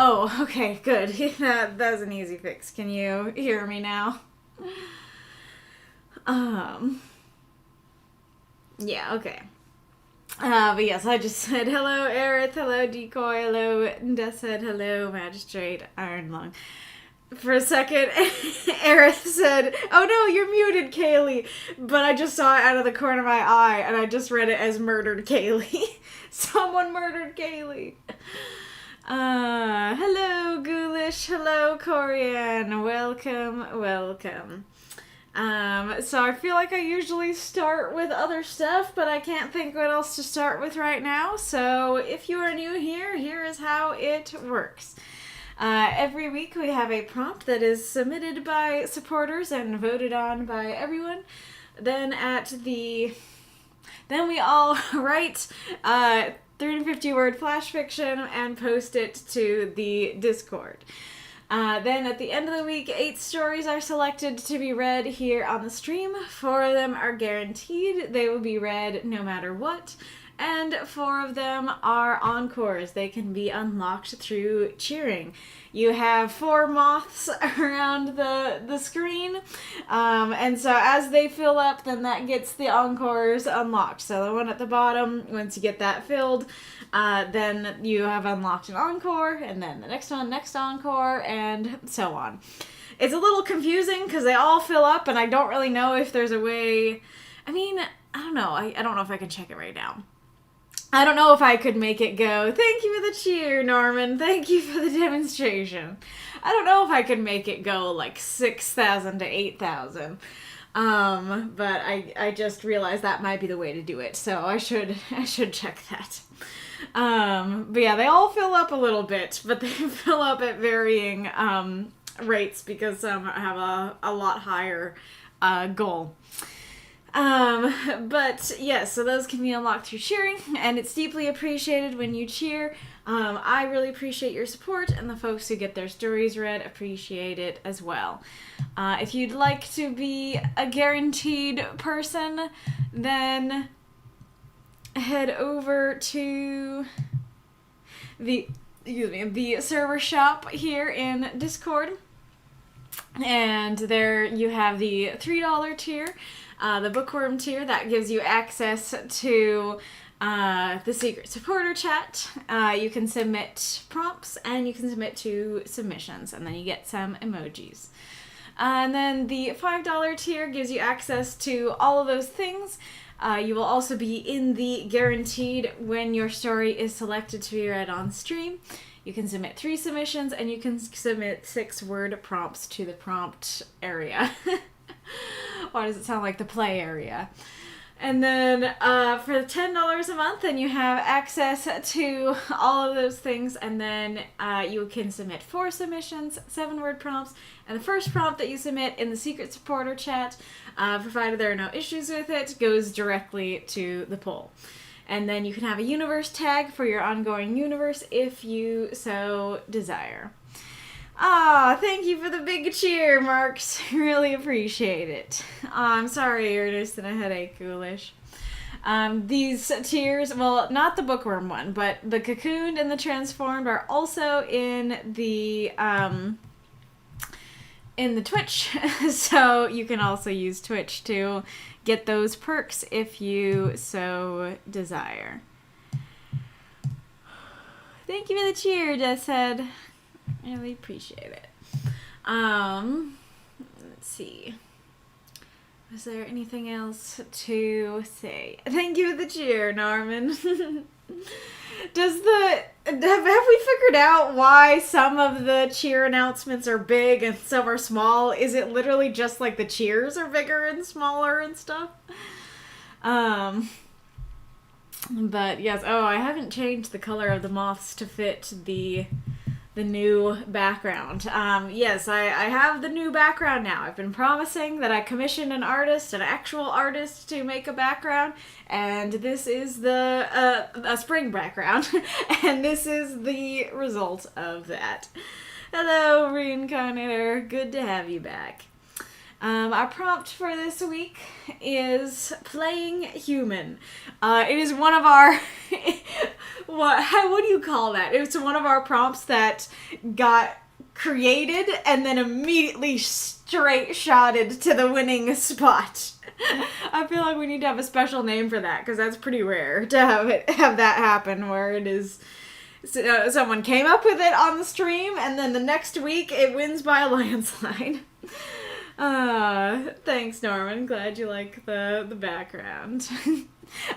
Oh, okay, good. That was an easy fix. Can you hear me now? Yeah, okay. But yes, I just said hello, Arith, hello, Decoy, hello, Deathshead, hello, Magistrate, Ironlung. For a second, Arith said, "Oh no, you're muted, Kaylee." But I just saw it out of the corner of my eye, and I just read it as murdered Kaylee. Someone murdered Kaylee. Hello, Ghoulish. Hello, Corian. Welcome. So I feel like I usually start with other stuff, but I can't think what else to start with right now. So if you are new here, here is how it works. Every week we have a prompt that is submitted by supporters and voted on by everyone. Then we all write 350-word flash fiction and post it to the Discord. Then at the end of the week, 8 stories are selected to be read here on the stream. 4 of them are guaranteed. They will be read no matter what. And 4 of them are encores. They can be unlocked through cheering. You have 4 moths around the screen. And so as they fill up, then that gets the encores unlocked. So the one at the bottom, once you get that filled, then you have unlocked an encore, and then the next encore, and so on. It's a little confusing because they all fill up, and I don't really know if there's a way... I mean, I don't know. I don't know if I can check it right now. I don't know if I could make it go, "Thank you for the cheer, Norman. Thank you for the demonstration." I don't know if I could make it go like 6,000 to 8,000. But I just realized that might be the way to do it, so I should check that. But yeah, they all fill up a little bit, but they fill up at varying rates because some have a lot higher goal. But yes, so those can be unlocked through cheering, and it's deeply appreciated when you cheer. I really appreciate your support, and the folks who get their stories read appreciate it as well. If you'd like to be a guaranteed person, then head over to the server shop here in Discord, and there you have the $3 tier. The bookworm tier, that gives you access to the secret supporter chat. You can submit prompts, and you can submit 2 submissions, and then you get some emojis. And then the $5 tier gives you access to all of those things. You will also be in the guaranteed when your story is selected to be read on stream. You can submit 3 submissions, and you can submit 6-word prompts to the prompt area. Why does it sound like the play area? And then for $10 a month, then you have access to all of those things, and then you can submit 4 submissions, 7-word prompts, and the first prompt that you submit in the secret supporter chat, provided there are no issues with it, goes directly to the poll. And then you can have a universe tag for your ongoing universe if you so desire. Thank you for the big cheer, Marks. Really appreciate it. I'm sorry you're just in a headache, Ghoulish. These tiers, well, not the bookworm one, but the cocooned and the transformed are also in the Twitch. So you can also use Twitch to get those perks if you so desire. Thank you for the cheer, Deathshead. I really appreciate it. Let's see. Was there anything else to say? Thank you for the cheer, Norman. Have we figured out why some of the cheer announcements are big and some are small? Is it literally just like the cheers are bigger and smaller and stuff? But yes, I haven't changed the color of the moths to fit the new background. Yes, I have the new background now. I've been promising that I commissioned an actual artist to make a background, and this is a spring background, and this is the result of that. Hello, Reincarnator. Good to have you back. Our prompt for this week is playing human. It is one of our what do you call that? It's one of our prompts that got created and then immediately straight shotted to the winning spot. I feel like we need to have a special name for that because that's pretty rare to have that happen where it is someone came up with it on the stream and then the next week it wins by a landslide. Thanks, Norman. Glad you like the background.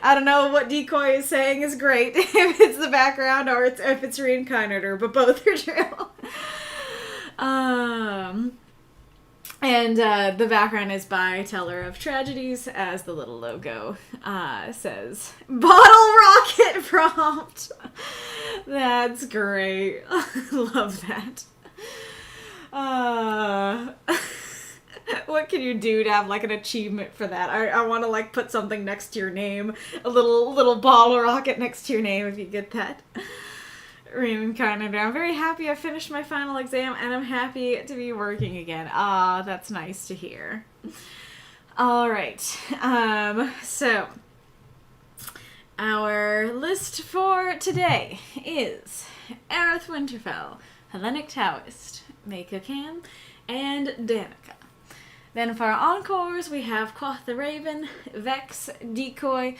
I don't know what Decoy is saying is great, if it's the background or if it's reincarnator, but both are true. And the background is by Teller of Tragedies, as the little logo says. Bottle rocket prompt! That's great. Love that. What can you do to have, like, an achievement for that? I want to, like, put something next to your name. A little bottle rocket next to your name if you get that. Reincarnated. I'm very happy I finished my final exam, and I'm happy to be working again. That's nice to hear. Alright. So, our list for today is Arith, Winterfell, Hellenic Taoist, Makokam, and Danika. Then for our Encores, we have QuothTheRaven, Vex, Decoy,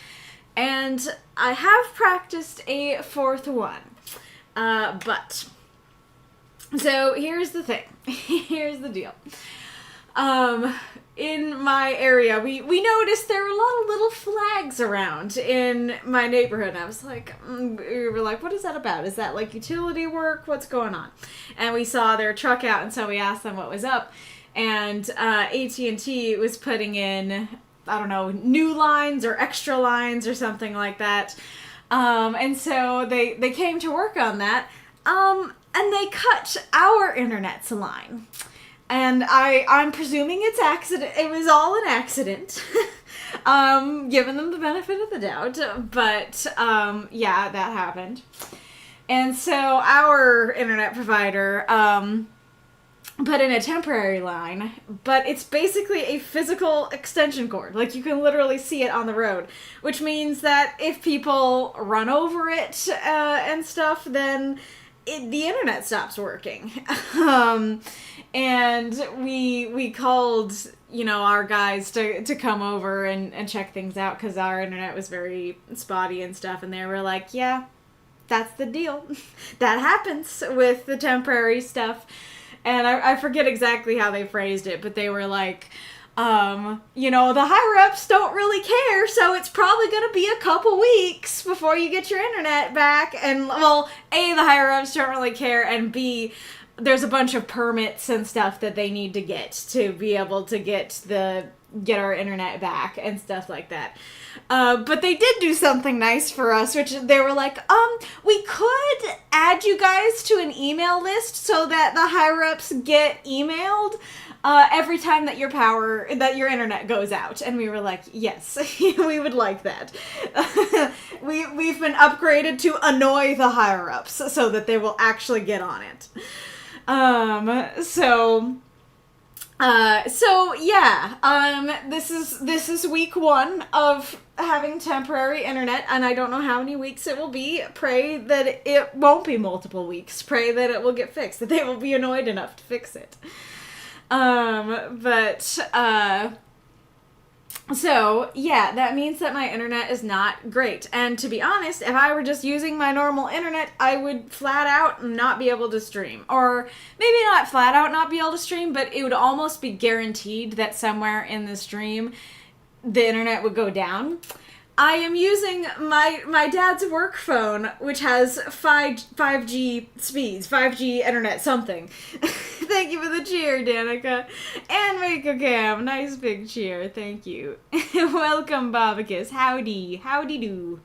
and I have practiced a fourth one. But, so here's the thing. Here's the deal. In my area, we noticed there were a lot of little flags around in my neighborhood. And I was like, we were like, what is that about? Is that like utility work? What's going on? And we saw their truck out, and so we asked them what was up. And AT&T was putting in, I don't know, new lines or extra lines or something like that. And so they came to work on that. And they cut our internet's line. And I'm presuming it's accident. It was all an accident. Giving them the benefit of the doubt. But, yeah, that happened. And so our internet provider, put in a temporary line, but it's basically a physical extension cord. Like, you can literally see it on the road, which means that if people run over it and stuff, then the internet stops working. And we called, our guys to come over and check things out because our internet was very spotty and stuff, and they were like, yeah, that's the deal. That happens with the temporary stuff. And I forget exactly how they phrased it, but they were like, the higher-ups don't really care, so it's probably going to be a couple weeks before you get your internet back. And, well, A, the higher-ups don't really care, and B, there's a bunch of permits and stuff that they need to get to be able to get our internet back and stuff like that. But they did do something nice for us, which they were like, we could add you guys to an email list so that the higher-ups get emailed every time that your internet goes out. And we were like, yes, we would like that. We've been upgraded to annoy the higher-ups so that they will actually get on it. This is week 1 of having temporary internet, and I don't know how many weeks it will be. Pray that it won't be multiple weeks. Pray that it will get fixed, that they will be annoyed enough to fix it. So, yeah, that means that my internet is not great. And to be honest, if I were just using my normal internet, I would flat out not be able to stream. Or maybe not flat out not be able to stream, but it would almost be guaranteed that somewhere in the stream, the internet would go down. I am using my dad's work phone, which has 5G speeds, 5G internet something. Thank you for the cheer, Danika. And Makokam, nice big cheer, thank you. Welcome, Babacus, howdy do.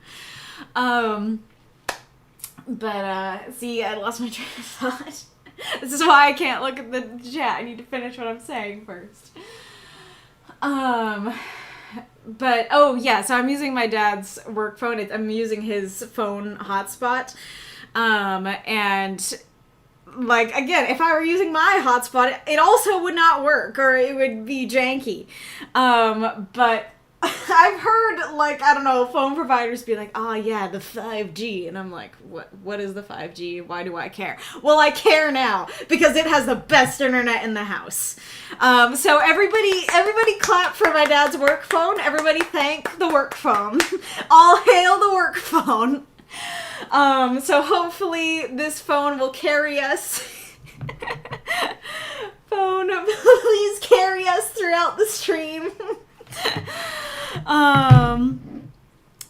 See, I lost my train of thought. This is why I can't look at the chat, I need to finish what I'm saying first. So I'm using my dad's work phone. I'm using his phone hotspot. And like, again, if I were using my hotspot, it also would not work, or it would be janky. But I've heard, like, I don't know, phone providers be like, oh yeah, the 5G. And I'm like, what is the 5G? Why do I care? Well, I care now, because it has the best internet in the house. So everybody clap for my dad's work phone. Everybody thank the work phone. All hail the work phone. So hopefully this phone will carry us. Phone, please carry us throughout the stream.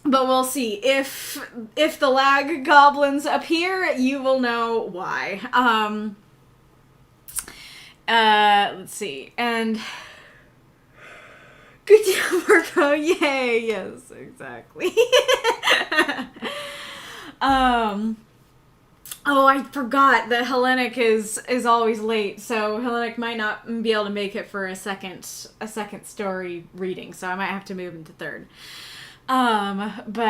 But we'll see. If the lag goblins appear, you will know why. Let's see. And good job, Marco. Yay. Yes, exactly. Oh, I forgot that Hellenic is always late, so Hellenic might not be able to make it for a second story reading, so I might have to move into third. Anywho,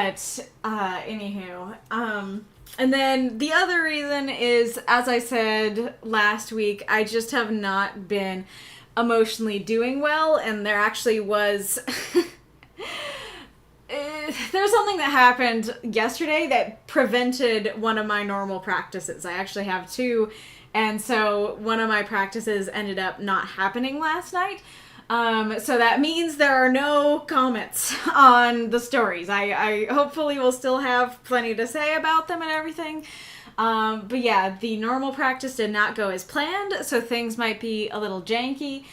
and then the other reason is, as I said last week, I just have not been emotionally doing well, and there actually was there's something that happened yesterday that prevented one of my normal practices. I actually have two, and so one of my practices ended up not happening last night. So that means there are no comments on the stories. I hopefully will still have plenty to say about them and everything. But yeah, the normal practice did not go as planned, so things might be a little janky.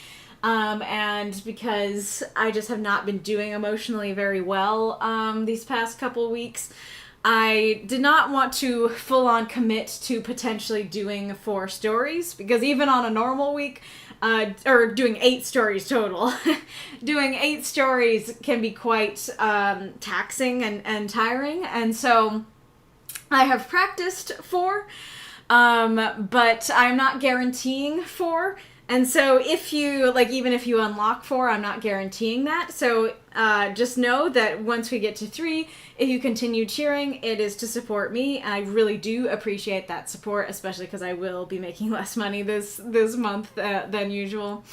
And because I just have not been doing emotionally very well these past couple weeks, I did not want to full-on commit to potentially doing 4 stories, because even on a normal week, or doing 8 stories total, doing 8 stories can be quite taxing and tiring, and so I have practiced 4, but I'm not guaranteeing 4. And so if you, like, even if you unlock 4, I'm not guaranteeing that. So just know that once we get to 3, if you continue cheering, it is to support me. And I really do appreciate that support, especially because I will be making less money this month than usual.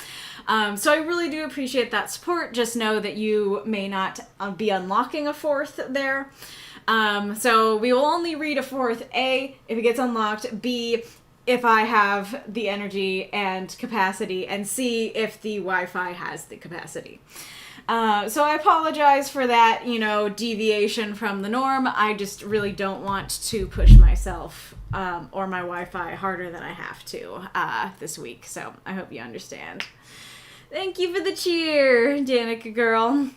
So I really do appreciate that support. Just know that you may not be unlocking a 4th there. So we will only read a 4th, A, if it gets unlocked, B, if I have the energy and capacity, and C, if the Wi-Fi has the capacity. So I apologize for that, deviation from the norm. I just really don't want to push myself or my Wi-Fi harder than I have to this week. So I hope you understand. Thank you for the cheer, Danika girl.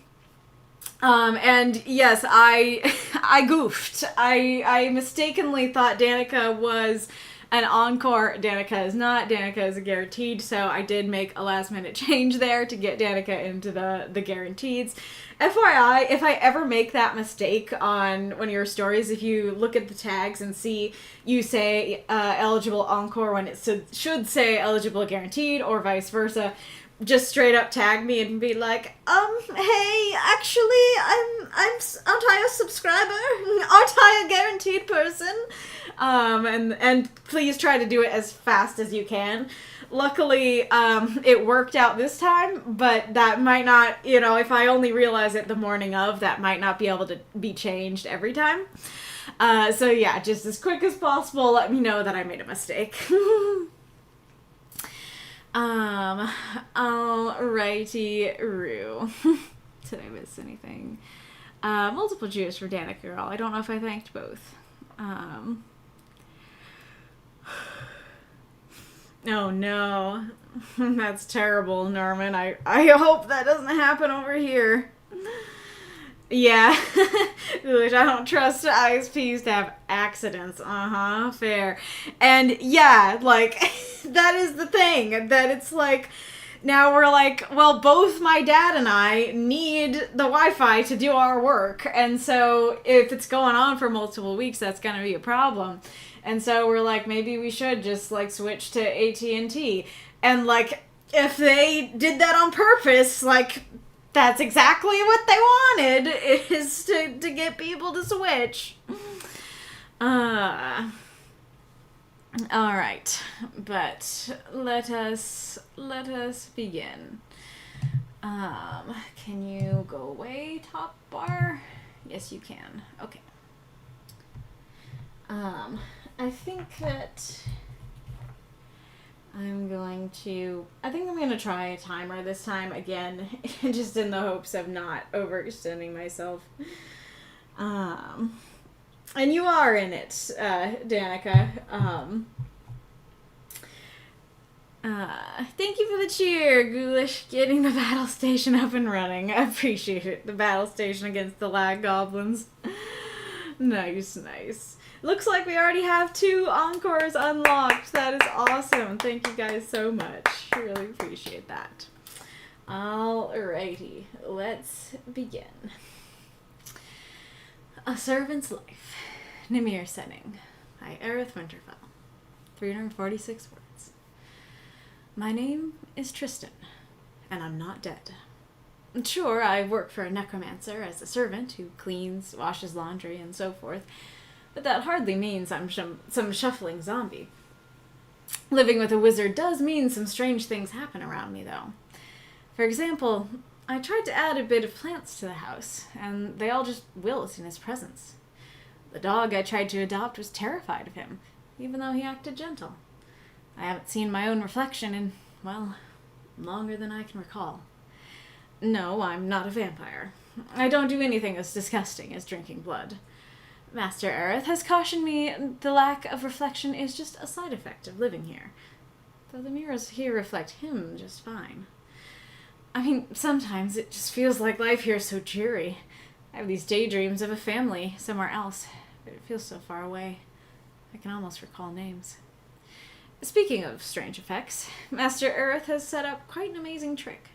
And yes, I goofed. I mistakenly thought Danika was an encore. Danika is not. Danika is a guaranteed, so I did make a last minute change there to get Danika into the guaranteeds. FYI, if I ever make that mistake on one of your stories, if you look at the tags and see you say eligible encore when it should say eligible guaranteed, or vice versa, just straight up tag me and be like, hey, actually, aren't I a subscriber? Aren't I a guaranteed person? And please try to do it as fast as you can. Luckily, it worked out this time, but that might not, if I only realize it the morning of, that might not be able to be changed every time. So yeah, just as quick as possible, let me know that I made a mistake. Alrighty, Roo. Did I miss anything? Multiple cheers for Danica girl. I don't know if I thanked both. Oh no. That's terrible, Norman. I hope that doesn't happen over here. Yeah. Which I don't trust ISPs to have accidents. Fair. And yeah, like, that is the thing. That it's like, now we're like, well, both my dad and I need the Wi-Fi to do our work. And so if it's going on for multiple weeks, that's going to be a problem. And so we're like, maybe we should just, like, switch to AT&T. And, like, if they did that on purpose, like, that's exactly what they wanted, is to get people to switch. All right, but let us begin. Can you go away, top bar? Yes, you can. Okay. I think that I'm going to try a timer this time again, just in the hopes of not overextending myself. And you are in it, Danika. Thank you for the cheer, Ghoulish. Getting the battle station up and running. I appreciate it. The battle station against the lag goblins. Nice. Looks like we already have 2 Encores unlocked. That is awesome. Thank you guys so much. Really appreciate that. Alrighty, let's begin. A Servant's Life. Nimere setting. By Arith Winterfell. 346 words. My name is Tristan, and I'm not dead. Sure, I work for a necromancer as a servant who cleans, washes laundry, and so forth, but that hardly means I'm some shuffling zombie. Living with a wizard does mean some strange things happen around me, though. For example, I tried to add a bit of plants to the house, and they all just wilt in his presence. The dog I tried to adopt was terrified of him, even though he acted gentle. I haven't seen my own reflection in, well, longer than I can recall. No, I'm not a vampire. I don't do anything as disgusting as drinking blood. Master Arith has cautioned me the lack of reflection is just a side effect of living here, though the mirrors here reflect him just fine. I mean, sometimes it just feels like life here is so dreary. I have these daydreams of a family somewhere else, but it feels so far away. I can almost recall names. Speaking of strange effects, Master Arith has set up quite an amazing trick.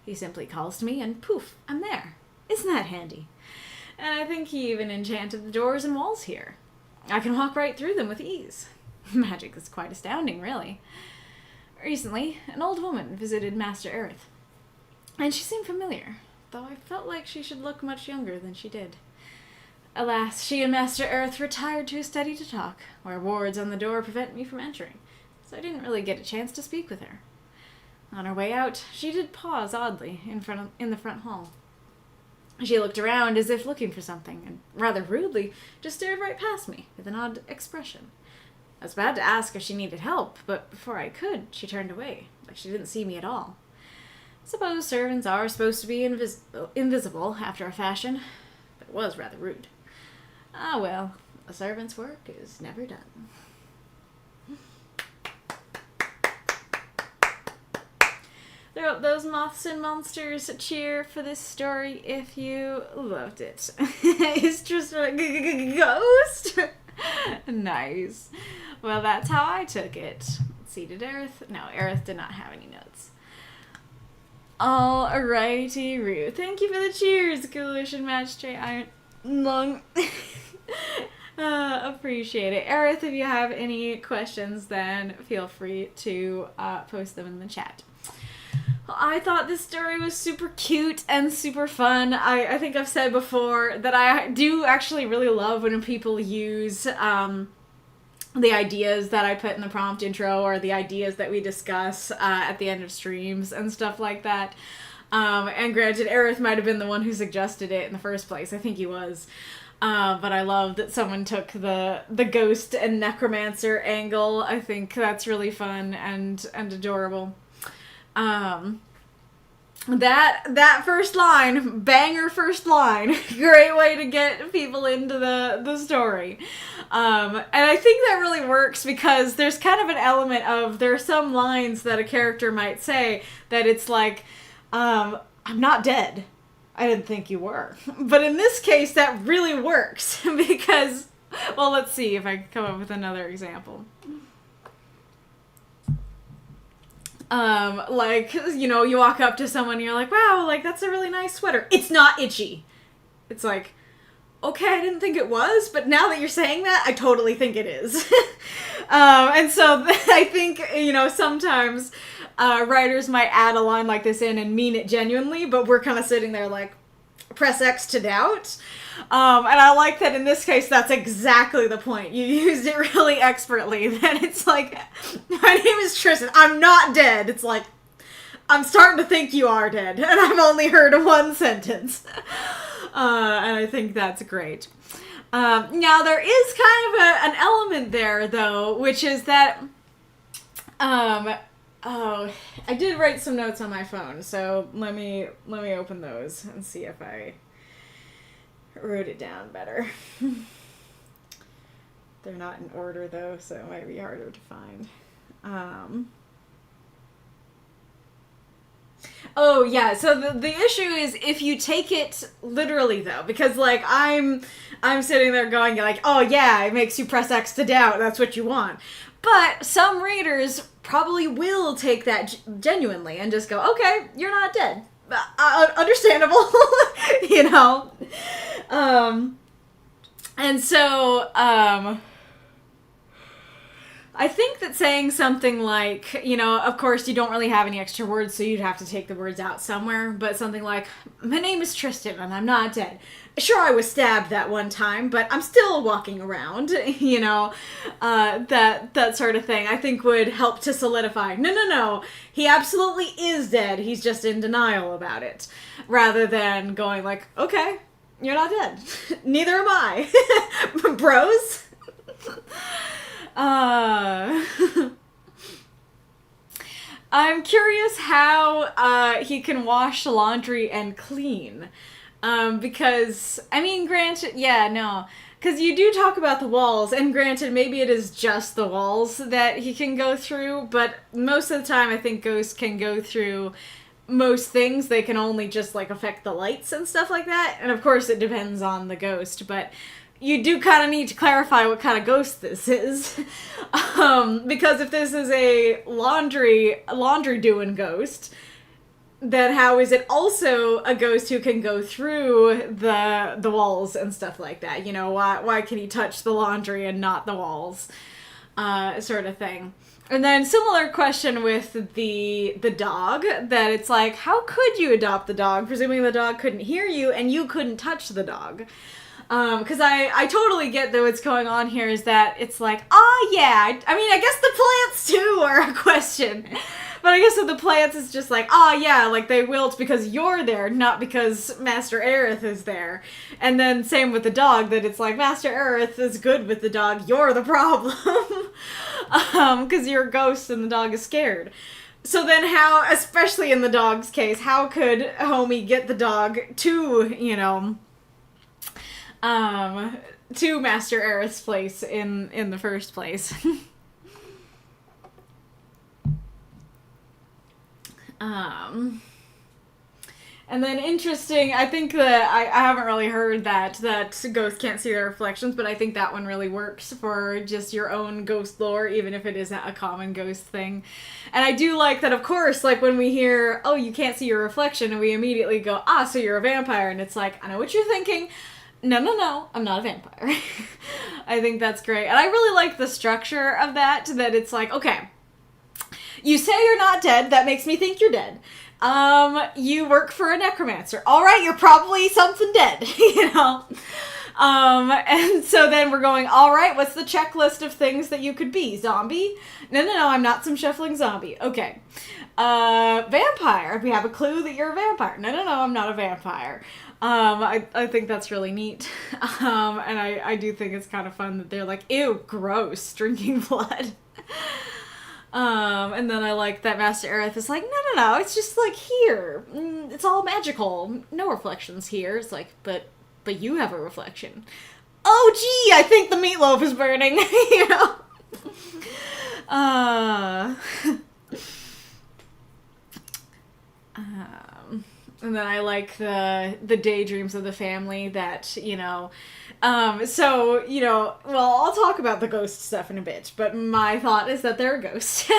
He simply calls to me and poof, I'm there. Isn't that handy? And I think he even enchanted the doors and walls here. I can walk right through them with ease. Magic is quite astounding, really. Recently, an old woman visited Master Arith, and she seemed familiar, though I felt like she should look much younger than she did. Alas, she and Master Arith retired to a study to talk, where wards on the door prevent me from entering, so I didn't really get a chance to speak with her. On her way out, she did pause oddly in the front hall. She looked around as if looking for something, and rather rudely just stared right past me with an odd expression. I was about to ask if she needed help, but before I could, she turned away, like she didn't see me at all. Suppose servants are supposed to be invisible after a fashion, but it was rather rude. Ah well, a servant's work is never done. Throw up those moths and monsters. Cheer for this story if you loved it. It's just a ghost. Nice. Well, that's how I took it. Let's see, did Arith? No, Arith did not have any notes. Alrighty, Rue. Thank you for the cheers, Ghoulish and Magistrate Iron Lung. Appreciate it. Arith, if you have any questions, then feel free to post them in the chat. I thought this story was super cute and super fun. I think I've said before that I do actually really love when people use the ideas that I put in the prompt intro or the ideas that we discuss at the end of streams and stuff like that. And granted, Arith might have been the one who suggested it in the first place. I think he was. But I love that someone took the ghost and necromancer angle. I think that's really fun and adorable. That first line, banger first line, great way to get people into the story. And I think that really works because there's kind of an element of, there are some lines that a character might say that it's like, I'm not dead. I didn't think you were. But in this case, that really works because, well, let's see if I can come up with another example. Like, you know, you walk up to someone and you're like, wow, like, that's a really nice sweater. It's not itchy. It's like, okay, I didn't think it was, but now that you're saying that, I totally think it is. And so I think, you know, sometimes writers might add a line like this in and mean it genuinely, but we're kind of sitting there like, press X to doubt. And I like that in this case, that's exactly the point. You used it really expertly. That it's like, my name is Tristan. I'm not dead. It's like, I'm starting to think you are dead. And I've only heard one sentence. And I think that's great. Now, there is kind of an element there, though, which is that... I did write some notes on my phone, so let me open those and see if I wrote it down better. They're not in order, though, so it might be harder to find. Oh, yeah, so the issue is if you take it literally, though, because, like, I'm sitting there going, like, oh, yeah, it makes you press X to doubt, that's what you want. But some readers probably will take that genuinely and just go, okay, you're not dead. Understandable, you know? And so, I think that saying something like, you know, of course you don't really have any extra words, so you'd have to take the words out somewhere, but something like, my name is Tristan and I'm not dead. Sure, I was stabbed that one time, but I'm still walking around, you know, that sort of thing, I think would help to solidify, no, he absolutely is dead, he's just in denial about it, rather than going like, okay, you're not dead, neither am I, bros. I'm curious how he can wash laundry and clean. Because, I mean, granted, yeah, no. Because you do talk about the walls, and granted, maybe it is just the walls that he can go through, but most of the time I think ghosts can go through most things. They can only just, like, affect the lights and stuff like that. And of course it depends on the ghost, but you do kind of need to clarify what kind of ghost this is. Because if this is a laundry doing ghost, then how is it also a ghost who can go through the walls and stuff like that? You know, why can he touch the laundry and not the walls? Sort of thing. And then similar question with the dog, that it's like, how could you adopt the dog, presuming the dog couldn't hear you and you couldn't touch the dog? Because I totally get that what's going on here is that it's like, oh yeah, I mean, I guess the plants too are a question. But I guess with the plants, it's just like, oh yeah, like they wilt because you're there, not because Master Arith is there. And then same with the dog, that it's like, Master Arith is good with the dog, you're the problem. Because you're a ghost and the dog is scared. So then how, especially in the dog's case, how could Homie get the dog to, you know, to Master Arith's place in the first place? And then interesting, I think that I haven't really heard that ghosts can't see their reflections, but I think that one really works for just your own ghost lore, even if it isn't a common ghost thing. And I do like that, of course, like when we hear, oh, you can't see your reflection, and we immediately go, ah, so you're a vampire, and it's like, I know what you're thinking. No, I'm not a vampire. I think that's great. And I really like the structure of that it's like, okay, you say you're not dead, that makes me think you're dead. You work for a necromancer. Alright, you're probably something dead, you know? And so then we're going, alright, what's the checklist of things that you could be? Zombie? No, I'm not some shuffling zombie. Okay. Vampire. We have a clue that you're a vampire. No, I'm not a vampire. I think that's really neat. And I do think it's kind of fun that they're like, ew, gross, drinking blood. And then I like that Master Arith is like, no, it's just like here. It's all magical. No reflections here. It's like, but you have a reflection. Oh, gee, I think the meatloaf is burning, you know? And then I like the daydreams of the family that, you know, so, you know, well, I'll talk about the ghost stuff in a bit, but my thought is that they're a ghost.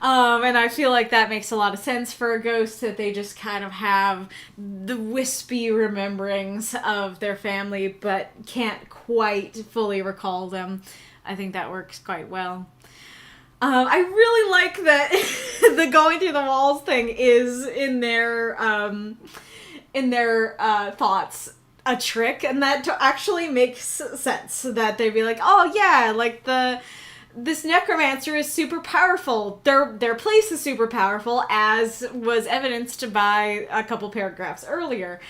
And I feel like that makes a lot of sense for a ghost, that they just kind of have the wispy rememberings of their family, but can't quite fully recall them. I think that works quite well. I really like that the going through the walls thing is in their in their thoughts a trick, and that actually makes sense. That they'd be like, oh yeah, like this necromancer is super powerful. Their place is super powerful, as was evidenced by a couple paragraphs earlier.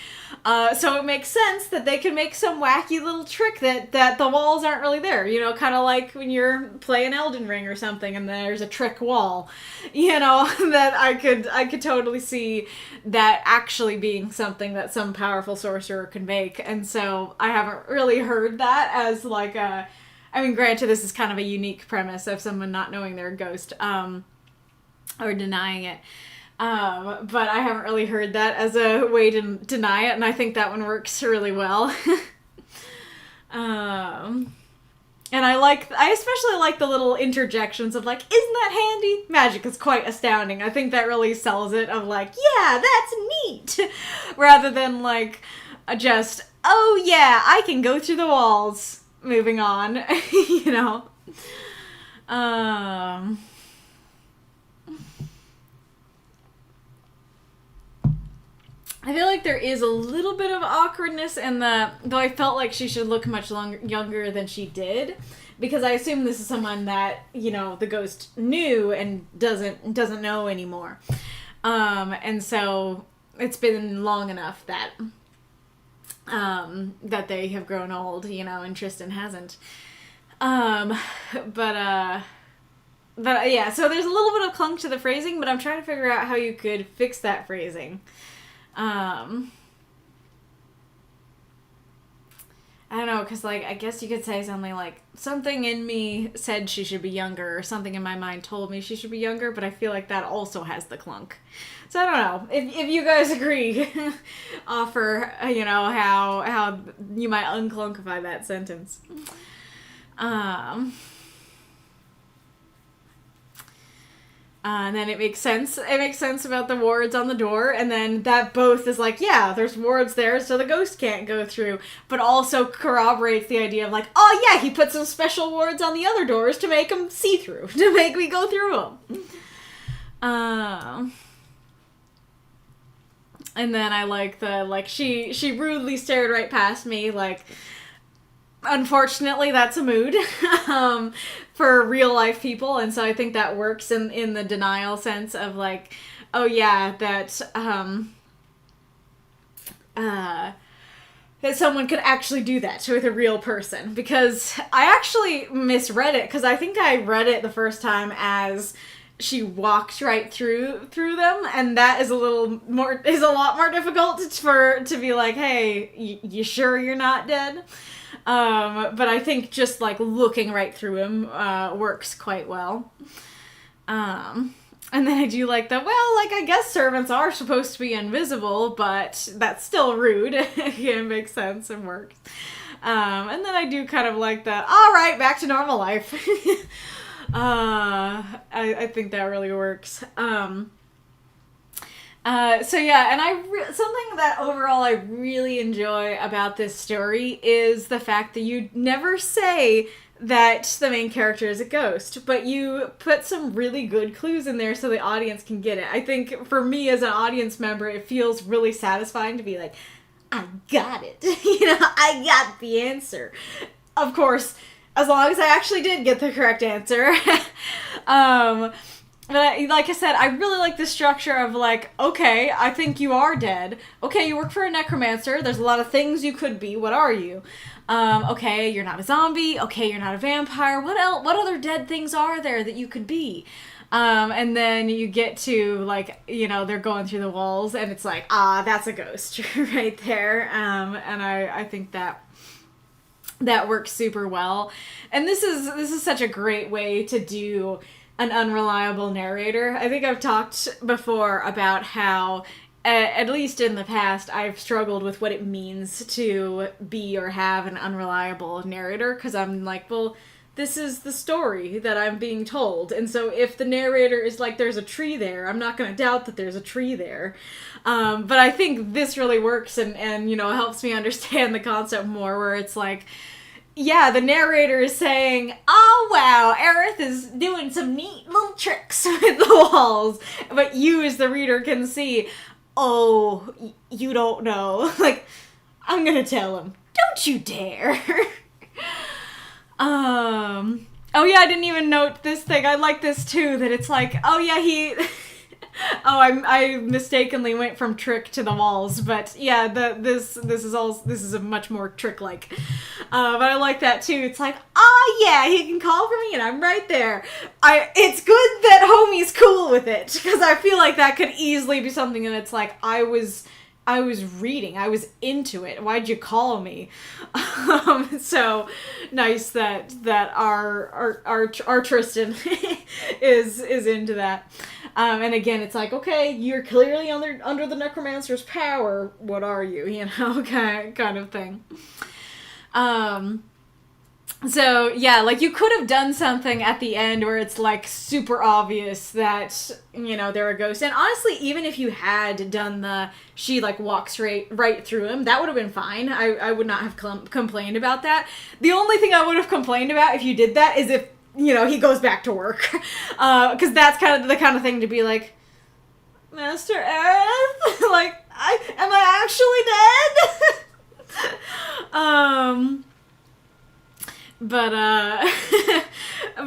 So it makes sense that they can make some wacky little trick that the walls aren't really there. You know, kind of like when you're playing Elden Ring or something and there's a trick wall. You know, that I could totally see that actually being something that some powerful sorcerer could make. And so I haven't really heard that as like a... I mean, granted, this is kind of a unique premise of someone not knowing they're a ghost, or denying it. But I haven't really heard that as a way to deny it, and I think that one works really well. And I especially like the little interjections of like, isn't that handy? Magic is quite astounding. I think that really sells it of like, yeah, that's neat! Rather than like, just, oh yeah, I can go through the walls. Moving on, you know. I feel like there is a little bit of awkwardness in though I felt like she should look much younger than she did, because I assume this is someone that, you know, the ghost knew and doesn't know anymore. And so it's been long enough that that they have grown old, you know, and Tristan hasn't. But yeah, so there's a little bit of clunk to the phrasing, but I'm trying to figure out how you could fix that phrasing. I don't know, because, like, I guess you could say something like, something in me said she should be younger, or something in my mind told me she should be younger, but I feel like that also has the clunk. So I don't know. If you guys agree, offer, you know, how you might unclunkify that sentence. And then it makes sense. It makes sense about the wards on the door, and then that both is like, yeah, there's wards there, so the ghost can't go through, but also corroborates the idea of like, oh yeah, he put some special wards on the other doors to make them see-through, to make me go through them. And then I like she rudely stared right past me, like, unfortunately, that's a mood for real life people, and so I think that works in the denial sense of like, oh yeah, that someone could actually do that with a real person, because I actually misread it, because I think I read it the first time as she walked right through them, and that is a lot more difficult to be like, hey, you sure you're not dead? But I think just like looking right through him works quite well. And then I do like I guess servants are supposed to be invisible, but that's still rude. It makes sense and works. And then I do kind of like that, all right, back to normal life. I think that really works. So yeah, and something that overall I really enjoy about this story is the fact that you never say that the main character is a ghost, but you put some really good clues in there so the audience can get it. I think for me as an audience member, it feels really satisfying to be like, I got it. You know, I got the answer. Of course, as long as I actually did get the correct answer. But like I said, I really like the structure of like, okay, I think you are dead. Okay, you work for a necromancer. There's a lot of things you could be. What are you? Okay, you're not a zombie. Okay, you're not a vampire. What else? What other dead things are there that you could be? And then you get to like, you know, they're going through the walls and it's like, that's a ghost right there. And I think that works super well. And this is such a great way to do an unreliable narrator. I think I've talked before about how, at least in the past, I've struggled with what it means to be or have an unreliable narrator, because I'm like, well, this is the story that I'm being told, and so if the narrator is like, there's a tree there, I'm not going to doubt that there's a tree there. But I think this really works and you know, helps me understand the concept more, where it's like, yeah, the narrator is saying, oh wow, Arith is doing some neat little tricks with the walls, but you as the reader can see, oh, you don't know. Like, I'm gonna tell him. Don't you dare. Oh yeah, I didn't even note this thing. I like this too, that it's like, oh yeah, he... Oh, I mistakenly went from trick to the walls, but yeah, this is a much more trick-like. But I like that too. It's like, oh yeah, he can call for me and I'm right there. It's good that homie's cool with it, because I feel like that could easily be something that it's like, I was reading, I was into it. Why'd you call me? So nice that our Tristan is into that. And again, it's like, okay, you're clearly under the necromancer's power. What are you? You know, kind of thing. So yeah, like you could have done something at the end where it's like super obvious that, you know, they're a ghost. And honestly, even if you had done she like walks right through him, that would have been fine. I would not have complained about that. The only thing I would have complained about if you did that is if, you know, he goes back to work. Because that's kind of the kind of thing to be like, Master Arith? Like, am I actually dead? But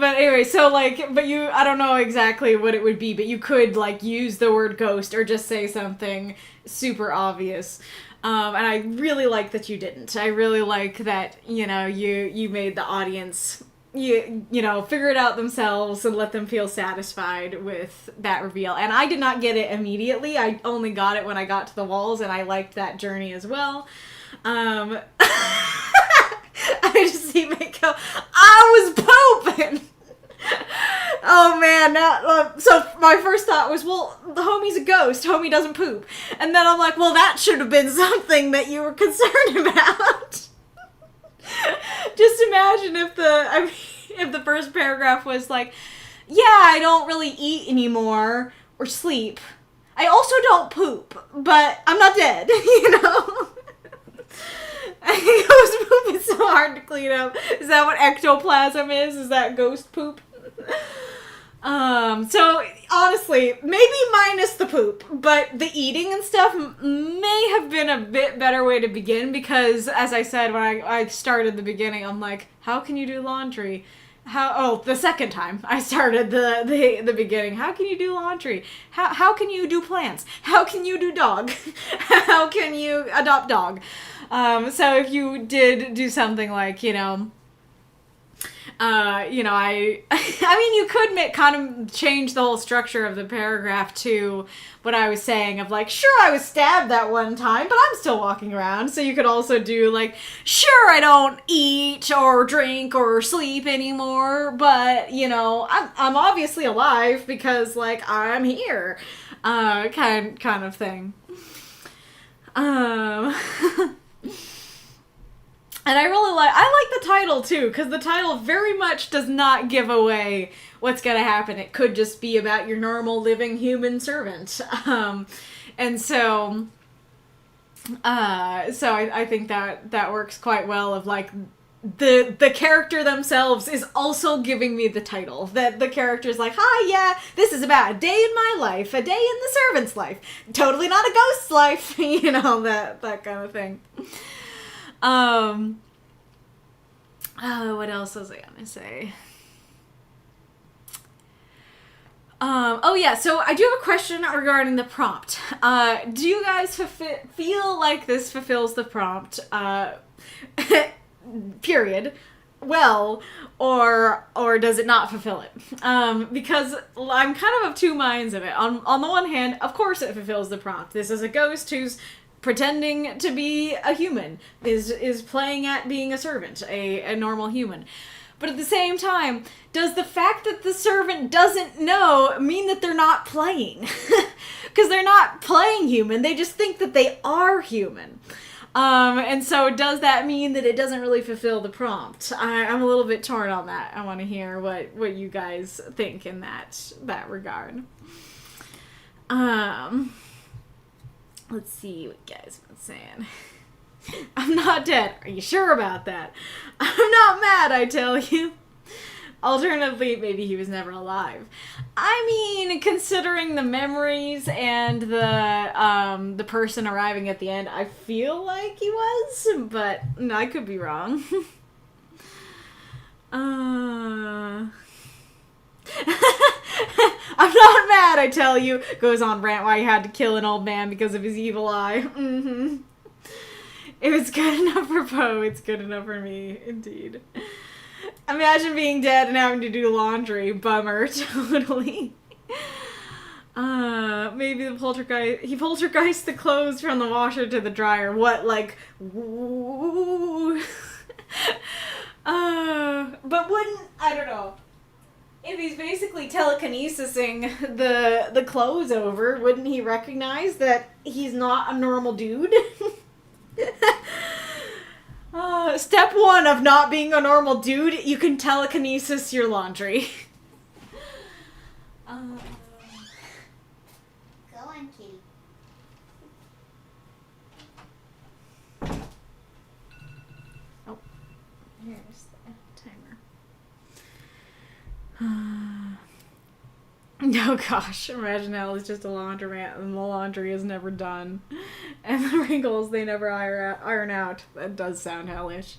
anyway, so like, I don't know exactly what it would be, but you could like use the word ghost or just say something super obvious. And I really like that you didn't. I really like that, you know, you made the audience you know, figure it out themselves and let them feel satisfied with that reveal. And I did not get it immediately. I only got it when I got to the walls, and I liked that journey as well. I just see Mako. I was pooping. Oh man, so my first thought was, well, the homie's a ghost. Homie doesn't poop. And then I'm like, well, that should have been something that you were concerned about. Just imagine if the first paragraph was like, yeah, I don't really eat anymore or sleep. I also don't poop, but I'm not dead, you know? I think ghost poop is so hard to clean up. Is that what ectoplasm is? Is that ghost poop? So honestly, maybe minus the poop, but the eating and stuff may have been a bit better way to begin, because as I said when I started the beginning, I'm like, how can you do laundry? The second time I started the beginning, how can you do laundry? How can you do plants? How can you do dog? How can you adopt dog? So if you did do something like, I mean, you could kind of change the whole structure of the paragraph to what I was saying of like, sure, I was stabbed that one time, but I'm still walking around. So you could also do like, sure, I don't eat or drink or sleep anymore, but I'm obviously alive because like I'm here, kind of thing. And I like the title too, because the title very much does not give away what's gonna happen. It could just be about your normal living human servant. And so I think that works quite well, of like the character themselves is also giving me the title. That the character's like, hi, yeah, this is about a day in my life, a day in the servant's life. Totally not a ghost's life, that kind of thing. What else was I gonna say? So I do have a question regarding the prompt. Do you guys feel like this fulfills the prompt, period, well, or does it not fulfill it? Because I'm kind of two minds of it. On the one hand, of course it fulfills the prompt. This is a ghost who's pretending to be a human, is playing at being a servant, a normal human. But at the same time, does the fact that the servant doesn't know mean that they're not playing? Because they're not playing human, they just think that they are human. And so does that mean that it doesn't really fulfill the prompt? I'm a little bit torn on that. I want to hear what you guys think in that regard. Let's see what you guys have been saying. I'm not dead. Are you sure about that? I'm not mad, I tell you. Alternatively, maybe he was never alive. I mean, considering the memories and the person arriving at the end, I feel like he was, but I could be wrong. I'm not mad, I tell you. Goes on rant why he had to kill an old man because of his evil eye. It was good enough for Poe, it's good enough for me, indeed. Imagine being dead and having to do laundry. Bummer, totally. Maybe the poltergeist the clothes from the washer to the dryer. What, like, woo? But wouldn't, I don't know. If he's basically telekinesising the clothes over, wouldn't he recognize that he's not a normal dude? Step 1 of not being a normal dude, you can telekinesis your laundry. Go on, kitty. Oh, here's the timer. Oh gosh, imagine hell is just a laundromat and the laundry is never done. And the wrinkles, they never iron out. That does sound hellish.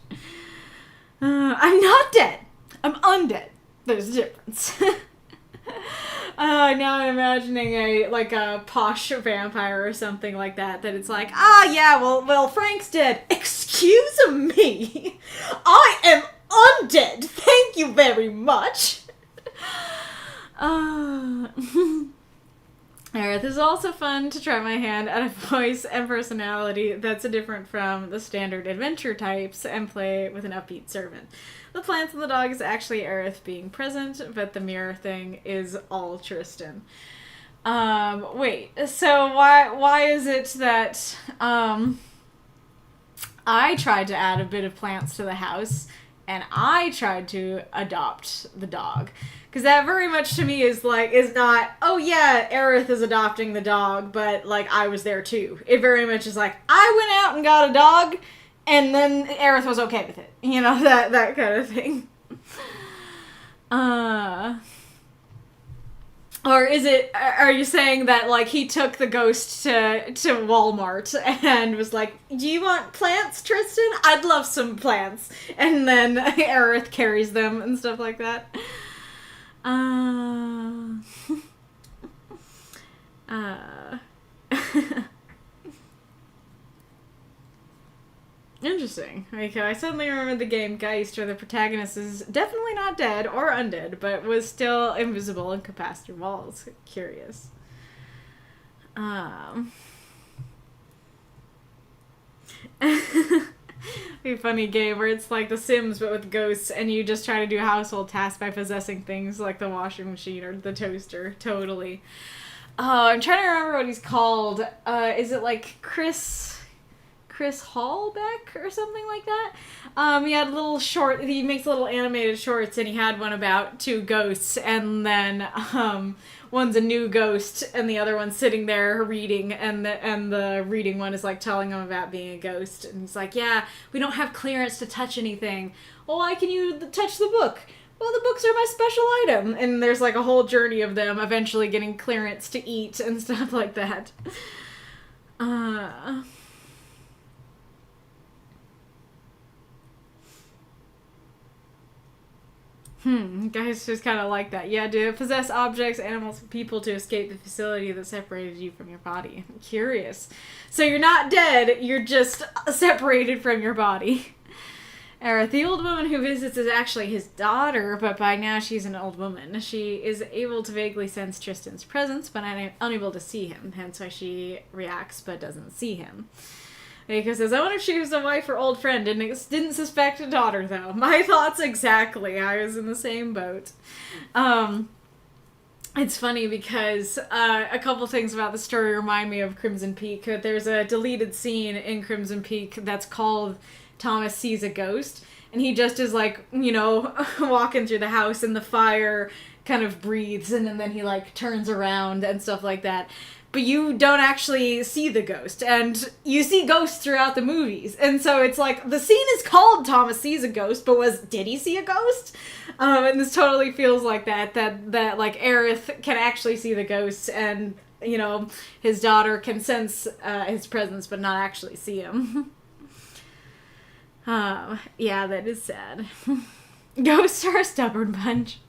I'm not dead. I'm undead. There's a difference. Now I'm imagining a posh vampire or something like that it's like, yeah, well, Frank's dead. Excuse me. I am undead. Thank you very much. Arith, is also fun to try my hand at a voice and personality that's different from the standard adventure types and play with an upbeat servant. The plants and the dog is actually Arith being present, but the mirror thing is all Tristan. Wait, so why is it that, I tried to add a bit of plants to the house, and I tried to adopt the dog? Because that very much to me is not, oh yeah, Arith is adopting the dog, but like I was there too. It very much is like, I went out and got a dog, and then Arith was okay with it. You know, that kind of thing. Or are you saying that like he took the ghost to Walmart and was like, do you want plants, Tristan? I'd love some plants. And then Arith carries them and stuff like that. Interesting. Okay, I suddenly remembered the game Geist, where the protagonist is definitely not dead or undead, but was still invisible and could pass through walls. Curious. A funny game where it's like The Sims but with ghosts, and you just try to do household tasks by possessing things like the washing machine or the toaster. Totally. Oh, I'm trying to remember what he's called. Is it like Chris Hallbeck or something like that? He had he makes little animated shorts, and he had one about 2 ghosts, and then one's a new ghost and the other one's sitting there reading, and the reading one is like telling him about being a ghost, and he's like, yeah, we don't have clearance to touch anything. Well, why can you touch the book? Well, the books are my special item. And there's like a whole journey of them eventually getting clearance to eat and stuff like that. Guys just kind of like that. Yeah, to possess objects, animals, people to escape the facility that separated you from your body. I'm curious. So you're not dead, you're just separated from your body. Arith, the old woman who visits is actually his daughter, but by now she's an old woman. She is able to vaguely sense Tristan's presence, but unable to see him, hence why she reacts but doesn't see him. Because says, I wonder if she was a wife or old friend. Didn't suspect a daughter, though. My thoughts exactly. I was in the same boat. It's funny because a couple things about the story remind me of Crimson Peak. There's a deleted scene in Crimson Peak that's called Thomas Sees a Ghost. And he just is like, you know, walking through the house and the fire kind of breathes. And then he like turns around and stuff like that. but you don't actually see the ghost. And you see ghosts throughout the movies. And so it's like, the scene is called Thomas Sees a Ghost, but did he see a ghost? And this totally feels like that like Arith can actually see the ghosts, and, you know, his daughter can sense his presence but not actually see him. Yeah, that is sad. Ghosts are a stubborn bunch.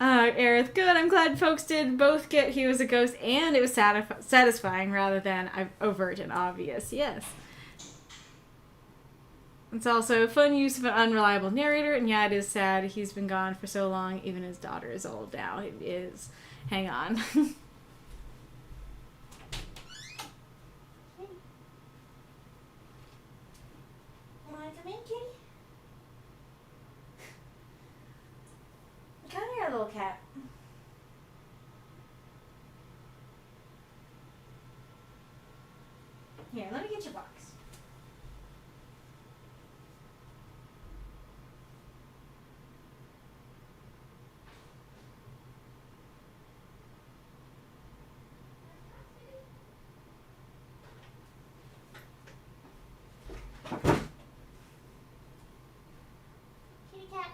Arith, good. I'm glad folks did both get he was a ghost and it was satisfying rather than overt and obvious. Yes. It's also a fun use of an unreliable narrator, and yeah, it is sad. He's been gone for so long. Even his daughter is old now. It is. Hang on. Want to come in, kitty? Come here, little cat. Here, let me get your box. Kitty cat.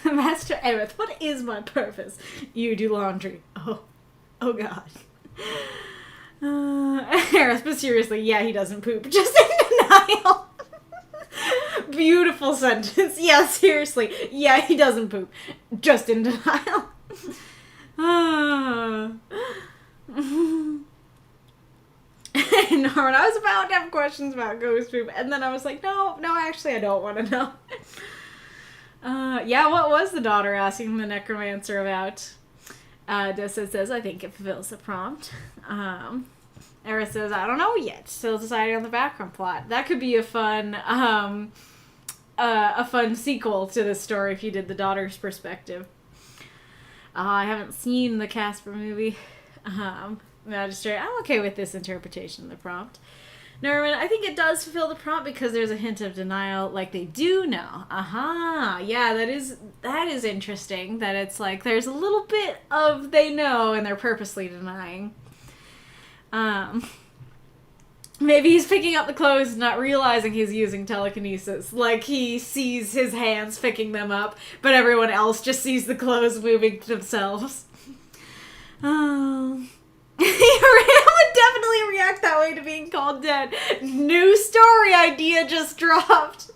Master Arith, what is my purpose? You do laundry. Oh God. Arith, but seriously, yeah, he doesn't poop. Just in denial. Beautiful sentence. Yeah, seriously. Yeah, he doesn't poop. Just in denial. And Norman, I was about to have questions about ghost poop, and then I was like, no, actually, I don't want to know. Yeah, what was the daughter asking the necromancer about? Deathshead says, I think it fulfills the prompt. Arith says, I don't know yet. Still deciding on the background plot. That could be a fun sequel to this story if you did the daughter's perspective. I haven't seen the Casper movie. Magistrate, I'm okay with this interpretation of the prompt. Norman, I think it does fulfill the prompt because there's a hint of denial, like they do know. Yeah, that is interesting, that it's like there's a little bit of they know and they're purposely denying. Maybe he's picking up the clothes, not realizing he's using telekinesis. Like he sees his hands picking them up, but everyone else just sees the clothes moving themselves. He would definitely react that way to being called dead. New story idea just dropped.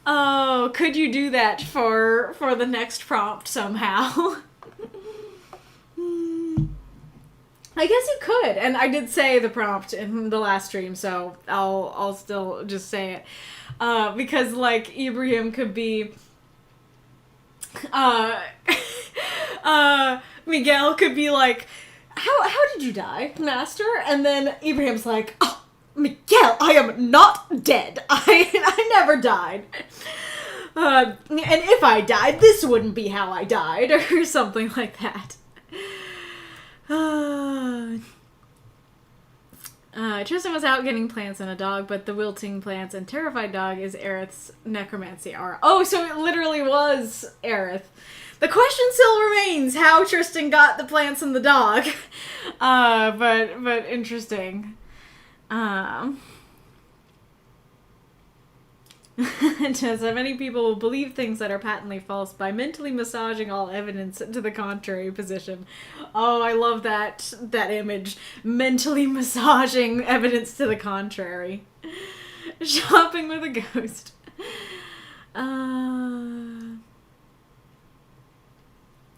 Oh, could you do that for the next prompt somehow? I guess you could, and I did say the prompt in the last stream, so I'll still just say it. Because, like, Ibrahim could be... Miguel could be like, How did you die, master? And then Ibrahim's like, oh, Miguel, I am not dead. I never died. And if I died, this wouldn't be how I died, or something like that. Tristan was out getting plants and a dog, but the wilting plants and terrified dog is Arith's necromancy aura. Oh, so it literally was Arith. The question still remains how Tristan got the plants and the dog. But interesting. Just many people will believe things that are patently false by mentally massaging all evidence to the contrary position. Oh, I love that image. Mentally massaging evidence to the contrary. Shopping with a ghost.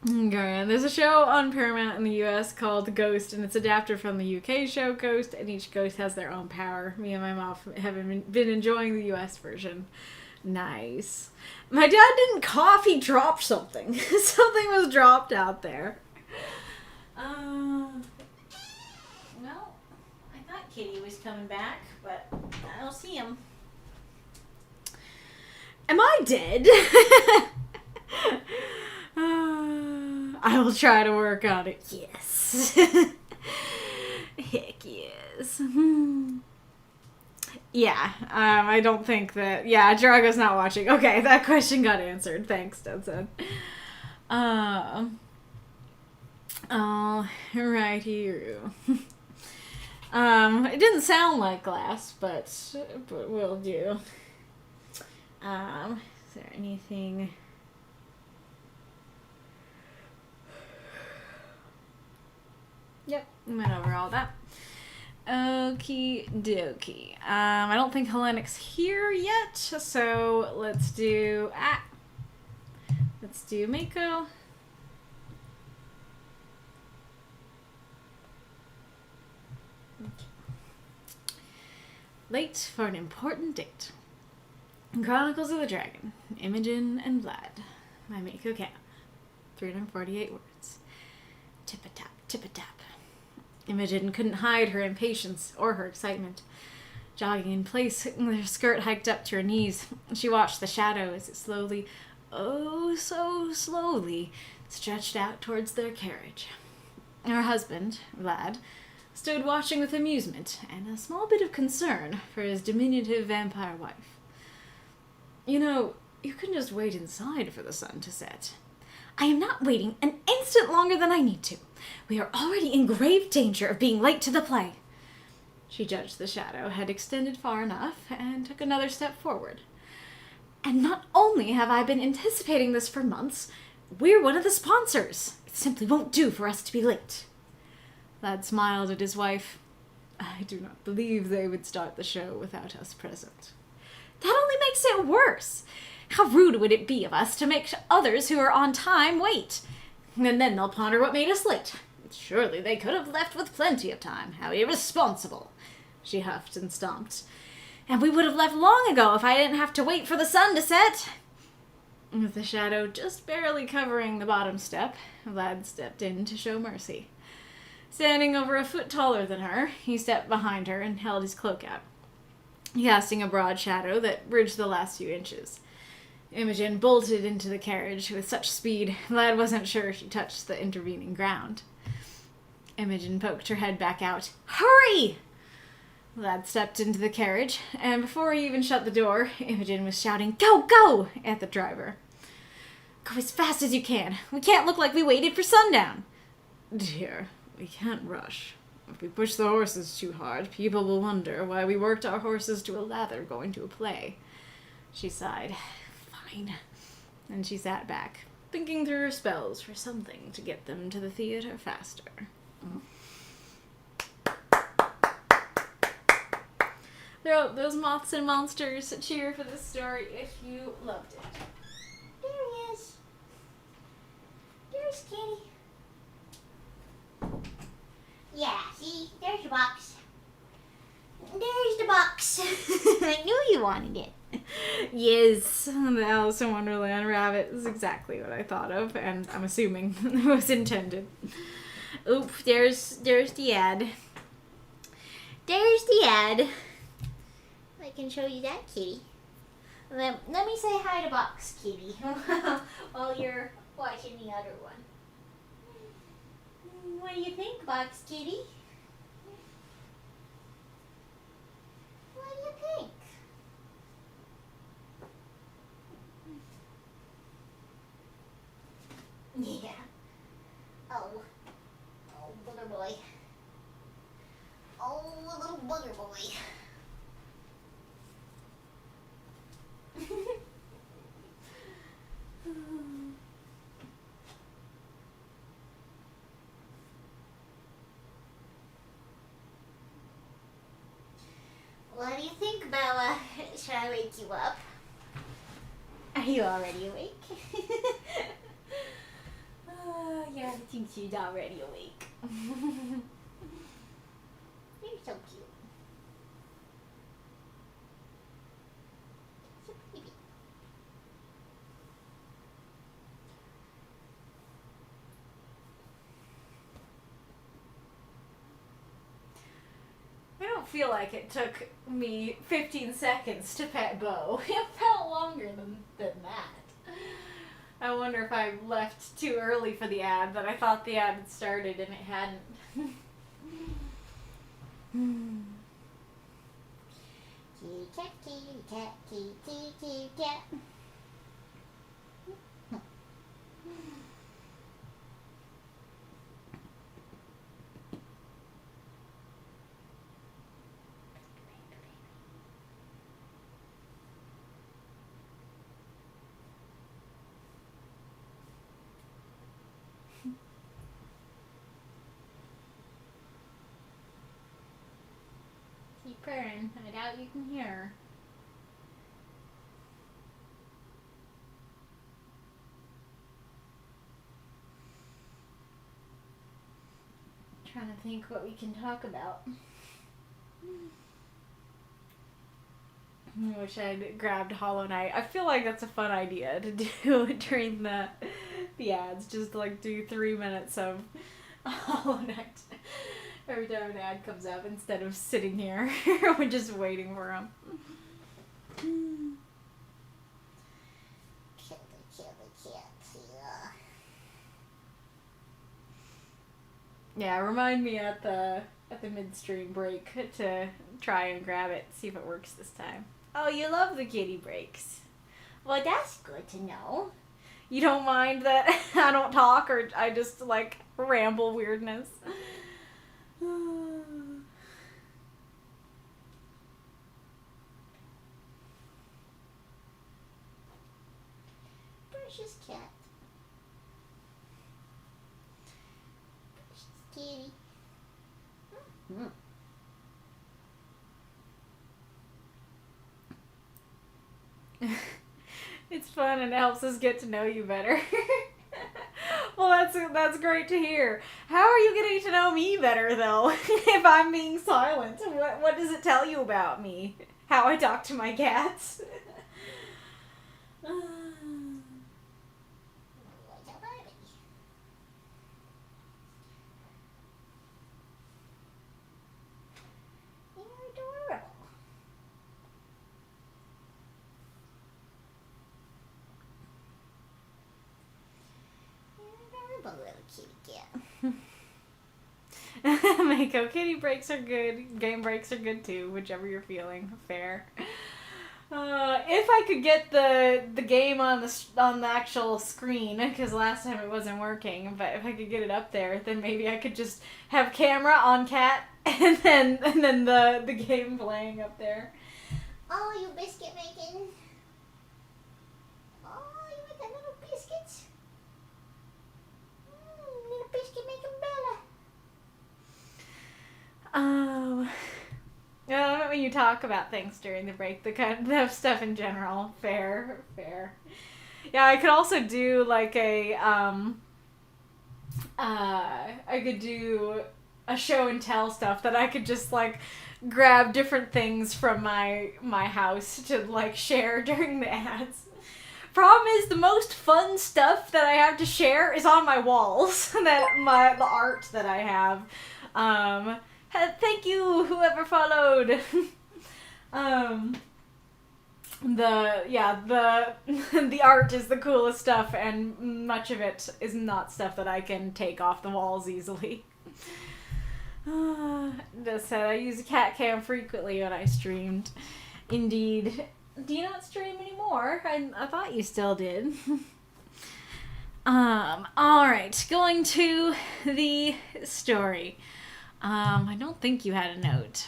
Okay, there's a show on Paramount in the US called Ghost, and it's adapted from the UK show Ghost, and each ghost has their own power. Me and my mom have been enjoying the US version. Nice. My dad didn't cough, he dropped something. Something was dropped out there. No, I thought Kitty was coming back, but I don't see him. Am I dead? I will try to work on it. Yes. Heck yes. Yeah, I don't think that... Yeah, Drago's not watching. Okay, that question got answered. Thanks, Deathshead. Alrighty. It didn't sound like glass, but will do. Is there anything... Yep, went over all that. Okie dokie. I don't think Hellenic's here yet, so let's do... Let's do Mako. Late for an important date. Chronicles of the Dragon. Imogen and Vlad. By Makokam. 348 words. Tip-a-tap, tip-a-tap. Imogen couldn't hide her impatience or her excitement. Jogging in place, her skirt hiked up to her knees. She watched the shadow as it slowly, oh so slowly, stretched out towards their carriage. Her husband, Vlad, stood watching with amusement and a small bit of concern for his diminutive vampire wife. You know, you can just wait inside for the sun to set. I am not waiting an instant longer than I need to. We are already in grave danger of being late to the play. She judged the shadow had extended far enough and took another step forward. And not only have I been anticipating this for months, we're one of the sponsors. It simply won't do for us to be late. Vlad smiled at his wife. I do not believe they would start the show without us present. That only makes it worse. How rude would it be of us to make others who are on time wait? And then they'll ponder what made us late. Surely they could have left with plenty of time. How irresponsible. She huffed and stomped. And we would have left long ago if I didn't have to wait for the sun to set. With the shadow just barely covering the bottom step, Vlad stepped in to show mercy. Standing over a foot taller than her, he stepped behind her and held his cloak out, casting a broad shadow that bridged the last few inches. Imogen bolted into the carriage with such speed, Vlad wasn't sure she touched the intervening ground. Imogen poked her head back out. Hurry! Vlad stepped into the carriage, and before he even shut the door, Imogen was shouting, Go, go! At the driver. Go as fast as you can. We can't look like we waited for sundown. Dear, we can't rush. If we push the horses too hard, people will wonder why we worked our horses to a lather going to a play. She sighed. Fine. And she sat back, thinking through her spells for something to get them to the theater faster. Throw out those moths and monsters. Cheer for this story if you loved it. There he is. There's Kitty. Yeah, see? There's the box. There's the box. I knew you wanted it. Yes, the Alice in Wonderland rabbit is exactly what I thought of, and I'm assuming it was intended. Oop, there's the ad. There's the ad. I can show you that, Kitty. Let me say hi to Box Kitty while you're watching the other one. What do you think, Box Kitty? What do you think? Yeah. Oh, booger boy. Oh, little booger boy. What do you think, Bella? Should I wake you up? Are you already awake? Yeah, I think she's already awake. You're so cute. So pretty. I don't feel like it took me 15 seconds to pet Bo. It felt longer than that. I wonder if I left too early for the ad, but I thought the ad had started and it hadn't. Kitty cat, kitty cat, kitty, kitty, kitty cat. Keep purring. I doubt you can hear her. Trying to think what we can talk about. I wish I'd grabbed Hollow Knight. I feel like that's a fun idea to do during the ads. Just like do 3 minutes of Hollow Knight every time an ad comes up instead of sitting here. We're just waiting for him. Kill the cat. Yeah, remind me at the midstream break to try and grab it, see if it works this time. Oh, you love the kitty breaks. Well, that's good to know. You don't mind that I don't talk or I just like ramble weirdness. Precious cat. Precious kitty. Mm-hmm. It's fun and it helps us get to know you better. Well, that's great to hear. How are you getting to know me better, though, if I'm being silent? What does it tell you about me? How I talk to my cats? Mako, kitty breaks are good. Game breaks are good too, whichever you're feeling. Fair. If I could get the game on the actual screen, because last time it wasn't working, but if I could get it up there, then maybe I could just have camera on cat and then the game playing up there. Oh, you biscuit making? Oh, you making little biscuits? Little biscuit making Bella. Yeah, when you talk about things during the break, the kind of stuff in general. Fair. Yeah, I could also do like I could do a show and tell stuff that I could just like grab different things from my house to like share during the ads. Problem is, the most fun stuff that I have to share is on my walls. The art that I have. Thank you, whoever followed. The art is the coolest stuff, and much of it is not stuff that I can take off the walls easily. That said, I use a cat cam frequently when I streamed. Indeed. Do you not stream anymore? I thought you still did. Alright, going to the story. I don't think you had a note.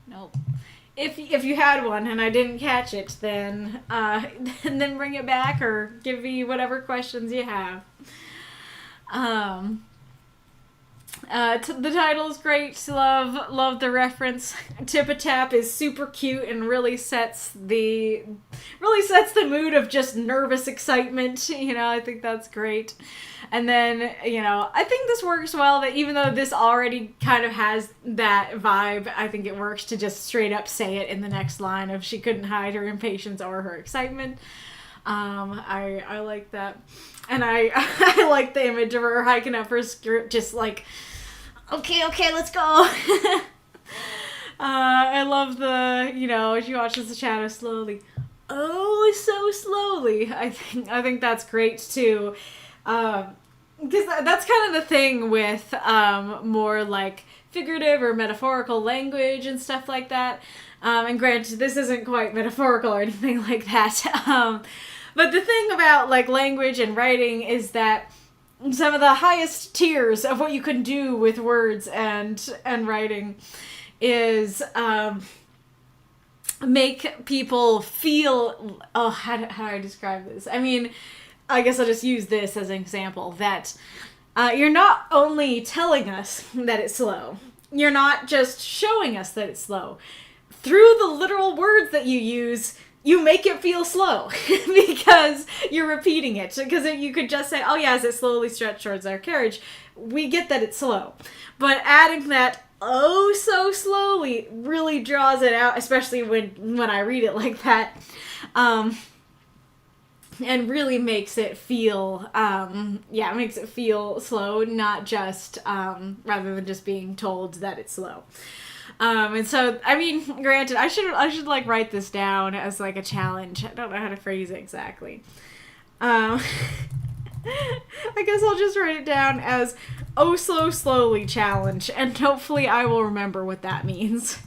Nope. If you had one and I didn't catch it, then then bring it back or give me whatever questions you have. The title is great. Love the reference. Tip-a-tap is super cute and really sets the mood of just nervous excitement. I think that's great. And then, I think this works well, that even though this already kind of has that vibe, I think it works to just straight up say it in the next line of she couldn't hide her impatience or her excitement. I like that. And I like the image of her hiking up her skirt, just like, okay, let's go. I love she watches the shadow slowly. Oh, so slowly. I think that's great too. Because that's kind of the thing with more like figurative or metaphorical language and stuff like that. And granted, this isn't quite metaphorical or anything like that. But the thing about, like, language and writing is that some of the highest tiers of what you can do with words and writing is make people feel... Oh, how do I describe this? I mean, I guess I'll just use this as an example. That you're not only telling us that it's slow. You're not just showing us that it's slow. Through the literal words that you use, you make it feel slow because you're repeating it. Because you could just say, oh yeah, as it slowly stretched towards our carriage, we get that it's slow. But adding that oh so slowly really draws it out, especially when I read it like that. And really makes it feel, makes it feel slow, not just, rather than just being told that it's slow. And so, I mean, granted, I should like write this down as like a challenge. I don't know how to phrase it exactly. I guess I'll just write it down as oh so slowly challenge, and hopefully I will remember what that means.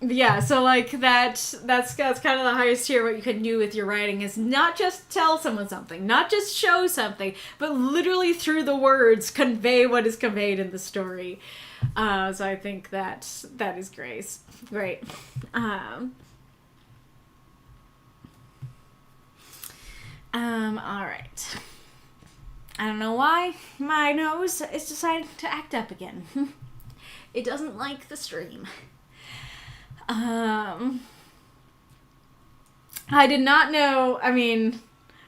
Yeah, so like that's kind of the highest tier. What you can do with your writing is not just tell someone something, not just show something, but literally through the words convey what is conveyed in the story. So I think that is great. All right. I don't know why my nose is deciding to act up again. It doesn't like the stream. I did not know, I mean,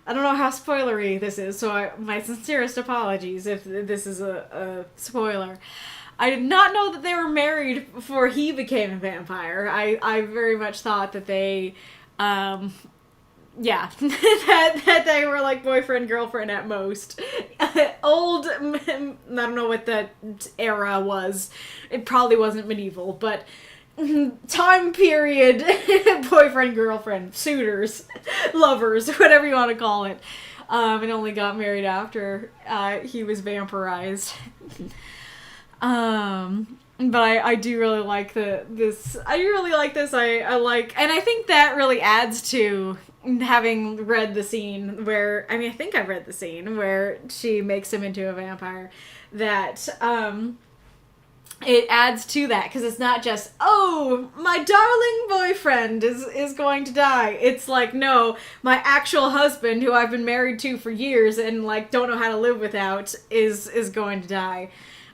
I don't know how spoilery this is, so my sincerest apologies if this is a spoiler. I did not know that they were married before he became a vampire. I very much thought that they, that they were like boyfriend, girlfriend at most. Old, I don't know what the era was. It probably wasn't medieval, but time period, boyfriend, girlfriend, suitors, lovers, whatever you want to call it. And only got married after he was vampirized. But I do really like this. I really like this. I like, and I think that really adds to having read the scene where, I mean, I think I've read the scene where she makes him into a vampire, that, it adds to that, because it's not just, oh, my darling boyfriend is going to die. It's like, no, my actual husband, who I've been married to for years and, like, don't know how to live without, is going to die.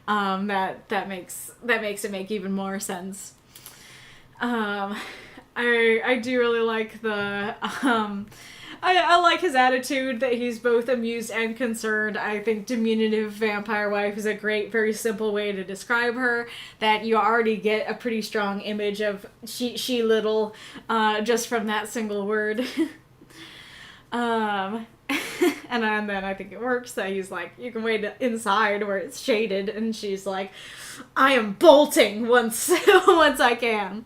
That makes it make even more sense. I do really like the, I like his attitude that he's both amused and concerned. I think diminutive vampire wife is a great, very simple way to describe her, that you already get a pretty strong image of she little, just from that single word. And then I think it works that he's like, you can wait inside where it's shaded, and she's like, I am bolting once I can.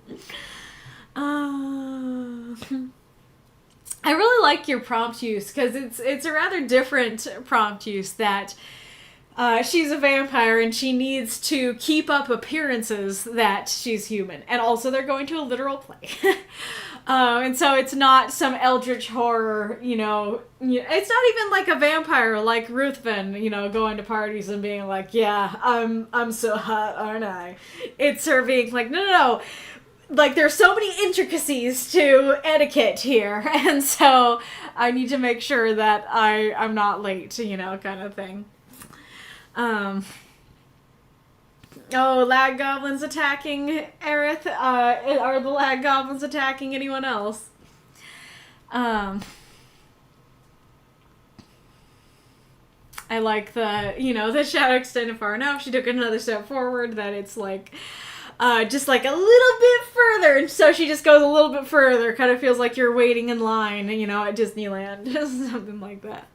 I really like your prompt use, because it's a rather different prompt use, that she's a vampire and she needs to keep up appearances that she's human. And also they're going to a literal play. And so it's not some eldritch horror, it's not even like a vampire like Ruthven, going to parties and being like, yeah, I'm so hot, aren't I? It's her being like, no. Like, there's so many intricacies to etiquette here, and so I need to make sure that I'm not late, kind of thing. Lag goblins attacking Arith. Are the lag goblins attacking anyone else? I like the shadow extended far enough. She took another step forward, that it's like, just like a little bit further, and so she just goes a little bit further. Kind of feels like you're waiting in line, at Disneyland, something like that.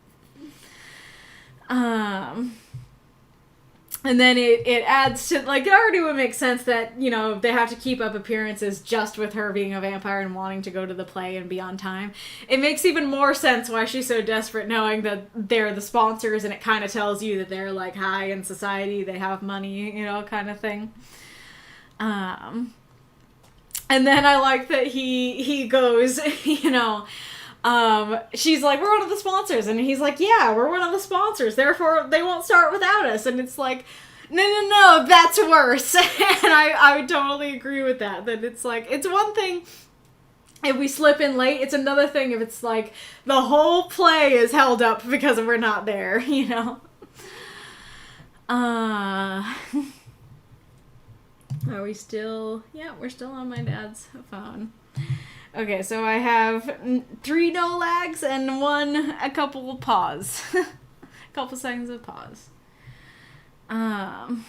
And then it adds to, like, it already would make sense that, you know, they have to keep up appearances just with her being a vampire and wanting to go to the play and be on time. It makes even more sense why she's so desperate, knowing that they're the sponsors, and it kind of tells you that they're, like, high in society, they have money, you know, kind of thing. And then I like that he goes, you know, she's like, we're one of the sponsors, and he's like, yeah, we're one of the sponsors, therefore they won't start without us, and it's like, no, that's worse. And I totally agree with that it's like, it's one thing if we slip in late, it's another thing if it's like, the whole play is held up because we're not there, you know? Are we still, yeah, we're still on my dad's phone. Okay, so I have 3 no lags and a couple of pause. A couple seconds of pause. And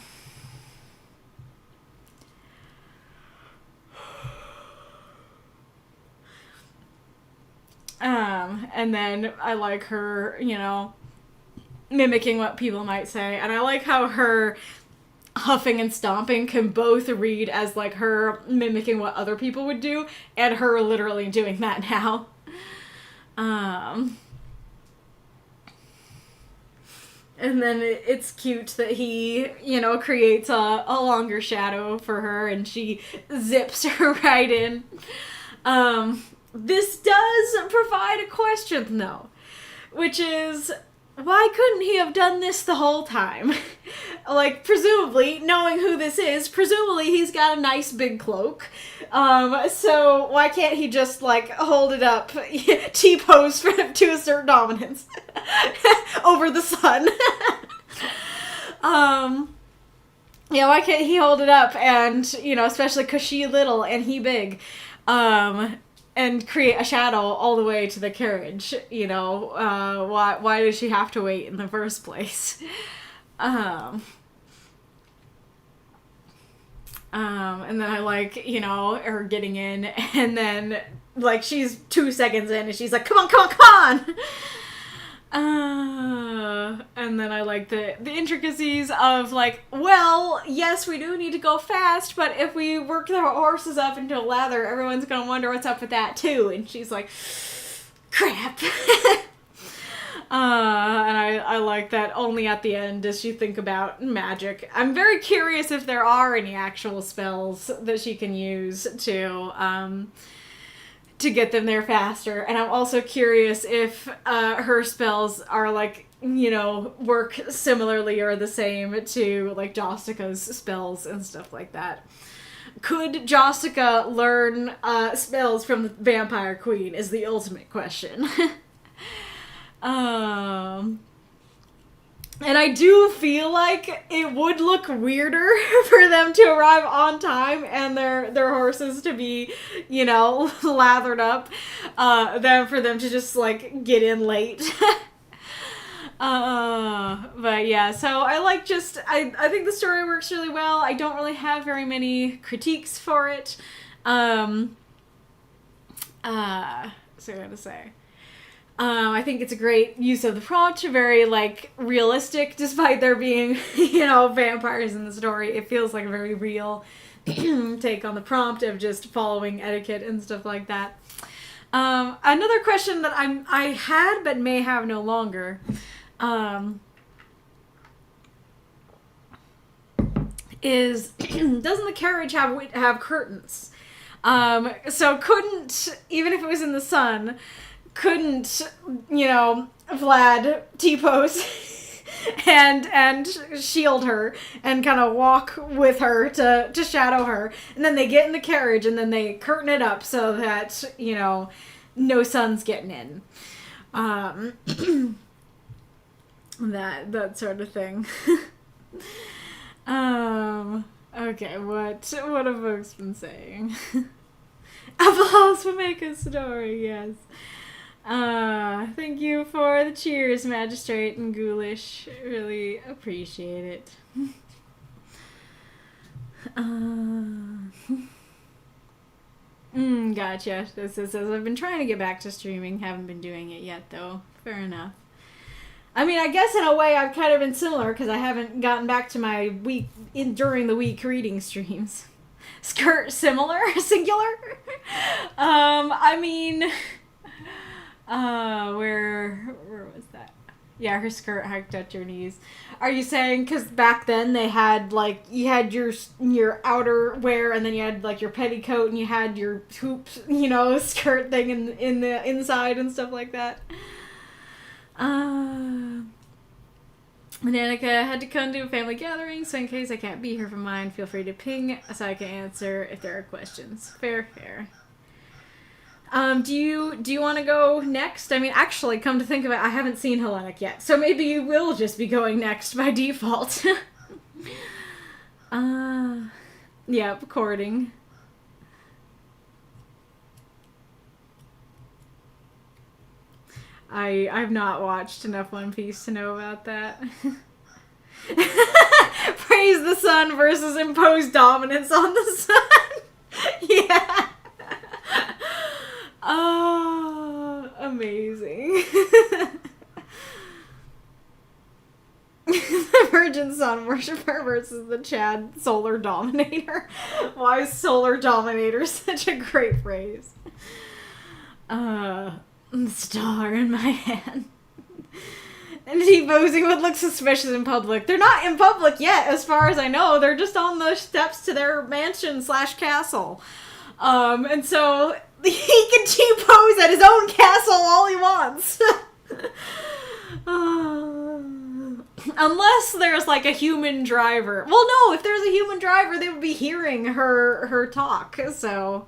then I like her, you know, mimicking what people might say. And I like how her huffing and stomping can both read as, like, her mimicking what other people would do and her literally doing that now. And then it's cute that he, you know, creates a longer shadow for her and she zips her right in. This does provide a question, though, which is, why couldn't he have done this the whole time? Like, presumably, knowing who this is, presumably he's got a nice big cloak. So why can't he just, like, hold it up, T-pose to assert dominance over the sun? Yeah, why can't he hold it up and, you know, especially because she little and he big, and create a shadow all the way to the carriage, you know? Why does she have to wait in the first place? And then I like, you know, her getting in, and then, like, she's 2 seconds in, and she's like, come on! And then I like the intricacies of, like, well, yes, we do need to go fast, but if we work the horses up into a lather, everyone's gonna wonder what's up with that, too. And she's like, crap. And I like that only at the end does she think about magic. I'm very curious if there are any actual spells that she can use to get them there faster. And I'm also curious if her spells are, like, you know, work similarly or the same to, like, Jostika's spells and stuff like that. Could Jostika learn spells from the Vampire Queen is the ultimate question. And I do feel like it would look weirder for them to arrive on time and their horses to be, you know, lathered up, than for them to just, like, get in late. But yeah, so I like I think the story works really well. I don't really have very many critiques for it. So I gotta say. I think it's a great use of the prompt, very, like, realistic, despite there being, you know, vampires in the story. It feels like a very real take on the prompt of just following etiquette and stuff like that. Another question that I had but may have no longer, is, doesn't the carriage have curtains? So couldn't, even if it was in the sun, couldn't, you know, Vlad T-pose and shield her and kind of walk with her to shadow her, and then they get in the carriage and then they curtain it up so that, you know, no sun's getting in. That sort of thing. Okay, what have folks been saying? Applause will make a story, yes. Thank you for the cheers, Magistrate and Ghoulish. Really appreciate it. Gotcha. This says I've been trying to get back to streaming. Haven't been doing it yet, though. Fair enough. I mean, I guess in a way I've kind of been similar because I haven't gotten back to my during the week reading streams. Skirt similar, singular. I mean, where was that? Yeah, her skirt hiked at your knees. Are you saying because back then they had like you had your outer wear and then you had like your petticoat and you had your hoops, skirt thing in the inside and stuff like that? Danika had to come to a family gathering, so in case I can't be here for mine, feel free to ping so I can answer if there are questions. Fair. Do you want to go next? I mean, actually, come to think of it, I haven't seen Hellenic yet, so maybe you will just be going next by default. Yeah, recording. I've not watched enough One Piece to know about that. Praise the sun versus impose dominance on the sun. Yeah. Oh, amazing. The Virgin Sun Worshipper versus the Chad Solar Dominator. Why is Solar Dominator such a great phrase? The star in my hand. And T-posing would look suspicious in public. They're not in public yet, as far as I know. They're just on the steps to their mansion/castle. And so he can T-pose at his own castle all he wants. Unless there's like a human driver. Well, no, if there's a human driver, they would be hearing her talk. So,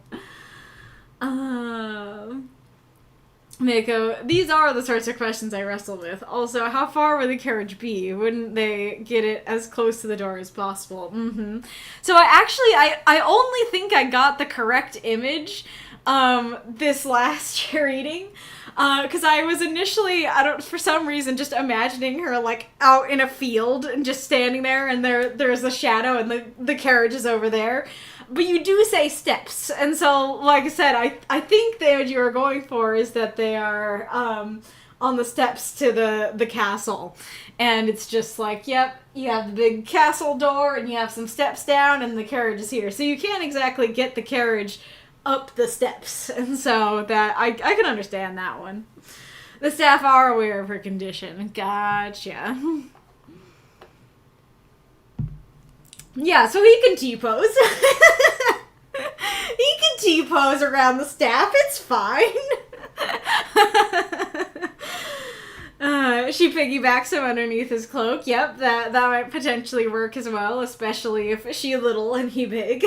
Mako, these are the sorts of questions I wrestle with. Also, how far would the carriage be? Wouldn't they get it as close to the door as possible? Mm-hmm. So I only think I got the correct image this last reading. Because I was initially, for some reason, just imagining her, like, out in a field and just standing there, and there's a shadow, and the carriage is over there. But you do say steps, and so, like I said, I think the image you were going for is that they are, on the steps to the castle. And it's just like, yep, you have the big castle door, and you have some steps down, and the carriage is here. So you can't exactly get the carriage up the steps, and so that I can understand that one. The staff are aware of her condition. Gotcha. Yeah, so he can T-pose. He can T-pose around the staff. It's fine. She piggybacks him underneath his cloak. Yep, that might potentially work as well, especially if she little and he big.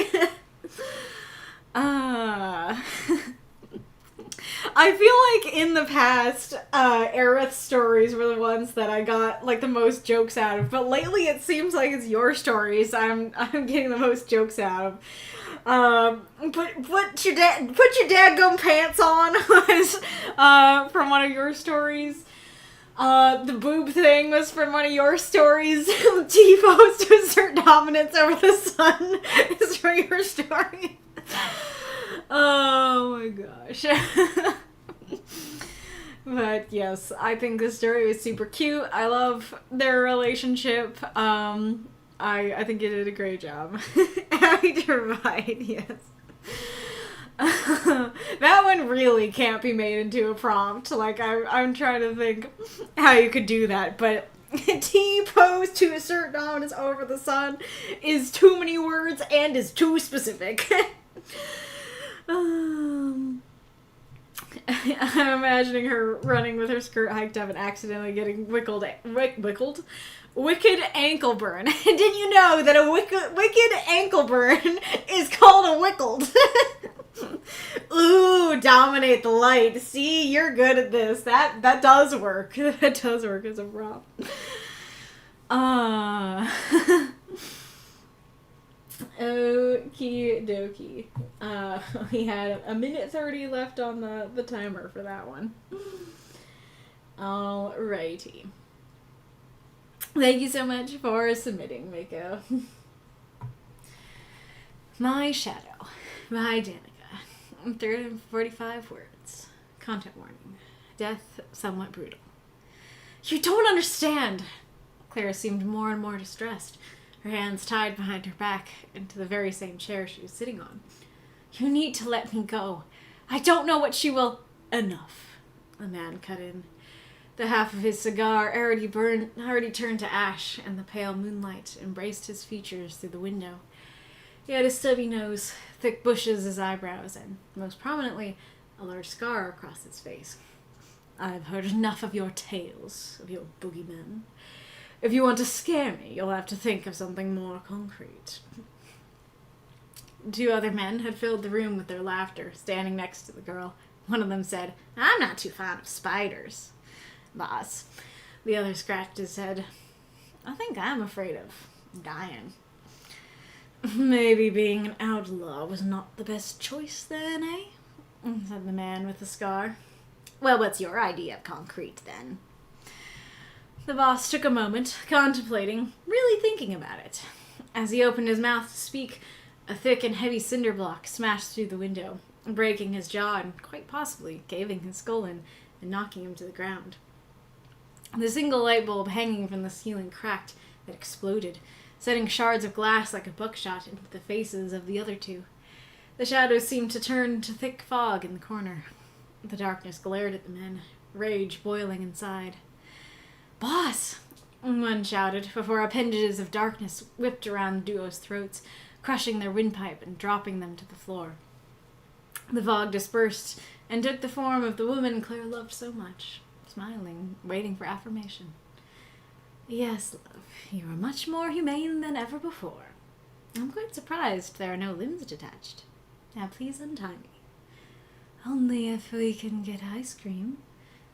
I feel like in the past, Arith stories were the ones that I got like the most jokes out of, but lately it seems like it's your stories I'm getting the most jokes out of. Put your dadgum pants on was from one of your stories. The boob thing was from one of your stories. T-pose to assert dominance over the sun is from your story. Oh my gosh. But yes, I think this story was super cute. I love their relationship. I think you did a great job. Happy to provide, yes. That one really can't be made into a prompt. Like, I'm trying to think how you could do that, but T-pose to assert dominance over the sun is too many words and is too specific. I'm imagining her running with her skirt hiked up and accidentally getting wicked ankle burn. Did you know that a wicked ankle burn is called a wickled? Ooh, dominate the light. See, you're good at this. That does work. That does work as a prop. Okie dokie. We had a minute 30 left on the timer for that one. Alrighty. Thank you so much for submitting, Mako. My Shadow by Danika. 345 words. Content warning. Death somewhat brutal. You don't understand. Clara seemed more and more distressed, her hands tied behind her back into the very same chair she was sitting on. You need to let me go. I don't know what she will... Enough, the man cut in. The half of his cigar already turned to ash, and the pale moonlight embraced his features through the window. He had a stubby nose, thick bushes as eyebrows, and, most prominently, a large scar across his face. I've heard enough of your tales, of your boogeymen. If you want to scare me, you'll have to think of something more concrete. 2 other men had filled the room with their laughter, standing next to the girl. One of them said, I'm not too fond of spiders, boss. The other scratched his head. I think I'm afraid of dying. Maybe being an outlaw was not the best choice then, eh? Said the man with the scar. Well, what's your idea of concrete, then? The boss took a moment, contemplating, really thinking about it. As he opened his mouth to speak, a thick and heavy cinder block smashed through the window, breaking his jaw and quite possibly caving his skull in and knocking him to the ground. The single light bulb hanging from the ceiling cracked and exploded, setting shards of glass like a buckshot into the faces of the other 2. The shadows seemed to turn to thick fog in the corner. The darkness glared at the men, rage boiling inside. Boss! One shouted, before appendages of darkness whipped around the duo's throats, crushing their windpipe and dropping them to the floor. The fog dispersed and took the form of the woman Claire loved so much, smiling, waiting for affirmation. Yes, love, you are much more humane than ever before. I'm quite surprised there are no limbs detached. Now please untie me. Only if we can get ice cream,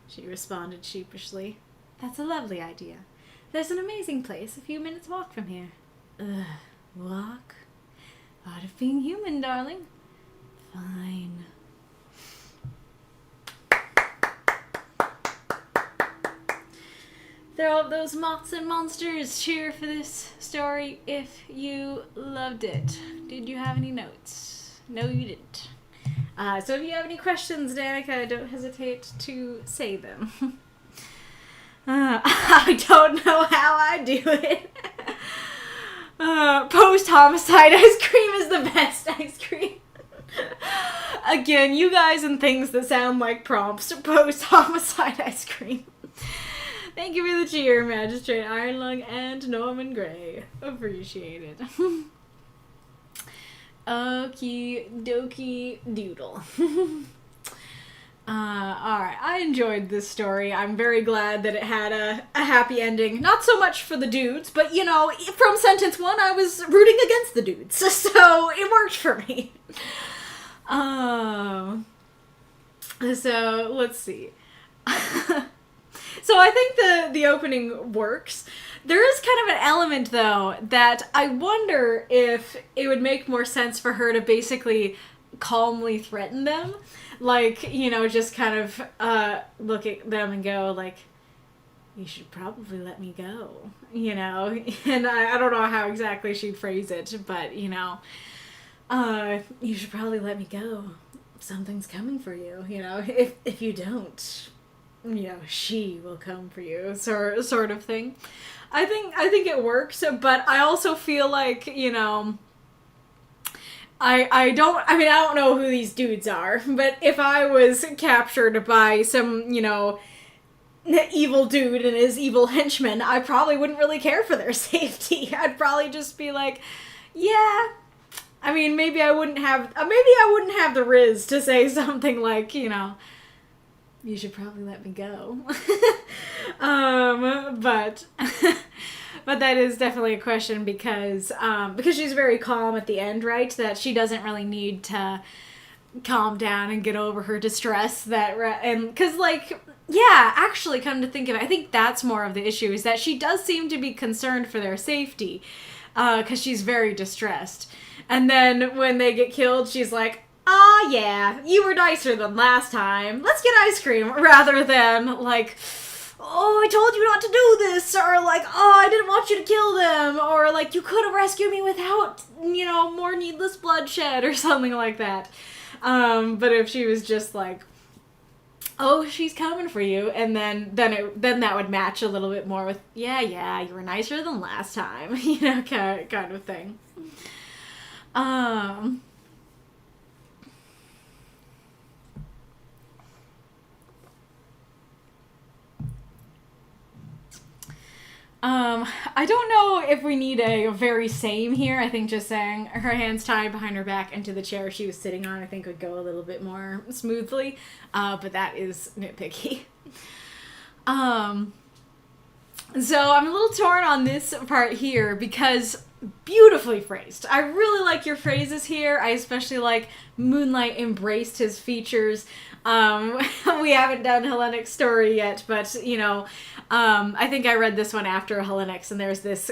she responded sheepishly. That's a lovely idea. There's an amazing place a few minutes' walk from here. Walk? Part of being human, darling. Fine. Throw up those moths and monsters. Cheer for this story if you loved it. Did you have any notes? No, you didn't. So if you have any questions, Danika, don't hesitate to say them. I don't know how I do it. Post-homicide ice cream is the best ice cream. Again, you guys and things that sound like prompts. Post-homicide ice cream. Thank you for the cheer, Magistrate Ironlung and Norman Gray. Appreciate it. Okie dokie doodle. Alright, I enjoyed this story. I'm very glad that it had a happy ending. Not so much for the dudes, but, you know, from sentence 1, I was rooting against the dudes, so it worked for me. So, let's see. So I think the opening works. There is kind of an element, though, that I wonder if it would make more sense for her to basically calmly threaten them. Like, you know, just kind of look at them and go, like, you should probably let me go, you know? And I don't know how exactly she'd phrase it, but, you know, you should probably let me go. Something's coming for you, you know? If you don't, you know, she will come for you, sort of thing. I think it works, but I also feel like, you know, I don't know who these dudes are, but if I was captured by some, you know, evil dude and his evil henchmen, I probably wouldn't really care for their safety. I'd probably just be like, yeah. I mean, maybe I wouldn't have the riz to say something like, you know, you should probably let me go. But that is definitely a question because she's very calm at the end, right? That she doesn't really need to calm down and get over her distress. Because, like, yeah, actually, come to think of it, I think that's more of the issue, is that she does seem to be concerned for their safety, because she's very distressed. And then when they get killed, she's like, oh, yeah, you were nicer than last time. Let's get ice cream. Rather than, like, oh, I told you not to do this. Or, like, oh, I didn't want you to kill them. Or, like, you could have rescued me without, you know, more needless bloodshed or something like that. But if she was just like, oh, she's coming for you, and then that would match a little bit more with, yeah, you were nicer than last time, kind of thing. I don't know if we need a very same here. I think just saying her hands tied behind her back into the chair she was sitting on, I think would go a little bit more smoothly. But that is nitpicky. So I'm a little torn on this part here because beautifully phrased. I really like your phrases here. I especially like Moonlight embraced his features. We haven't done Hellenic story yet, but, I think I read this one after Hellenics, and there's this,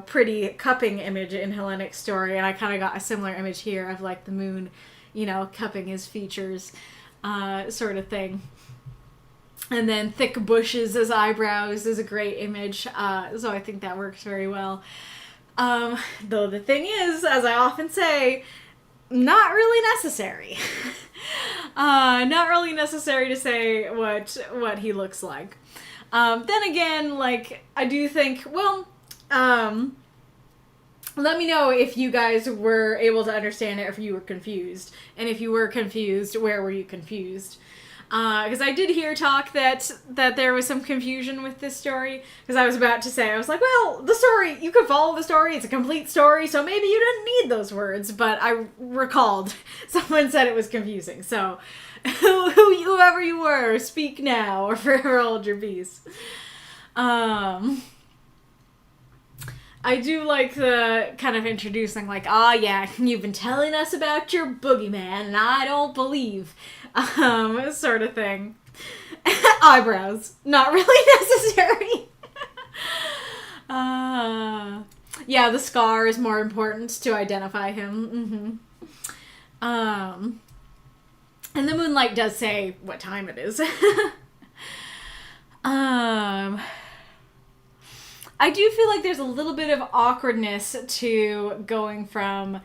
pretty cupping image in Hellenic story, and I kind of got a similar image here of, like, the moon, cupping his features, sort of thing. And then thick bushes as eyebrows is a great image, so I think that works very well. Though the thing is, as I often say, not really necessary. Not really necessary to say what he looks like. Then again, like, I do think, let me know if you guys were able to understand it or if you were confused. And if you were confused, where were you confused? Because I did hear talk that there was some confusion with this story. Because I was about to say, I was like, well, the story, you could follow the story. It's a complete story, so maybe you didn't need those words. But I recalled someone said it was confusing. So whoever you were, speak now or forever hold your peace. I do like the kind of introducing, like, yeah, you've been telling us about your boogeyman, and I don't believe, sort of thing. Eyebrows, not really necessary. Yeah, the scar is more important to identify him. And the moonlight does say what time it is. I do feel like there's a little bit of awkwardness to going from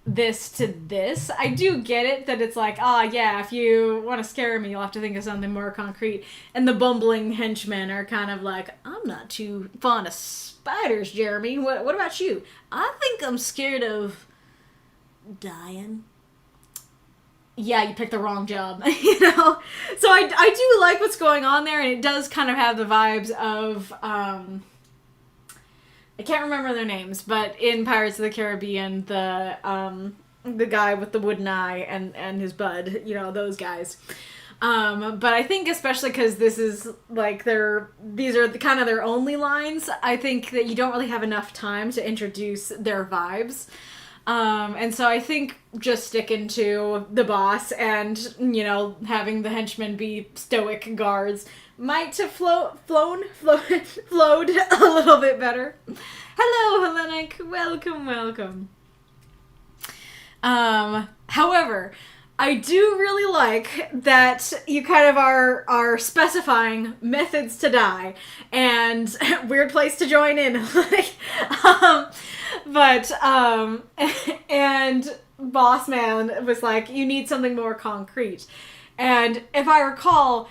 this to this. I do get it that it's like, yeah, if you want to scare me, you'll have to think of something more concrete. And the bumbling henchmen are kind of like, I'm not too fond of spiders, Jeremy. What about you? I think I'm scared of dying. Yeah, you picked the wrong job, So I do like what's going on there, and it does kind of have the vibes of, I can't remember their names, but in Pirates of the Caribbean, the guy with the wooden eye and his bud, those guys. But I think especially because this is like these are kind of their only lines, I think that you don't really have enough time to introduce their vibes. And so I think just sticking to the boss and, having the henchmen be stoic guards might have flowed a little bit better. Hello, Hellenic. Welcome. However, I do really like that you kind of are specifying methods to die and weird place to join in. And Boss Man was like, you need something more concrete. And if I recall,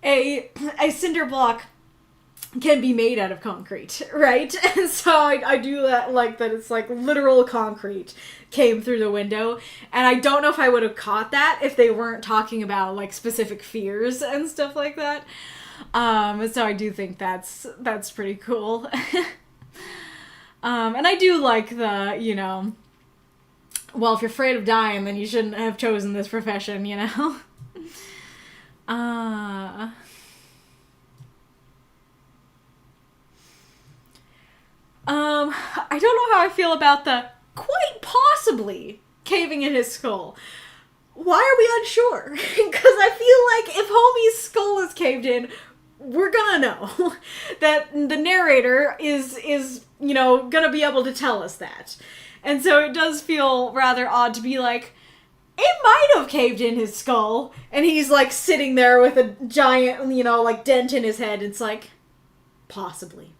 a cinder block can be made out of concrete, right? And so I do like that it's like literal concrete came through the window. And I don't know if I would have caught that if they weren't talking about like specific fears and stuff like that. So I do think that's pretty cool. And I do like the, well, if you're afraid of dying, then you shouldn't have chosen this profession, I don't know how I feel about the quite possibly caving in his skull. Why are we unsure? Because I feel like if Homie's skull is caved in, we're gonna know that the narrator is gonna be able to tell us that. And so it does feel rather odd to be like, it might have caved in his skull, and he's like sitting there with a giant, like dent in his head. It's like, possibly.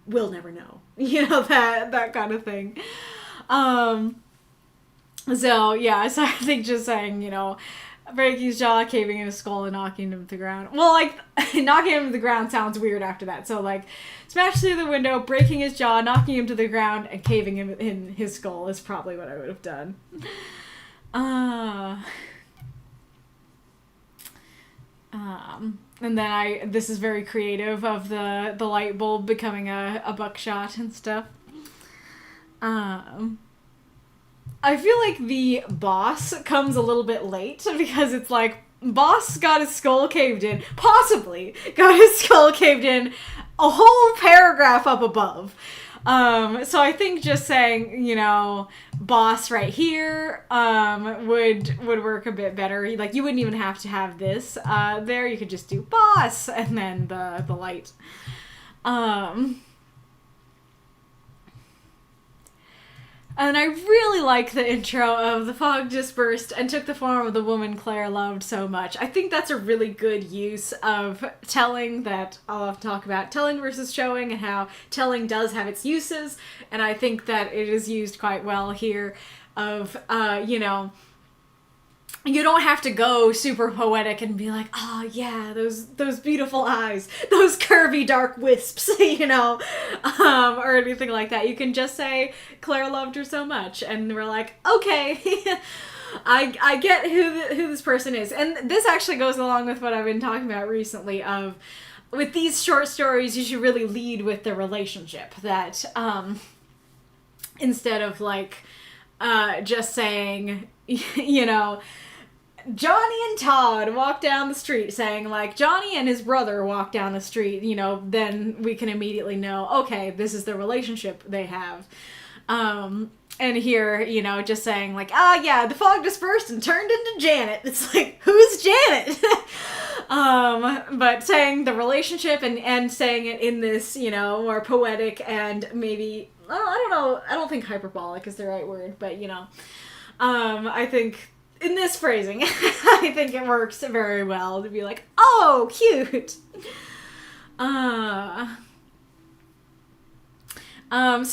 We'll never know. That kind of thing. So I think just saying, breaking his jaw, caving in his skull, and knocking him to the ground. Well, like, knocking him to the ground sounds weird after that. So, like, smash through the window, breaking his jaw, knocking him to the ground, and caving him in his skull is probably what I would have done. And then this is very creative of the light bulb becoming a buckshot and stuff. I feel like the boss comes a little bit late because it's like, boss got his skull caved in, possibly got his skull caved in a whole paragraph up above. So I think just saying, you know, boss right here, would work a bit better. Like, you wouldn't even have to have this, there. You could just do boss and then the light. And I really like the intro of the fog dispersed and took the form of the woman Claire loved so much. I think that's a really good use of telling that I'll have to talk about telling versus showing and how telling does have its uses. And I think that it is used quite well here of, you know, you don't have to go super poetic and be like, oh yeah, those beautiful eyes, those curvy dark wisps, you know, or anything like that. You can just say Claire loved her so much, and we're like, okay, I get who this person is. And this actually goes along with what I've been talking about recently of, with these short stories, you should really lead with the relationship. That, instead of like, just saying, you know, Johnny and Todd walk down the street, saying, like, Johnny and his brother walk down the street, you know, then we can immediately know, okay, this is the relationship they have. And here, you know, just saying, like, yeah, the fog dispersed and turned into Janet. It's like, who's Janet? But saying the relationship and saying it in this, you know, more poetic and maybe, I don't know, I don't think hyperbolic is the right word, but, you know, I think in this phrasing, I think it works very well to be like, oh, cute. So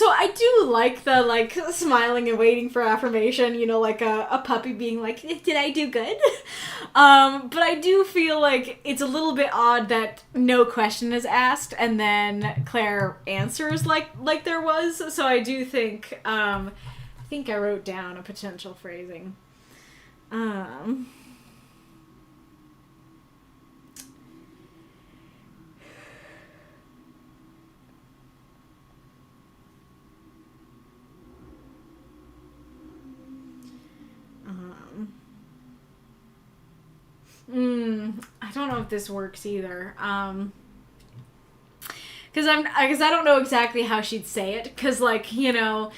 I do like the, like, smiling and waiting for affirmation, you know, like a puppy being like, did I do good? But I do feel like it's a little bit odd that no question is asked and then Claire answers like there was. So I do think, I wrote down a potential phrasing. I don't know if this works either. Because I don't know exactly how she'd say it. Because, like, you know,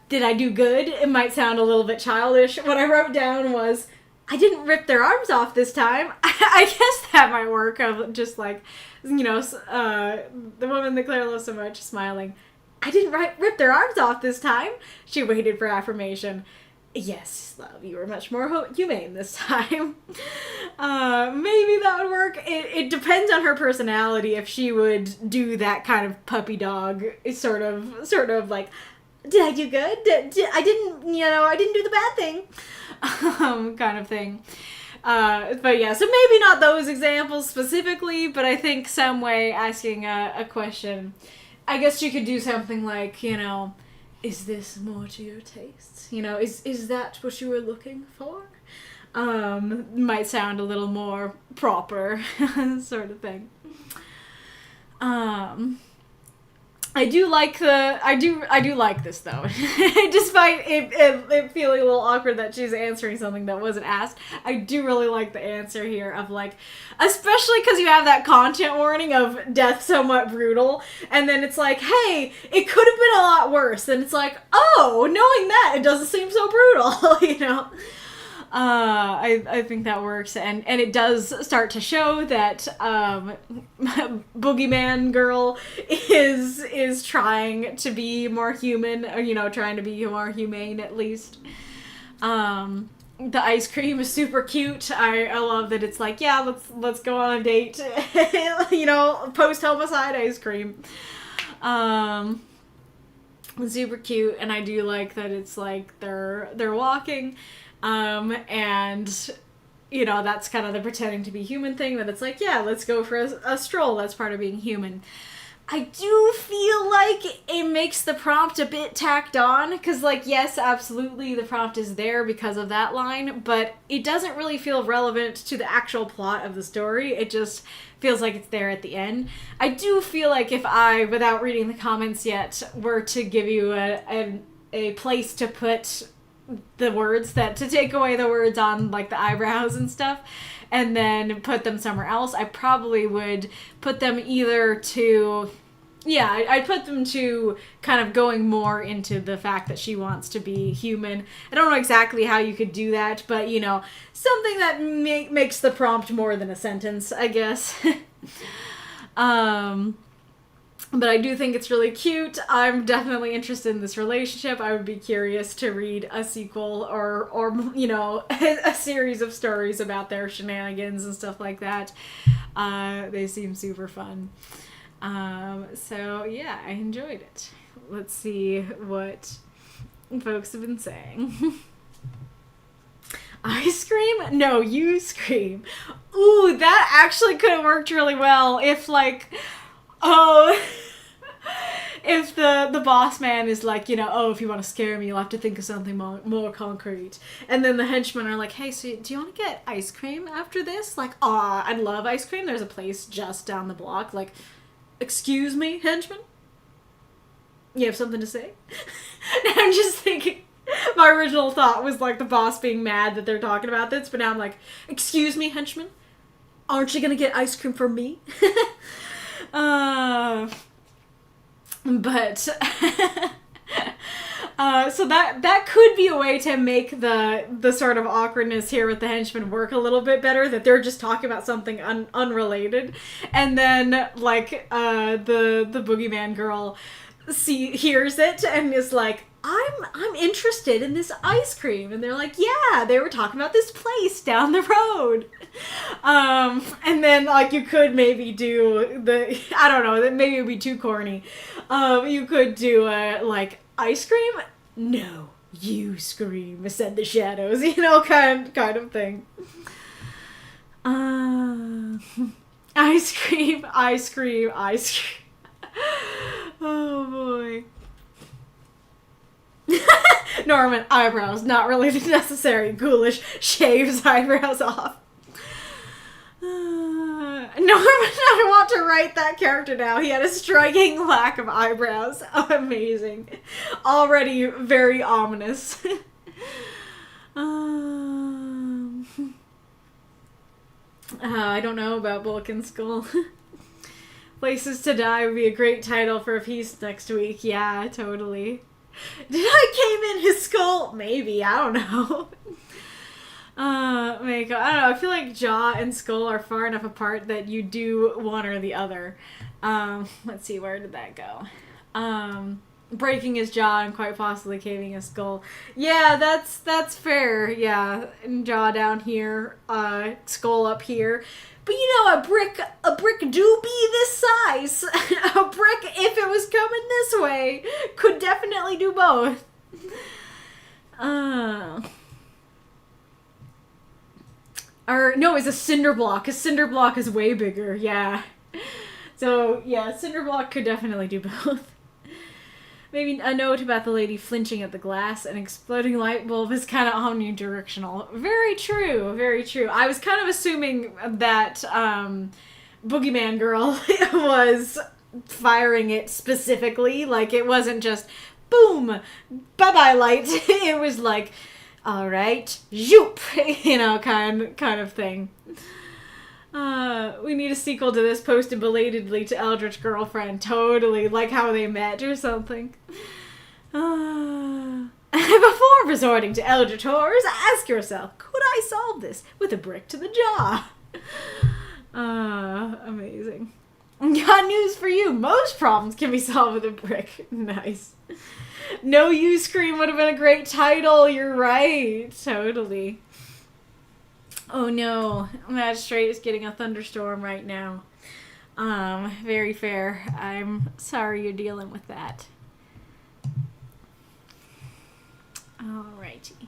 did I do good? It might sound a little bit childish. What I wrote down was, I didn't rip their arms off this time. I guess that might work. Of just like, you know, the woman that Claire loves so much smiling. I didn't rip their arms off this time. She waited for affirmation. Yes, love, you were much more humane this time. Maybe that would work. It depends on her personality if she would do that kind of puppy dog sort of like, did I do good? I didn't do the bad thing. Kind of thing. But yeah, so maybe not those examples specifically, but I think some way asking a question. I guess you could do something like, you know, is this more to your taste? You know, is that what you were looking for? Might sound a little more proper, sort of thing. I do like this though. Despite it feeling a little awkward that she's answering something that wasn't asked, I do really like the answer here of like, especially because you have that content warning of death somewhat brutal, and then it's like, hey, it could have been a lot worse, and it's like, oh, knowing that, it doesn't seem so brutal, you know? I think that works, and it does start to show that Boogeyman Girl is trying to be more human, or, you know, trying to be more humane at least. The ice cream is super cute. I love that it's like, yeah, let's go on a date, you know, post homicide ice cream. Super cute, and I do like that it's like they're walking. And that's kind of the pretending to be human thing, that it's like, yeah, let's go for a stroll. That's part of being human. I do feel like it makes the prompt a bit tacked on, because, like, yes, absolutely, the prompt is there because of that line, but it doesn't really feel relevant to the actual plot of the story. It just feels like it's there at the end. I do feel like if I, without reading the comments yet, were to give you a place to put the words, to take away the words on, like, the eyebrows and stuff, and then put them somewhere else, I probably would put them either to... Yeah, I'd put them to kind of going more into the fact that she wants to be human. I don't know exactly how you could do that, but, something that makes the prompt more than a sentence, I guess. But I do think it's really cute. I'm definitely interested in this relationship. I would be curious to read a sequel or a series of stories about their shenanigans and stuff like that. They seem super fun. So yeah, I enjoyed it. Let's see what folks have been saying. I scream? No, you scream. Ooh, that actually could have worked really well if, like... Oh, if the boss man is like, if you want to scare me, you'll have to think of something more concrete. And then the henchmen are like, hey, so do you want to get ice cream after this? Like, I'd love ice cream. There's a place just down the block. Like, excuse me, henchman? You have something to say? I'm just thinking, my original thought was, like, the boss being mad that they're talking about this, but now I'm like, excuse me, henchman? Aren't you gonna get ice cream for me? But so that could be a way to make the sort of awkwardness here with the henchmen work a little bit better, that they're just talking about something unrelated, and then, like, the boogeyman girl hears it and is like, I'm interested in this ice cream. And they're like, yeah, they were talking about this place down the road. And then, like, you could maybe do I don't know, maybe it would be too corny. You could do like, ice cream? No, you scream, said the shadows, kind of thing. Ice cream, ice cream, ice cream. Oh boy. Norman, eyebrows, not really necessary. Ghoulish, shaves eyebrows off. Norman, I want to write that character now. He had a striking lack of eyebrows. Amazing. Already very ominous. I don't know about Bullock Skull. Places to Die would be a great title for a piece next week. Yeah, totally. Did I came in his skull? Maybe, I don't know. I don't know, I feel like jaw and skull are far enough apart that you do one or the other. Let's see, where did that go? Breaking his jaw and quite possibly caving his skull. Yeah, that's fair, yeah. Jaw down here, skull up here. But a brick do be this size. A brick, if it was coming this way, could definitely do both. Or, no, it's a cinder block. A cinder block is way bigger, yeah. So, yeah, cinder block could definitely do both. Maybe a note about the lady flinching at the glass. An exploding light bulb is kind of omnidirectional. Very true, very true. I was kind of assuming that Boogeyman Girl was firing it specifically. Like, it wasn't just, boom, bye-bye light. It was like, all right, zoop, kind of thing. We need a sequel to this, posted belatedly to Eldritch Girlfriend. Totally, like how they met or something. Before resorting to Eldritch horrors, ask yourself, could I solve this with a brick to the jaw? Amazing. Got news for you. Most problems can be solved with a brick. Nice. No You Scream would have been a great title. You're right. Totally. Oh no, Magistrate is getting a thunderstorm right now. Very fair. I'm sorry you're dealing with that. Alrighty.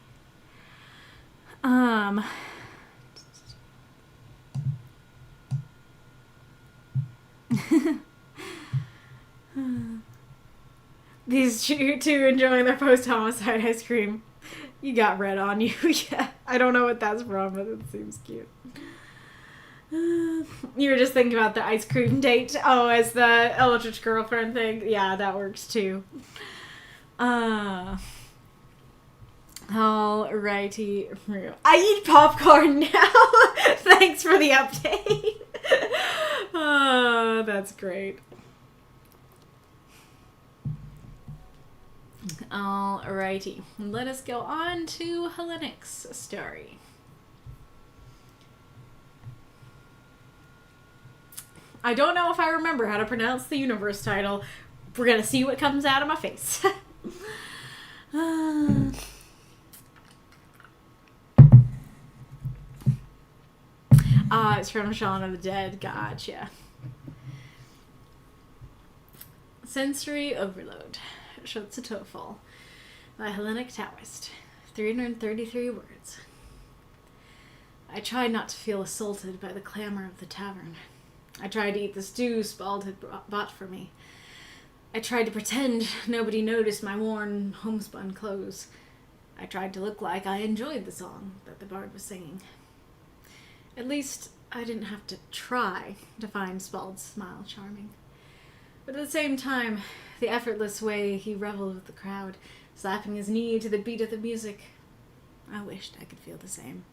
These two enjoying their post-homicide ice cream. You got red on you. Yeah, I don't know what that's from, but it seems cute. You were just thinking about the ice cream date. Oh, as the Eldritch girlfriend thing. Yeah, that works too. Alrighty. I eat popcorn now. Thanks for the update. Oh, that's great. Alrighty. Let us go on to Hellenic's story. I don't know if I remember how to pronounce the universe title. We're gonna see what comes out of my face. It's from Shaun of the Dead. Gotcha. Sensory Overload. Schutzteuful. By Hellenic Taoist. 333 words. I tried not to feel assaulted by the clamor of the tavern. I tried to eat the stew Spald had bought for me. I tried to pretend nobody noticed my worn, homespun clothes. I tried to look like I enjoyed the song that the bard was singing. At least, I didn't have to try to find Spald's smile charming. But at the same time, the effortless way he reveled with the crowd, slapping his knee to the beat of the music, I wished I could feel the same.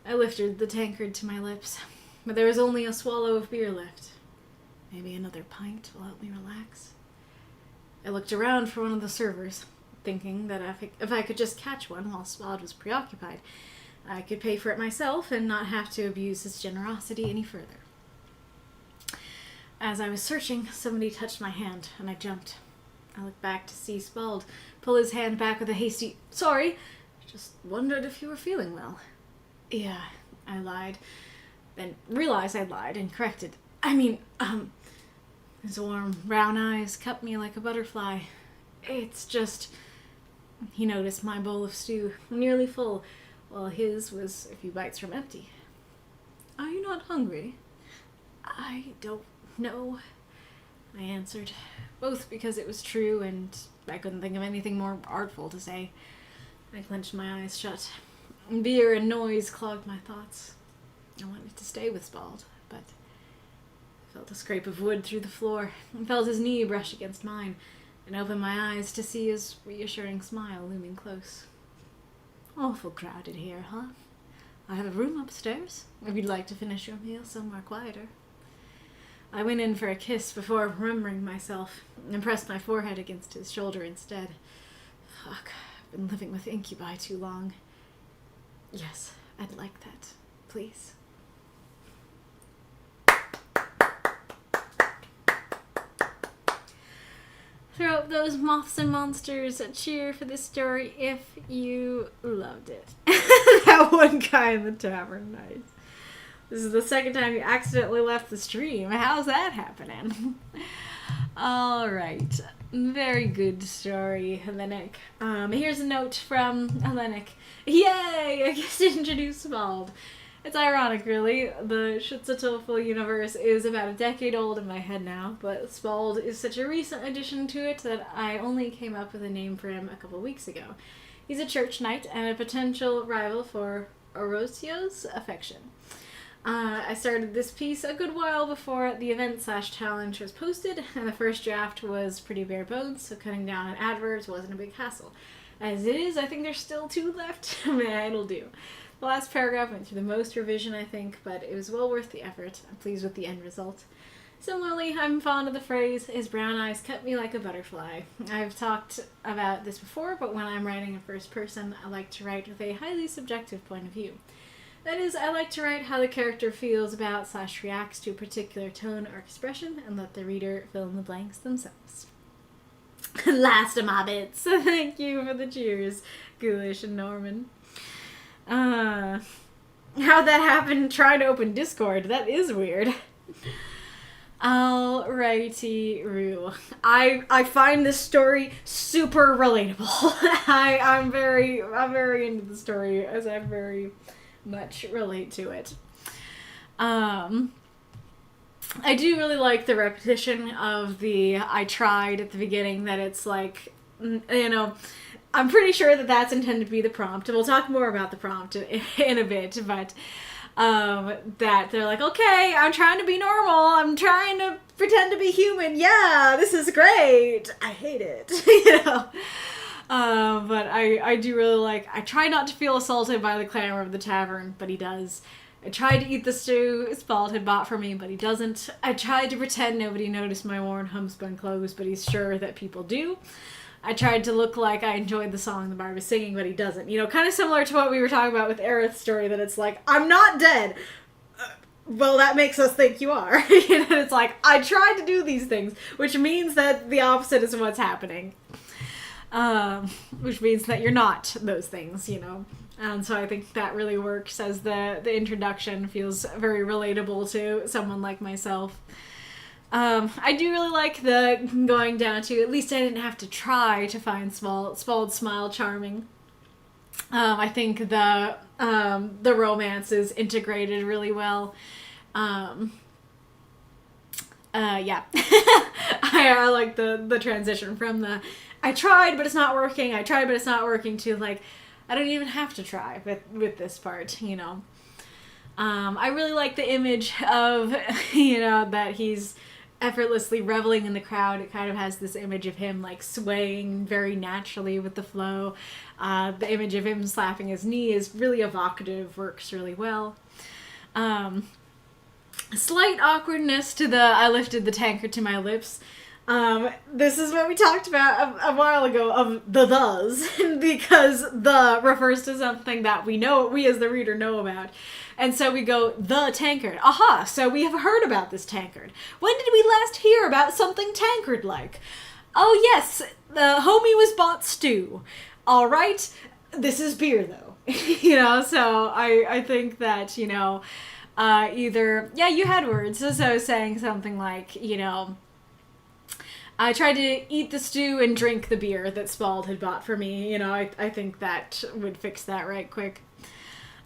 I lifted the tankard to my lips, but there was only a swallow of beer left. Maybe another pint will help me relax. I looked around for one of the servers, thinking that if I could just catch one while Spald was preoccupied, I could pay for it myself and not have to abuse his generosity any further. As I was searching, somebody touched my hand, and I jumped. I looked back to see Spald pull his hand back with a hasty, "Sorry, just wondered if you were feeling well." "Yeah," I lied. Then realized I'd lied and corrected. His warm brown eyes cut me like a butterfly. "It's just..." He noticed my bowl of stew, nearly full, while his was a few bites from empty. "Are you not hungry?" "I don't know," I answered, both because it was true and I couldn't think of anything more artful to say. I clenched my eyes shut. Beer and noise clogged my thoughts. I wanted to stay with Spald, but I felt a scrape of wood through the floor and felt his knee brush against mine and opened my eyes to see his reassuring smile looming close. "Awful crowded here, huh? I have a room upstairs, if you'd like to finish your meal somewhere quieter." I went in for a kiss before remembering myself and pressed my forehead against his shoulder instead. Fuck, I've been living with incubi too long. "Yes, I'd like that, please." Throw up those moths and monsters a cheer for this story if you loved it. That one guy in the tavern, nice. This is the second time you accidentally left the stream. How's that happening? Alright. Very good story, Hellenic. Here's a note from Hellenic. Yay! I get to introduce Spald. It's ironic, really. The Schutzteuful universe is about a decade old in my head now, but Spald is such a recent addition to it that I only came up with a name for him a couple weeks ago. He's a church knight and a potential rival for Orosio's affection. I started this piece a good while before the event/challenge was posted, and the first draft was pretty bare bones, so cutting down on adverbs wasn't a big hassle. As it is, I think there's still 2 left. Man, it'll do. The last paragraph went through the most revision, I think, but it was well worth the effort. I'm pleased with the end result. Similarly, I'm fond of the phrase, "His brown eyes cut me like a butterfly." I've talked about this before, but when I'm writing in first person, I like to write with a highly subjective point of view. That is, I like to write how the character feels about/reacts to a particular tone or expression, and let the reader fill in the blanks themselves. Last of my bits. Thank you for the cheers, Ghoulish and Norman. How'd that happen trying to open Discord? That is weird. Alrighty, Rue. I find this story super relatable. I'm very into the story, as I very much relate to it. I do really like the repetition of the I tried at the beginning, that it's like, you know, I'm pretty sure that that's intended to be the prompt. We'll talk more about the prompt in a bit, but that they're like, okay, I'm trying to be normal. I'm trying to pretend to be human. Yeah, this is great. I hate it, you know. But I do really like, I try not to feel assaulted by the clamor of the tavern, but he does. I tried to eat the stew Spald had bought for me, but he doesn't. I tried to pretend nobody noticed my worn homespun clothes, but he's sure that people do. I tried to look like I enjoyed the song the bard was singing, but he doesn't. You know, kind of similar to what we were talking about with Arith's story, that it's like, I'm not dead. Well, that makes us think you are. You know, it's like, I tried to do these things, which means that the opposite is what's happening. Which means that you're not those things, you know. And so I think that really works, as the introduction feels very relatable to someone like myself. I do really like the going down to, at least I didn't have to try to find Spald's smile charming. I think the romance is integrated really well. Yeah. I like the transition from the I tried but it's not working, I tried but it's not working, to like, I don't even have to try with this part, you know. I really like the image of, you know, that he's effortlessly reveling in the crowd. It kind of has this image of him like swaying very naturally with the flow. The image of him slapping his knee is really evocative, works really well. Slight awkwardness to the I lifted the tankard to my lips. This is what we talked about a while ago, of the thes, because the refers to something that we as the reader know about. And so we go, the tankard. Aha, so we have heard about this tankard. When did we last hear about something tankard-like? Oh yes, the homie was bought stew. All right, this is beer though. You know, so I think that, you know, either, yeah, you had words, so saying something like, you know, I tried to eat the stew and drink the beer that Spald had bought for me. You know, I think that would fix that right quick.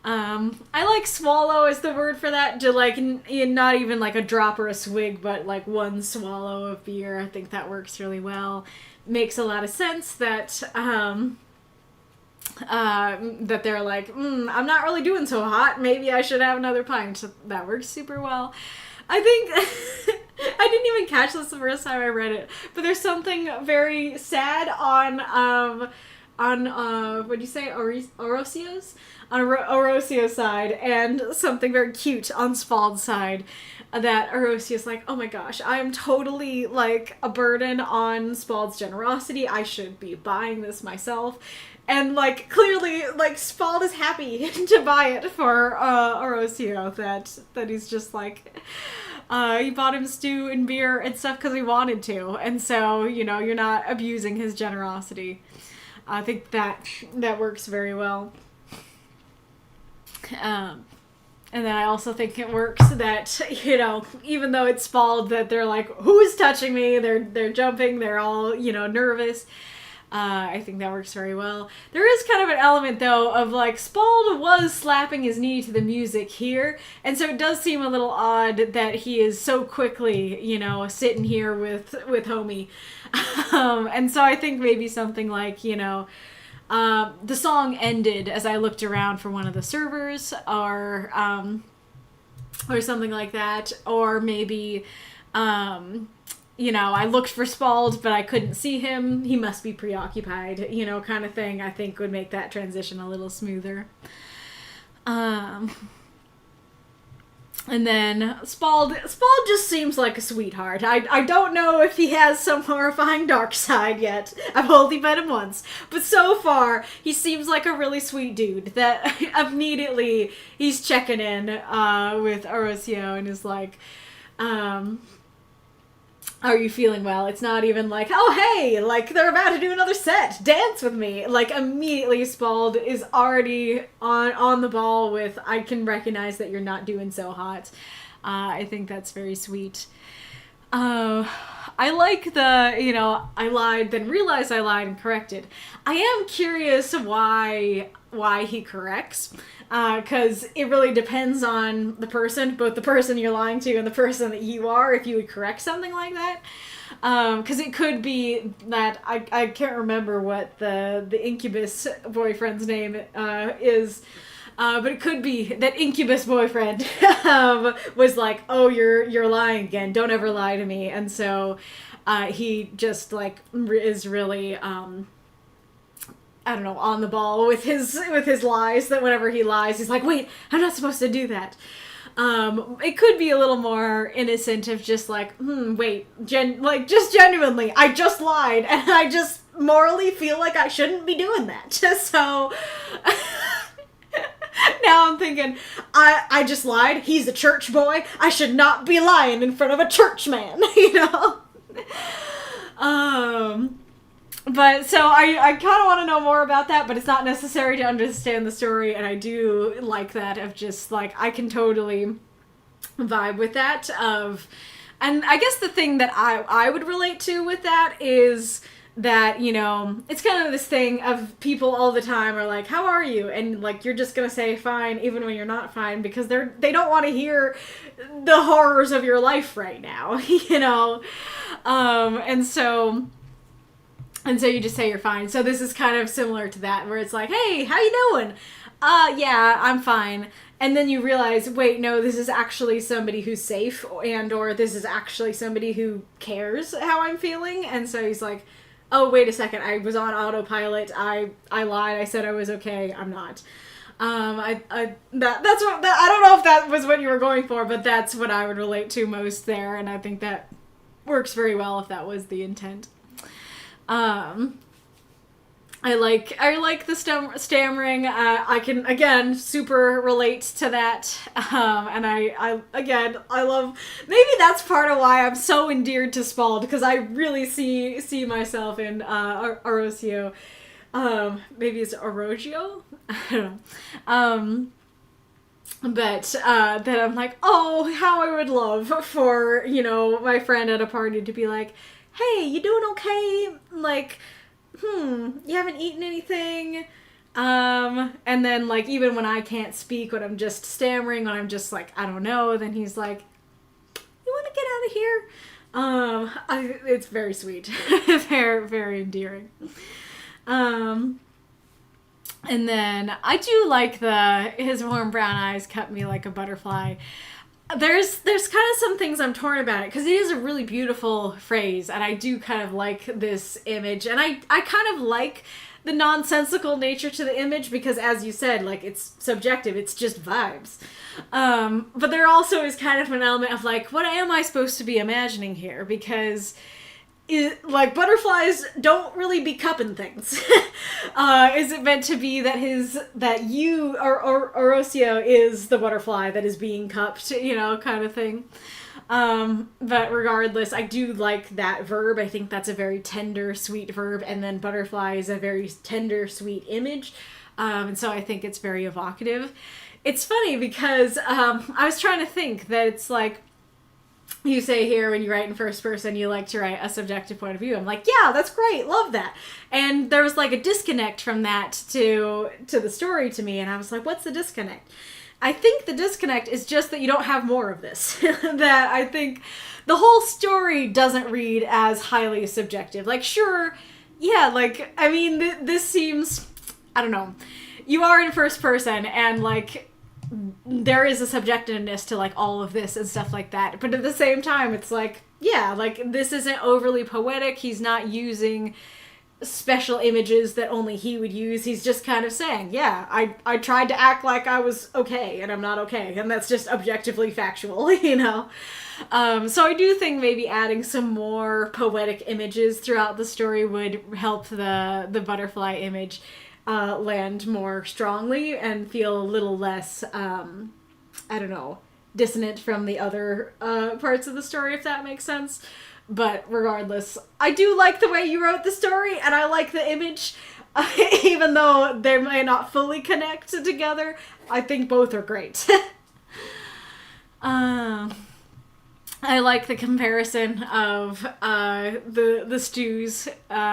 I like swallow as the word for that, to like, not even like a drop or a swig, but like one swallow of beer. I think that works really well. Makes a lot of sense that, that they're like, I'm not really doing so hot. Maybe I should have another pint. So that works super well. I think... I didn't even catch this the first time I read it, but there's something very sad on what'd you say, Orosio's? On Orosio's side, and something very cute on Spald's side, that Orosio's like, oh my gosh, I am totally like a burden on Spald's generosity. I should be buying this myself. And like, clearly, like, Spald is happy to buy it for Orosio, that he's just like... he bought him stew and beer and stuff because he wanted to. And so, you know, you're not abusing his generosity. I think that works very well. And then I also think it works that, you know, even though it's Spald, that they're like, who's touching me? They're jumping. They're all, you know, nervous. I think that works very well. There is kind of an element, though, of, like, Spald was slapping his knee to the music here, and so it does seem a little odd that he is so quickly, you know, sitting here with homie. And so I think maybe something like, you know, the song ended as I looked around for one of the servers, or something like that, or maybe, you know, I looked for Spald, but I couldn't see him. He must be preoccupied, you know, kind of thing, I think would make that transition a little smoother. And then Spald just seems like a sweetheart. I don't know if he has some horrifying dark side yet. I've only met him once. But so far, he seems like a really sweet dude that immediately he's checking in with Orosio and is like, are you feeling well? It's not even like, oh, hey, like, they're about to do another set. Dance with me. Like, immediately Spald is already on the ball with, I can recognize that you're not doing so hot. I think that's very sweet. I like the, you know, I lied, then realized I lied and corrected. I am curious why why he corrects, because it really depends on the person, both the person you're lying to and the person that you are, if you would correct something like that. Because it could be that, I can't remember what the incubus boyfriend's name is, but it could be that incubus boyfriend was like, oh, you're lying again, don't ever lie to me. And so he just like is really I don't know, on the ball with his lies, that whenever he lies he's like, wait, I'm not supposed to do that. It could be a little more innocent of just like, wait, just genuinely, I just lied, and I just morally feel like I shouldn't be doing that. So now I'm thinking, I just lied, he's a church boy, I should not be lying in front of a church man, you know? But so I kind of want to know more about that, but it's not necessary to understand the story, and I do like that of just like, I can totally vibe with that of, and I guess the thing that I would relate to with that is that, you know, it's kind of this thing of people all the time are like, how are you? And like, you're just gonna say fine even when you're not fine, because they don't want to hear the horrors of your life right now, you know? And so you just say you're fine. So this is kind of similar to that, where it's like, hey, how you doing? Yeah, I'm fine. And then you realize, wait, no, this is actually somebody who's safe, and or this is actually somebody who cares how I'm feeling. And so he's like, oh, wait a second, I was on autopilot. I lied. I said I was okay. I'm not. That's what, I don't know if that was what you were going for, but that's what I would relate to most there. And I think that works very well if that was the intent. I like the stammering. I can, again, super relate to that. And I love, maybe that's part of why I'm so endeared to Spald, because I really see myself in, Orosio. Maybe it's Orogio? I don't know. But then I'm like, oh, how I would love for, you know, my friend at a party to be like, hey, you doing okay? Like, you haven't eaten anything? And then, like, even when I can't speak, when I'm just stammering, when I'm just like, I don't know, then he's like, you want to get out of here? It's very sweet. Very, very endearing. And then I do like his warm brown eyes cut me like a butterfly. There's kind of some things I'm torn about it, because it is a really beautiful phrase, and I do kind of like this image, and I kind of like the nonsensical nature to the image, because as you said, like, it's subjective, it's just vibes. But there also is kind of an element of like, what am I supposed to be imagining here? Because like, butterflies don't really be cupping things. Is it meant to be that Orosio is the butterfly that is being cupped, you know, kind of thing? But regardless, I do like that verb. I think that's a very tender, sweet verb, and then butterfly is a very tender, sweet image. And so I think it's very evocative. It's funny because I was trying to think that it's like, you say here when you write in first person, you like to write a subjective point of view. I'm like, yeah, that's great. Love that. And there was like a disconnect from that to the story to me. And I was like, what's the disconnect? I think the disconnect is just that you don't have more of this. That I think the whole story doesn't read as highly subjective. Like, sure, yeah, like, I mean, this seems, I don't know. You are in first person, and like, there is a subjectiveness to like all of this and stuff like that, but at the same time it's like, yeah, like, this isn't overly poetic. He's not using special images that only he would use. He's just kind of saying, yeah, I tried to act like I was okay and I'm not okay, and that's just objectively factual, you know. So I do think maybe adding some more poetic images throughout the story would help the butterfly image land more strongly and feel a little less, I don't know, dissonant from the other parts of the story, if that makes sense. But regardless, I do like the way you wrote the story, and I like the image, even though they may not fully connect together. I think both are great. I like the comparison of the stews,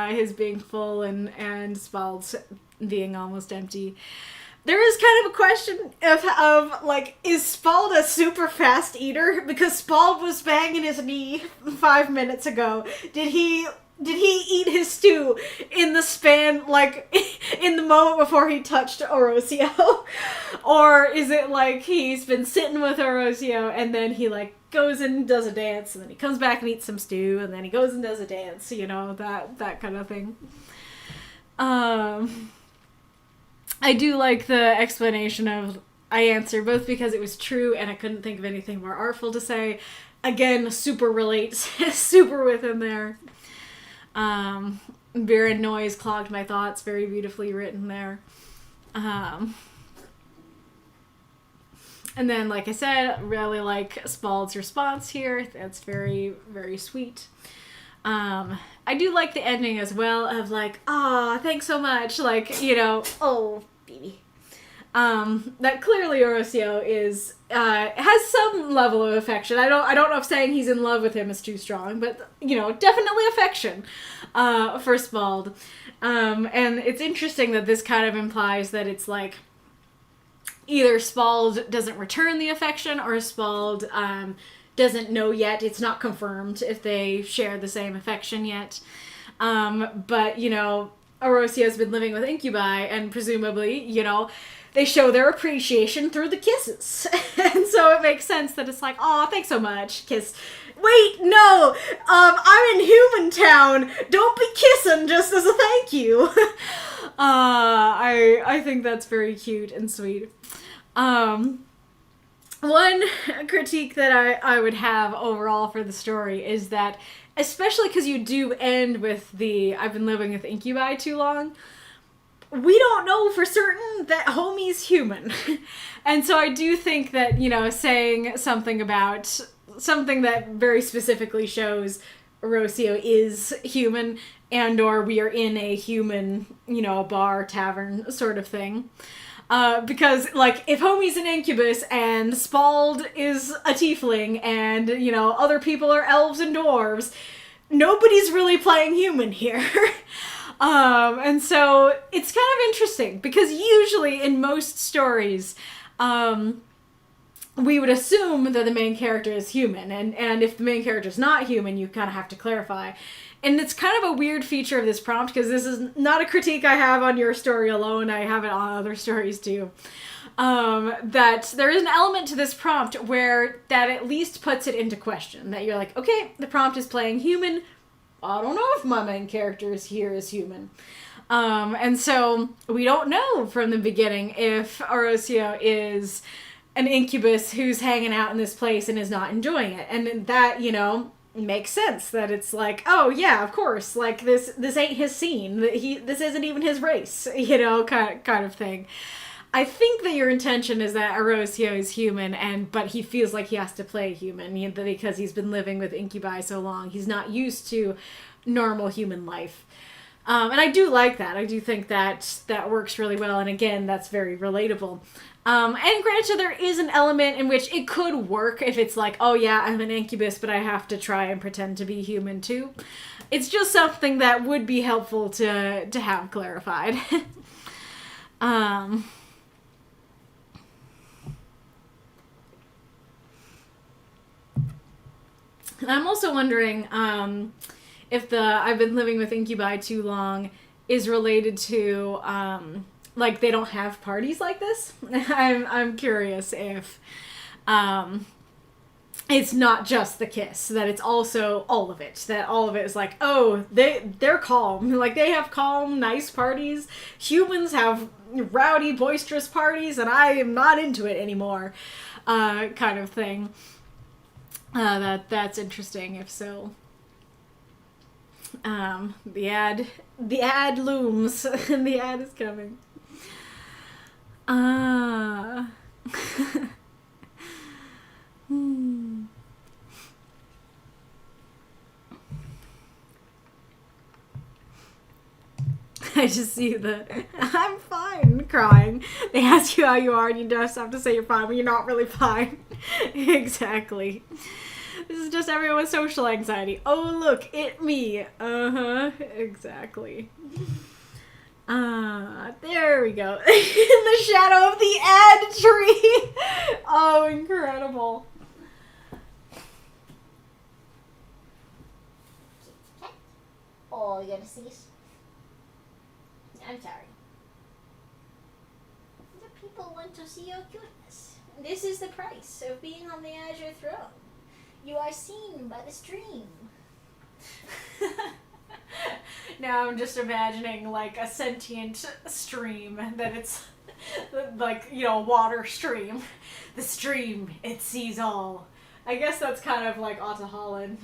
his being full and Spald's being almost empty. There is kind of a question of like, is Spald a super fast eater? Because Spald was banging his knee 5 minutes ago. Did he eat his stew in the span, like, in the moment before he touched Orosio? Or is it like he's been sitting with Orosio and then he, like, goes and does a dance and then he comes back and eats some stew and then he goes and does a dance, you know, that kind of thing. I do like the explanation of, I answer both because it was true and I couldn't think of anything more artful to say. Again, super relates, super within there. Beer and noise clogged my thoughts, very beautifully written there. And then, like I said, really like Spald's response here. That's very, very sweet. I do like the ending as well of like, "Aw, thanks so much." Like, you know, oh, baby. That clearly Orosio is, has some level of affection. I don't know if saying he's in love with him is too strong, but, you know, definitely affection, for Spald. And it's interesting that this kind of implies that it's like, either Spald doesn't return the affection, or Spald, doesn't know yet. It's not confirmed if they share the same affection yet. But, you know, Orosio's been living with incubi, and presumably, you know, they show their appreciation through the kisses. And so it makes sense that it's like, "Aw, thanks so much, kiss." Wait, no! I'm in Human Town! Don't be kissing just as a thank you! I think that's very cute and sweet. One critique that I would have overall for the story is that, especially because you do end with the "I've been living with incubi too long," we don't know for certain that Homie's human. And so I do think that, you know, saying something about something that very specifically shows Orosio is human, and or we are in a human, you know, bar, tavern sort of thing. Because, like, if Homie's an incubus and Spald is a tiefling and, you know, other people are elves and dwarves, nobody's really playing human here. And so it's kind of interesting because usually in most stories, we would assume that the main character is human, and if the main character is not human, you kind of have to clarify. And it's kind of a weird feature of this prompt, because this is not a critique I have on your story alone, I have it on other stories too. That there is an element to this prompt where that at least puts it into question. That you're like, okay, the prompt is playing human, I don't know if my main character is here as human. And so we don't know from the beginning if Orosio is an incubus who's hanging out in this place and is not enjoying it. And that, you know, makes sense that it's like, oh yeah, of course, like this ain't his scene. This isn't even his race, you know, kind of thing. I think that your intention is that Orosio is human, but he feels like he has to play human because he's been living with incubi so long. He's not used to normal human life. And I do like that. I do think that works really well. And again, that's very relatable. And granted, there is an element in which it could work if it's like, oh yeah, I'm an incubus, but I have to try and pretend to be human too. It's just something that would be helpful to have clarified. I'm also wondering if the "I've been living with incubi too long" is related to like they don't have parties like this. I'm curious if it's not just the kiss, that it's also all of it. That all of it is like, oh, they're calm. Like they have calm, nice parties. Humans have rowdy, boisterous parties, and I am not into it anymore. Kind of thing. That's interesting if so. The ad looms and the ad is coming. I just see the "I'm fine" crying. They ask you how you are and you just have to say you're fine when you're not really fine. Exactly. This is just everyone with social anxiety. Oh, look, it me. Uh-huh. Exactly. There we go. In the shadow of the ad tree. Oh, incredible. Oh, you gotta see it? I'm sorry. The people want to see your cuteness. This is the price of being on the Azure throne. You are seen by the stream. Now I'm just imagining like a sentient stream that it's like, you know, water stream. The stream, it sees all. I guess that's kind of like Atta Holland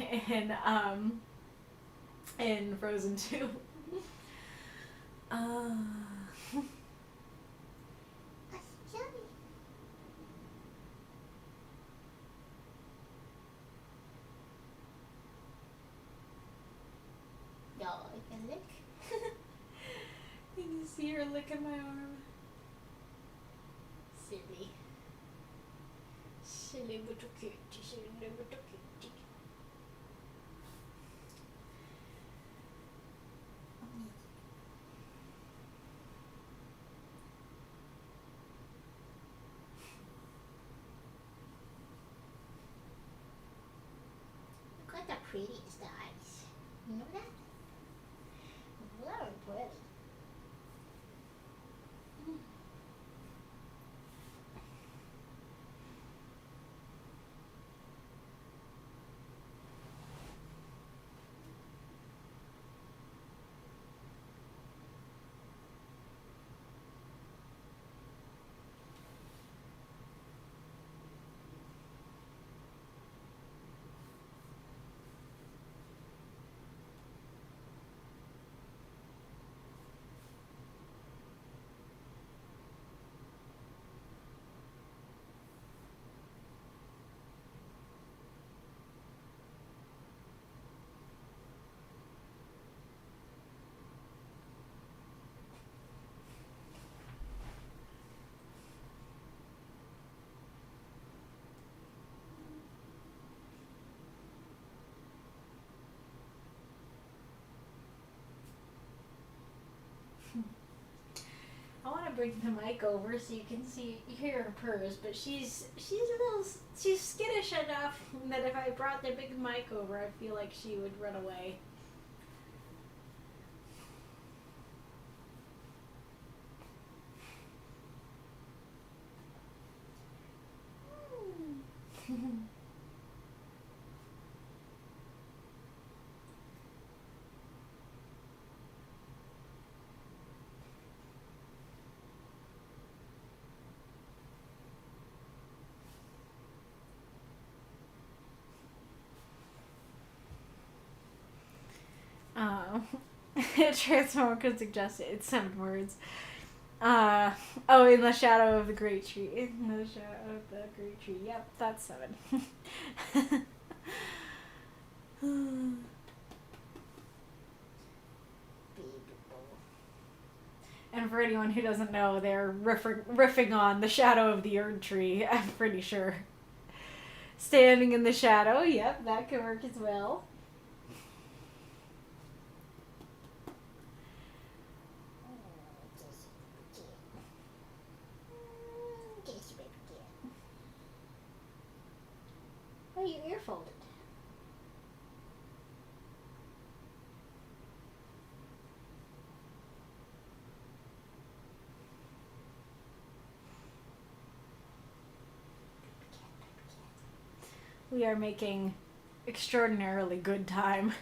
in Frozen 2. Y'all, I can lick. You can see her licking my arm. Silly. Silly little kitty, silly little kitty. Look at the prettiest eyes. You know that? Very pretty. I want to bring the mic over so you can hear her purrs, but she's skittish enough that if I brought the big mic over, I feel like she would run away. Transform could suggest it. It's 7 words. In the shadow of the great tree. In the shadow of the great tree. Yep, that's 7. And for anyone who doesn't know, they're riffing on the shadow of the Erd tree, I'm pretty sure. Standing in the shadow, yep, that could work as well. Oh, your ear folded. We are making extraordinarily good time.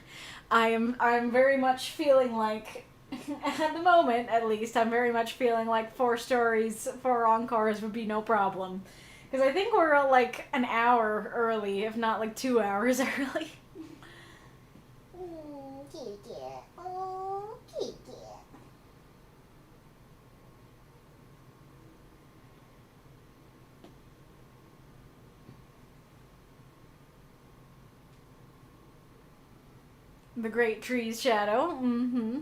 I'm very much feeling like, at the moment at least, I'm very much feeling like 4 stories for Encores would be no problem. Because I think we're like an hour early, if not like 2 hours early. Kitty cat. Oh, kitty cat. The great tree's shadow. Mm-hmm.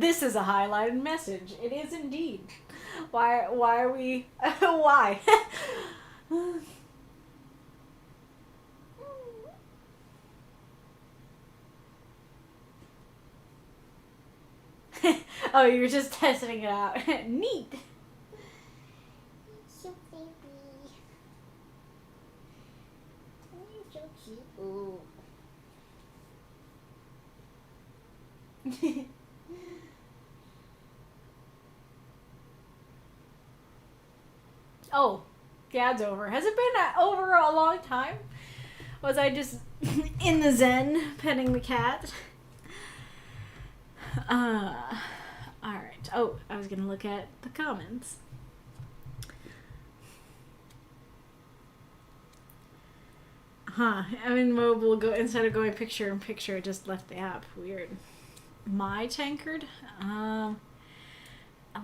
This is a highlighted message. It is indeed. Why are we... Why? Oh, you're just testing it out. Neat. So baby. You're so cute. Oh, Gad's over. Has it been over a long time? Was I just in the zen petting the cat? Alright. Oh, I was gonna look at the comments. I'm in mobile, instead of going picture in picture, it just left the app. Weird. My tankard? I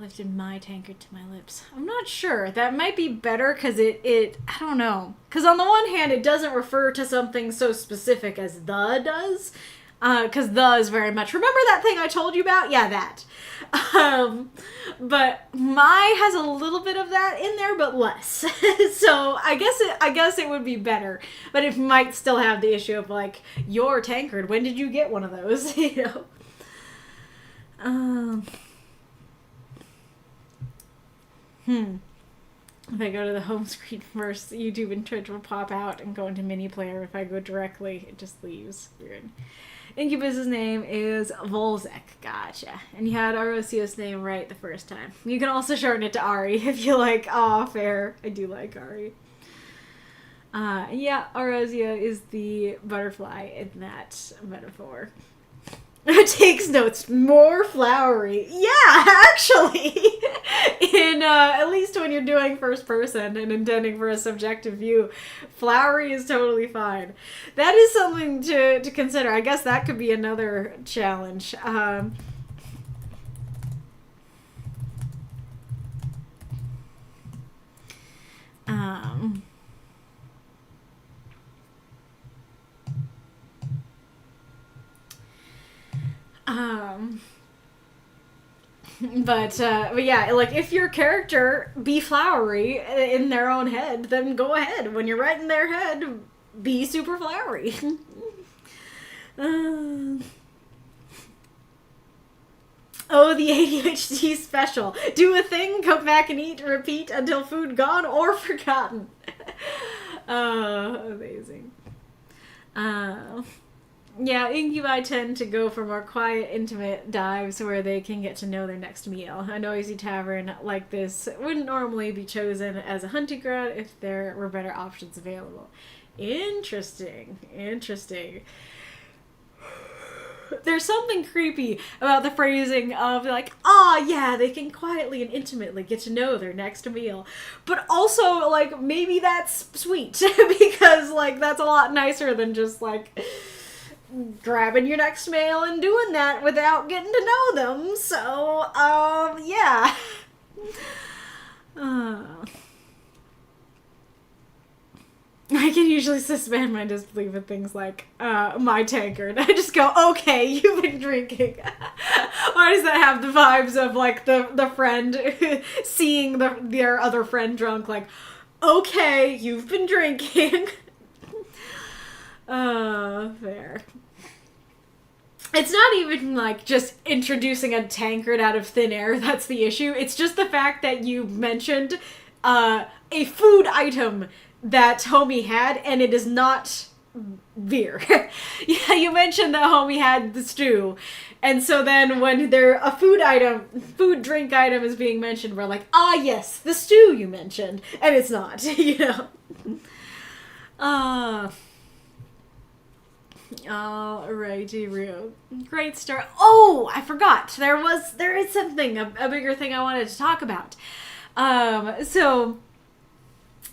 lifted my tankard to my lips. I'm not sure. That might be better because I don't know. Because on the one hand, it doesn't refer to something so specific as the does. Because the is very much, remember that thing I told you about? Yeah, that. But my has a little bit of that in there, but less. So I guess it would be better. But it might still have the issue of like, your tankard, when did you get one of those? You know? If I go to the home screen first, YouTube and Twitch will pop out and go into mini player. If I go directly, it just leaves. Weird. Incubus's name is Volzek. Gotcha. And you had Arosios' name right the first time. You can also shorten it to Ari if you like. Aw, fair. I do like Ari. Yeah, Arosio is the butterfly in that metaphor. Takes notes. More flowery. Yeah, actually. In at least when you're doing first person and intending for a subjective view, flowery is totally fine. That is something to consider. I guess that could be another challenge. But yeah, like if your character be flowery in their own head, then go ahead. When you're right in their head, be super flowery. Oh, the ADHD special. Do a thing, come back and eat, repeat until food gone or forgotten. Amazing. Yeah, incubi tend to go for more quiet, intimate dives where they can get to know their next meal. A noisy tavern like this wouldn't normally be chosen as a hunting ground if there were better options available. Interesting. There's something creepy about the phrasing of like, yeah, they can quietly and intimately get to know their next meal. But also, like, maybe that's sweet because, like, that's a lot nicer than just, like, grabbing your next meal and doing that without getting to know them. So, yeah. I can usually suspend my disbelief at things like, my tankard. I just go, okay, you've been drinking. Why does that have the vibes of, like, the friend seeing their other friend drunk, like, okay, you've been drinking. Fair. It's not even, like, just introducing a tankard out of thin air that's the issue. It's just the fact that you mentioned, a food item that homie had, and it is not beer. Yeah, you mentioned that homie had the stew, and so then when a food drink item is being mentioned, we're like, yes, the stew you mentioned, and it's not, you know. Alrighty, real great start. Oh, I forgot. There is something, a bigger thing I wanted to talk about. So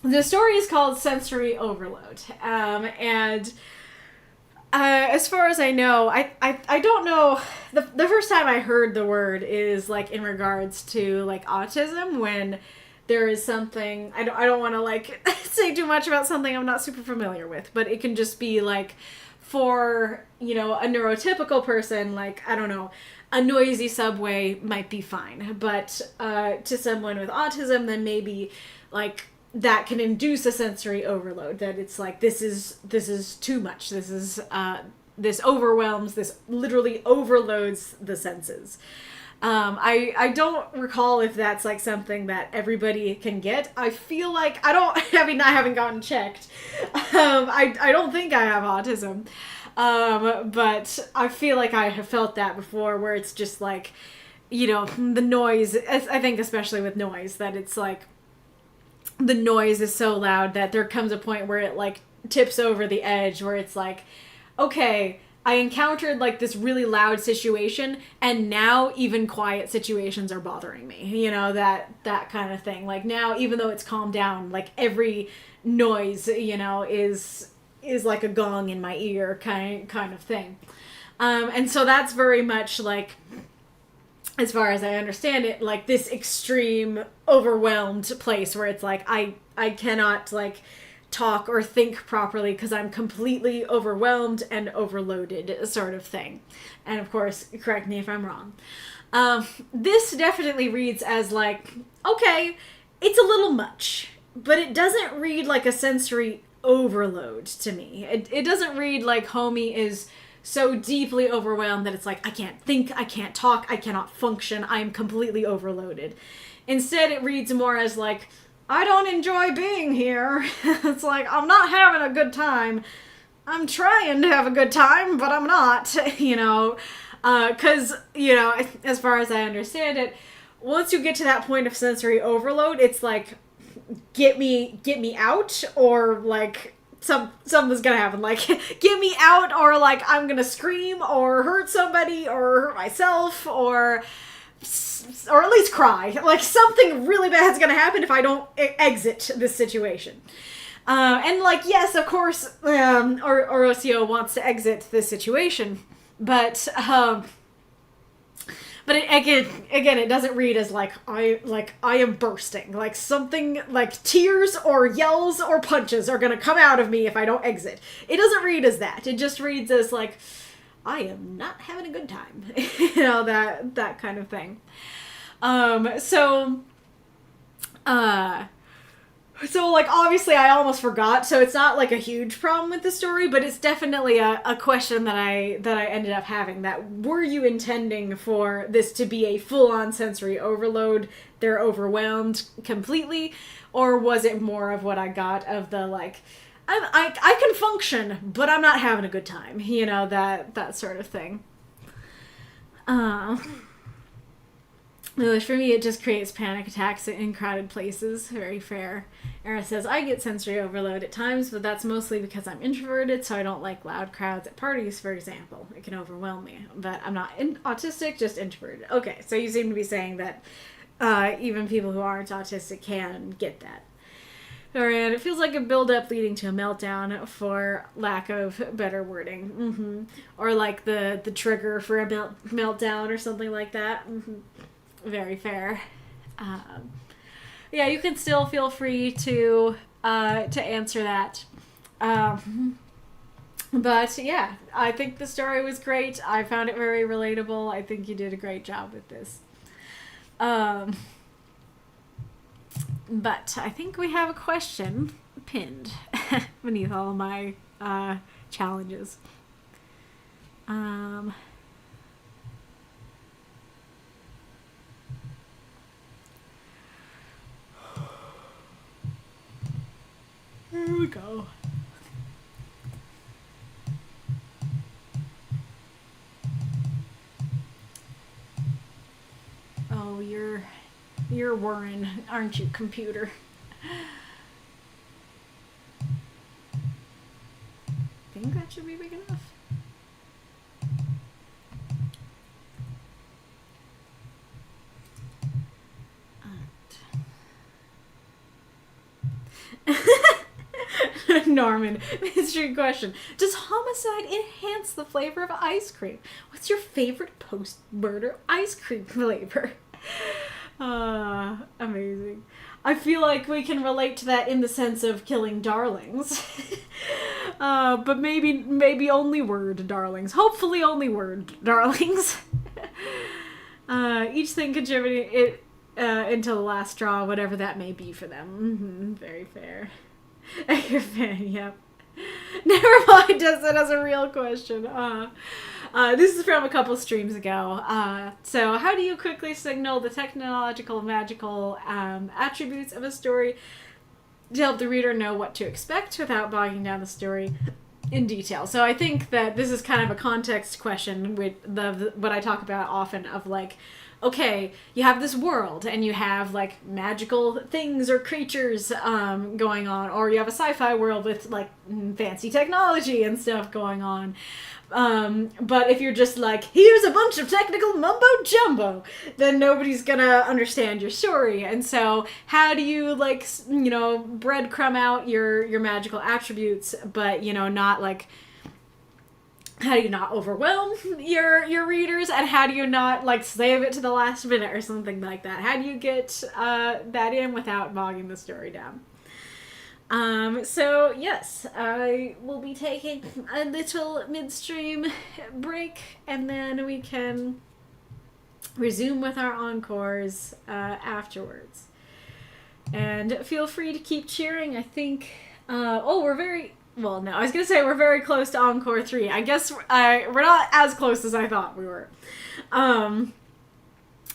the story is called Sensory Overload. And as far as I know, I don't know, the first time I heard the word is like in regards to like autism, when there is something, I don't want to like say too much about something I'm not super familiar with, but it can just be like, for, you know, a neurotypical person, like, I don't know, a noisy subway might be fine. But to someone with autism, then maybe, like, that can induce a sensory overload. That it's like, this is too much. This overwhelms, this literally overloads the senses. I don't recall if that's like something that everybody can get. I feel like I haven't gotten checked. I don't think I have autism. But I feel like I have felt that before, where it's just like, you know, the noise, I think especially with noise, that it's like, the noise is so loud that there comes a point where it like tips over the edge, where it's like, okay, I encountered like this really loud situation, and now even quiet situations are bothering me, you know, that kind of thing. Like now, even though it's calmed down, like every noise, you know, is like a gong in my ear kind of thing. And so that's very much like, as far as I understand it, like this extreme overwhelmed place where it's like I cannot like talk or think properly because I'm completely overwhelmed and overloaded sort of thing. And of course, correct me if I'm wrong. This definitely reads as like, okay, it's a little much, but it doesn't read like a sensory overload to me. It doesn't read like homie is so deeply overwhelmed that it's like, I can't think, I can't talk, I cannot function, I'm completely overloaded. Instead, it reads more as like, I don't enjoy being here. It's like, I'm not having a good time. I'm trying to have a good time, but I'm not, you know. Because, you know, as far as I understand it, once you get to that point of sensory overload, it's like, get me out, or like, something's gonna happen. Like, get me out, or like, I'm gonna scream, or hurt somebody, or hurt myself, or at least cry. Like, something really bad's gonna happen if I don't exit this situation. And like, yes, of course, Orocio wants to exit this situation, but again, it doesn't read as like I am bursting. Like something like tears or yells or punches are gonna come out of me if I don't exit. It doesn't read as that. It just reads as like, I am not having a good time. You know, that kind of thing. So like, obviously I almost forgot, so it's not like a huge problem with the story, but it's definitely a question that I ended up having, that were you intending for this to be a full-on sensory overload, they're overwhelmed completely, or was it more of what I got of the like, I can function, but I'm not having a good time, you know, that sort of thing. For me, it just creates panic attacks in crowded places. Very fair. Arith says, I get sensory overload at times, but that's mostly because I'm introverted, so I don't like loud crowds at parties, for example. It can overwhelm me. But I'm not autistic, just introverted. Okay, so you seem to be saying that even people who aren't autistic can get that. Alright, it feels like a build-up leading to a meltdown, for lack of better wording. Mm-hmm. Or like the trigger for a meltdown or something like that. Mm-hmm. Very fair. Yeah, you can still feel free to answer that. But yeah, I think the story was great. I found it very relatable. I think you did a great job with this. But I think we have a question pinned beneath all my challenges. Here we go. Oh, you're Warren, aren't you, computer? I think that should be big enough. Norman, mystery question. Does homicide enhance the flavor of ice cream? What's your favorite post-murder ice cream flavor? Amazing. I feel like we can relate to that in the sense of killing darlings. But maybe only word darlings. Hopefully only word darlings. Each thing contributing it until the last straw, whatever that may be for them. Mm-hmm, very fair. You're fair, yep. Never mind, does it as a real question. This is from a couple streams ago. So how do you quickly signal the technological, magical attributes of a story to help the reader know what to expect without bogging down the story in detail? So I think that this is kind of a context question with what I talk about often of like, okay, you have this world and you have like magical things or creatures going on, or you have a sci-fi world with like fancy technology and stuff going on. But if you're just like, here's a bunch of technical mumbo jumbo, then nobody's gonna understand your story. And so how do you like, you know, breadcrumb out your magical attributes, but, you know, not like, how do you not overwhelm your readers, and how do you not like save it to the last minute or something like that? How do you get that in without bogging the story down? So yes, I will be taking a little midstream break, and then we can resume with our encores afterwards. And feel free to keep cheering. I think, we're very... Well, no, I was going to say we're very close to Encore 3. I guess we're not as close as I thought we were.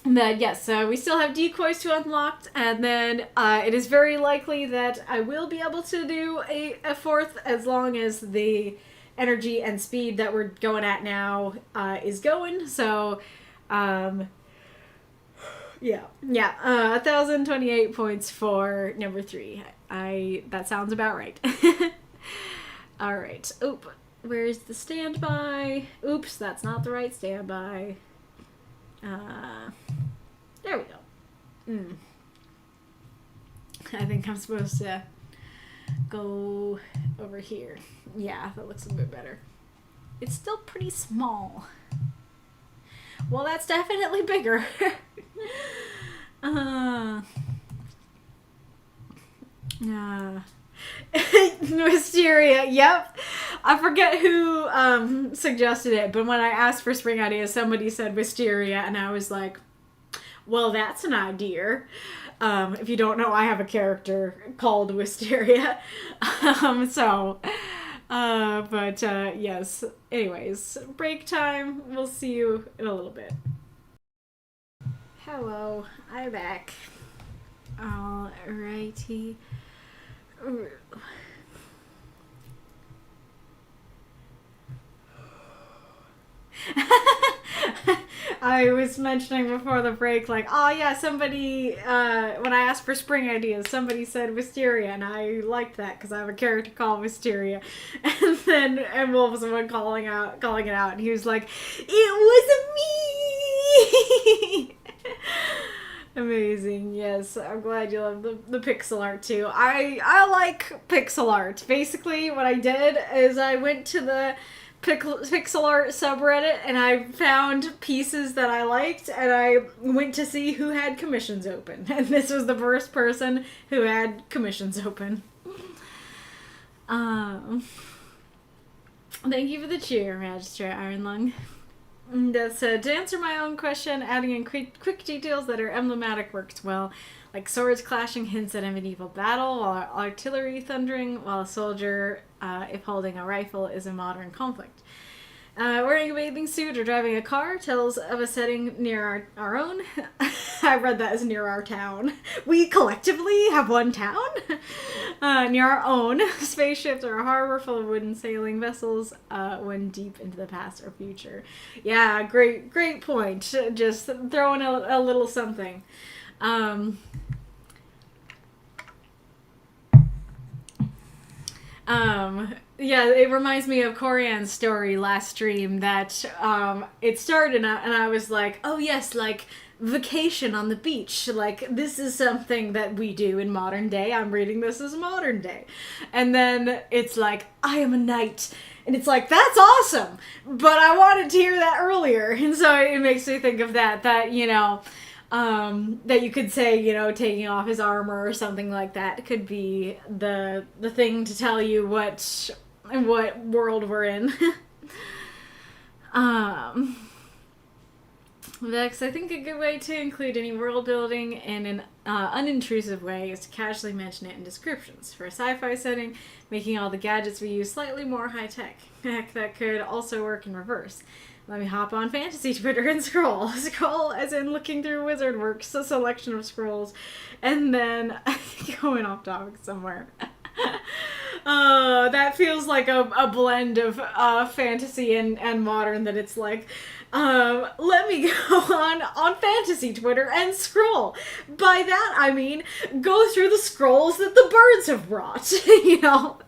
But yes, we still have decoys to unlock, and then it is very likely that I will be able to do a fourth as long as the energy and speed that we're going at now is going. So, yeah, 1,028 points for number 3. That sounds about right. All right. Oop. Where's the standby? Oops, that's not the right standby. There we go. I think I'm supposed to go over here. Yeah, that looks a bit better. It's still pretty small. Well, that's definitely bigger. Wisteria, yep. I forget who suggested it, but when I asked for spring ideas, somebody said wisteria, and I was like, well, that's an idea. If you don't know, I have a character called Wisteria. Yes. Anyways, break time. We'll see you in a little bit. Hello, I'm back. Alrighty. I was mentioning before the break, like, oh yeah, somebody, when I asked for spring ideas, somebody said Wisteria, and I liked that because I have a character called Wisteria. And Wolf was the one calling it out, and he was like, it was me! Amazing, yes. I'm glad you love the pixel art too. I like pixel art. Basically, what I did is I went to the pixel art subreddit and I found pieces that I liked, and I went to see who had commissions open. And this was the first person who had commissions open. Thank you for the cheer, Magistrate Ironlung. That's to answer my own question, adding in quick details that are emblematic works well, like swords clashing hints at a medieval battle, while artillery thundering, while a soldier, if holding a rifle, is a modern conflict. Wearing a bathing suit or driving a car tells of a setting near our own. I read that as near our town. We collectively have one town? Near our own. Spaceships or a harbor full of wooden sailing vessels when deep into the past or future. Yeah, great point. Just throwing a little something. Yeah, it reminds me of Corian's story last stream that it started and I was like, oh yes, like vacation on the beach, like this is something that we do in modern day. I'm reading this as modern day. And then it's like, I am a knight. And it's like, that's awesome, but I wanted to hear that earlier. And so it makes me think of that, you know, that you could say, you know, taking off his armor or something like that could be the thing to tell you what world we're in. Vex, I think a good way to include any world building in an unintrusive way is to casually mention it in descriptions. For a sci-fi setting, making all the gadgets we use slightly more high-tech. Heck, that could also work in reverse. Let me hop on fantasy Twitter and scroll. Scroll as in looking through wizard works, a selection of scrolls, and then going off topic somewhere. That feels like a blend of fantasy and modern, that it's like, let me go on fantasy Twitter and scroll. By that I mean go through the scrolls that the birds have brought, you know?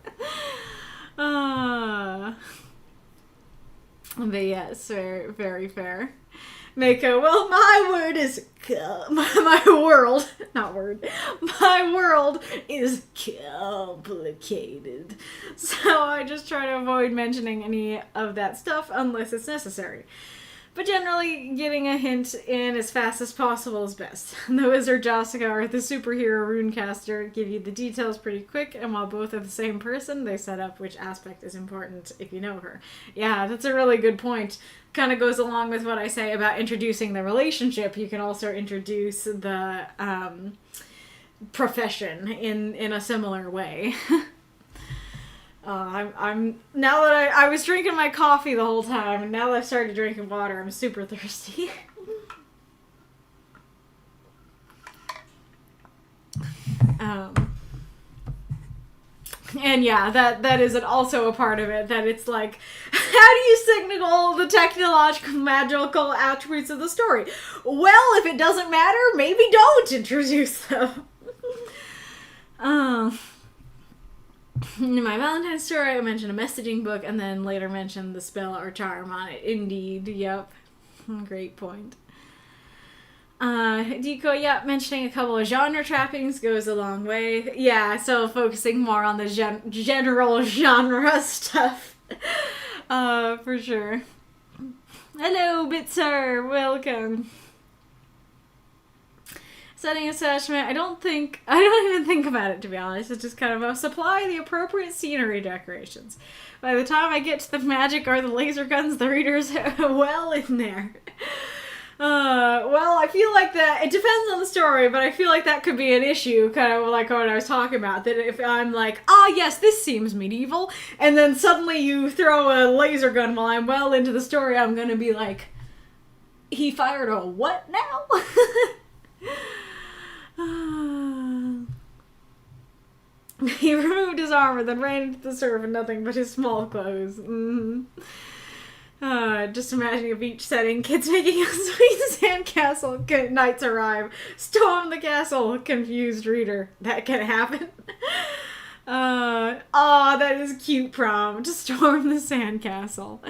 But yes, very, very fair. Mako, well, my word is, my world, not word, my world is complicated. So I just try to avoid mentioning any of that stuff unless it's necessary. But generally, getting a hint in as fast as possible is best. The wizard Jessica or the superhero runecaster give you the details pretty quick, and while both are the same person, they set up which aspect is important if you know her. Yeah, that's a really good point. Kind of goes along with what I say about introducing the relationship. You can also introduce the profession in a similar way. I'm now that I was drinking my coffee the whole time, and now that I've started drinking water, I'm super thirsty. And yeah, that is also a part of it, that it's like, how do you signal the technological, magical attributes of the story? Well, if it doesn't matter, maybe don't introduce them. In my Valentine's story, I mentioned a messaging book, and then later mentioned the spell or charm on it. Indeed, yep. Great point. Decoy, yeah, mentioning a couple of genre trappings goes a long way. Yeah, so focusing more on the general genre stuff. For sure. Hello, Bitzer, welcome. Setting attachment, I don't even think about it, to be honest. It's just kind of a supply the appropriate scenery decorations. By the time I get to the magic or the laser guns, the reader's well in there. Well, I feel like that, it depends on the story, but I feel like that could be an issue, kind of like what I was talking about, that if I'm like, yes, this seems medieval, and then suddenly you throw a laser gun while I'm well into the story, I'm gonna be like, he fired a what now? He removed his armor, then ran into the surf in nothing but his small clothes. Mm-hmm. Just imagining a beach setting, kids making a sweet sandcastle, knights arrive, storm the castle, confused reader. That can happen. That is a cute prompt, to storm the sandcastle.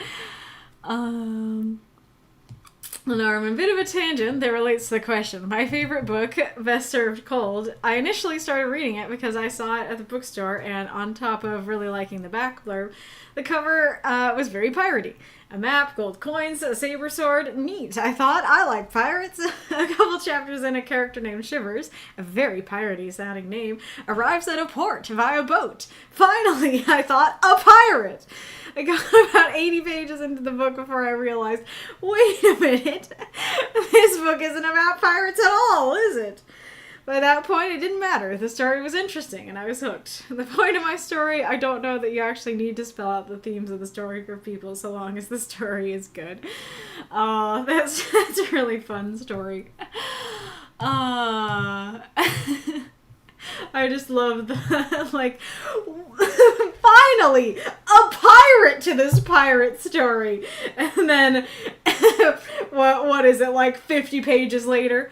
Norm, a bit of a tangent that relates to the question. My favorite book, Best Served Cold, I initially started reading it because I saw it at the bookstore, and on top of really liking the back blurb, the cover was very piratey. A map, gold coins, a saber sword. Neat. I thought, I like pirates. A couple chapters in, a character named Shivers, a very piratey sounding name, arrives at a port via boat. Finally, I thought, a pirate. I got about 80 pages into the book before I realized, wait a minute, this book isn't about pirates at all, is it? By that point, it didn't matter. The story was interesting, and I was hooked. The point of my story, I don't know that you actually need to spell out the themes of the story for people, so long as the story is good. That's a really fun story. I just love the, like, finally, a pirate to this pirate story. And then, what is it, like 50 pages later?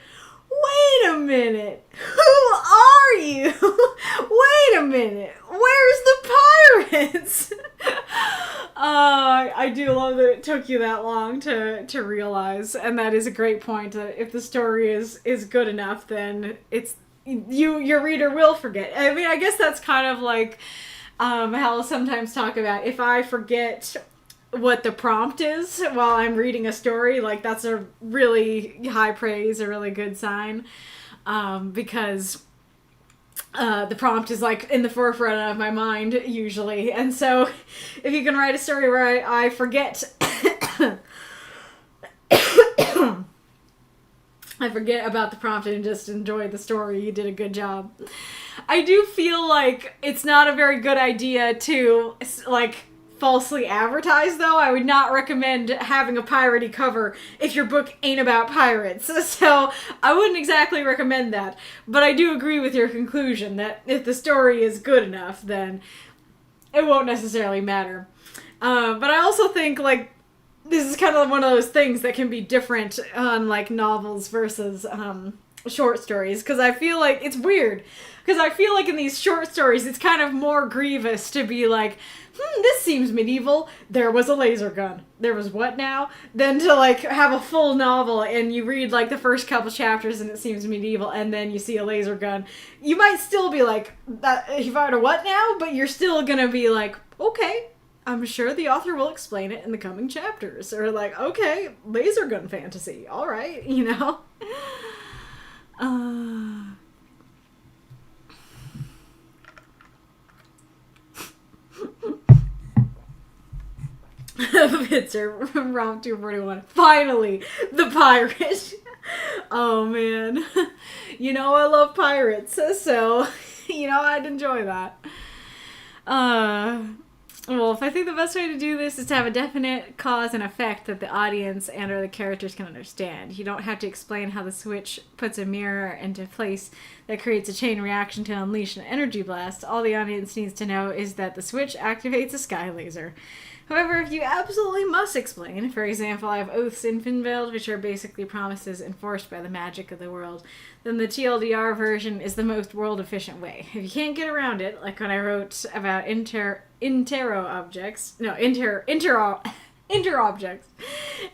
Wait a minute. Who are you? Wait a minute. Where's the pirates? I do love that it took you that long to realize, and that is a great point, that if the story is good enough, then it's your reader will forget. I mean, I guess that's kind of like how I'll sometimes talk about, if I forget what the prompt is while I'm reading a story, like, that's a really high praise, a really good sign, because the prompt is like in the forefront of my mind usually. And so if you can write a story where I forget I forget about the prompt and just enjoy the story. You did a good job. I do feel like it's not a very good idea to, like, falsely advertise, though. I would not recommend having a piratey cover if your book ain't about pirates. So I wouldn't exactly recommend that. But I do agree with your conclusion that if the story is good enough, then it won't necessarily matter. But I also think, like, this is kind of one of those things that can be different on, like, novels versus short stories. Because I feel like it's weird. Because I feel like in these short stories, it's kind of more grievous to be like, this seems medieval. There was a laser gun. There was what now? Than to, like, have a full novel and you read, like, the first couple chapters and it seems medieval and then you see a laser gun. You might still be like, he fired a what now? But you're still gonna be like, okay, I'm sure the author will explain it in the coming chapters. Or like, okay, laser gun fantasy. All right, you know? Pitzer, Romp 241. Finally, the pirate. Oh, man. You know I love pirates, so, you know, I'd enjoy that. Well, if I think the best way to do this is to have a definite cause and effect that the audience and or the characters can understand. You don't have to explain how the switch puts a mirror into place that creates a chain reaction to unleash an energy blast. All the audience needs to know is that the switch activates a sky laser. However, if you absolutely must explain, for example, I have oaths in Finveld, which are basically promises enforced by the magic of the world, then the TLDR version is the most world-efficient way. If you can't get around it, like when I wrote about inter-objects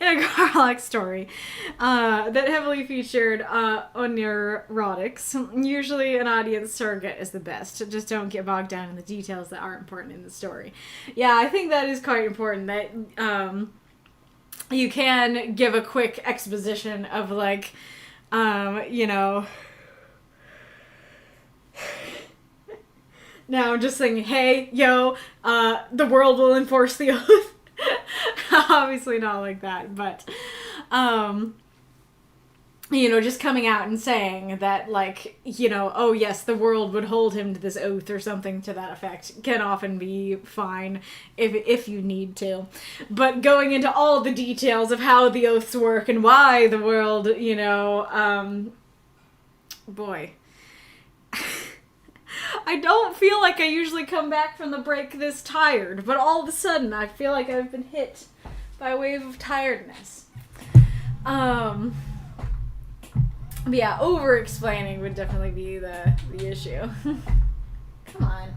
in a Garlic story that heavily featured oneirotics. Usually an audience surrogate is the best. Just don't get bogged down in the details that aren't important in the story. Yeah, I think that is quite important, that you can give a quick exposition of, like, you know... Now I'm just saying, hey, yo, the world will enforce the oath. Obviously not like that, but, you know, just coming out and saying that, like, you know, oh yes, the world would hold him to this oath or something to that effect can often be fine if you need to. But going into all the details of how the oaths work and why the world, you know, boy... I don't feel like I usually come back from the break this tired, but all of a sudden I feel like I've been hit by a wave of tiredness. But yeah, over-explaining would definitely be the issue. Come on.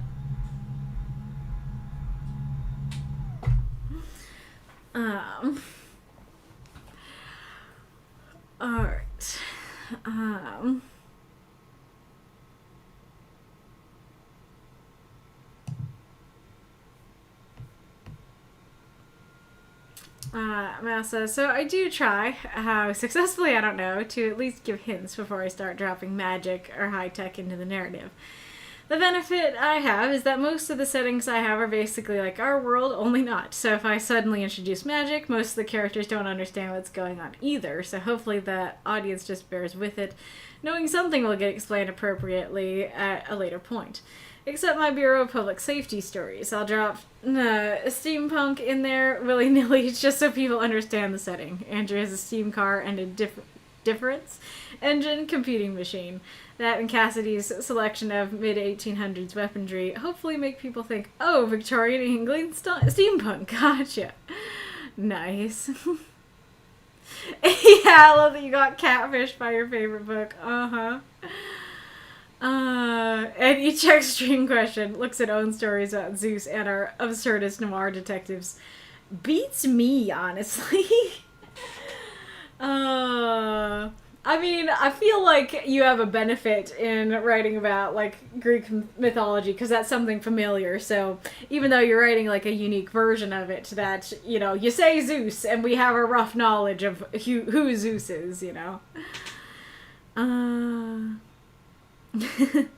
Alright. Massa, so I do try, how successfully I don't know, to at least give hints before I start dropping magic or high-tech into the narrative. The benefit I have is that most of the settings I have are basically like our world, only not. So if I suddenly introduce magic, most of the characters don't understand what's going on either, so hopefully the audience just bears with it, knowing something will get explained appropriately at a later point. Except my Bureau of Public Safety stories. I'll drop steampunk in there willy-nilly just so people understand the setting. Andrew has a steam car and a difference engine computing machine. That and Cassidy's selection of mid-1800s weaponry hopefully make people think, oh, Victorian England steampunk, gotcha. Nice. Yeah, I love that you got catfished by your favorite book. Uh-huh. And each extreme question looks at own stories about Zeus and our absurdist noir detectives. Beats me, honestly. I mean, I feel like you have a benefit in writing about, like, Greek mythology, because that's something familiar, so even though you're writing, like, a unique version of it that, you know, you say Zeus, and we have a rough knowledge of who Zeus is, you know. The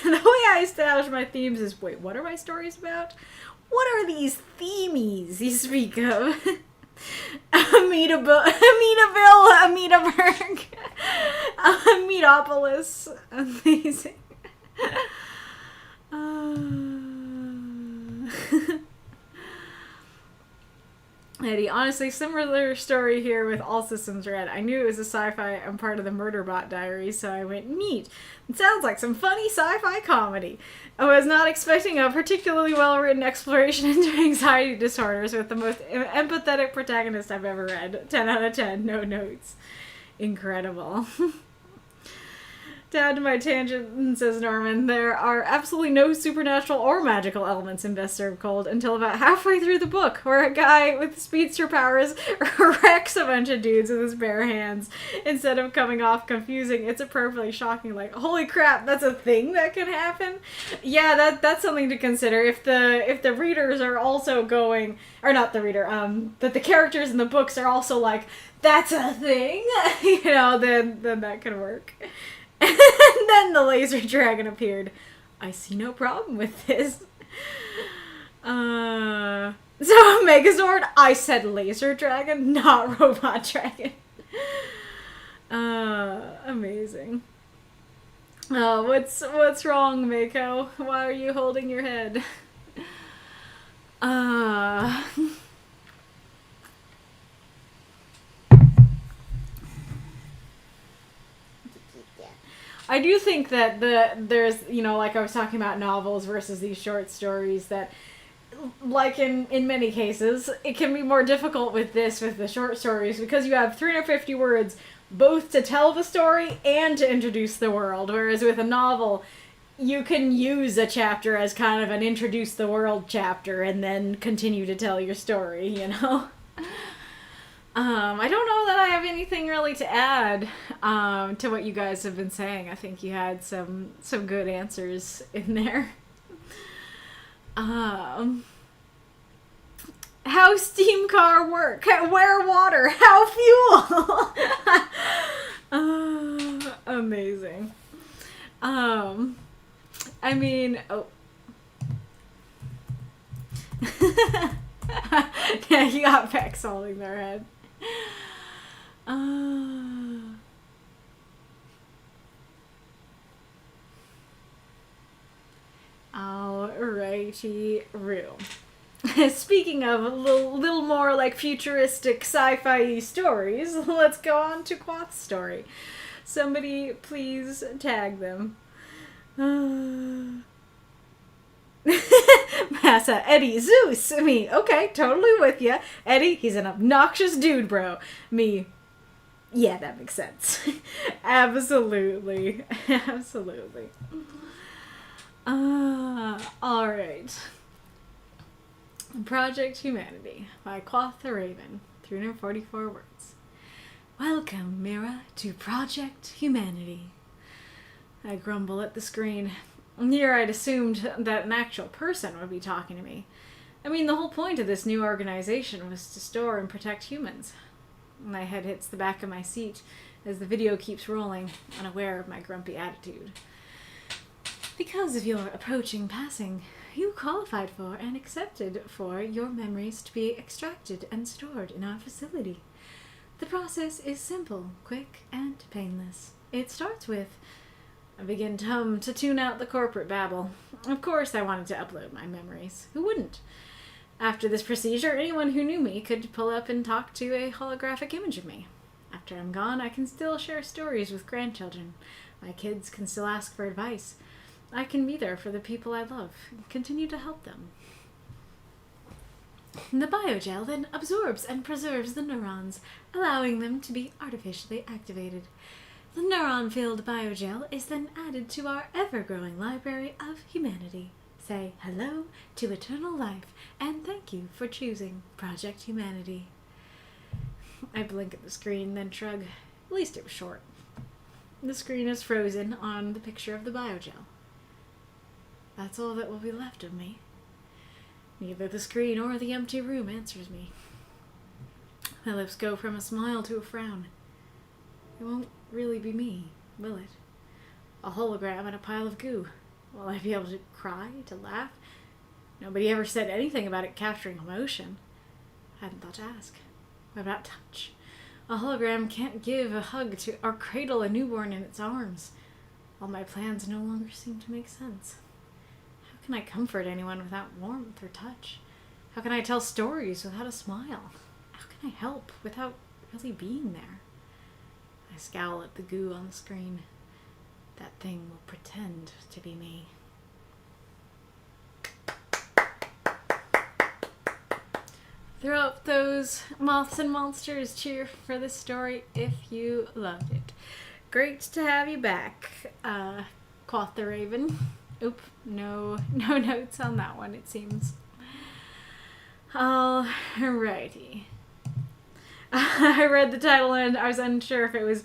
way I establish my themes is, wait, what are my stories about? What are these themes you speak of? Amitaberg, Amitopolis. Amazing. Eddie, honestly, similar story here with All Systems Red. I knew it was a sci-fi and part of the Murderbot Diaries, so I went, neat. It sounds like some funny sci-fi comedy. I was not expecting a particularly well-written exploration into anxiety disorders with the most empathetic protagonist I've ever read. 10 out of 10, no notes. Incredible. To add to my tangent, says Norman, there are absolutely no supernatural or magical elements in Best Served Cold until about halfway through the book, where a guy with speedster powers wrecks a bunch of dudes with his bare hands. Instead of coming off confusing, it's appropriately shocking, like, holy crap, that's a thing that can happen? Yeah, that's something to consider. If the readers are also going, or not the reader, that the characters in the books are also like, that's a thing, then that can work. And then the laser dragon appeared. I see no problem with this. So Megazord, I said laser dragon, not robot dragon. Amazing. What's wrong, Mako? Why are you holding your head? I do think that there's, like I was talking about novels versus these short stories, that, like in many cases, it can be more difficult with the short stories, because you have 350 words both to tell the story and to introduce the world, whereas with a novel, you can use a chapter as kind of an introduce the world chapter and then continue to tell your story, I don't know that I have anything really to add to what you guys have been saying. I think you had some good answers in there. How steam car work? Where water? How fuel? Amazing. I mean, yeah, you got Vex holding their head. Alrighty, Rue. Speaking of a little more like futuristic sci-fi stories, let's go on to Quoth's story. Somebody please tag them. Massa, Eddie, Zeus, me, okay, totally with ya. Eddie, he's an obnoxious dude, bro. Me, yeah, that makes sense. Absolutely. Absolutely. Alright. Project Humanity by QuothTheRaven, 344 words. Welcome, Mira, to Project Humanity. I grumble at the screen. Here I'd assumed that an actual person would be talking to me. I mean, the whole point of this new organization was to store and protect humans. My head hits the back of my seat as the video keeps rolling, unaware of my grumpy attitude. Because of your approaching passing, you qualified for and accepted for your memories to be extracted and stored in our facility. The process is simple, quick, and painless. It starts with... I begin to tune out the corporate babble. Of course I wanted to upload my memories. Who wouldn't? After this procedure, anyone who knew me could pull up and talk to a holographic image of me. After I'm gone, I can still share stories with grandchildren. My kids can still ask for advice. I can be there for the people I love and continue to help them. The biogel then absorbs and preserves the neurons, allowing them to be artificially activated. The neuron-filled biogel is then added to our ever-growing library of humanity. Say hello to eternal life, and thank you for choosing Project Humanity. I blink at the screen, then shrug. At least it was short. The screen is frozen on the picture of the biogel. That's all that will be left of me. Neither the screen or the empty room answers me. My lips go from a smile to a frown. It won't really be me, will it? A hologram and a pile of goo. Will I be able to cry, to laugh? Nobody ever said anything about it capturing emotion. I hadn't thought to ask. What about touch? A hologram can't give a hug to or cradle a newborn in its arms. All my plans no longer seem to make sense. How can I comfort anyone without warmth or touch? How can I tell stories without a smile? How can I help without really being there? I scowl at the goo on the screen. That thing will pretend to be me. Throw up those moths and monsters. Cheer for this story if you loved it. Great to have you back, QuothTheRaven. Oop, no notes on that one, it seems. Alrighty. I read the title and I was unsure if it was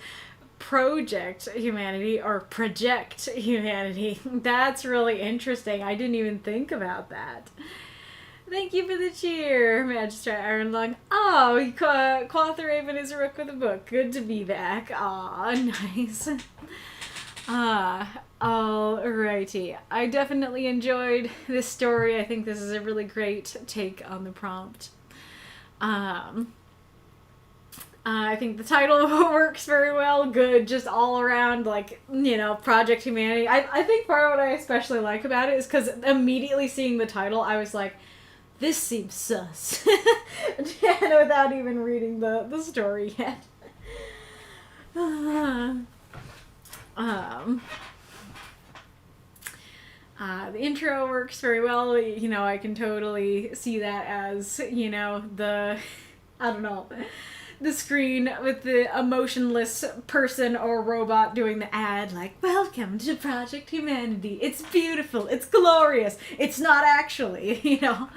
Project Humanity or Project Humanity. That's really interesting. I didn't even think about that. Thank you for the cheer, Magistrate Ironlung. Oh, QuothTheRaven is a rook with a book. Good to be back. Aw, nice. Alrighty. I definitely enjoyed this story. I think this is a really great take on the prompt. I think the title works very well. Good, just all around, like, you know, Project Humanity. I think part of what I especially like about it is because immediately seeing the title, I was like, this seems sus. Without even reading the story yet. The intro works very well. You know, I can totally see that as, you know, the screen with the emotionless person or robot doing the ad, like, welcome to Project Humanity. It's beautiful. It's glorious. It's not actually, you know.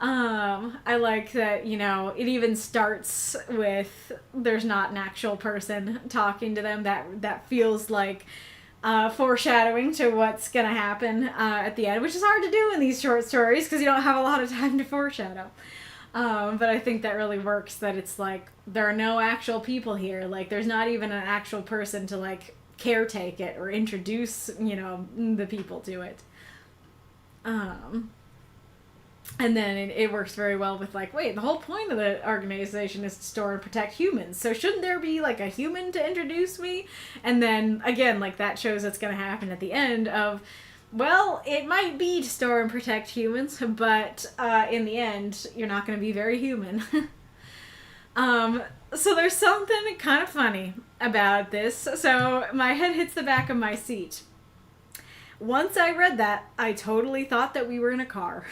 I like that, you know, it even starts with there's not an actual person talking to them. That feels like foreshadowing to what's gonna happen at the end, which is hard to do in these short stories because you don't have a lot of time to foreshadow. But I think that really works, that it's like there are no actual people here. Like there's not even an actual person to like caretake it or introduce, you know, the people to it. And then it works very well with like, wait, the whole point of the organization is to store and protect humans. So shouldn't there be like a human to introduce me? And then again, like that shows what's going to happen at the end of, well, it might be to store and protect humans, but in the end, you're not going to be very human. So there's something kind of funny about this. So my head hits the back of my seat. Once I read that, I totally thought that we were in a car.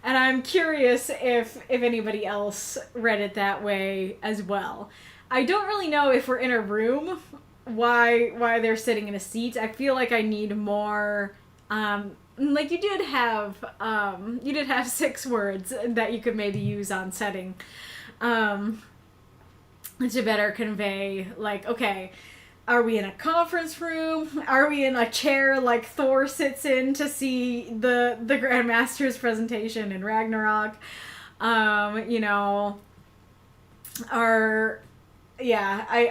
And I'm curious if anybody else read it that way as well. I don't really know if we're in a room, why they're sitting in a seat. I feel like I need more, like you did have 6 words that you could maybe use on setting, to better convey, like, okay, are we in a conference room? Are we in a chair like Thor sits in to see the Grandmaster's presentation in Ragnarok? You know, I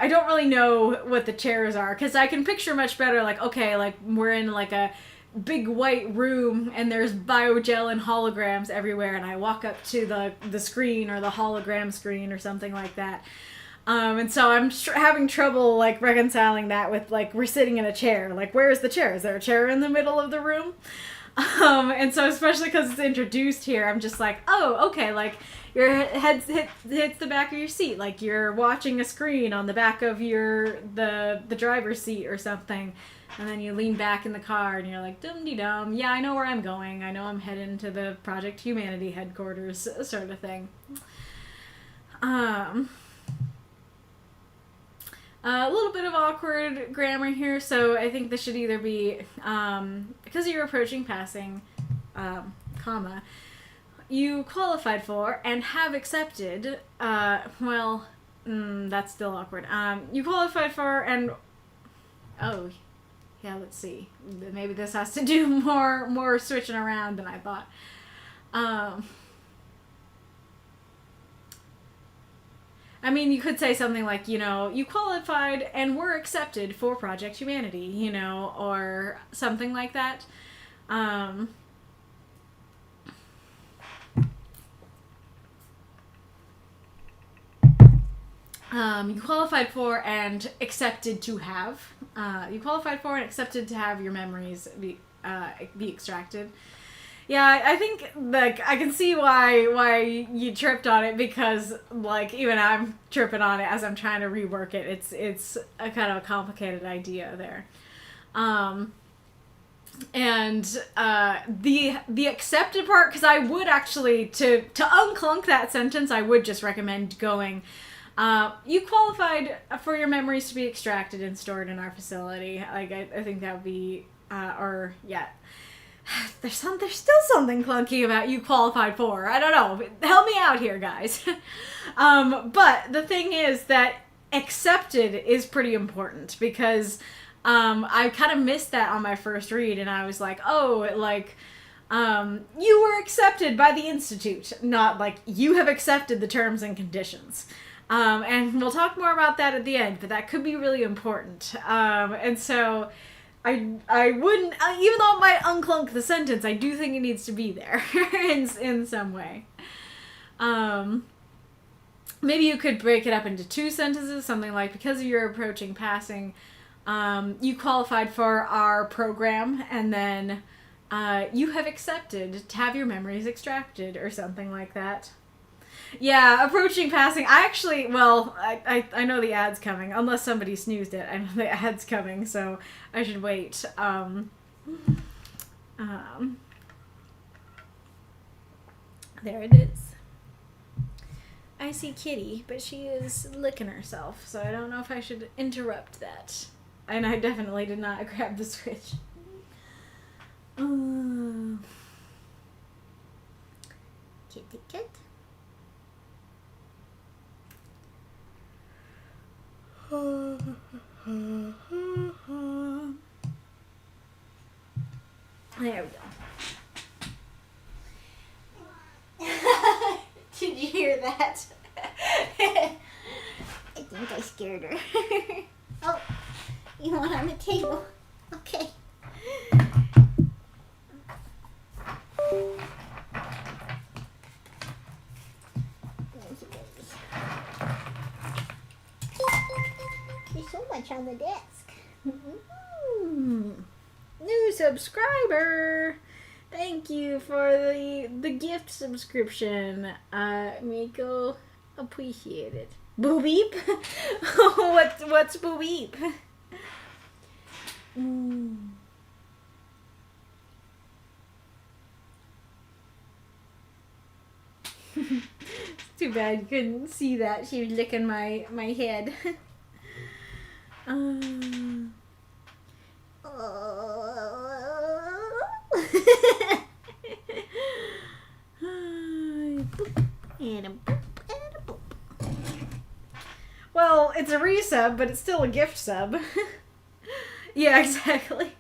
don't really know what the chairs are, because I can picture much better, like, okay, like we're in like a big white room and there's biogel and holograms everywhere, and I walk up to the screen or the hologram screen or something like that. And so I'm having trouble, like, reconciling that with, like, we're sitting in a chair. Like, where is the chair? Is there a chair in the middle of the room? And so especially because it's introduced here, I'm just like, oh, okay, like, your head hits the back of your seat. Like, you're watching a screen on the back of the driver's seat or something. And then you lean back in the car and you're like, dum-de-dum. Yeah, I know where I'm going. I know I'm heading to the Project Humanity headquarters sort of thing. A little bit of awkward grammar here, so I think this should either be, because you're approaching passing, comma, you qualified for and have accepted, that's still awkward. You qualified for and, oh, yeah, let's see. Maybe this has to do more switching around than I thought. I mean, you could say something like, you know, you qualified and were accepted for Project Humanity, you know, or something like that. You qualified for and accepted to have. You qualified for and accepted to have your memories be extracted. Yeah, I think, like, I can see why you tripped on it, because, like, even I'm tripping on it as I'm trying to rework it. It's a kind of a complicated idea there. And the accepted part, because I would actually, to unclunk that sentence, I would just recommend going, you qualified for your memories to be extracted and stored in our facility. Like, I think that would be, there's still something clunky about you qualified for. I don't know. Help me out here, guys. But the thing is that accepted is pretty important, because I kind of missed that on my first read, and I was like, oh, like, you were accepted by the Institute, not like you have accepted the terms and conditions. And we'll talk more about that at the end, but that could be really important. And so I wouldn't, even though it might unclunk the sentence, I do think it needs to be there in some way. Maybe you could break it up into two sentences, something like, because of your approaching passing, you qualified for our program, and then you have accepted to have your memories extracted, or something like that. Yeah, approaching passing. I actually, well, I know the ad's coming. Unless somebody snoozed it, I know the ad's coming, so I should wait. There it is. I see Kitty, but she is licking herself, so I don't know if I should interrupt that. And I definitely did not grab the switch. Kitty cat. There we go. Did you hear that? I think I scared her. Oh, you want on the table? Okay. There's so much on the desk. New subscriber! Thank you for the gift subscription. Miko, appreciate it. Boo beep? What's boo beep? Too bad you couldn't see that. She was licking my head. Well, it's a resub, but it's still a gift sub. Yeah, exactly.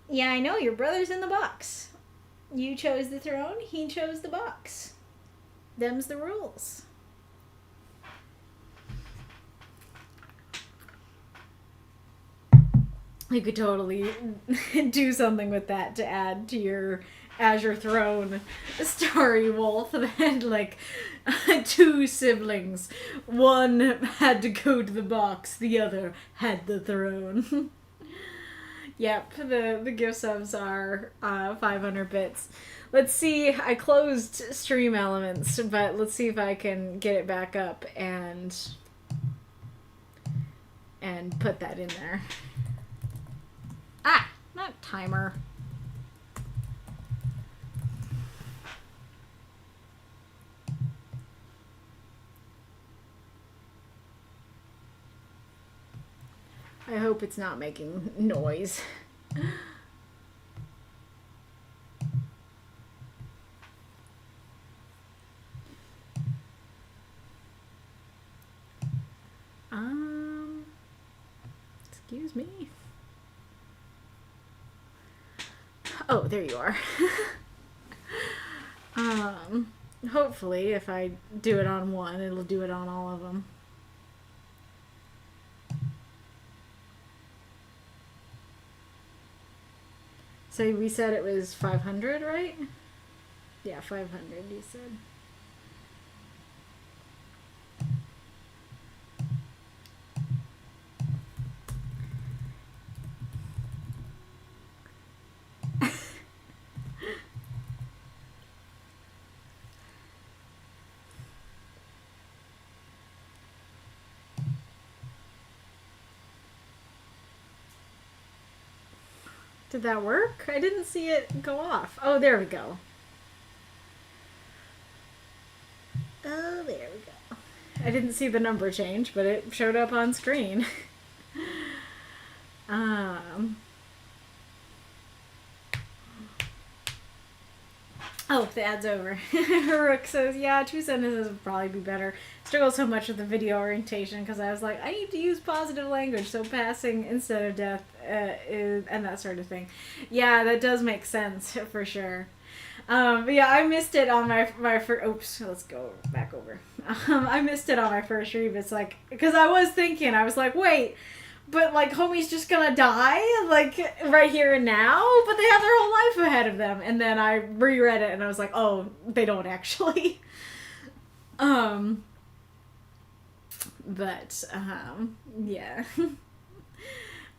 Yeah, I know, your brother's in the box. You chose the throne, he chose the box. Them's the rules. You could totally do something with that to add to your Azure Throne story, Wolf. Then, like, two siblings. One had to go to the box, the other had the throne. Yep, the gift subs are 500 bits. Let's see, I closed Stream Elements, but let's see if I can get it back up and put that in there. Ah, not timer. I hope it's not making noise. Excuse me. Oh, there you are. Hopefully if I do it on one, it'll do it on all of them. So we said it was 500, right? Yeah, 500, you said. Did that work? I didn't see it go off. Oh, there we go. Oh, there we go. I didn't see the number change, but it showed up on screen. Oh, the ad's over. Rook says, yeah, 2 sentences would probably be better. Struggle so much with the video orientation because I was like, I need to use positive language, so passing instead of death and that sort of thing. Yeah, that does make sense for sure. But yeah, I missed it on my first. Oops, let's go back over. I missed it on my first read. It's like because I was thinking, I was like, wait, but like homie's just gonna die like right here and now, but they have their whole life ahead of them. And then I reread it and I was like, oh, they don't actually. But yeah.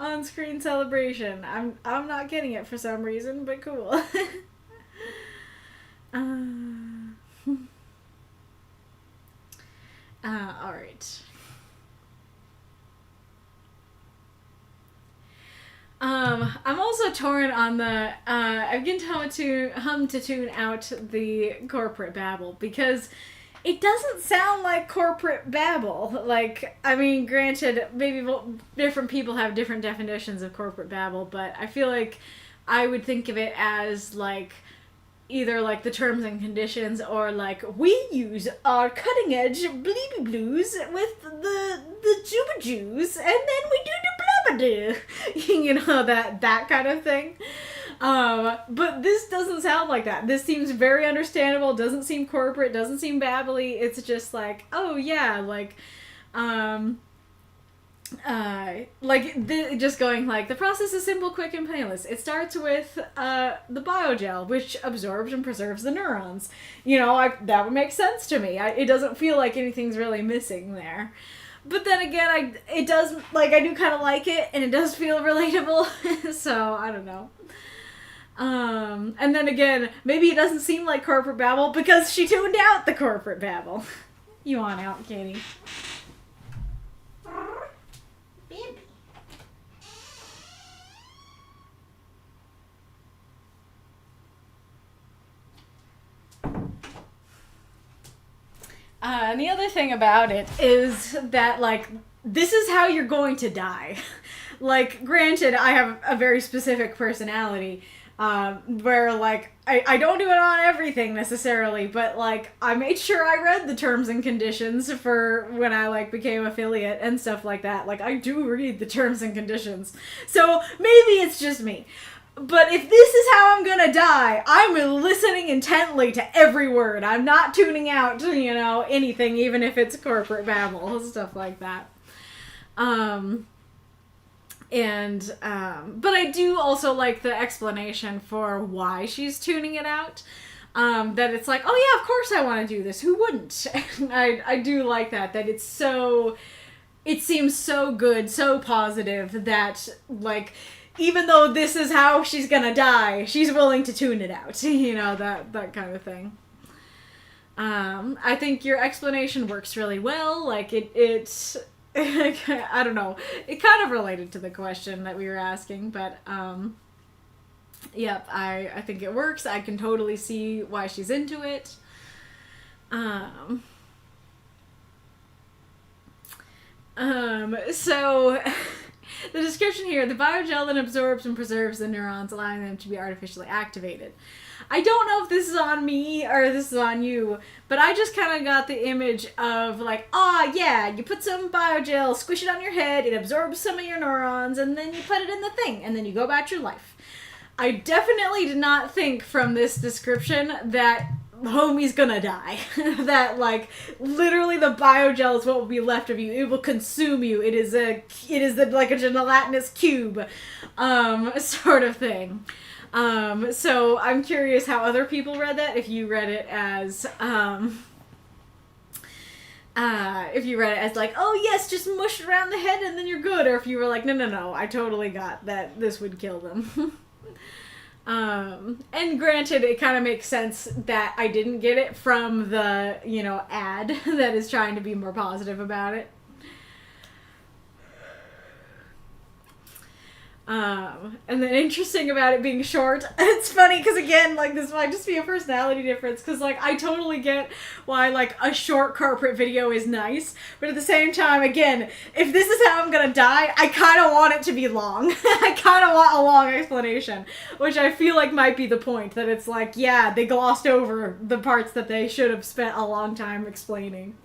On-screen celebration. I'm not getting it for some reason, but cool. All right. I'm also torn on the, I begin to hum to tune out the corporate babble because it doesn't sound like corporate babble. Like, I mean, granted, maybe different people have different definitions of corporate babble, but I feel like I would think of it as like either like the terms and conditions or like we use our cutting edge bleepy blues with the juba Jews and then we do the blabba you know, that kind of thing. But this doesn't sound like that. This seems very understandable, doesn't seem corporate, doesn't seem babbly. It's just like, oh yeah, like just going like, the process is simple, quick, and painless. It starts with the biogel, which absorbs and preserves the neurons. You know, that would make sense to me. It doesn't feel like anything's really missing there. But then again, I do kind of like it, and it does feel relatable, so I don't know. And then again, maybe it doesn't seem like corporate babble because she tuned out the corporate babble. You on out, Katie. Baby. And the other thing about it is that, like, this is how you're going to die. Like, granted, I have a very specific personality, where, like, I don't do it on everything necessarily, but, like, I made sure I read the terms and conditions for when I, like, became affiliate and stuff like that. Like, I do read the terms and conditions. So, maybe it's just me. But if this is how I'm gonna die, I'm listening intently to every word. I'm not tuning out, you know, anything, even if it's corporate babble, stuff like that. But I do also like the explanation for why she's tuning it out. That it's like, oh yeah, of course I want to do this. Who wouldn't? And I do like that it seems so good, so positive that, like, even though this is how she's gonna die, she's willing to tune it out. You know, that kind of thing. I think your explanation works really well. Like, it's I don't know. It kind of related to the question that we were asking, but, yep, I think it works. I can totally see why she's into it. So... The description here, the biogel then absorbs and preserves the neurons, allowing them to be artificially activated. I don't know if this is on me or this is on you, but I just kind of got the image of like, yeah, you put some biogel, squish it on your head, it absorbs some of your neurons, and then you put it in the thing, and then you go about your life. I definitely did not think from this description that homie's gonna die. That, like, literally the biogel is what will be left of you. It will consume you. It is like a gelatinous cube, sort of thing. So I'm curious how other people read that. If you read it as, like, oh yes, just mush it around the head and then you're good. Or if you were like, no, I totally got that this would kill them. And granted, it kind of makes sense that I didn't get it from the, you know, ad that is trying to be more positive about it. And then interesting about it being short, it's funny because again, like this might just be a personality difference because like I totally get why like a short corporate video is nice, but at the same time, again, if this is how I'm gonna die, I kind of want it to be long. I kind of want a long explanation, which I feel like might be the point, that it's like, yeah, they glossed over the parts that they should have spent a long time explaining.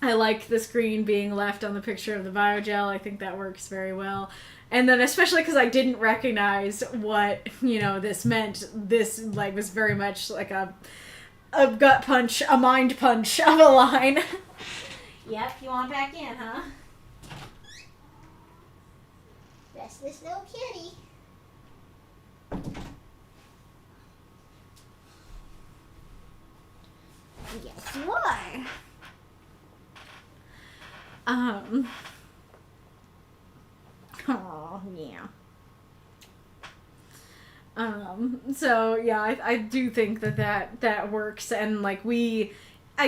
I like the screen being left on the picture of the biogel. I think that works very well. And then especially because I didn't recognize what, this meant, this, like, was very much like a gut punch, a mind punch of a line. Yep, you want back in, huh? Restless little kitty. Yes, you are. Oh, yeah. So, yeah, I do think that works, and, like, I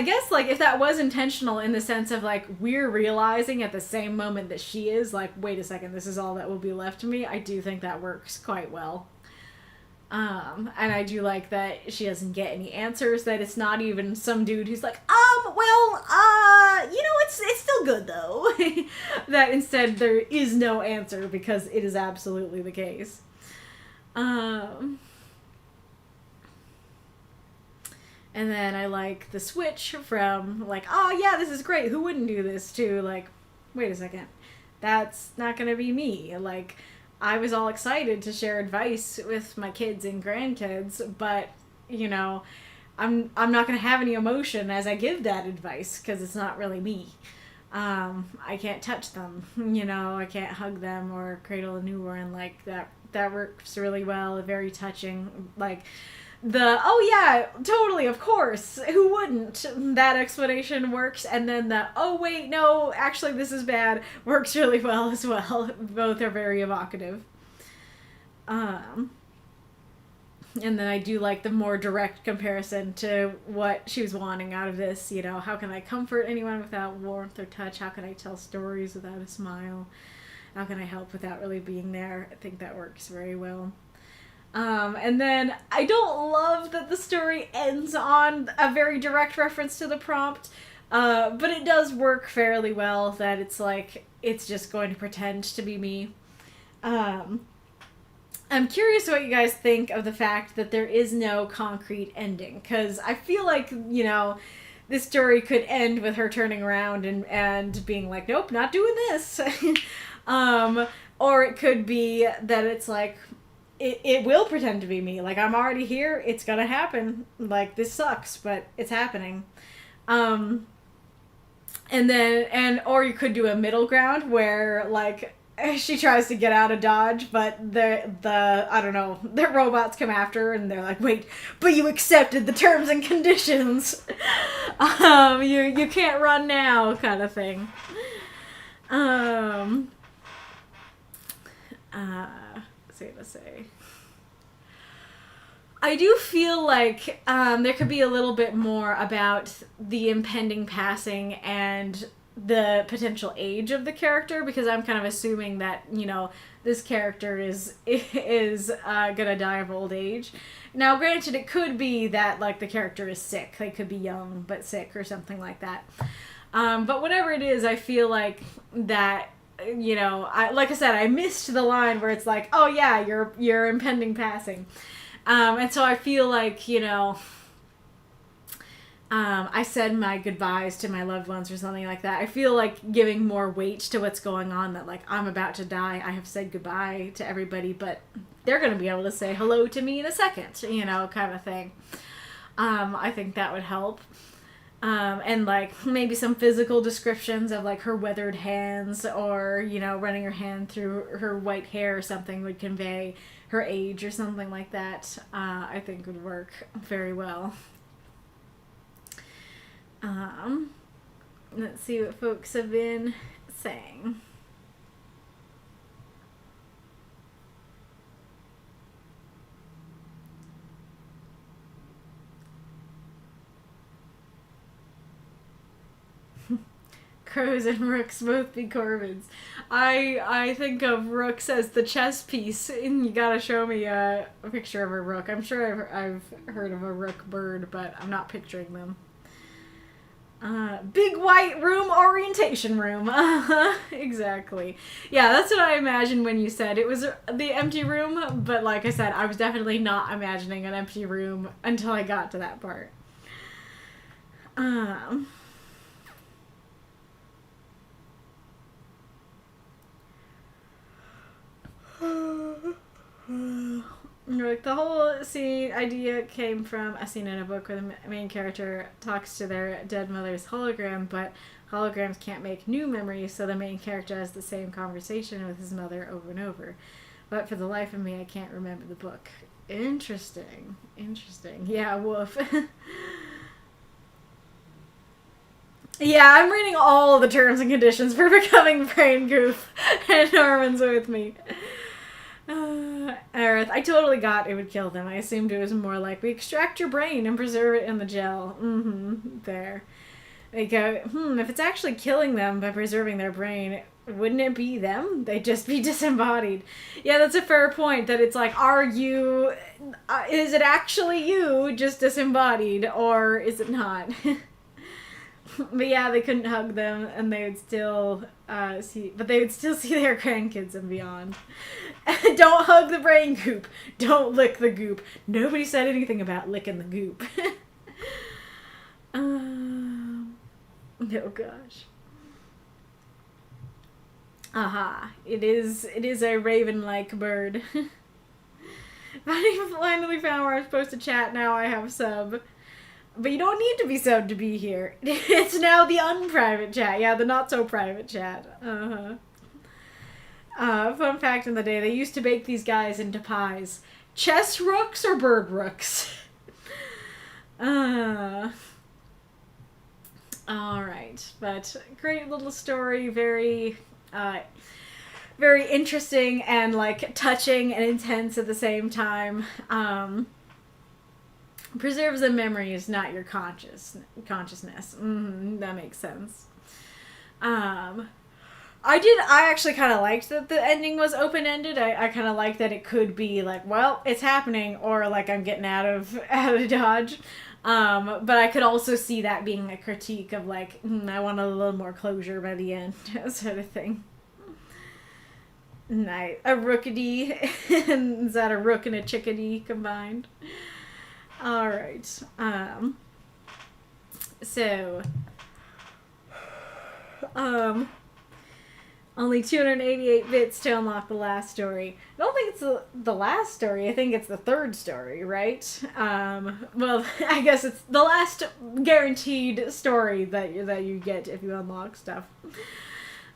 guess, like, if that was intentional in the sense of, like, we're realizing at the same moment that she is, like, wait a second, this is all that will be left to me, I do think that works quite well. And I do like that she doesn't get any answers, that it's not even some dude who's like, it's still good, though. That instead there is no answer, because it is absolutely the case. And then I like the switch from, like, oh yeah, this is great, who wouldn't do this, to, like, wait a second, that's not gonna be me. Like, I was all excited to share advice with my kids and grandkids, but, I'm not going to have any emotion as I give that advice, because it's not really me. I can't touch them, I can't hug them or cradle a newborn. Like, that works really well, very touching. Like, oh yeah, totally, of course, who wouldn't? That explanation works, and then oh wait, no, actually this is bad, works really well as well. Both are very evocative. And then I do like the more direct comparison to what she was wanting out of this, how can I comfort anyone without warmth or touch? How can I tell stories without a smile? How can I help without really being there? I think that works very well. And then I don't love that the story ends on a very direct reference to the prompt, but it does work fairly well, that it's like, it's just going to pretend to be me. I'm curious what you guys think of the fact that there is no concrete ending, because I feel like, this story could end with her turning around and being like, nope, not doing this. Or it could be that it's like, it will pretend to be me. Like, I'm already here. It's gonna happen. Like, this sucks, but it's happening. Or you could do a middle ground where, like, she tries to get out of Dodge, but the robots come after her, and they're like, wait, but you accepted the terms and conditions. You can't run now, kind of thing. Let's say. I do feel like there could be a little bit more about the impending passing and the potential age of the character, because I'm kind of assuming that, this character is gonna die of old age. Now, granted, it could be that, like, the character is sick. They could be young but sick or something like that. But whatever it is, I feel like that, like I said, I missed the line where it's like, oh yeah, you're impending passing. And so I feel like, I said my goodbyes to my loved ones or something like that. I feel like giving more weight to what's going on, that, like, I'm about to die. I have said goodbye to everybody, but they're going to be able to say hello to me in a second, kind of thing. I think that would help. And, like, maybe some physical descriptions of, like, her weathered hands, or, running her hand through her white hair or something would convey her age or something like that. I think would work very well. Let's see what folks have been saying. crows and rooks both be corvids. I think of rooks as the chess piece, and you gotta show me a picture of a rook. I'm sure I've heard of a rook bird, but I'm not picturing them. Big white room, orientation room. Exactly. Yeah, that's what I imagined when you said it was the empty room, but like I said, I was definitely not imagining an empty room until I got to that part. Like the whole idea came from a scene in a book where the main character talks to their dead mother's hologram, but holograms can't make new memories, so the main character has the same conversation with his mother over and over. But for the life of me, I can't remember the book. Interesting. Yeah, woof. Yeah, I'm reading all the terms and conditions for becoming brain goof, and Norman's with me. Arith, I totally got it would kill them. I assumed it was more like, we extract your brain and preserve it in the gel. There. They go, if it's actually killing them by preserving their brain, wouldn't it be them? They'd just be disembodied. Yeah, that's a fair point, that it's like, are you, is it actually you just disembodied, or is it not? But yeah, they couldn't hug them, and they would still see their grandkids and beyond. Don't hug the brain goop. Don't lick the goop. Nobody said anything about licking the goop. Oh gosh. Aha! It is a raven-like bird. I finally found where I'm supposed to chat. Now I have sub. But you don't need to be subbed to be here. It's now the unprivate chat. Yeah, the not-so-private chat. Fun fact in the day, they used to bake these guys into pies. Chess rooks or bird rooks? Alright. But great little story. Very, very interesting and, like, touching and intense at the same time. Preserves the memories, not your consciousness. That makes sense. I actually kind of liked that the ending was open-ended. I kind of liked that it could be like, well, it's happening, or like I'm getting out of Dodge. But I could also see that being a critique of like, I want a little more closure by the end, sort of thing. Nice. A rookity. Is that a rook and a chickadee combined? Alright, only 288 bits to unlock the last story. I don't think it's the last story, I think it's the third story, right? Well, I guess it's the last guaranteed story that you get if you unlock stuff.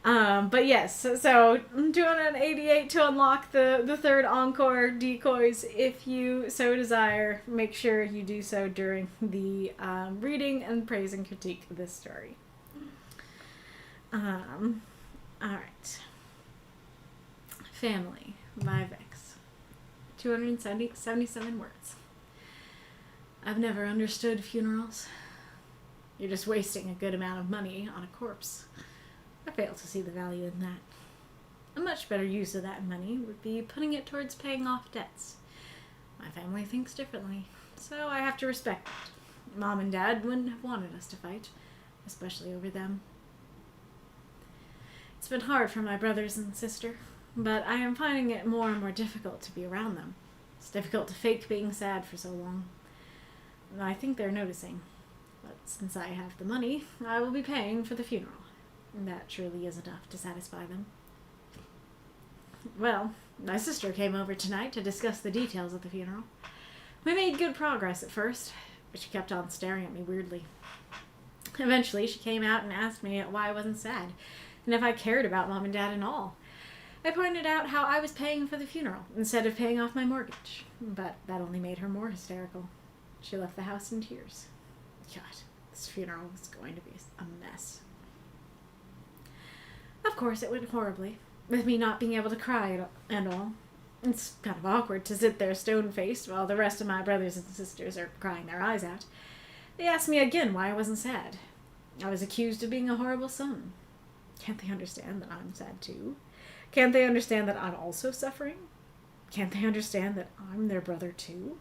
But yes, so 288 to unlock the third encore decoys. If you so desire, make sure you do so during the reading and praise and critique of this story. Alright. Family by Vex. 277 words. I've never understood funerals. You're just wasting a good amount of money on a corpse. I fail to see the value in that. A much better use of that money would be putting it towards paying off debts. My family thinks differently, so I have to respect it. Mom and Dad wouldn't have wanted us to fight, especially over them. It's been hard for my brothers and sister, but I am finding it more and more difficult to be around them. It's difficult to fake being sad for so long. I think they're noticing, but since I have the money, I will be paying for the funeral. That truly is enough to satisfy them. Well, my sister came over tonight to discuss the details of the funeral. We made good progress at first, but she kept on staring at me weirdly. Eventually, she came out and asked me why I wasn't sad, and if I cared about Mom and Dad and all. I pointed out how I was paying for the funeral instead of paying off my mortgage, but that only made her more hysterical. She left the house in tears. God, this funeral was going to be a mess. Of course, it went horribly, with me not being able to cry and all. It's kind of awkward to sit there stone-faced while the rest of my brothers and sisters are crying their eyes out. They asked me again why I wasn't sad. I was accused of being a horrible son. Can't they understand that I'm sad too? Can't they understand that I'm also suffering? Can't they understand that I'm their brother too?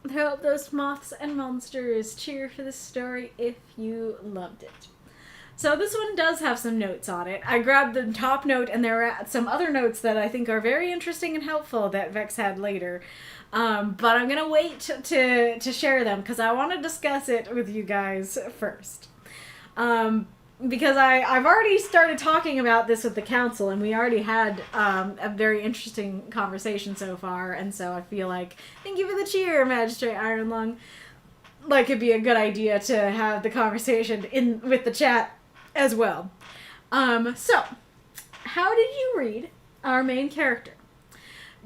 I hope those moths and monsters cheer for this story if you loved it. So this one does have some notes on it. I grabbed the top note, and there are some other notes that I think are very interesting and helpful that Vex had later. But I'm going to wait to share them because I want to discuss it with you guys first. Because I've already started talking about this with the council, and we already had a very interesting conversation so far, and so I feel like, thank you for the cheer, Magistrate Ironlung. Like, it'd be a good idea to have the conversation with the chat as well. So, how did you read our main character?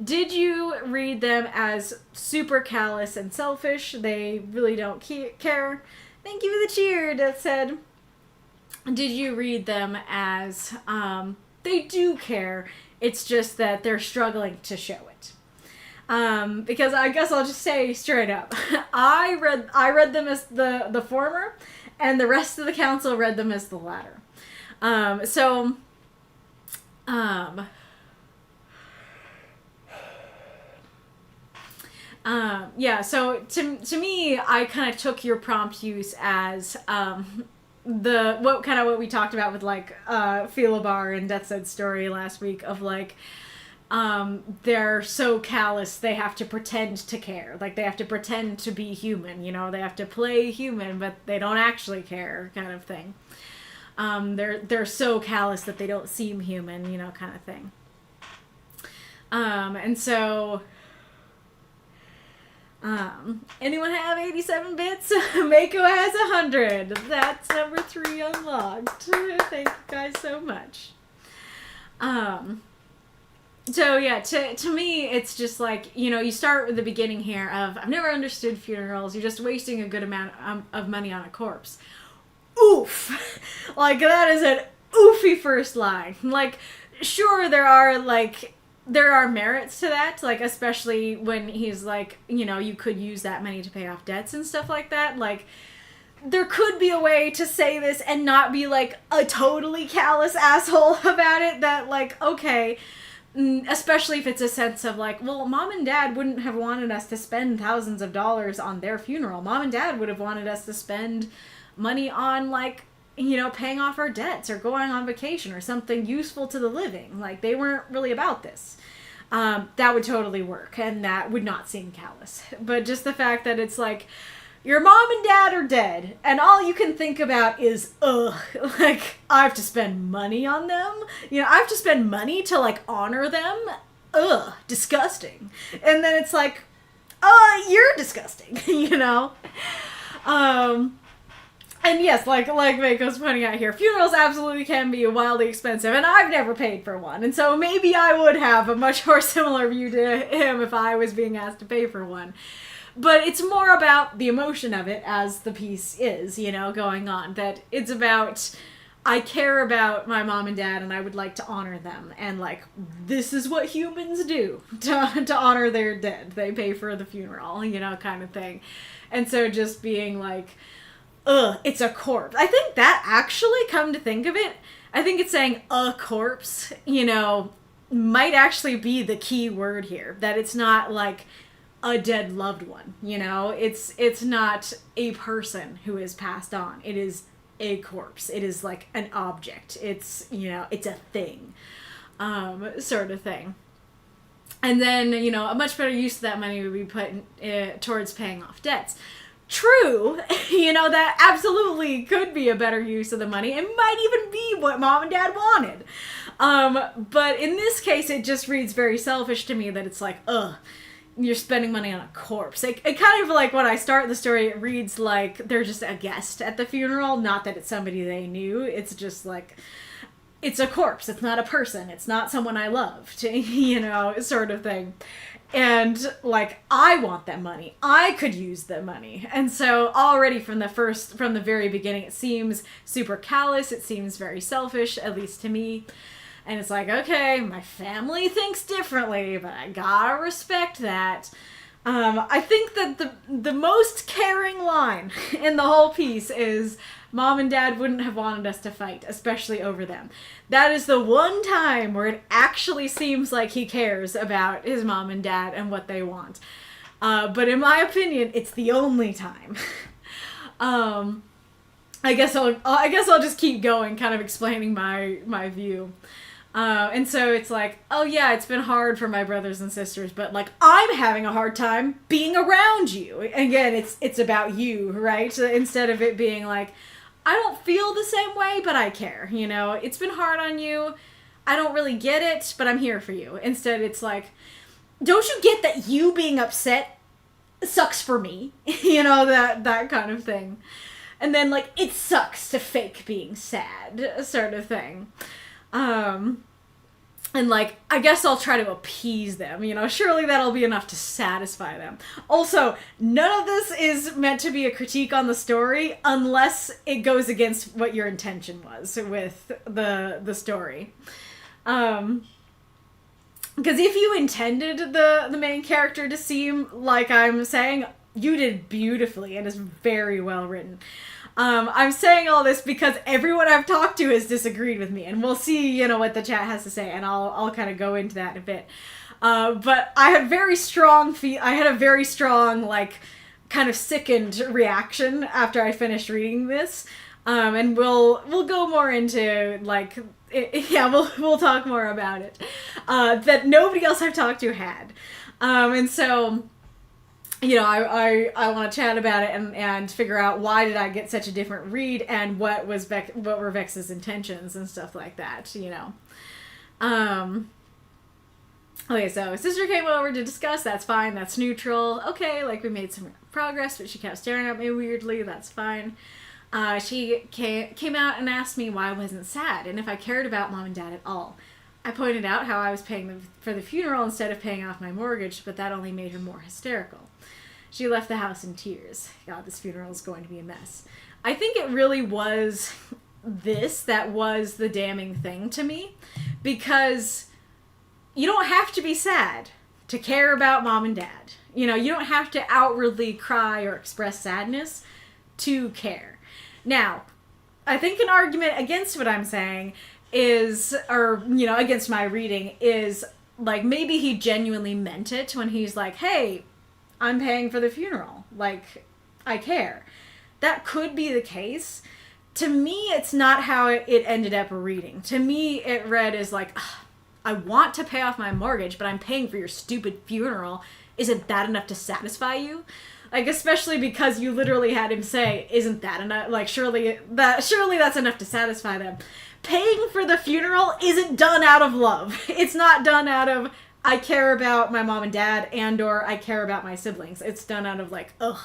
Did you read them as super callous and selfish? They really don't care. Thank you for the cheer, Deathshead. Did you read them as they do care? It's just that they're struggling to show it. Because I guess I'll just say straight up, I read them as the former, and the rest of the council read them as the latter. Yeah, so to me, I kind of took your prompt use as what we talked about with like Philobar and Deathshead's story last week of like they're so callous they have to pretend to care, like they have to pretend to be human, you know, they have to play human but they don't actually care, kind of thing. They're so callous that they don't seem human, you know, kind of thing. And so anyone have 87 bits? Mako has 100. That's number 3 unlocked. Thank you guys so much. So yeah, to me, it's just like, you know, you start with the beginning here of, I've never understood funerals. You're just wasting a good amount of money on a corpse. Oof. Like, that is an oofy first line. Like, sure, there are merits to that, like, especially when he's like, you know, you could use that money to pay off debts and stuff like that. Like, there could be a way to say this and not be, like, a totally callous asshole about it, that, like, okay, especially if it's a sense of, like, well, Mom and Dad wouldn't have wanted us to spend thousands of dollars on their funeral. Mom and Dad would have wanted us to spend money on, like, you know, paying off our debts or going on vacation or something useful to the living. Like, they weren't really about this. That would totally work, and that would not seem callous. But just the fact that it's like, your mom and dad are dead, and all you can think about is, like, I have to spend money on them? You know, I have to spend money to, like, honor them? Disgusting. And then it's like, you're disgusting, you know? And yes, like Mako's pointing out here, funerals absolutely can be wildly expensive, and I've never paid for one, and so maybe I would have a much more similar view to him if I was being asked to pay for one. But it's more about the emotion of it, as the piece is, you know, going on, that it's about, I care about my mom and dad, and I would like to honor them, and, like, this is what humans do to honor their dead. They pay for the funeral, you know, kind of thing. And so just being like, it's a corpse. I think that actually, come to think of it, I think it's saying a corpse, you know, might actually be the key word here. That it's not like a dead loved one, you know? It's not a person who is passed on. It is a corpse. It is like an object. It's, you know, it's a thing, sort of thing. And then, you know, a much better use of that money would be put towards paying off debts. True, you know, that absolutely could be a better use of the money. It might even be what mom and dad wanted. But in this case, it just reads very selfish to me that it's like, you're spending money on a corpse. It kind of, like, when I start the story, it reads like they're just a guest at the funeral. Not that it's somebody they knew. It's just like, it's a corpse. It's not a person. It's not someone I loved, you know, sort of thing. And, like, I want that money. I could use the money. And so already from the very beginning, it seems super callous. It seems very selfish, at least to me. And it's like, okay, my family thinks differently, but I gotta respect that. I think that the most caring line in the whole piece is, Mom and Dad wouldn't have wanted us to fight, especially over them. That is the one time where it actually seems like he cares about his mom and dad and what they want. But in my opinion, it's the only time. I guess I'll just keep going, kind of explaining my view. And so it's like, oh yeah, it's been hard for my brothers and sisters, but like, I'm having a hard time being around you. Again, it's about you, right? So instead of it being like, I don't feel the same way, but I care, you know? It's been hard on you. I don't really get it, but I'm here for you. Instead, it's like, don't you get that you being upset sucks for me? You know, that kind of thing. And then, like, it sucks to fake being sad, sort of thing. And, like, I guess I'll try to appease them, you know? Surely that'll be enough to satisfy them. Also, none of this is meant to be a critique on the story unless it goes against what your intention was with the story. Because if you intended the main character to seem like I'm saying, you did beautifully and is very well written. I'm saying all this because everyone I've talked to has disagreed with me, and we'll see, you know, what the chat has to say, and I'll kind of go into that in a bit. But I had a very strong, like, kind of sickened reaction after I finished reading this. And we'll go more into, like, we'll talk more about it. That nobody else I've talked to had. And so, you know, I want to chat about it and figure out why did I get such a different read and what were Vex's intentions and stuff like that, you know. Okay, so sister came over to discuss, that's fine, that's neutral. Okay, like, we made some progress, but she kept staring at me weirdly, that's fine. She came out and asked me why I wasn't sad and if I cared about Mom and Dad at all. I pointed out how I was paying for the funeral instead of paying off my mortgage, but that only made her more hysterical. She left the house in tears. God, this funeral is going to be a mess. I think it really was that was the damning thing to me, because you don't have to be sad to care about Mom and Dad. You know, you don't have to outwardly cry or express sadness to care. Now, I think an argument against what I'm saying is, or, you know, against my reading is, like, maybe he genuinely meant it when he's like, hey, I'm paying for the funeral. Like, I care. That could be the case. To me, it's not how it ended up reading. To me, it read as like, I want to pay off my mortgage, but I'm paying for your stupid funeral. Isn't that enough to satisfy you? Like, especially because you literally had him say, isn't that enough? Like, surely that's enough to satisfy them. Paying for the funeral isn't done out of love. It's not done out of, I care about my mom and dad, and or I care about my siblings. It's done out of like, ugh,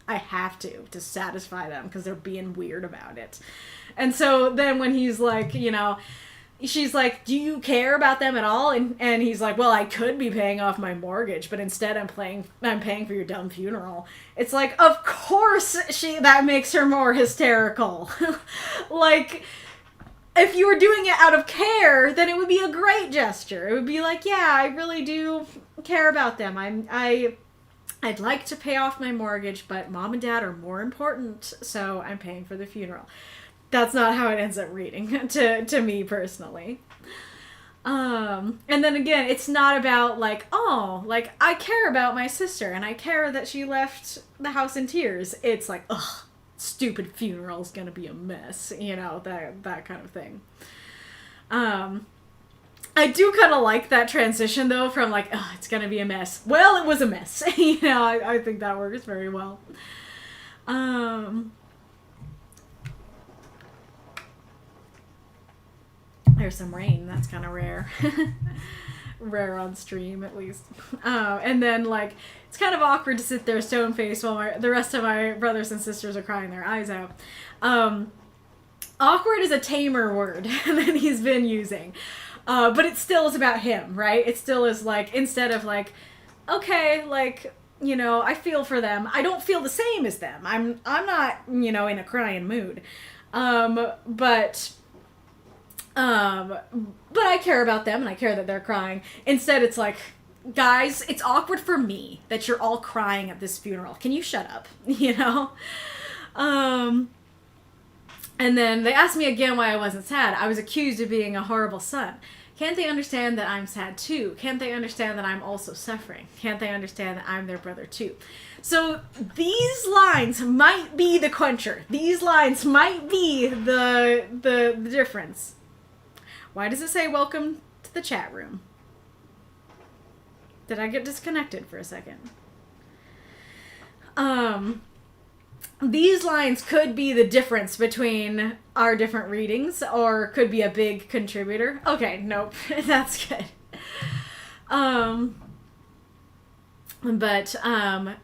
I have to satisfy them because they're being weird about it. And so then when he's like, you know, she's like, do you care about them at all? And he's like, well, I could be paying off my mortgage, but instead I'm paying for your dumb funeral. It's like, of course that makes her more hysterical. Like, if you were doing it out of care, then it would be a great gesture. It would be like, yeah, I really do care about them. I'd like to pay off my mortgage, but mom and dad are more important, so I'm paying for the funeral. That's not how it ends up reading to me personally. And then again, it's not about like, oh, like I care about my sister and I care that she left the house in tears. It's like, ugh, stupid funeral's gonna be a mess, you know, that kind of thing. I do kind of like that transition though from like, oh, it's gonna be a mess. Well, it was a mess. You know, I think that works very well. There's some rain. That's kind of rare. Rare on stream, at least. And then, like, it's kind of awkward to sit there stone-faced while the rest of my brothers and sisters are crying their eyes out. Awkward is a tamer word that he's been using. But it still is about him, right? It still is, like, instead of, like, okay, like, you know, I feel for them. I don't feel the same as them. I'm not, you know, in a crying mood. But I care about them and I care that they're crying. Instead, it's like, guys, it's awkward for me that you're all crying at this funeral. Can you shut up? You know? And then they asked me again why I wasn't sad. I was accused of being a horrible son. Can't they understand that I'm sad too? Can't they understand that I'm also suffering? Can't they understand that I'm their brother too? So these lines might be the quencher. These lines might be the difference. Why does it say welcome to the chat room? Did I get disconnected for a second? These lines could be the difference between our different readings, or could be a big contributor. Okay, nope. That's good.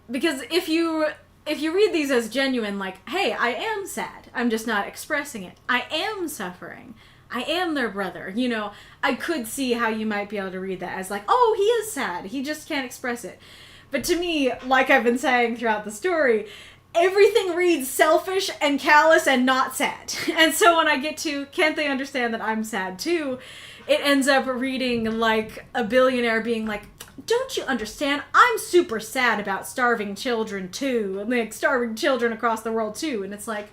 Because if you read these as genuine, like, hey, I am sad, I'm just not expressing it. I am suffering. I am their brother. You know, I could see how you might be able to read that as like, oh, he is sad. He just can't express it. But to me, like I've been saying throughout the story, everything reads selfish and callous and not sad. And so when I get to, can't they understand that I'm sad too, it ends up reading like a billionaire being like, don't you understand? I'm super sad about starving children too. Like, starving children across the world too. And it's like,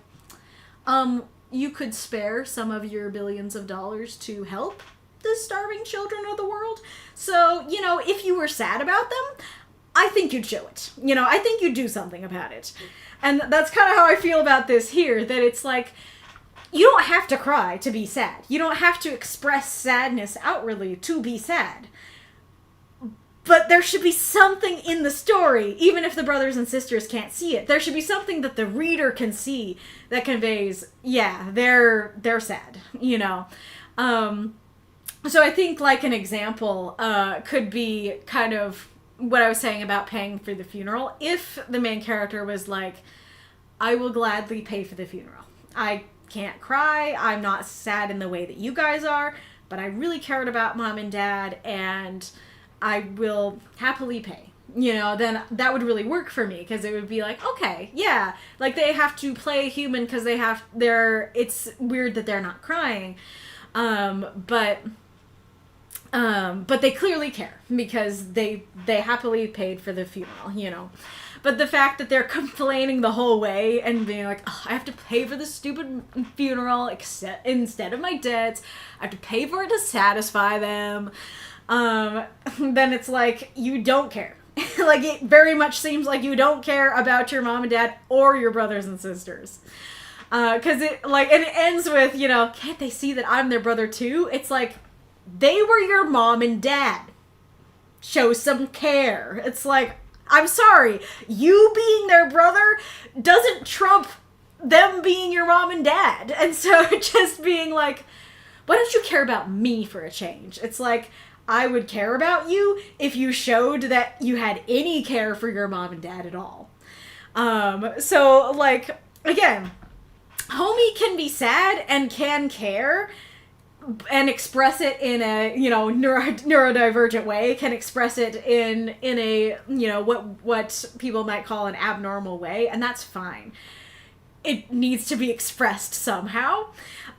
you could spare some of your billions of dollars to help the starving children of the world. So, you know, if you were sad about them, I think you'd show it. You know, I think you'd do something about it. And that's kind of how I feel about this here, that it's like, you don't have to cry to be sad. You don't have to express sadness outwardly to be sad. But there should be something in the story, even if the brothers and sisters can't see it. There should be something that the reader can see that conveys, yeah, they're sad, you know. So I think like an example could be kind of what I was saying about paying for the funeral. If the main character was like, I will gladly pay for the funeral. I can't cry. I'm not sad in the way that you guys are, but I really cared about mom and dad, and I will happily pay. You know, then that would really work for me, because it would be like, okay, yeah, like they have to play human because it's weird that they're not crying. But they clearly care because they happily paid for the funeral, you know. But the fact that they're complaining the whole way and being like, oh, I have to pay for this stupid funeral instead of my debts, I have to pay for it to satisfy them, then it's like, you don't care. Like, it very much seems like you don't care about your mom and dad or your brothers and sisters. Because it ends with, you know, can't they see that I'm their brother too? It's like, they were your mom and dad. Show some care. It's like, I'm sorry, you being their brother doesn't trump them being your mom and dad. And so just being like, why don't you care about me for a change? It's like, I would care about you if you showed that you had any care for your mom and dad at all. So, like, again, homie can be sad and can care and express it in a, you know, neurodivergent way, can express it in a, you know, what people might call an abnormal way, and that's fine. It needs to be expressed somehow,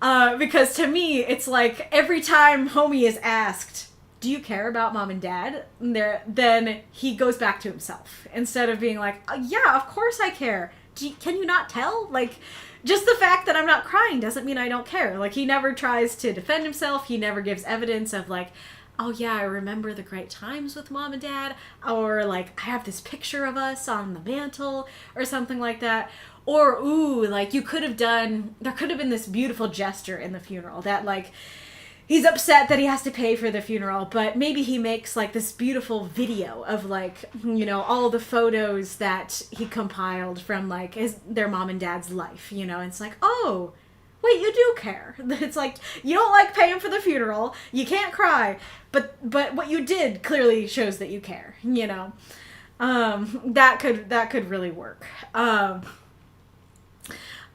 because to me, it's like, every time homie is asked, do you care about mom and dad? Then he goes back to himself, instead of being like, yeah, of course I care. Can you not tell? Like, just the fact that I'm not crying doesn't mean I don't care. Like, he never tries to defend himself. He never gives evidence of like, oh yeah, I remember the great times with mom and dad. Or like, I have this picture of us on the mantle or something like that. Or, ooh, like there could have been this beautiful gesture in the funeral that like, he's upset that he has to pay for the funeral, but maybe he makes like this beautiful video of like, you know, all the photos that he compiled from like their mom and dad's life, you know, and it's like, oh, wait, you do care. It's like, you don't like paying for the funeral, you can't cry, but what you did clearly shows that you care, you know. That could really work.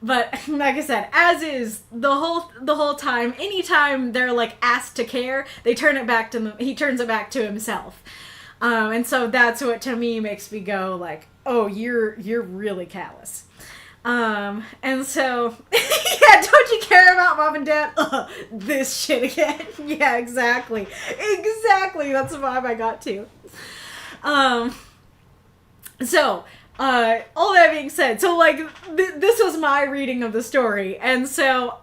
But like I said, as is the whole time, anytime they're like asked to care, he turns it back to himself. And so that's what to me makes me go like, oh, you're really callous. And so yeah, don't you care about mom and dad? This shit again. Yeah, exactly. That's the vibe I got to. So, all that being said, so like this was my reading of the story, and so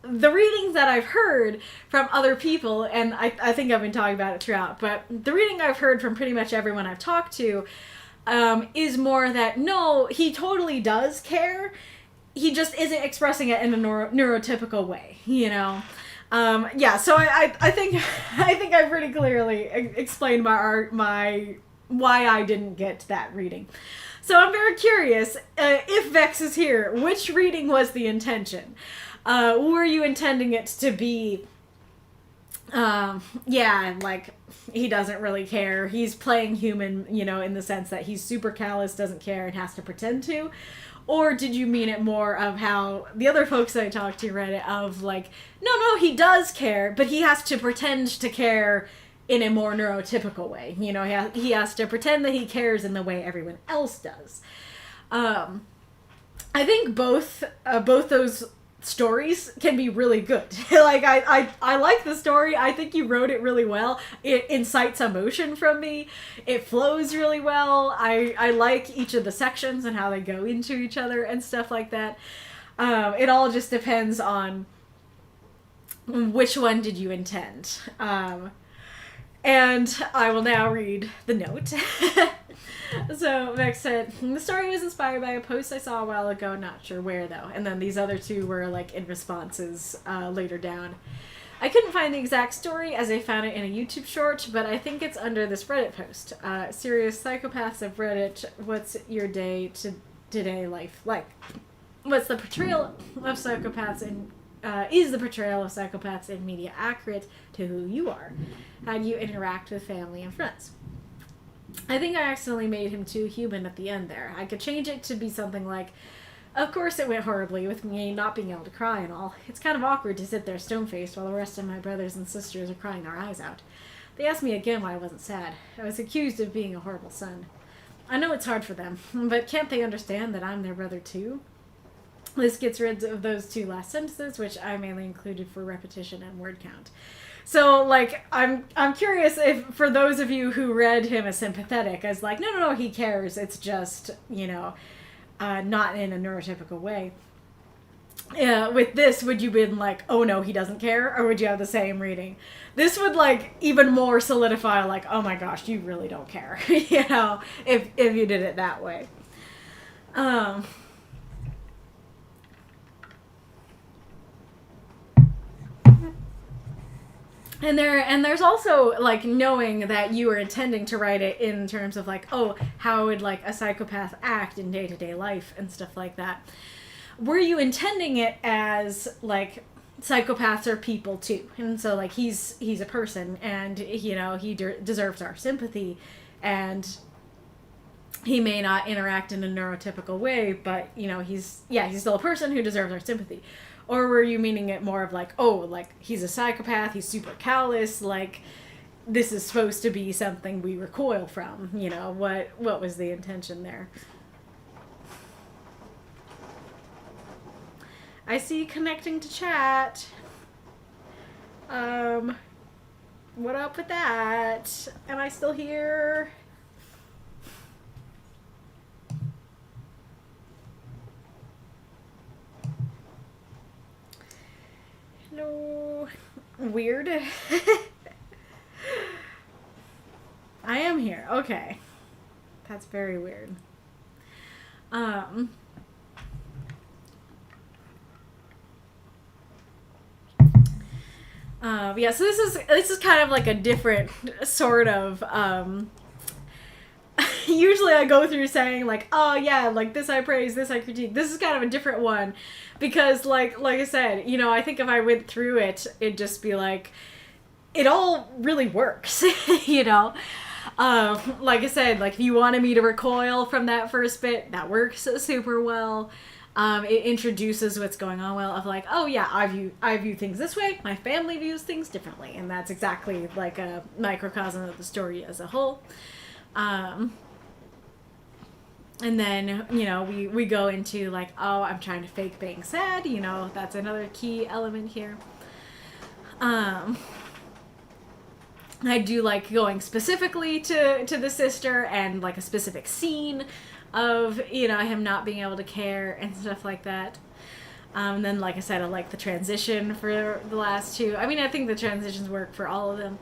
the readings that I've heard from other people, and I think I've been talking about it throughout, but the reading I've heard from pretty much everyone I've talked to is more that no, he totally does care. He just isn't expressing it in a neurotypical way, you know. Yeah, so I think I pretty clearly explained my why I didn't get that reading. So I'm very curious, if Vex is here, which reading was the intention? Were you intending it to be, yeah, like, he doesn't really care, he's playing human, you know, in the sense that he's super callous, doesn't care, and has to pretend to? Or did you mean it more of how the other folks that I talked to read it, of like, no, he does care, but he has to pretend to care in a more neurotypical way. You know, he has to pretend that he cares in the way everyone else does. I think both those stories can be really good. Like, I like the story. I think you wrote it really well. It incites emotion from me. It flows really well. I like each of the sections and how they go into each other and stuff like that. It all just depends on which one did you intend. And I will now read the note. So Vex said, the story was inspired by a post I saw a while ago, not sure where though. And then these other two were like in responses later down. I couldn't find the exact story as I found it in a YouTube short, but I think it's under this Reddit post. Serious psychopaths of Reddit, what's your day-to-day life like? What's the portrayal of psychopaths in is the portrayal of psychopaths in media accurate to who you are? How do you interact with family and friends? I think I accidentally made him too human at the end there. I could change it to be something like, of course it went horribly with me not being able to cry and all. It's kind of awkward to sit there stone-faced while the rest of my brothers and sisters are crying their eyes out. They asked me again why I wasn't sad. I was accused of being a horrible son. I know it's hard for them, but can't they understand that I'm their brother too? This gets rid of those two last sentences, which I mainly included for repetition and word count. So, like, I'm curious if, for those of you who read him as sympathetic, as like, no, he cares, it's just, you know, not in a neurotypical way. With this, would you been like, oh no, he doesn't care? Or would you have the same reading? This would, like, even more solidify, like, oh my gosh, you really don't care, you know, if you did it that way. And there's also, like, knowing that you were intending to write it in terms of, like, oh, how would, like, a psychopath act in day-to-day life and stuff like that. Were you intending it as, like, psychopaths are people, too? And so, like, he's a person, and, you know, he deserves our sympathy, and he may not interact in a neurotypical way, but, you know, he's still a person who deserves our sympathy. Or were you meaning it more of like, oh, like, he's a psychopath, he's super callous, like, this is supposed to be something we recoil from, you know, what was the intention there? I see connecting to chat. What up with that? Am I still here? No. Weird. I am here. Okay. That's very weird. Yeah, so this is kind of like a different sort of, usually I go through saying, like, oh yeah, like, this I praise, this I critique. This is kind of a different one, because like I said, you know, I think if I went through it, it'd just be like, it all really works, you know? Like I said, like, if you wanted me to recoil from that first bit, that works super well. It introduces what's going on well, of like, oh yeah, I view things this way, my family views things differently, and that's exactly like a microcosm of the story as a whole. And then, you know, we go into like, oh, I'm trying to fake being sad, you know, that's another key element here. I do like going specifically to the sister and like a specific scene of, you know, him not being able to care and stuff like that. And then, like I said, I like the transition for the last two. I mean, I think the transitions work for all of them.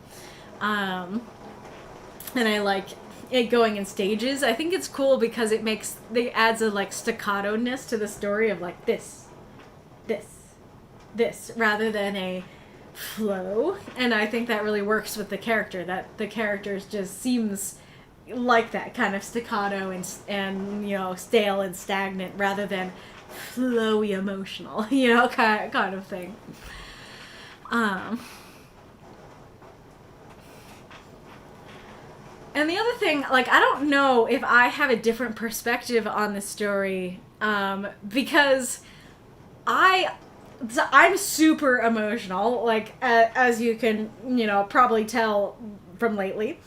And I like it going in stages. I think it's cool because it adds a like staccato-ness to the story of like this, rather than a flow. And I think that really works with the character, that the characters just seems like that kind of staccato and you know, stale and stagnant rather than flowy emotional, you know, kind of thing. And the other thing, like, I don't know if I have a different perspective on this story, because I'm super emotional, like, as you can, you know, probably tell from lately.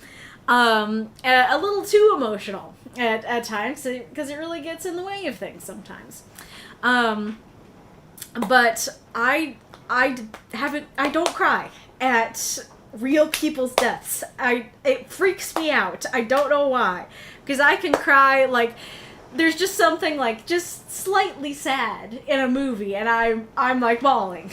A little too emotional at times, because it really gets in the way of things sometimes. But I don't cry at real people's deaths. It freaks me out. I don't know why. Because I can cry, like, there's just something, like, just slightly sad in a movie, and I'm like, bawling.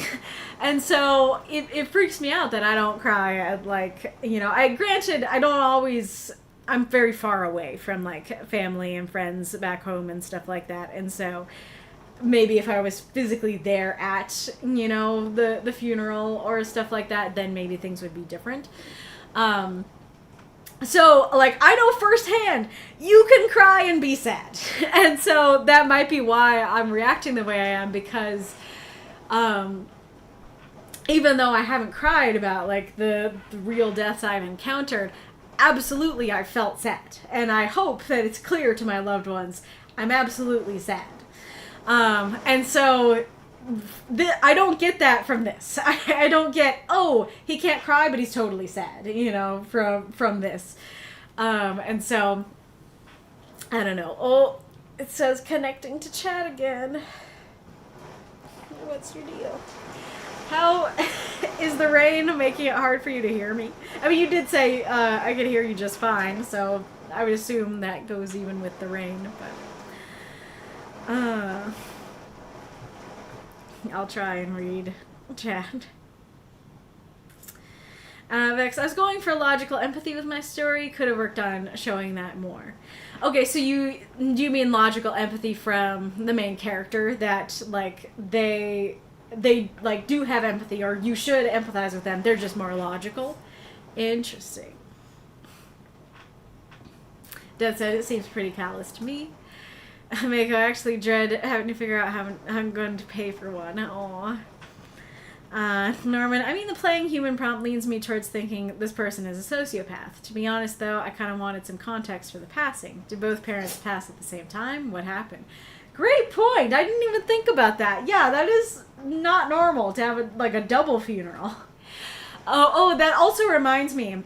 And so, it freaks me out that I don't cry at, like, you know, granted, I don't always, I'm very far away from, like, family and friends back home and stuff like that, and so maybe if I was physically there at, you know, the funeral or stuff like that, then maybe things would be different. So, like, I know firsthand, you can cry and be sad. And so that might be why I'm reacting the way I am, because even though I haven't cried about, like, the real deaths I've encountered, absolutely I felt sad. And I hope that it's clear to my loved ones, I'm absolutely sad. And so I don't get that from this. I don't get, oh, he can't cry, but he's totally sad, you know, from this. And so, I don't know. Oh, it says connecting to chat again. What's your deal? How is the rain making it hard for you to hear me? I mean, you did say I could hear you just fine, so I would assume that goes even with the rain, but I'll try and read chat. Vex, I was going for logical empathy with my story. Could have worked on showing that more. Okay, so do you mean logical empathy from the main character, that like they like do have empathy, or you should empathize with them, they're just more logical? Interesting. Deathshead, it seems pretty callous to me. Mako, I actually dread having to figure out how I'm going to pay for one. Aww. Norman, I mean, the playing human prompt leans me towards thinking this person is a sociopath. To be honest, though, I kind of wanted some context for the passing. Did both parents pass at the same time? What happened? Great point! I didn't even think about that. Yeah, that is not normal to have a double funeral. Oh, that also reminds me.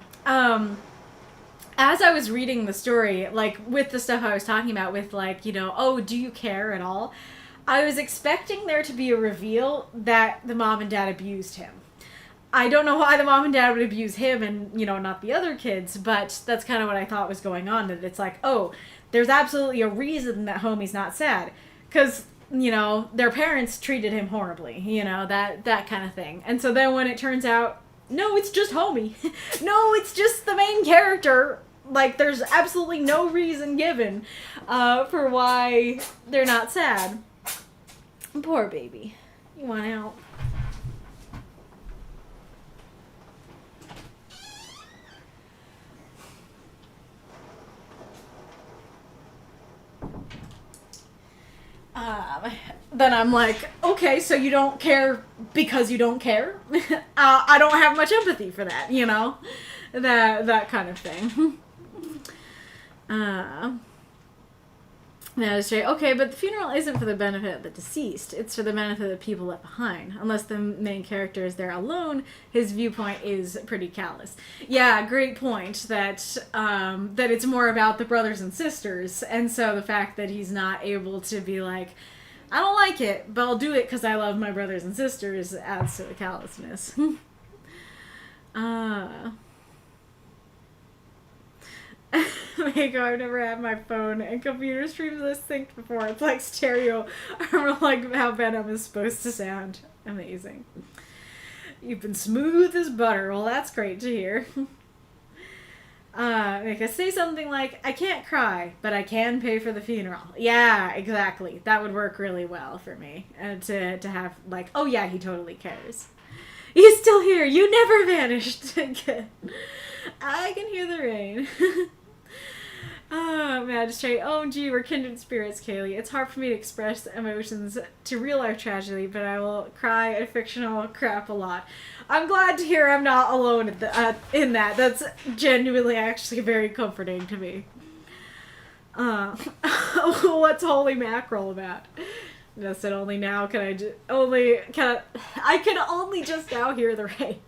As I was reading the story, like, with the stuff I was talking about, with, like, you know, oh, do you care at all? I was expecting there to be a reveal that the mom and dad abused him. I don't know why the mom and dad would abuse him and, you know, not the other kids, but that's kind of what I thought was going on, that it's like, oh, there's absolutely a reason that homie's not sad. Because, you know, their parents treated him horribly, you know, that kind of thing. And so then when it turns out, no, it's just homie. No, it's just the main character. Like, there's absolutely no reason given for why they're not sad. Poor baby. You want out? Then I'm like, okay, so you don't care because you don't care? I don't have much empathy for that, you know? That kind of thing. That is straight. Okay, but the funeral isn't for the benefit of the deceased. It's for the benefit of the people left behind. Unless the main character is there alone, his viewpoint is pretty callous. Yeah, great point. That it's more about the brothers and sisters, and so the fact that he's not able to be like, I don't like it, but I'll do it because I love my brothers and sisters, adds to the callousness. Mako, I've never had my phone and computer streams this synced before. It's like stereo, or like how Venom is supposed to sound. Amazing. You've been smooth as butter. Well, that's great to hear. Mako, say something like, I can't cry, but I can pay for the funeral. Yeah, exactly. That would work really well for me. And to have like, oh yeah, he totally cares. He's still here. You never vanished. I can hear the rain. Oh, Magistrate. Oh, gee, we're kindred spirits, Kaylee. It's hard for me to express emotions to real-life tragedy, but I will cry at fictional crap a lot. I'm glad to hear I'm not alone in that. That's genuinely actually very comforting to me. What's Holy Mackerel about? I said only now can I can only just now hear the rain.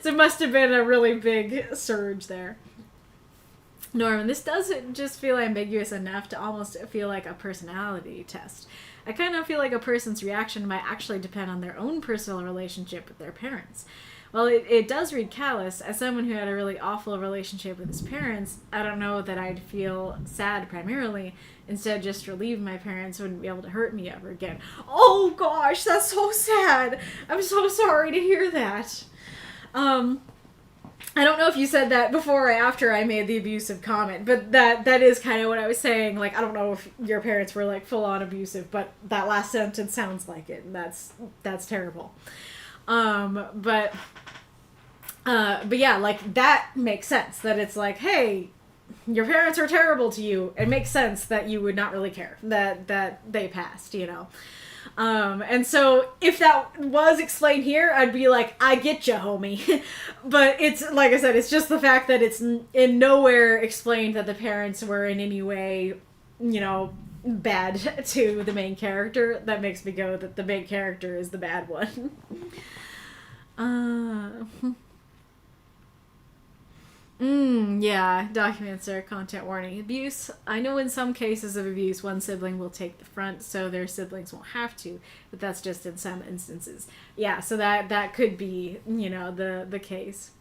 So it must have been a really big surge there. Norman, this doesn't just feel ambiguous enough to almost feel like a personality test. I kind of feel like a person's reaction might actually depend on their own personal relationship with their parents. Well, it does read callous. As someone who had a really awful relationship with his parents, I don't know that I'd feel sad primarily. Instead, just relieved my parents wouldn't be able to hurt me ever again. Oh gosh, that's so sad. I'm so sorry to hear that. I don't know if you said that before or after I made the abusive comment, but that is kind of what I was saying. Like, I don't know if your parents were like full on abusive, but that last sentence sounds like it, and that's terrible. But yeah, like that makes sense that it's like, hey, your parents are terrible to you. It makes sense that you would not really care that they passed, you know. And so if that was explained here, I'd be like, I get you, homie. But it's, like I said, it's just the fact that it's in nowhere explained that the parents were in any way, you know, bad to the main character. That makes me go that the main character is the bad one. Yeah, documents are content warning. Abuse. I know in some cases of abuse, one sibling will take the front, so their siblings won't have to, but that's just in some instances. Yeah, so that could be, you know, the case.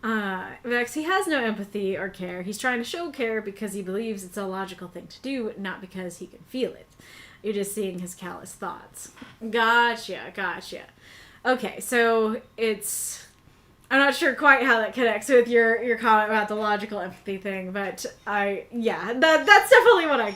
Vex, he has no empathy or care. He's trying to show care because he believes it's a logical thing to do, not because he can feel it. You're just seeing his callous thoughts. Gotcha. Okay, so it's... I'm not sure quite how that connects with your comment about the logical empathy thing, but that's definitely what I...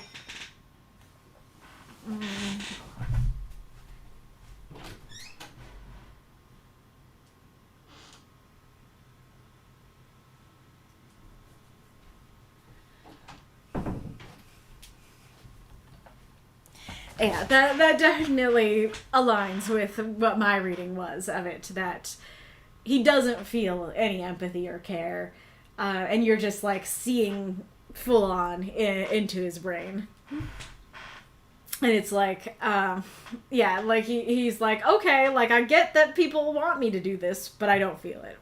Yeah, that definitely aligns with what my reading was of it, that he doesn't feel any empathy or care, and you're just like seeing full on into his brain. And it's like, yeah, like he's like, okay, like I get that people want me to do this, but I don't feel it.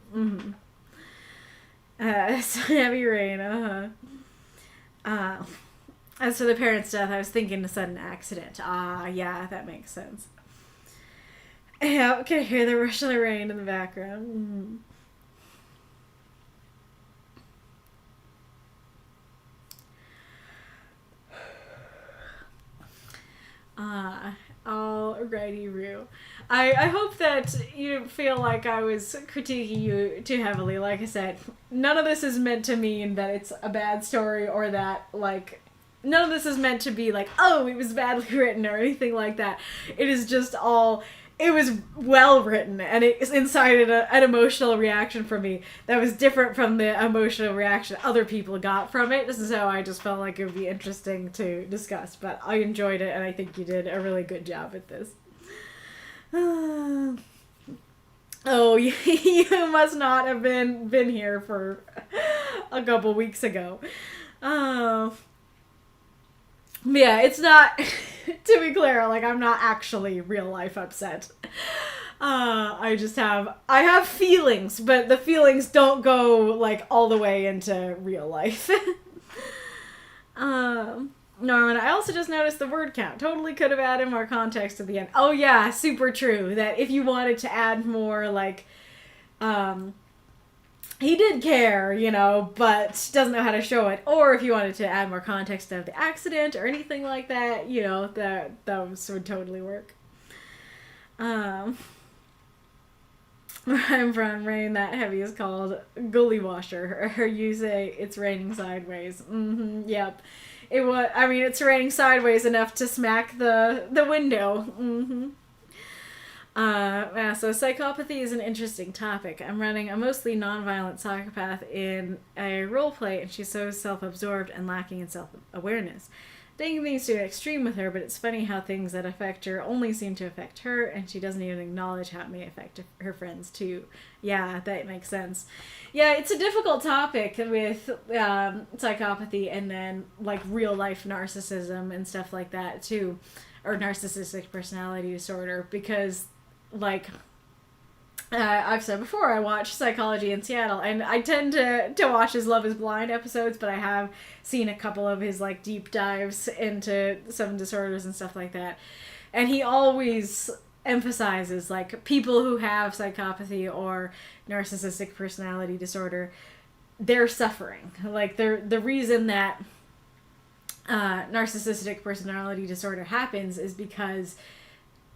So heavy rain, As for the parents' death, I was thinking a sudden accident. Yeah, that makes sense. Yeah, I can hear the rush of the rain in the background. Alrighty, Rue. I hope that you didn't feel like I was critiquing you too heavily. Like I said, none of this is meant to mean that it's a bad story or that, like... None of this is meant to be like, oh, it was badly written or anything like that. It is just all... It was well written, and it incited an emotional reaction from me that was different from the emotional reaction other people got from it. So I just felt like it would be interesting to discuss. But I enjoyed it, and I think you did a really good job at this. Oh, you must not have been here for a couple weeks ago. Oh. Yeah, it's not, to be clear, like, I'm not actually real life upset. I have feelings, but the feelings don't go, like, all the way into real life. Norman, I also just noticed the word count. Totally could have added more context at the end. Oh yeah, super true. That if you wanted to add more, like, he did care, you know, but doesn't know how to show it. Or if you wanted to add more context of the accident or anything like that, you know, those would totally work. I'm from Rain That Heavy is called Gully Washer, or you say it's raining sideways. Yep. It was, I mean, it's raining sideways enough to smack the window. So psychopathy is an interesting topic. I'm running a mostly non-violent psychopath in a roleplay, and she's so self-absorbed and lacking in self-awareness. Taking things to an extreme with her, but it's funny how things that affect her only seem to affect her, and she doesn't even acknowledge how it may affect her friends too. Yeah, that makes sense. Yeah, it's a difficult topic with psychopathy and then like real life narcissism and stuff like that too, or narcissistic personality disorder, because like I've said before, I watch Psychology in Seattle, and I tend to watch his Love is Blind episodes, but I have seen a couple of his like deep dives into some disorders and stuff like that. And he always emphasizes like people who have psychopathy or narcissistic personality disorder, they're suffering. Like the reason that narcissistic personality disorder happens is because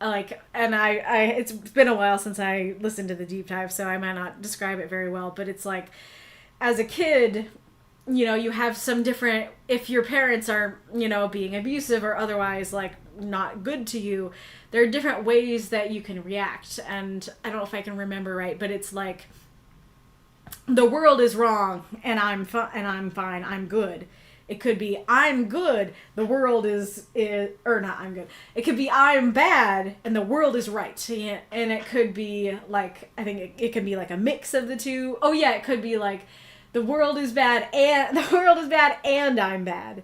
like, and I it's been a while since I listened to the deep dive, so I might not describe it very well, but it's like, as a kid, you know, you have some different, if your parents are, you know, being abusive or otherwise, like, not good to you, there are different ways that you can react, and I don't know if I can remember right, but it's like, the world is wrong, and I'm fine, I'm good. It could be, I'm good, the world is or not, I'm good. It could be, I'm bad, and the world is right. And it could be, like, I think it could be, like, a mix of the two. Oh, yeah, it could be, like, the world is bad, and I'm bad,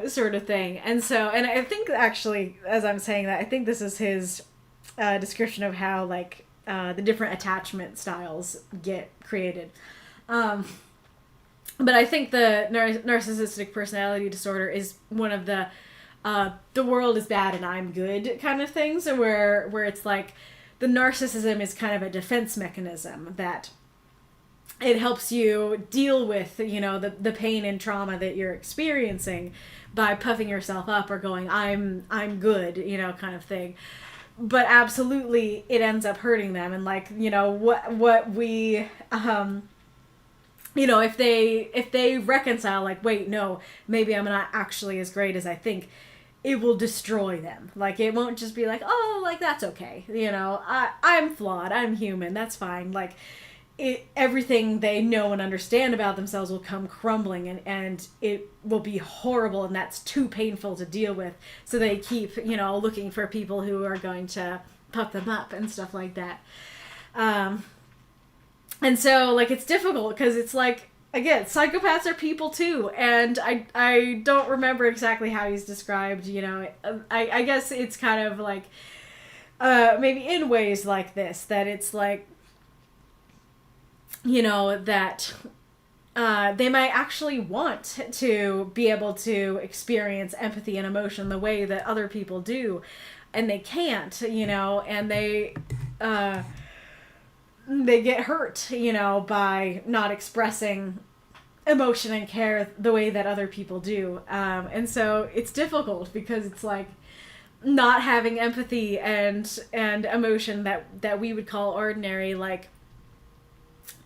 sort of thing. And so, and I think, actually, as I'm saying that, I think this is his description of how, like, the different attachment styles get created. But I think the narcissistic personality disorder is one of the world is bad and I'm good kind of things, where it's like the narcissism is kind of a defense mechanism that it helps you deal with, you know, the pain and trauma that you're experiencing by puffing yourself up or going, I'm good, you know, kind of thing. But absolutely it ends up hurting them, and like, you know, what we you know, if they reconcile, like, wait, no, maybe I'm not actually as great as I think, it will destroy them. Like, it won't just be like, oh, like, that's okay. You know, I'm flawed. I'm human. That's fine. Like, everything they know and understand about themselves will come crumbling, and it will be horrible, and that's too painful to deal with. So they keep, you know, looking for people who are going to puff them up and stuff like that. And so, like, it's difficult because it's like, again, psychopaths are people too, and I don't remember exactly how he's described, you know, I guess it's kind of like, maybe in ways like this, that it's like, you know, that they might actually want to be able to experience empathy and emotion the way that other people do, and they can't, you know, and they get hurt, you know, by not expressing emotion and care the way that other people do. And so it's difficult because it's like not having empathy and emotion that we would call ordinary, like,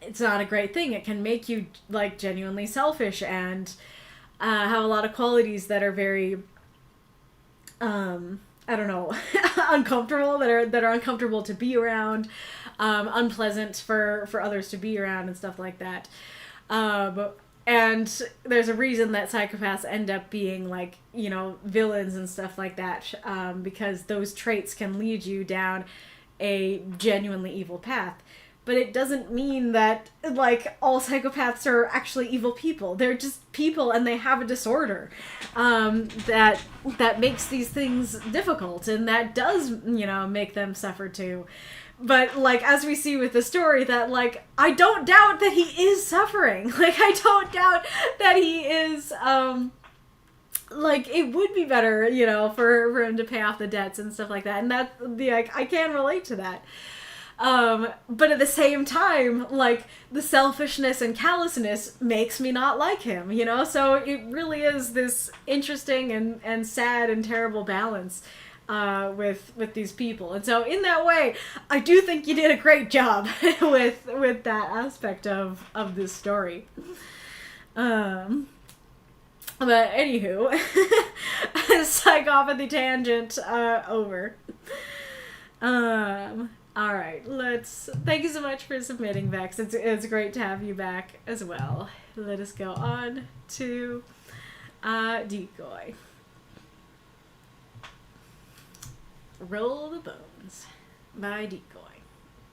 it's not a great thing. It can make you, like, genuinely selfish and have a lot of qualities that are very, I don't know, uncomfortable, that are uncomfortable to be around, unpleasant for others to be around and stuff like that. And there's a reason that psychopaths end up being, like, you know, villains and stuff like that, because those traits can lead you down a genuinely evil path. But it doesn't mean that, like, all psychopaths are actually evil people. They're just people, and they have a disorder that makes these things difficult, and that does, you know, make them suffer too. But, like, as we see with the story, that, like, I don't doubt that he is suffering. Like, I don't doubt that he is, like, it would be better, you know, for him to pay off the debts and stuff like that. And that, like, I can relate to that. But at the same time, like, the selfishness and callousness makes me not like him, you know? So it really is this interesting and sad and terrible balance with these people. And so in that way, I do think you did a great job with that aspect of this story. But anywho, psychopathy tangent over. All right, thank you so much for submitting, Vex. It's great to have you back as well. Let us go on to Decoy. Roll the Bones by Decoy.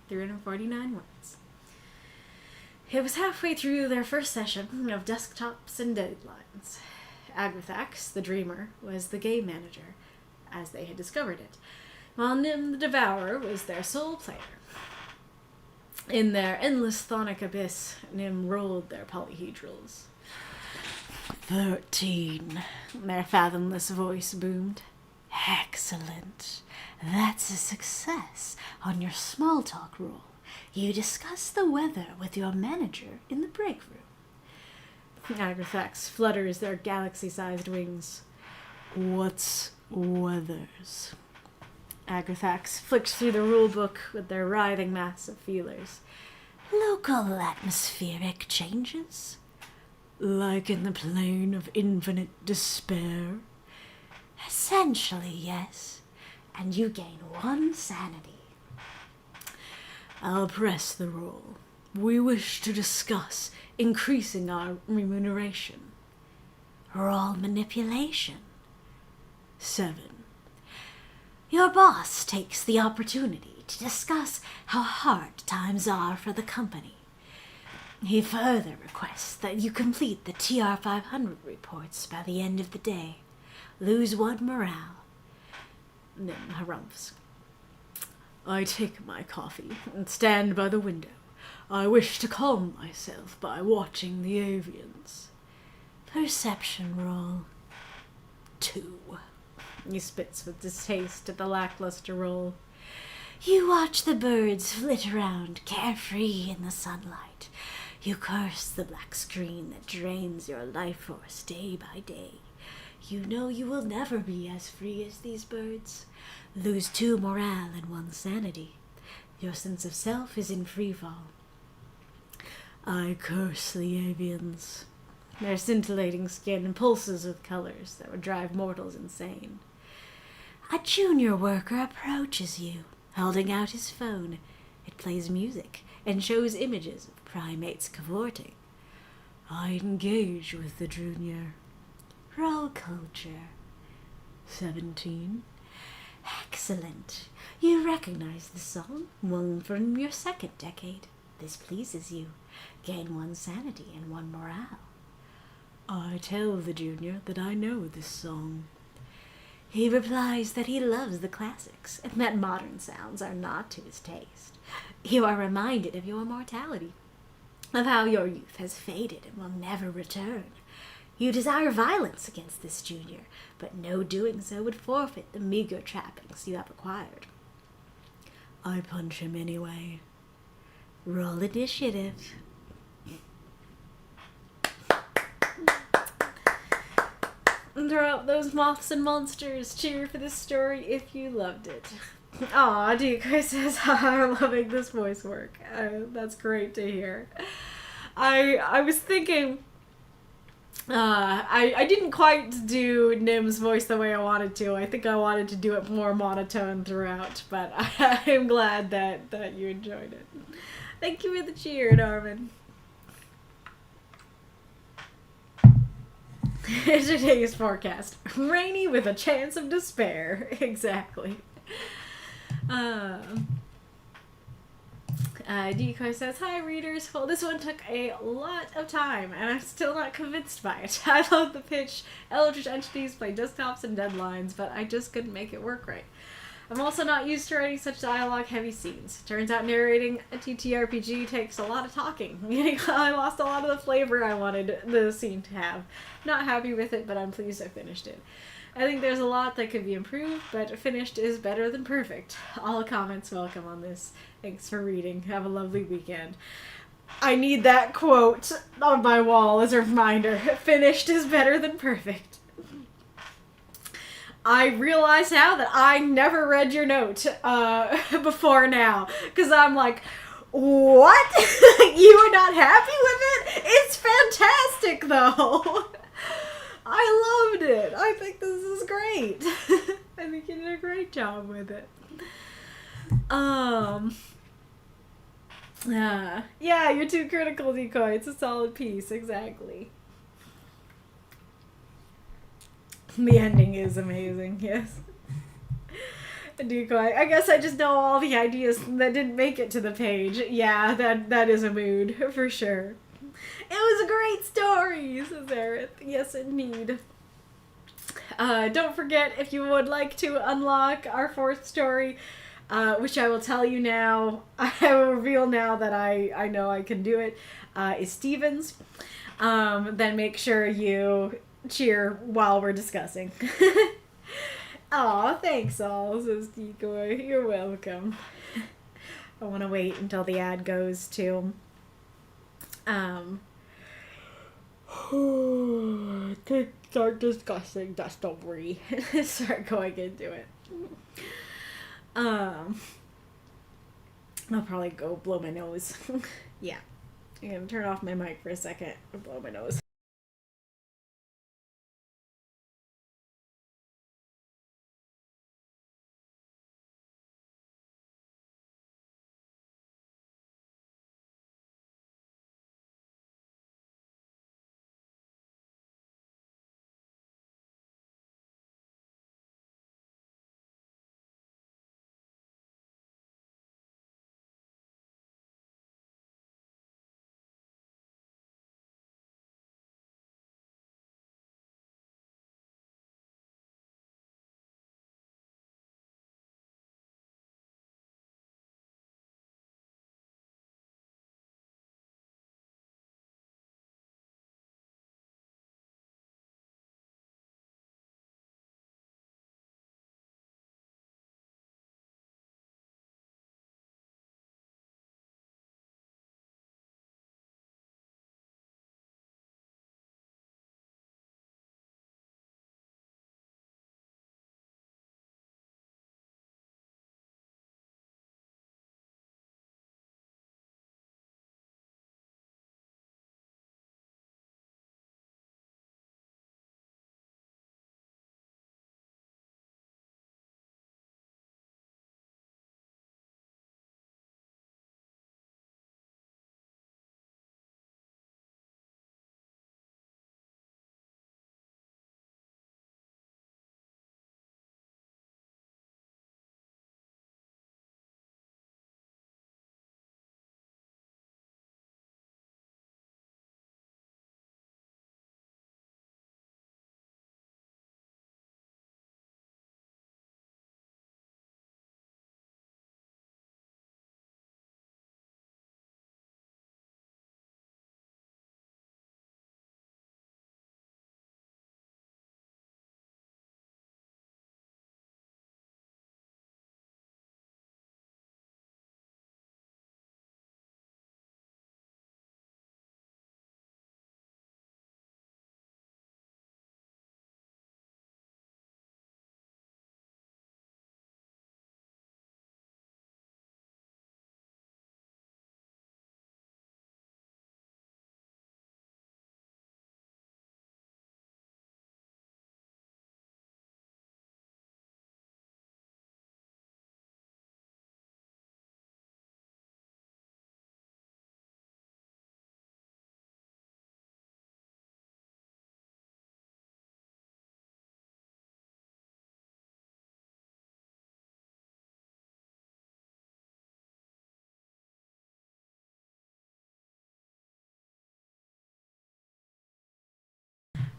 349 words. It was halfway through their first session of desktops and deadlines. Agrithax, the dreamer, was the game manager, as they had discovered it, while Nim the Devourer was their sole player. In their endless thonic abyss, Nim rolled their polyhedrals. 13, their fathomless voice boomed. Excellent. That's a success on your small talk roll. You discuss the weather with your manager in the break room. Agrithax flutters their galaxy-sized wings. What's weathers? Agrithax flicks through the rulebook with their writhing mass of feelers. Local atmospheric changes? Like in the plane of infinite despair? Essentially, yes. And you gain 1 sanity. I'll press the roll. We wish to discuss increasing our remuneration. Roll manipulation. 7. Your boss takes the opportunity to discuss how hard times are for the company. He further requests that you complete the TR-500 reports by the end of the day. Lose 1 morale. Nim harumphs. I take my coffee and stand by the window. I wish to calm myself by watching the avians. Perception roll. 2. He spits with distaste at the lackluster roll. You watch the birds flit around carefree in the sunlight. You curse the black screen that drains your life force day by day. You know you will never be as free as these birds. Lose 2 morale and 1 sanity. Your sense of self is in freefall. I curse the avians. Their scintillating skin pulses with colors that would drive mortals insane. A junior worker approaches you, holding out his phone. It plays music and shows images of primates cavorting. I engage with the junior. Roll culture. 17. Excellent. You recognize the song, one from your 2nd decade. This pleases you. Gain 1 sanity and 1 morale. I tell the junior that I know this song. He replies that he loves the classics and that modern sounds are not to his taste. You are reminded of your mortality, of how your youth has faded and will never return. You desire violence against this junior, but no doing so would forfeit the meager trappings you have acquired. I punch him anyway. Roll initiative. Throw out those moths and monsters. Cheer for this story if you loved it. Aw, Decoy says, I'm loving this voice work. That's great to hear. I was thinking... I didn't quite do Nim's voice the way I wanted to. I think I wanted to do it more monotone throughout, but I'm glad that you enjoyed it. Thank you for the cheer, Norman. Today's forecast. Rainy with a chance of despair. Exactly. Decoy says, hi readers. Well, this one took a lot of time, and I'm still not convinced by it. I love the pitch. Eldritch entities play desktops and deadlines, but I just couldn't make it work right. I'm also not used to writing such dialogue-heavy scenes. Turns out narrating a TTRPG takes a lot of talking. I lost a lot of the flavor I wanted the scene to have. Not happy with it, but I'm pleased I finished it. I think there's a lot that could be improved, but finished is better than perfect. All comments welcome on this. Thanks for reading. Have a lovely weekend. I need that quote on my wall as a reminder. Finished is better than perfect. I realize now that I never read your note before now. Because I'm like, what? You were not happy with it? It's fantastic, though. I loved it. I think this is great. I think you did a great job with it. Yeah, you're too critical, Decoy. It's a solid piece, exactly. The ending is amazing, yes. Decoy. I guess I just know all the ideas that didn't make it to the page. Yeah, that is a mood, for sure. It was a great story, says Arith. Yes, indeed. Don't forget, if you would like to unlock our 4th story, which I will tell you now, I will reveal now that I know I can do it, is Stevens. Then make sure you cheer while we're discussing. Aw, thanks all, says Decoy. You're welcome. I want to wait until the ad goes to to start discussing the story. Start going into it. I'll probably go blow my nose. Yeah. I'm gonna turn off my mic for a second and blow my nose.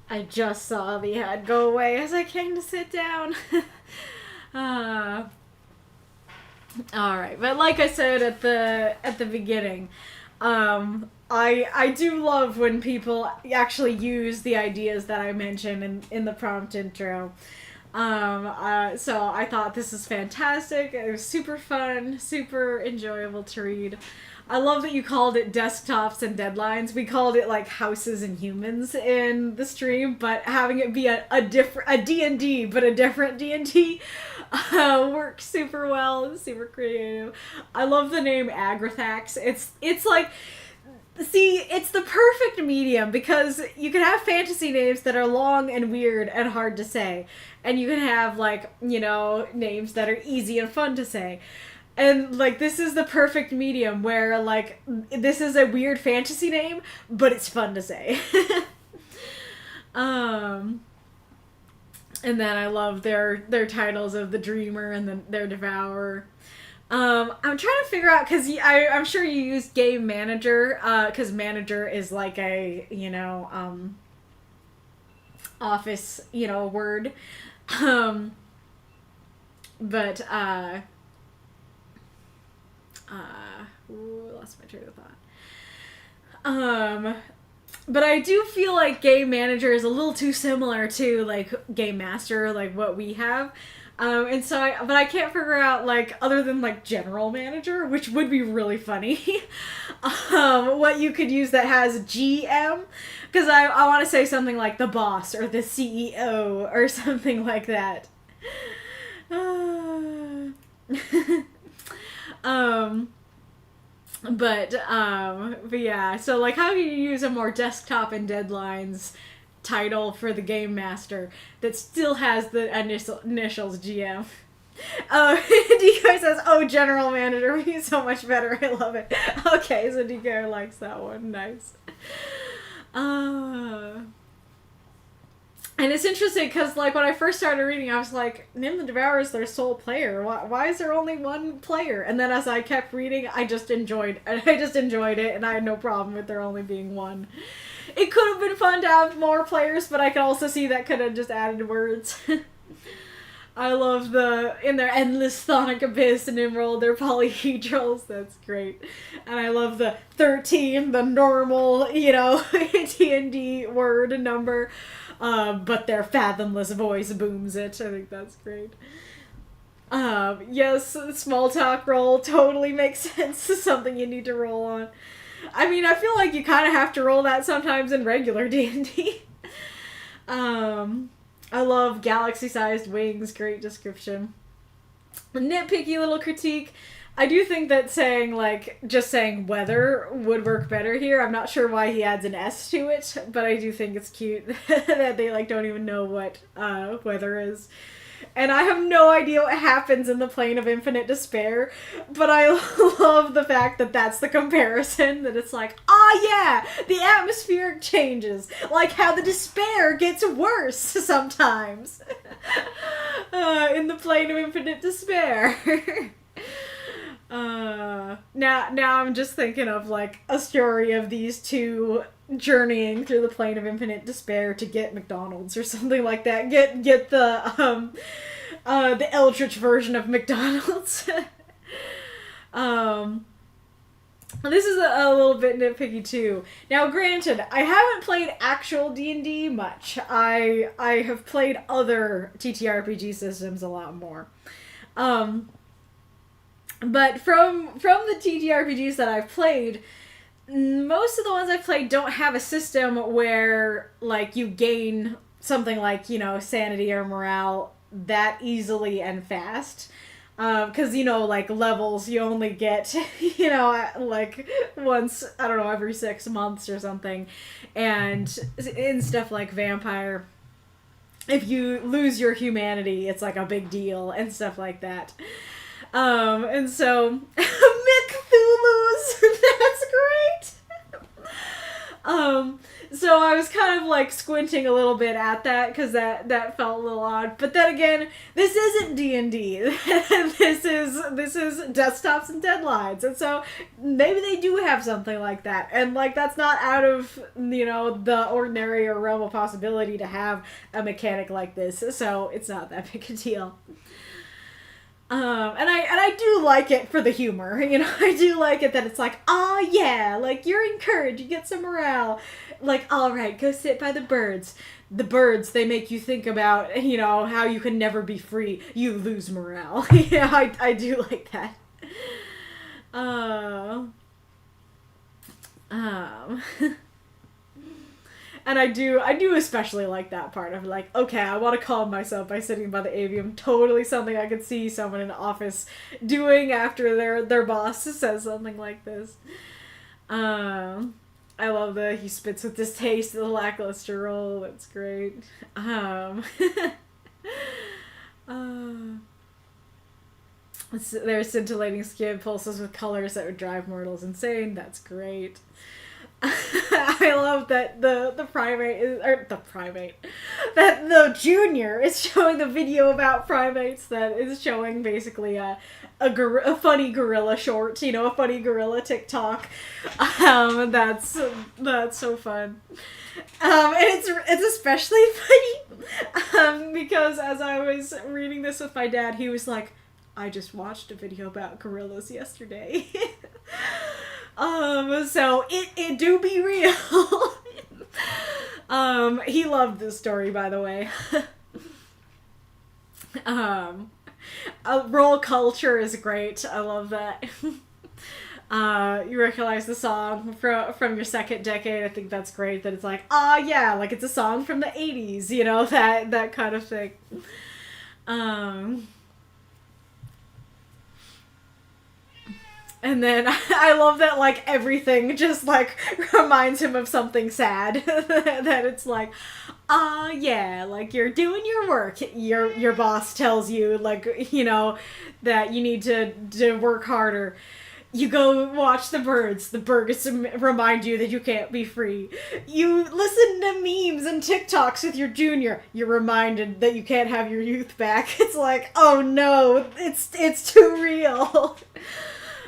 I just saw the ad go away as I came to sit down. Alright, but like I said at the beginning, I do love when people actually use the ideas that I mentioned in the prompt intro. So I thought this is fantastic. It was super fun, super enjoyable to read. I love that you called it desktops and deadlines. We called it like houses and humans in the stream, but having it be a D&D, but a different D&D works super well. Super creative. I love the name Agrithax. It's like, see, it's the perfect medium because you can have fantasy names that are long and weird and hard to say, and you can have like, you know, names that are easy and fun to say. And, like, this is the perfect medium where, like, this is a weird fantasy name, but it's fun to say. And then I love their titles of the Dreamer and their Devourer. I'm trying to figure out, because I'm sure you use Game Manager, because Manager is like a, you know, office, you know, word. Lost my train of thought. But I do feel like Game Manager is a little too similar to, like, Game Master, like, what we have. And so but I can't figure out, like, other than, like, General Manager, which would be really funny, what you could use that has GM, because I want to say something like the boss, or the CEO, or something like that. But yeah, so like how do you use a more desktop and deadlines title for the Game Master that still has the initials GM? Decoy says, oh, General Manager would be so much better. I love it. Okay, so Decoy likes that one. Nice. And it's interesting because, like, when I first started reading, I was like, Nim the Devourer is their sole player. Why is there only one player? And then as I kept reading, I just enjoyed it, and I had no problem with there only being one. It could have been fun to have more players, but I could also see that could have just added words. I love in their endless chthonic abyss and emerald, their polyhedrals. That's great. And I love the 13, the normal, you know, D&D word number. But their fathomless voice booms it. I think that's great. Yes, small talk roll totally makes sense. Something you need to roll on. I mean, I feel like you kind of have to roll that sometimes in regular D&D. I love galaxy-sized wings. Great description. A nitpicky little critique. I do think that just saying weather would work better here. I'm not sure why he adds an S to it, but I do think it's cute that they, like, don't even know what weather is. And I have no idea what happens in the Plane of Infinite Despair, but I love the fact that that's the comparison, that it's like, yeah, the atmosphere changes, like how the despair gets worse sometimes in the Plane of Infinite Despair. Now I'm just thinking of, like, a story of these two journeying through the Plane of Infinite Despair to get McDonald's or something like that. Get the Eldritch version of McDonald's. This is a little bit nitpicky too. Now, granted, I haven't played actual D&D much. I have played other TTRPG systems a lot more. But from the TTRPGs that I've played, most of the ones I've played don't have a system where, like, you gain something like, you know, sanity or morale that easily and fast. Because, you know, like, levels you only get, you know, like, once, I don't know, every 6 months or something. And in stuff like Vampire, if you lose your humanity, it's, like, a big deal and stuff like that. And so, Cthulhu's, that's great! So I was kind of, like, squinting a little bit at that, because that felt a little odd. But then again, this isn't D&D. This is desktops and deadlines. And so, maybe they do have something like that. And, like, that's not out of, you know, the ordinary or realm of possibility to have a mechanic like this. So, it's not that big a deal. And I do like it for the humor, you know, I do like it that it's like, oh yeah, like, you're encouraged, you get some morale, like, alright, go sit by the birds. The birds, they make you think about, you know, how you can never be free, you lose morale. Yeah, I do like that. And I do especially like that part of like, okay, I want to calm myself by sitting by the avium. Totally something I could see someone in the office doing after their boss says something like this. I love that he spits with distaste at the lackluster role. That's great. Their scintillating skin pulses with colors that would drive mortals insane. That's great. I love that the primate is, or the primate, that the junior is showing the video about primates that is showing basically a funny gorilla short, you know, a funny gorilla TikTok. That's so fun. And it's especially funny because as I was reading this with my dad, he was like, I just watched a video about gorillas yesterday. So it do be real. He loved this story, by the way. Role culture is great. I love that. You recognize the song from your second decade. I think that's great that it's like, oh yeah, like it's a song from the 80s, you know, that kind of thing. And then I love that, like, everything just, like, reminds him of something sad. That it's like, yeah, like, you're doing your work. Your boss tells you, like, you know, that you need to work harder. You go watch the birds. The birds remind you that you can't be free. You listen to memes and TikToks with your junior. You're reminded that you can't have your youth back. It's like, oh no, it's too real.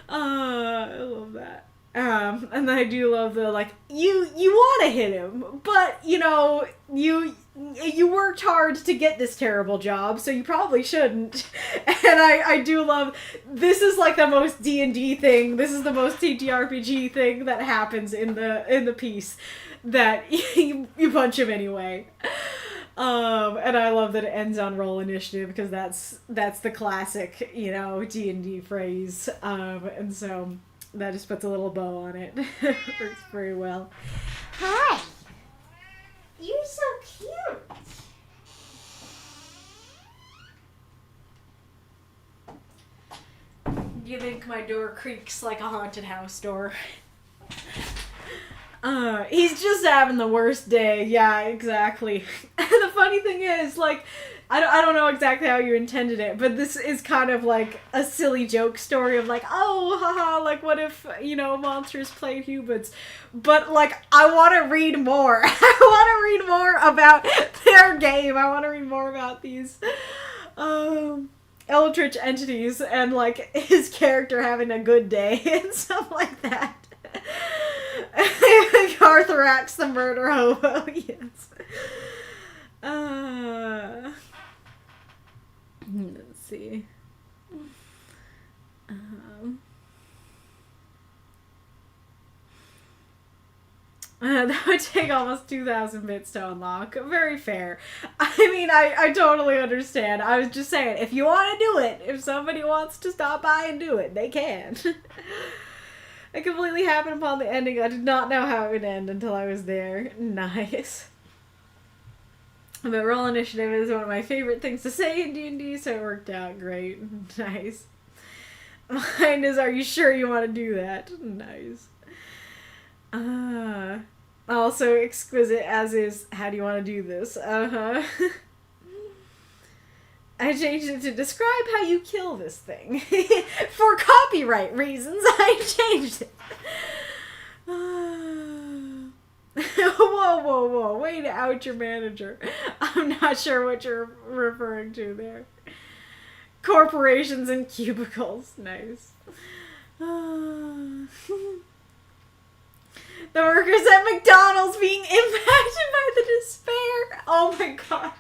I love that. And I do love the, like, you want to hit him, but, you know, you worked hard to get this terrible job, so you probably shouldn't. And I do love, this is, like, the most D&D thing, this is the most TTRPG thing that happens in the piece, that you punch him anyway. And I love that it ends on roll initiative because that's the classic, you know, D&D phrase. And so that just puts a little bow on it. Works very well. Hi. You're so cute. Do you think my door creaks like a haunted house door? He's just having the worst day. Yeah, exactly. And the funny thing is, like, I don't know exactly how you intended it, but this is kind of like a silly joke story of like, oh, haha, like, what if, you know, monsters played humans? But, like, I want to read more. I want to read more about their game. I want to read more about these, eldritch entities and, like, his character having a good day and stuff like that. Arthurax the murder hobo, yes. Let's see. That would take almost 2,000 bits to unlock. Very fair. I mean, I totally understand. I was just saying, if you want to do it, if somebody wants to stop by and do it, they can. It completely happened upon the ending. I did not know how it would end until I was there. Nice. But roll initiative is one of my favorite things to say in D&D, so it worked out great. Nice. Mine is, are you sure you want to do that? Nice. Also exquisite, as is, how do you want to do this? I changed it to describe how you kill this thing. For copyright reasons, I changed it. Whoa, way to out your manager. I'm not sure what you're referring to there. Corporations and cubicles. Nice. The workers at McDonald's being impacted by the despair. Oh my god.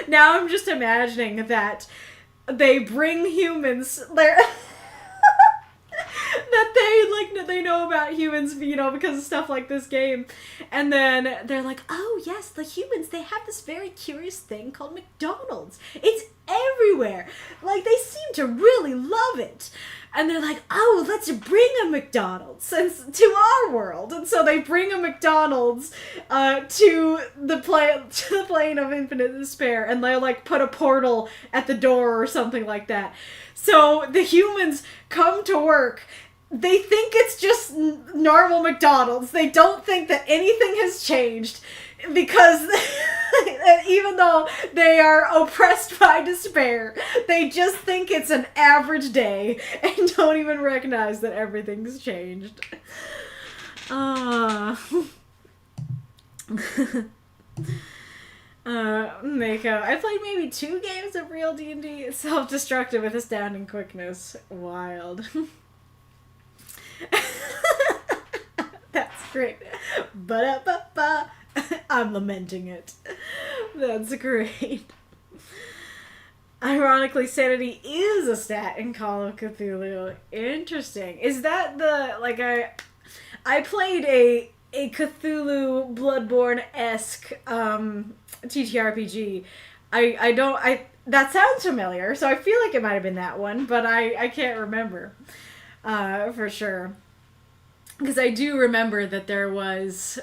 Now I'm just imagining that they bring humans there. that they know about humans, you know, because of stuff like this game. And then they're like, oh yes, the humans, they have this very curious thing called McDonald's. It's everywhere. Like, they seem to really love it. And they're like, oh, let's bring a McDonald's to our world. And so they bring a McDonald's to the plane of infinite despair, and they like put a portal at the door or something like that. So the humans come to work. They think it's just normal McDonald's. They don't think that anything has changed, because even though they are oppressed by despair, they just think it's an average day and don't even recognize that everything's changed. Mako. I played maybe 2 games of real D&D. Self-destructive with astounding quickness. Wild. That's great. Ba-da-ba-ba. I'm lamenting it. That's great. Ironically, sanity is a stat in Call of Cthulhu. Interesting. Is that the, like, I played a Cthulhu Bloodborne-esque TTRPG. That sounds familiar, so I feel like it might have been that one, but I can't remember for sure. Because I do remember that there was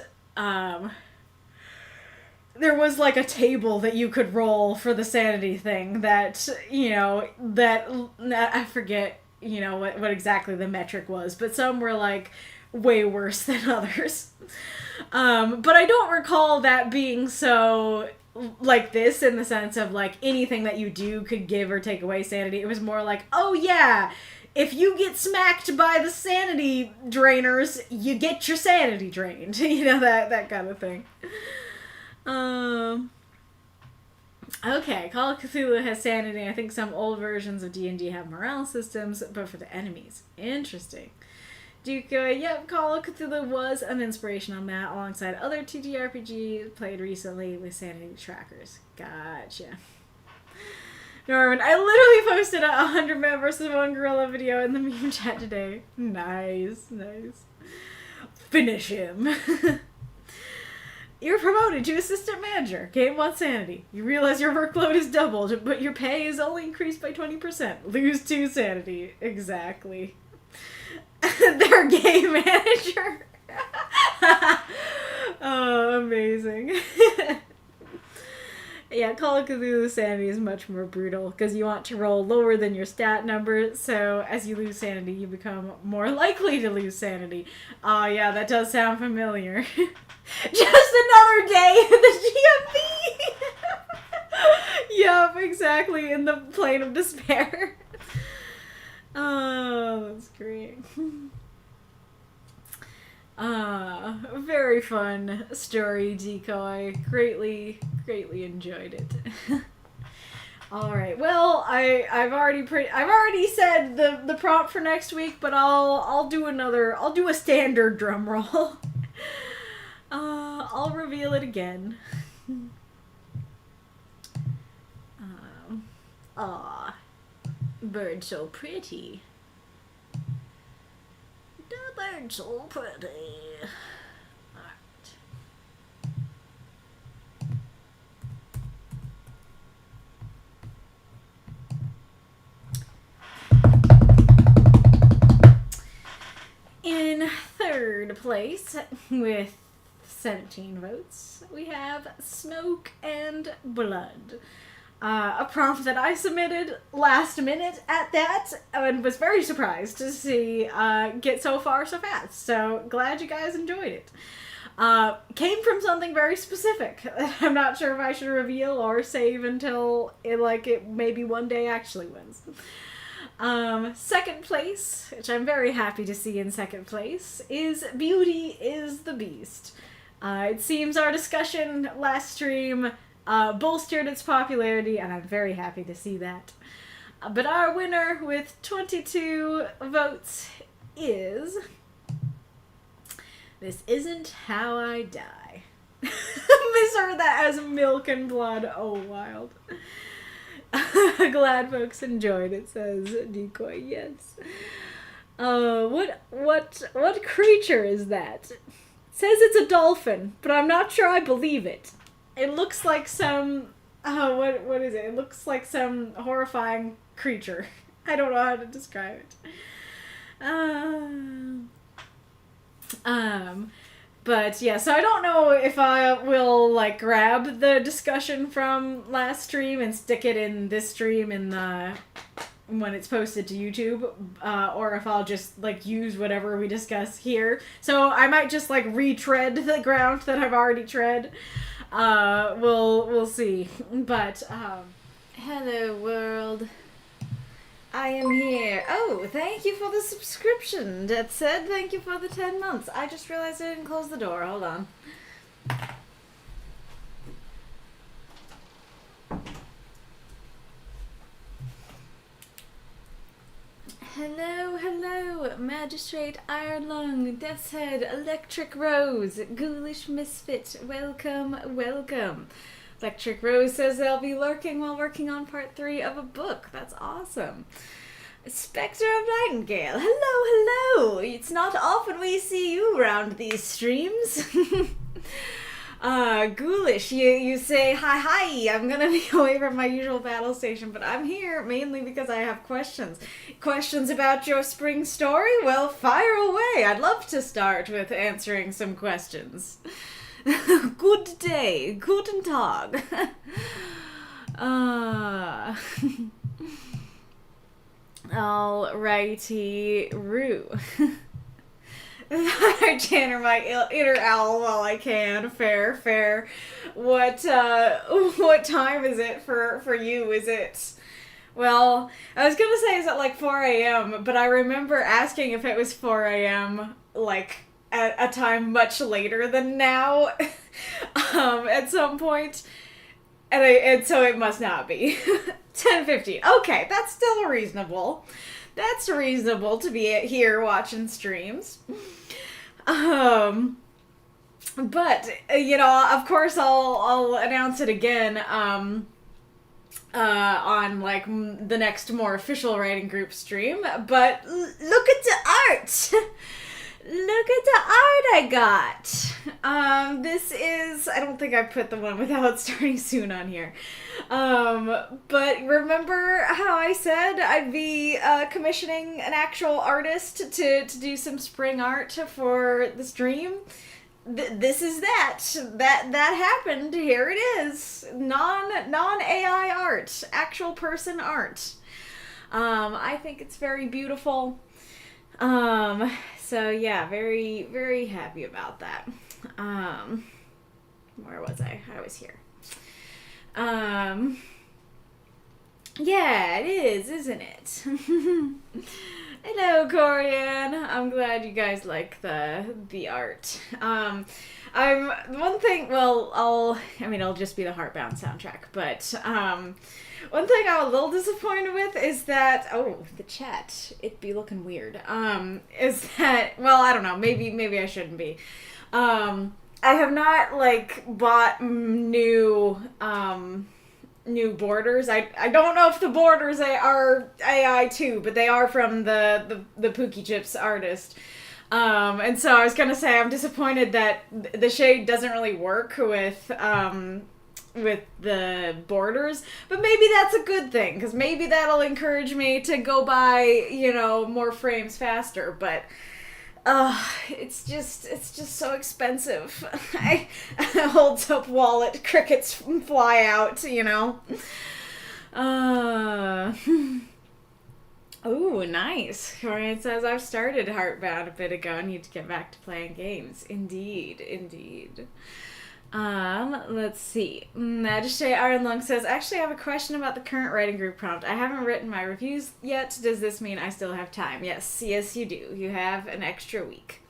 like a table that you could roll for the sanity thing that, you know, that I forget, you know, what exactly the metric was, but some were like way worse than others. But I don't recall that being so like this, in the sense of like anything that you do could give or take away sanity. It was more like, oh yeah, if you get smacked by the sanity drainers, you get your sanity drained. You know, that kind of thing. Okay, Call of Cthulhu has sanity. I think some old versions of D&D have morale systems, but for the enemies. Interesting. Decoy, yep, Call of Cthulhu was an inspiration on that, alongside other TTRPGs played recently with sanity trackers. Gotcha. Norman, I literally posted a 100-man versus 1 gorilla video in the meme chat today. Nice. Finish him. You're promoted to assistant manager. Gain 1 sanity. You realize your workload is doubled, but your pay is only increased by 20%. Lose 2 sanity. Exactly. Their game manager. Oh, amazing. Yeah, Call of Cthulhu sanity is much more brutal, because you want to roll lower than your stat number, so as you lose sanity, you become more likely to lose sanity. Oh yeah, that does sound familiar. Just another day in the GMP! Yup, exactly, in the plane of despair. Oh, that's great. Very fun story, Decoy. Greatly enjoyed it. All right. Well, I've already said the prompt for next week, but I'll do a standard drum roll. I'll reveal it again. Aw, bird so pretty. The bird so pretty. In 3rd place, with 17 votes, we have Smoke and Blood. A prompt that I submitted last minute at that, and was very surprised to see get so far so fast. So glad you guys enjoyed it. Came from something very specific. I'm not sure if I should reveal or save until it maybe one day actually wins. 2nd place, which I'm very happy to see in 2nd place, is Beauty is the Beast. It seems our discussion last stream bolstered its popularity, and I'm very happy to see that. But our winner with 22 votes is This Isn't How I Die. Misheard that as Milk and Blood. Oh, wild. Glad folks enjoyed, it says Decoy, yes. What creature is that? It says it's a dolphin, but I'm not sure I believe it. It looks like some, what is it? It looks like some horrifying creature. I don't know how to describe it. But yeah, so I don't know if I will like grab the discussion from last stream and stick it in this stream when it's posted to YouTube, or if I'll just like use whatever we discuss here. So I might just like retread the ground that I've already tread. We'll see. But hello world. I am here. Oh, thank you for the subscription, Deathshead. Thank you for the 10 months. I just realized I didn't close the door. Hold on. Hello, Magistrate Ironlung, Deathshead, Electric Rose, Ghoulish Misfit, welcome. Electric Rose says they'll be lurking while working on part 3 of a book. That's awesome. Spectre of Nightingale, hello. It's not often we see you around these streams. Ghoulish, you say, hi, I'm gonna be away from my usual battle station, but I'm here mainly because I have questions. Questions about your spring story? Well, fire away. I'd love to start with answering some questions. Good day, guten Tag. Alrighty, Roo. I channel my inner owl while I can. Fair. What time is it for you? Is it? Well, I was gonna say is it like 4 a.m., but I remember asking if it was 4 a.m. like at a time much later than now, at some point, and so it must not be 10:15. Okay, that's still reasonable. That's reasonable to be here watching streams. But of course I'll announce it again on like the next more official writing group stream. But look at the art. Look at the art I got. This is, I don't think I put the one without starting soon on here. But remember how I said I'd be commissioning an actual artist to do some spring art for the stream? This is that happened. Here it is. Non-AI art. Actual person art. I think it's very beautiful. So yeah, very, very happy about that. Where was I? I was here. Yeah, it is, isn't it? Hello, Corian. I'm glad you guys like the art. It'll just be the Heartbound soundtrack, but, one thing I'm a little disappointed with is that, the chat, it'd be looking weird, is that, well, I don't know, maybe I shouldn't be. I have not, like, bought new borders. I don't know if the borders are AI too, but they are from the Pookie Chips artist. And so I was gonna say I'm disappointed that the shade doesn't really work with the borders, but maybe that's a good thing, because maybe that'll encourage me to go buy, more frames faster, but it's just so expensive. I holds up wallet, crickets fly out, Oh, nice. Corian says, I've started Heartbound a bit ago. I need to get back to playing games. Indeed. Let's see. Magistrate Ironlung says, actually, I have a question about the current writing group prompt. I haven't written my reviews yet. Does this mean I still have time? Yes, you do. You have an extra week.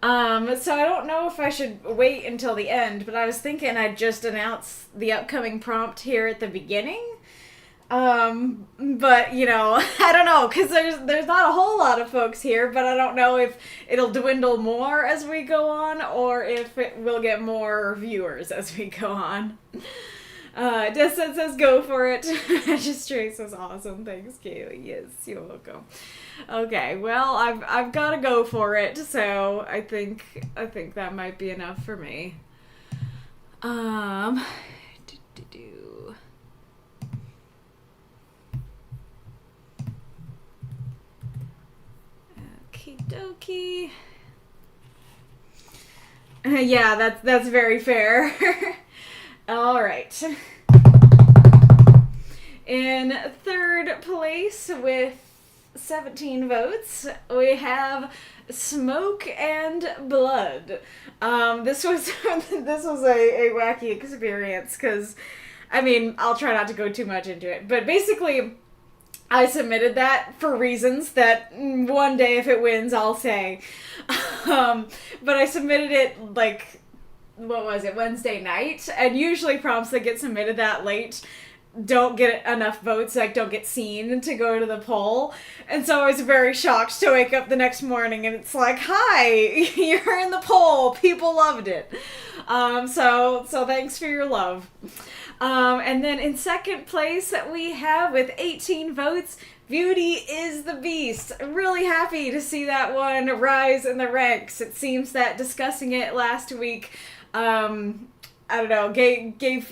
So I don't know if I should wait until the end, but I was thinking I'd just announce the upcoming prompt here at the beginning. But, I don't know, because there's not a whole lot of folks here, but I don't know if it'll dwindle more as we go on, or if it will get more viewers as we go on. Deathshead says go for it. Magistrate says awesome. Thanks, Kaylee. Yes, you're welcome. Okay, well, I've got to go for it, so I think that might be enough for me. Okie dokie. Yeah, that's very fair. All right. In third place with 17 votes, we have Smoke and Blood. This was a wacky experience because, I mean, I'll try not to go too much into it, but basically, I submitted that for reasons that one day if it wins, I'll say. But I submitted it, like, what was it, Wednesday night? And usually prompts that get submitted that late don't get enough votes, like, don't get seen to go to the poll. And so I was very shocked to wake up the next morning and it's like, hi, you're in the poll. People loved it. So thanks for your love. And then in second place we have, with 18 votes, Beauty is the Beast. I'm really happy to see that one rise in the ranks. It seems that discussing it last week, I don't know, gave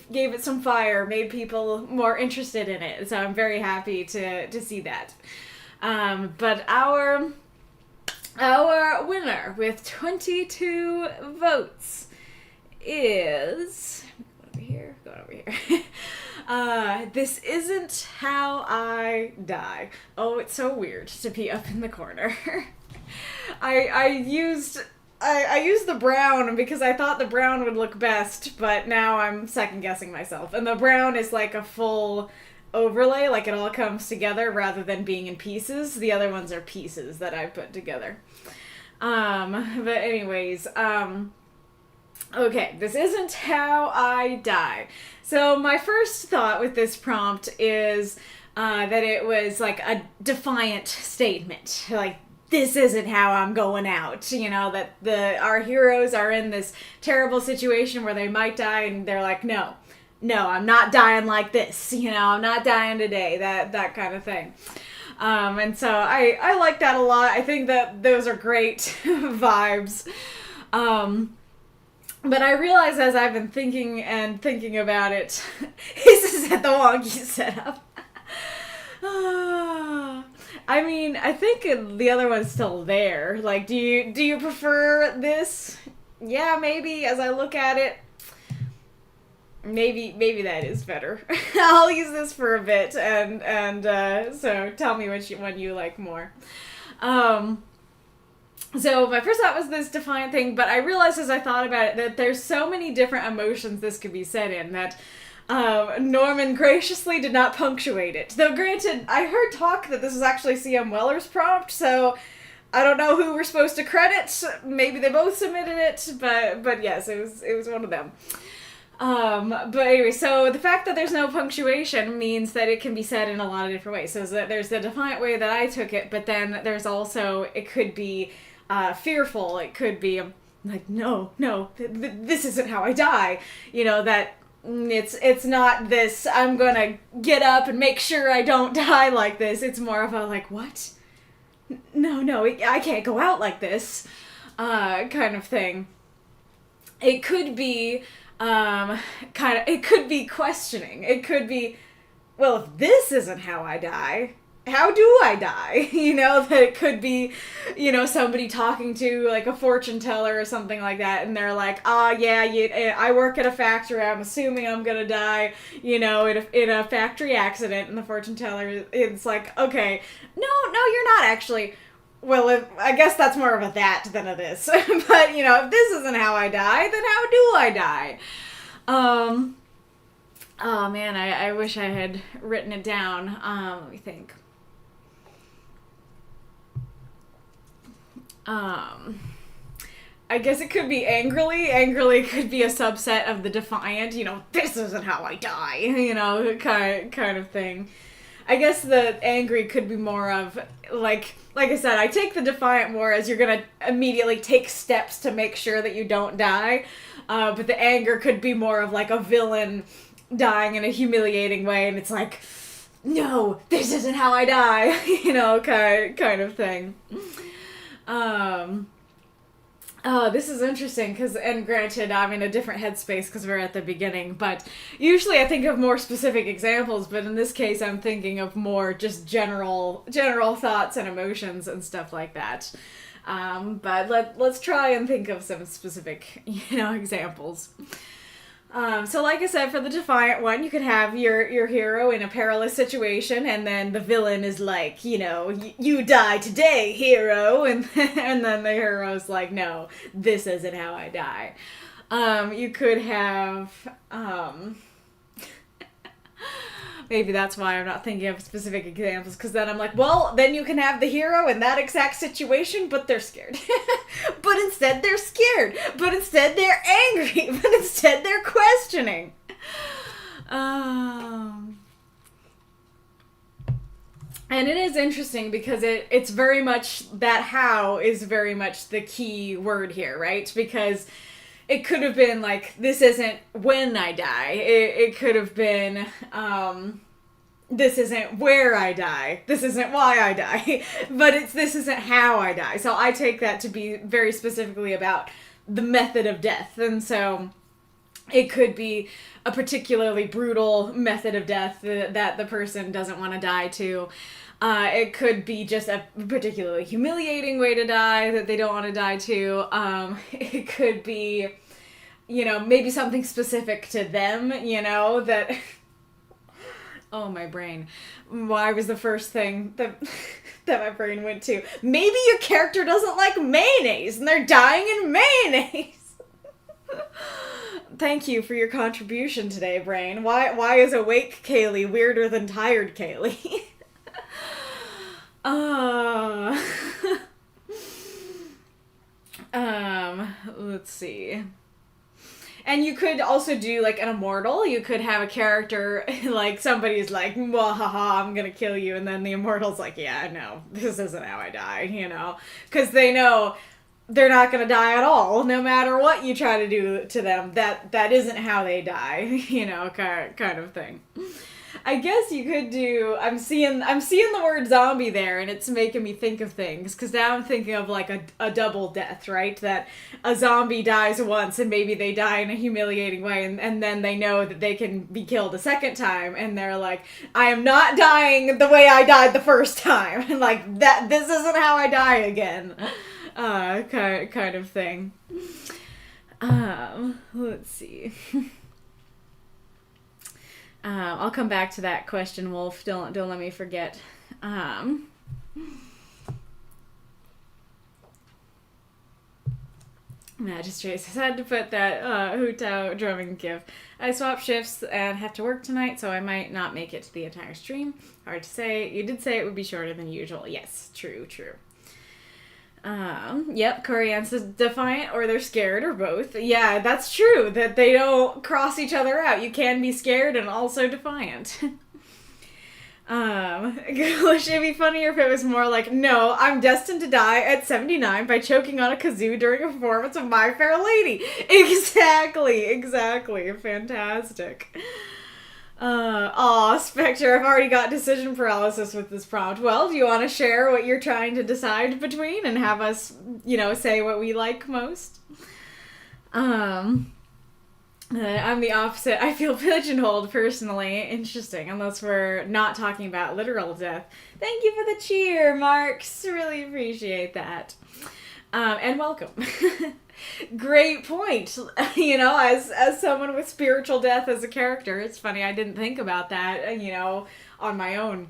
it some fire, made people more interested in it. So I'm very happy to see that. But our winner with 22 votes is going over here. This isn't how I die. Oh, it's so weird to be up in the corner. I used the brown because I thought the brown would look best, but now I'm second guessing myself. And the brown is like a full overlay, like it all comes together rather than being in pieces. The other ones are pieces that I put together. But anyways, okay, this isn't how I die. So my first thought with this prompt is that it was like a defiant statement, like, this isn't how I'm going out, you know, that our heroes are in this terrible situation where they might die and they're like, no, I'm not dying like this, you know, I'm not dying today, that kind of thing. And so I like that a lot. I think that those are great vibes. But I realize as I've been thinking about it, this is at the wonky setup. I mean, I think the other one's still there. Like, do you prefer this? Yeah, maybe. As I look at it, maybe that is better. I'll use this for a bit, and so tell me which one you like more. So my first thought was this defiant thing, but I realized as I thought about it that there's so many different emotions this could be said in that Norman graciously did not punctuate it. Though granted, I heard talk that this was actually C.M. Weller's prompt, so I don't know who we're supposed to credit. Maybe they both submitted it, but yes, it was one of them. But anyway, so the fact that there's no punctuation means that it can be said in a lot of different ways. So there's the defiant way that I took it, but then there's also, it could be fearful. It could be like, no, this isn't how I die. You know, that it's not this, I'm gonna get up and make sure I don't die like this. It's more of a like, what? No, I can't go out like this, kind of thing. It could be, it could be questioning. It could be, well, if this isn't how I die, how do I die? You know, that it could be, you know, somebody talking to, like, a fortune teller or something like that, and they're like, I work at a factory, I'm assuming I'm gonna die, you know, in a factory accident, and the fortune teller, it's like, okay, no, you're not actually. Well, I guess that's more of a that than a this. But, you know, if this isn't how I die, then how do I die? Oh man, I wish I had written it down. Let me think. I guess it could be angrily. Angrily could be a subset of the defiant, you know, this isn't how I die, you know, kind of thing. I guess the angry could be more of, like I said, I take the defiant more as you're gonna immediately take steps to make sure that you don't die. But the anger could be more of like a villain dying in a humiliating way, and it's like, no, this isn't how I die, you know, kind of thing. Oh, this is interesting, and granted, I'm in a different headspace because we're at the beginning, but usually I think of more specific examples, but in this case I'm thinking of more just general thoughts and emotions and stuff like that. But let's try and think of some specific, examples. So like I said, for the Defiant one, you could have your hero in a perilous situation, and then the villain is like, you die today, hero, and then the hero's like, no, this isn't how I die. You could have, maybe that's why I'm not thinking of specific examples, because then I'm like, well, then you can have the hero in that exact situation, but they're scared. But instead they're scared. But instead they're angry. But instead they're questioning. And it is interesting because it's very much, that how is very much the key word here, right? Because it could have been like, this isn't when I die. It could have been, this isn't where I die. This isn't why I die. But this isn't how I die. So I take that to be very specifically about the method of death. And so it could be a particularly brutal method of death that the person doesn't want to die to. It could be just a particularly humiliating way to die that they don't want to die to. It could be, maybe something specific to them, that... Oh, my brain. Why was the first thing that my brain went to? Maybe your character doesn't like mayonnaise and they're dying in mayonnaise. Thank you for your contribution today, brain. Why is awake Kaylee weirder than tired Kaylee? Let's see. And you could also do, like, an immortal. You could have a character, like, somebody's like, wahaha, I'm gonna kill you. And then the immortal's like, yeah, no, this isn't how I die, Because they know they're not gonna die at all, no matter what you try to do to them. That isn't how they die, kind of thing. I guess you could do, I'm seeing the word zombie there, and it's making me think of things, because now I'm thinking of, like, a double death, right? That a zombie dies once, and maybe they die in a humiliating way, and then they know that they can be killed a second time, and they're like, I am not dying the way I died the first time, and like, this isn't how I die again, kind of thing. Let's see. I'll come back to that question, Wolf. Don't let me forget. Magistrate says, I had to put that Hutao drumming gif. I swapped shifts and have to work tonight, so I might not make it to the entire stream. Hard to say. You did say it would be shorter than usual. Yes, true. Yep, Corianne says Defiant or they're scared or both. Yeah, that's true, that they don't cross each other out. You can be scared and also defiant. It'd be funnier if it was more like, no, I'm destined to die at 79 by choking on a kazoo during a performance of My Fair Lady. Exactly. Fantastic. Spectre, I've already got decision paralysis with this prompt. Well, do you want to share what you're trying to decide between and have us, say what we like most? I'm the opposite. I feel pigeonholed personally. Interesting, unless we're not talking about literal death. Thank you for the cheer, Marks. Really appreciate that. And welcome. Great point. As someone with spiritual death as a character, it's funny, I didn't think about that, on my own.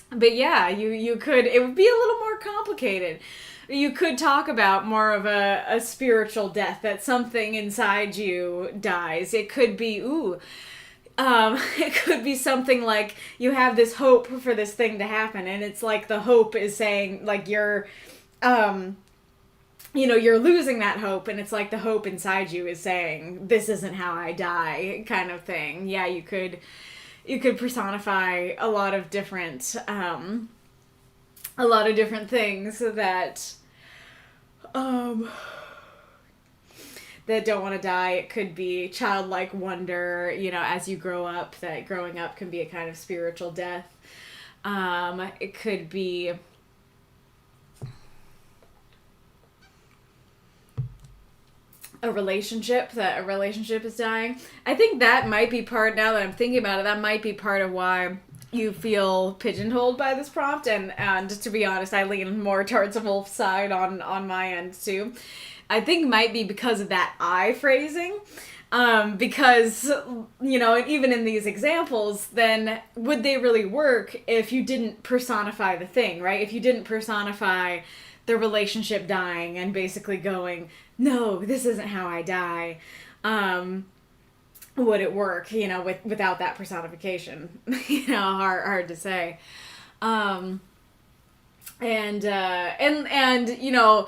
But yeah, you could, it would be a little more complicated. You could talk about more of a spiritual death, that something inside you dies. It could be, it could be something like you have this hope for this thing to happen, and it's like the hope is saying, like, you're losing that hope, and it's like the hope inside you is saying, this isn't how I die, kind of thing. Yeah, you could personify a lot of different things that that don't want to die. It could be childlike wonder, you know, as you grow up, that growing up can be a kind of spiritual death. It could be a relationship is dying. I think that might be part, now that I'm thinking about it, that might be part of why you feel pigeonholed by this prompt, and to be honest, I lean more towards the wolf side on my end too. I think might be because of that I phrasing. Because, you know, even in these examples, then would they really work if you didn't personify the thing, right? If you didn't personify the relationship dying and basically going, no, this isn't how I die, would it work, you know, without that personification? You know, hard to say. And you know,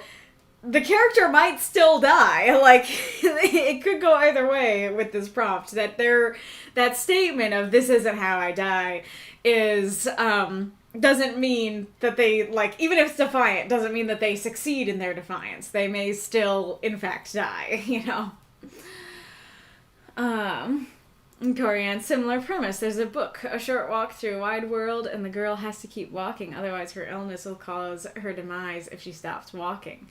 the character might still die. Like, it could go either way with this prompt. That statement of "this isn't how I die" is doesn't mean that they, like, even if it's defiant, doesn't mean that they succeed in their defiance. They may still, in fact, die. You know. Corian, similar premise. There's a book, A Short Walk Through a Wide World, and the girl has to keep walking, otherwise her illness will cause her demise if she stops walking.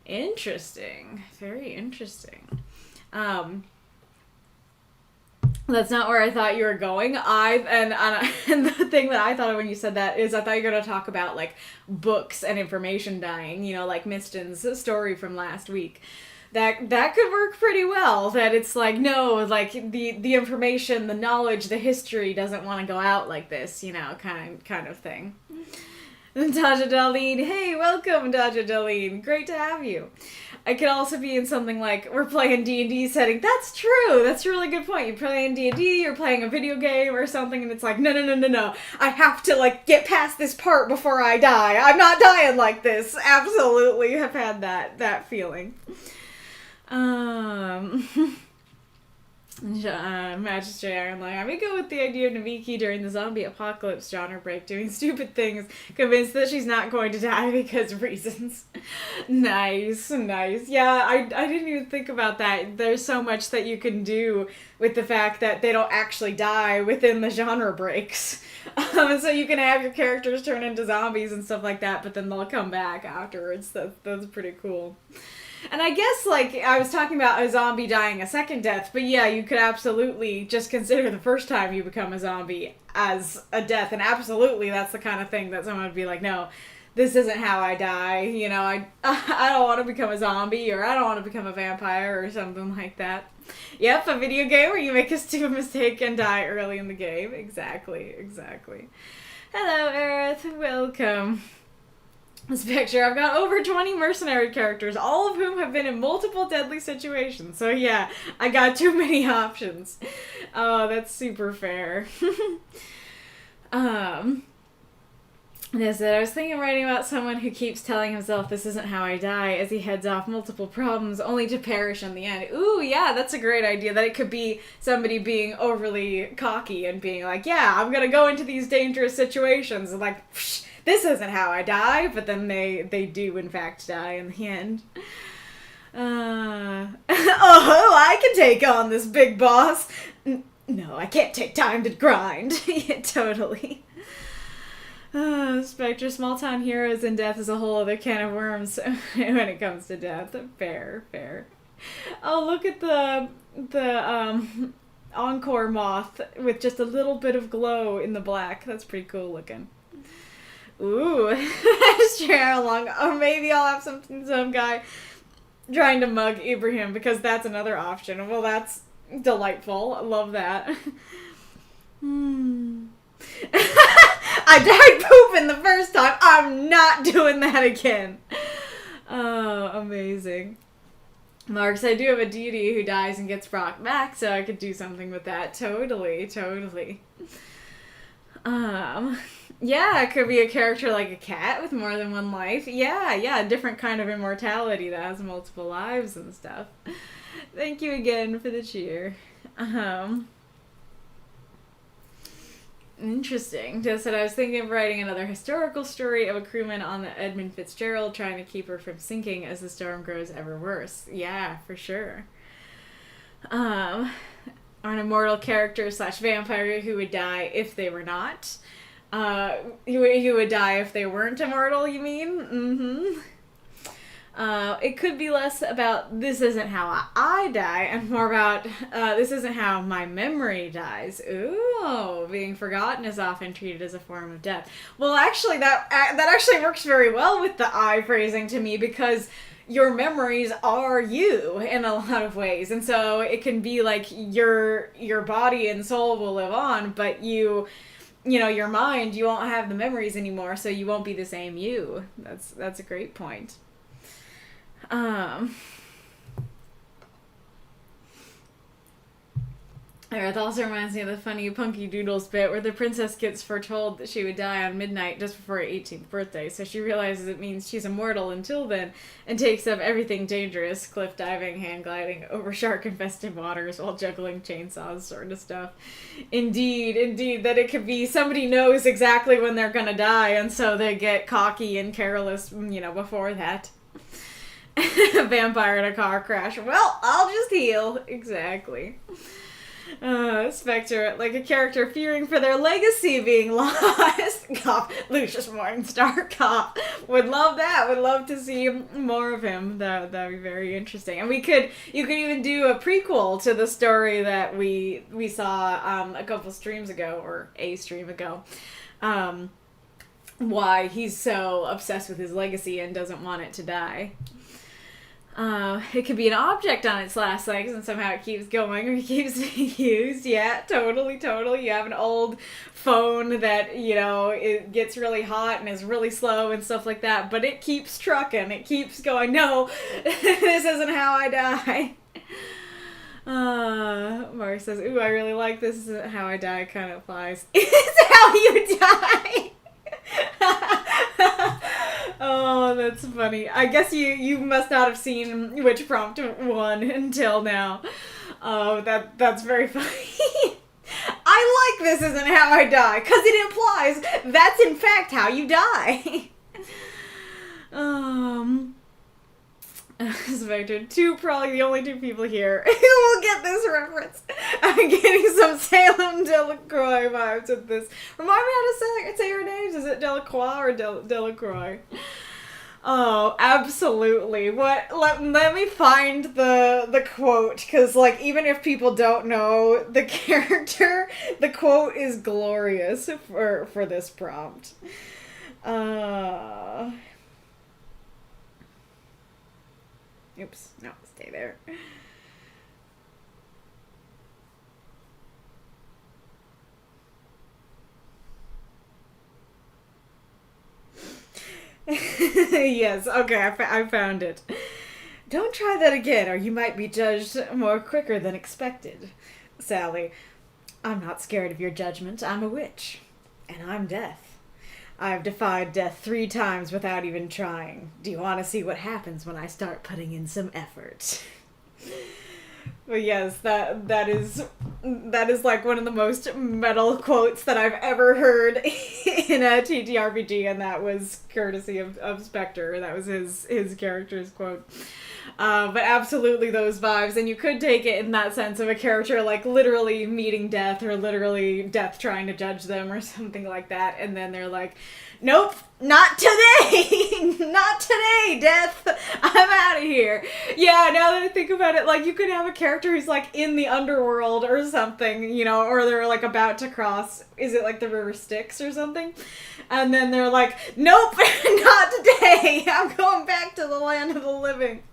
Interesting. Very interesting. That's not where I thought you were going. And the thing that I thought of when you said that is I thought you were going to talk about, like, books and information dying, you know, like Miston's story from last week. That could work pretty well. That it's like, no, like, the information, the knowledge, the history doesn't want to go out like this, you know, kind of thing. Daja Darlene, hey, welcome, Daja Darlene. Great to have you. I could also be in something like, we're playing D&D setting. That's true. That's a really good point. You're playing D&D, you're playing a video game or something, and it's like, no. I have to, like, get past this part before I die. I'm not dying like this. Absolutely have had that feeling. Magistrate Ironline, I may go with the idea of Naviki during the zombie apocalypse genre break doing stupid things, convinced that she's not going to die because of reasons. Nice. Yeah, I didn't even think about that. There's so much that you can do with the fact that they don't actually die within the genre breaks. So you can have your characters turn into zombies and stuff like that, but then they'll come back afterwards. That's pretty cool. And I guess, like, I was talking about a zombie dying a second death, but yeah, you could absolutely just consider the first time you become a zombie as a death, and absolutely that's the kind of thing that someone would be like, no, this isn't how I die, you know, I don't want to become a zombie, or I don't want to become a vampire, or something like that. Yep, a video game where you make a stupid mistake and die early in the game. Exactly. Hello, Arith, welcome. This picture, I've got over 20 mercenary characters, all of whom have been in multiple deadly situations. So yeah, I got too many options. Oh, that's super fair. I was thinking of writing about someone who keeps telling himself this isn't how I die as he heads off multiple problems only to perish in the end. Ooh, yeah, that's a great idea. That it could be somebody being overly cocky and being like, yeah, I'm gonna go into these dangerous situations and like, psh, this isn't how I die, but then they do in fact die in the end. Oh, I can take on this big boss. No, I can't take time to grind. Yeah, totally. Spectre, small town heroes and death is a whole other can of worms when it comes to death. Fair. Oh, look at the Encore moth with just a little bit of glow in the black. That's pretty cool looking. Ooh, share along. Or maybe I'll have some guy trying to mug Ibrahim, because that's another option. Well, that's delightful. I love that. I died pooping the first time. I'm not doing that again. Oh, amazing. Marks, I do have a deity who dies and gets brought back, so I could do something with that. Totally. Yeah, it could be a character like a cat with more than one life. Yeah, a different kind of immortality that has multiple lives and stuff. Thank you again for the cheer. Interesting. Just that I was thinking of writing another historical story of a crewman on the Edmund Fitzgerald trying to keep her from sinking as the storm grows ever worse. Yeah, for sure. Or an immortal character / vampire who would die if they were not. Who would die if they weren't immortal, you mean? Mm-hmm. It could be less about this isn't how I die, and more about this isn't how my memory dies. Ooh, being forgotten is often treated as a form of death. Well, actually, that actually works very well with the I phrasing to me, because your memories are you in a lot of ways, and so it can be like your body and soul will live on, but you know, your mind, you won't have the memories anymore, so you won't be the same you. That's a great point. Arith also reminds me of the funny Punky Doodles bit where the princess gets foretold that she would die on midnight just before her 18th birthday, so she realizes it means she's immortal until then and takes up everything dangerous, cliff diving, hand gliding, over shark-infested waters while juggling chainsaws sort of stuff. Indeed, that it could be somebody knows exactly when they're gonna die, and so they get cocky and careless, before that. A vampire in a car crash. Well, I'll just heal. Exactly. Spectre, like a character fearing for their legacy being lost. Cop, Lucius Morningstar, cop. Would love that. Would love to see more of him. That'd be very interesting. And you could even do a prequel to the story that we saw a couple streams ago, or a stream ago. Why he's so obsessed with his legacy and doesn't want it to die. It could be an object on its last legs and somehow it keeps going or keeps being used. Yeah, totally. You have an old phone that, it gets really hot and is really slow and stuff like that, but it keeps trucking. It keeps going, no, this isn't how I die. Mark says, ooh, I really like this isn't how I die kind of applies. It's how you die! Oh, that's funny. I guess you must not have seen Witch Prompt 1 until now. Oh, that's very funny. I like this isn't how I die, because it implies that's in fact how you die. Spectre, probably the only two people here who will get this reference. I'm getting some Salem Delacroix vibes with this. Remind me how to say her names. Is it Delacroix or Delacroix? Oh, absolutely. Let me find the quote, because, even if people don't know the character, the quote is glorious for this prompt. Oops, no, stay there. Yes, okay, I found it. Don't try that again, or you might be judged more quicker than expected. Sally, I'm not scared of your judgment. I'm a witch. And I'm death. I've defied death 3 times without even trying. Do you want to see what happens when I start putting in some effort? But yes, that is one of the most metal quotes that I've ever heard in a TTRPG, and that was courtesy of Spectre. That was his character's quote. But absolutely those vibes, and you could take it in that sense of a character literally meeting death, or literally death trying to judge them or something like that, and then they're like, nope, not today! Not today, death! I'm out of here. Yeah, now that I think about it, you could have a character who's in the underworld or something, or they're about to cross, is it the River Styx or something? And then they're like, nope, not today! I'm going back to the land of the living.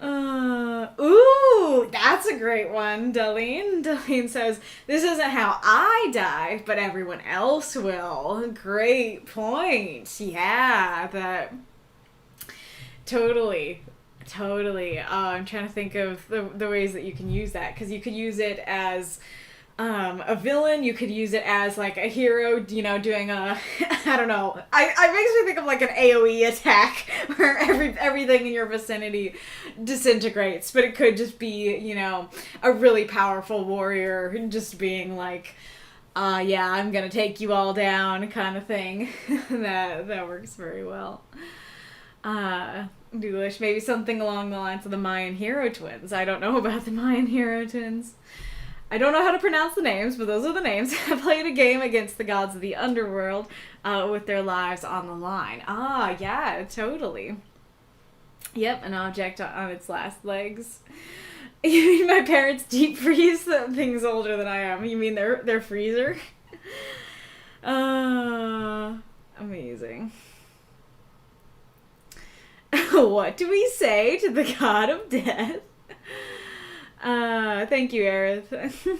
Ooh, that's a great one, Darlene. Darlene says, this isn't how I die, but everyone else will. Great point. Yeah, that... Totally. I'm trying to think of the ways that you can use that, because you could use it as... a villain, you could use it as a hero, doing a, I don't know, it makes me think of an AoE attack where everything in your vicinity disintegrates, but it could just be, a really powerful warrior just being yeah, I'm gonna take you all down kind of thing. that works very well. Delish. Maybe something along the lines of the Mayan hero twins. I don't know about the Mayan hero twins. I don't know how to pronounce the names, but those are the names. I played a game against the gods of the underworld with their lives on the line. Ah, yeah, totally. Yep, an object on its last legs. You mean my parents deep freeze things older than I am? You mean their freezer? Amazing. What do we say to the god of death? Thank you, Arith.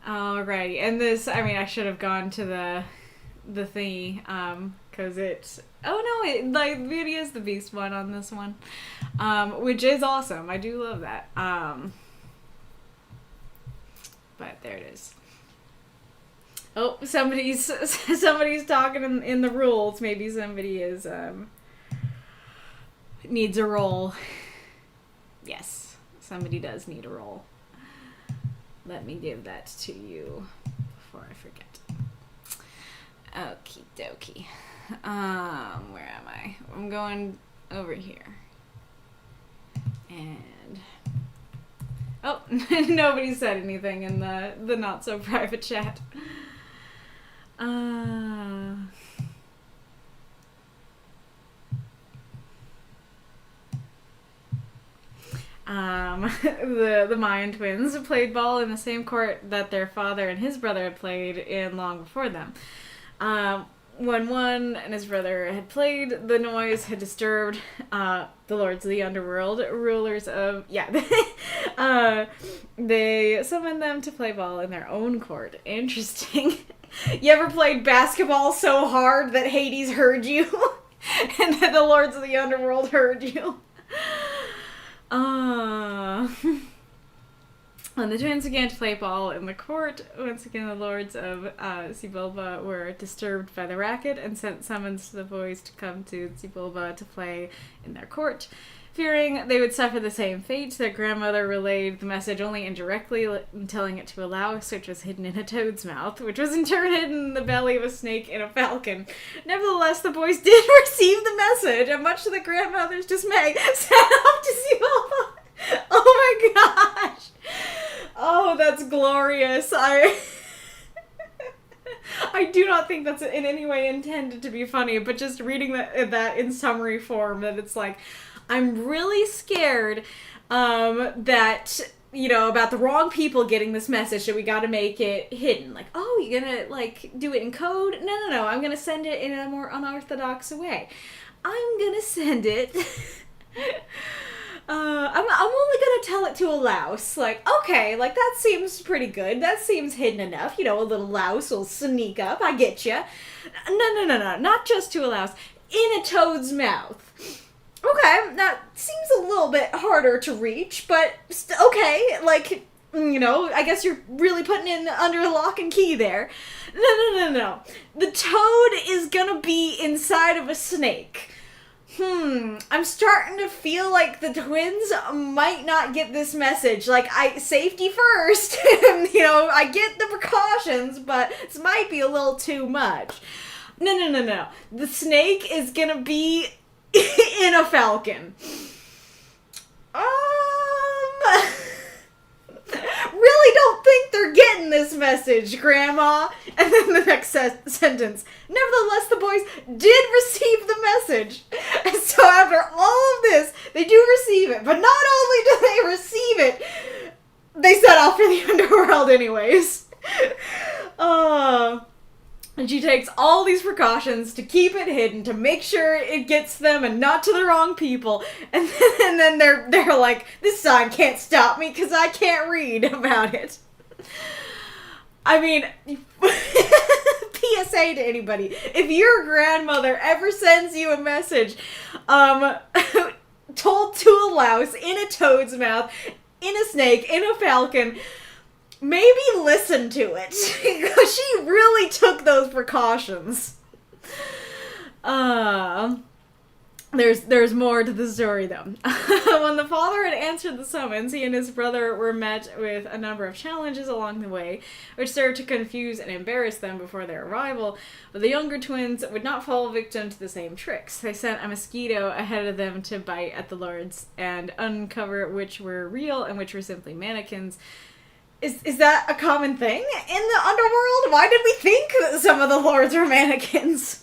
Alrighty, and this, I mean, I should have gone to the thingy, because it's, like, Beauty is the Beast one on this one, which is awesome. I do love that. But there it is. Oh, somebody's talking in the rules. Maybe somebody is, needs a roll. Yes, somebody does need a roll. Let me give that to you before I forget. Okie dokie. Where am I? I'm going over here. And oh, nobody said anything in the not so private chat. The Mayan twins played ball in the same court that their father and his brother had played in long before them. When one and his brother had played, the noise had disturbed the lords of the underworld, rulers of... Yeah. They summoned them to play ball in their own court. Interesting. You ever played basketball so hard that Hades heard you? And that the lords of the underworld heard you? When the twins began to play ball in the court, once again the lords of Sibulba were disturbed by the racket and sent summons to the boys to come to Sibulba to play in their court. Fearing they would suffer the same fate, their grandmother relayed the message only indirectly, telling it to allow us, which was hidden in a toad's mouth, which was in turn hidden in the belly of a snake in a falcon. Nevertheless, the boys did receive the message, and much to the grandmother's dismay, set off to Sibulba. Oh my gosh! Oh, that's glorious. I do not think that's in any way intended to be funny, but just reading that in summary form, that it's like, I'm really scared that, about the wrong people getting this message, that we gotta make it hidden. Like, oh, you're gonna, do it in code? No, I'm gonna send it in a more unorthodox way. I'm gonna send it... I'm only gonna tell it to a louse. Okay, that seems pretty good. That seems hidden enough. A little louse will sneak up. I get you. No. Not just to a louse. In a toad's mouth. Okay, that seems a little bit harder to reach, but okay, I guess you're really putting it under lock and key there. No. The toad is gonna be inside of a snake. I'm starting to feel like the twins might not get this message. Safety first. I get the precautions, but this might be a little too much. No. The snake is gonna be in a falcon. Really don't think they're getting this message, Grandma. And then the next sentence. Nevertheless, the boys did receive the message. And so after all of this, they do receive it. But not only do they receive it, they set off for the underworld anyways. And she takes all these precautions to keep it hidden, to make sure it gets them and not to the wrong people. And then they're like, this sign can't stop me because I can't read about it. I mean, PSA to anybody. If your grandmother ever sends you a message, told to a louse, in a toad's mouth, in a snake, in a falcon, maybe listen to it, because she really took those precautions. There's more to the story, though. When the father had answered the summons, he and his brother were met with a number of challenges along the way, which served to confuse and embarrass them before their arrival, but the younger twins would not fall victim to the same tricks. They sent a mosquito ahead of them to bite at the lords and uncover which were real and which were simply mannequins. Is that a common thing in the underworld? Why did we think that some of the lords were mannequins?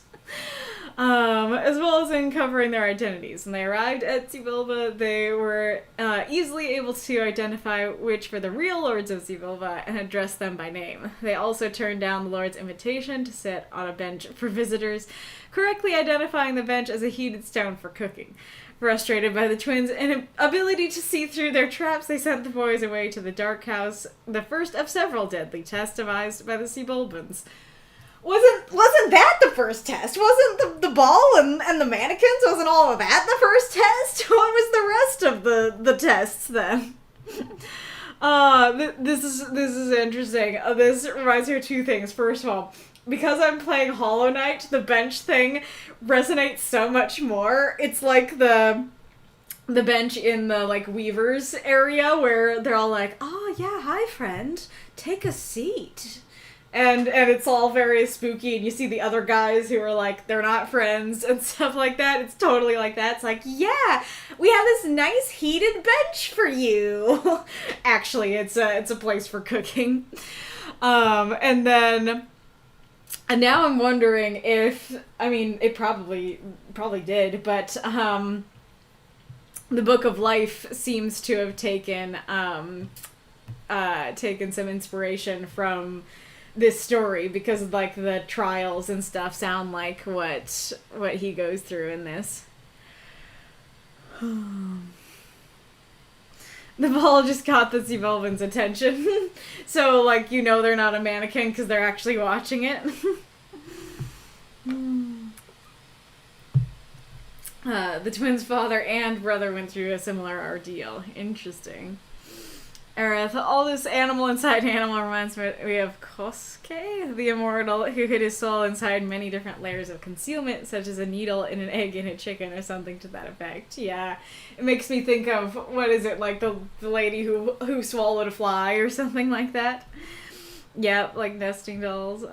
As well as uncovering their identities. When they arrived at Sebulba, they were easily able to identify which were the real lords of Sebulba and address them by name. They also turned down the lord's invitation to sit on a bench for visitors, correctly identifying the bench as a heated stone for cooking. Frustrated by the twins' inability to see through their traps, they sent the boys away to the dark house, the first of several deadly tests devised by the Sebulbans. Wasn't that the first test? Wasn't the ball and the mannequins, wasn't all of that the first test? What was the rest of the tests then? This is interesting. This reminds me of two things. First of all, because I'm playing Hollow Knight, the bench thing resonates so much more. It's like the bench in the, like, Weavers area where they're all like, "Oh, yeah, hi, friend. Take a seat." And it's all very spooky, and you see the other guys who are like, they're not friends and stuff like that. It's totally like that. It's like, yeah, we have this nice heated bench for you. Actually, it's a place for cooking. And now I'm wondering if, I mean, it probably did, but the Book of Life seems to have taken some inspiration from this story, because like the trials and stuff sound like what he goes through in this. The ball just caught the Sebulban's attention. So, like, you know they're not a mannequin because they're actually watching it. The twins' father and brother went through a similar ordeal. Interesting. Arith, all this animal inside animal reminds me of Kosuke, the immortal, who hid his soul inside many different layers of concealment, such as a needle in an egg in a chicken or something to that effect. Yeah, it makes me think of, what is it, like the lady who swallowed a fly or something like that? Yep, like nesting dolls.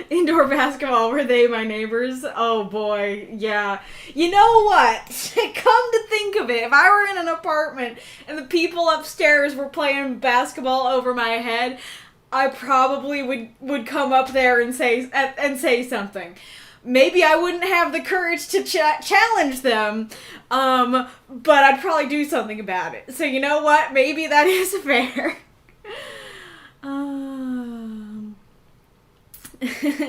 Indoor basketball, were they my neighbors? Oh boy, yeah. You know what? Come to think of it, if I were in an apartment and the people upstairs were playing basketball over my head, I probably would come up there and say something. Maybe I wouldn't have the courage to challenge them, but I'd probably do something about it. So you know what? Maybe that is fair.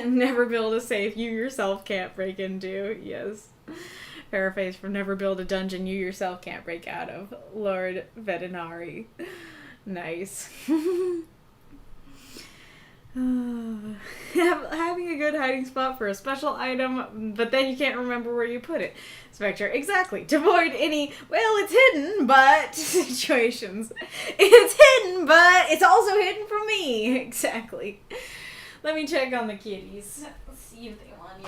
Never build a safe you yourself can't break into. Yes. Paraphrase from Never Build a Dungeon you yourself can't break out of. Lord Veterinary. Nice. Having a good hiding spot for a special item, but then you can't remember where you put it. Spectre, exactly. To avoid any, well, it's hidden, but situations. It's hidden, but it's also hidden from me. Exactly. Let me check on the kitties. Let's see if they want you.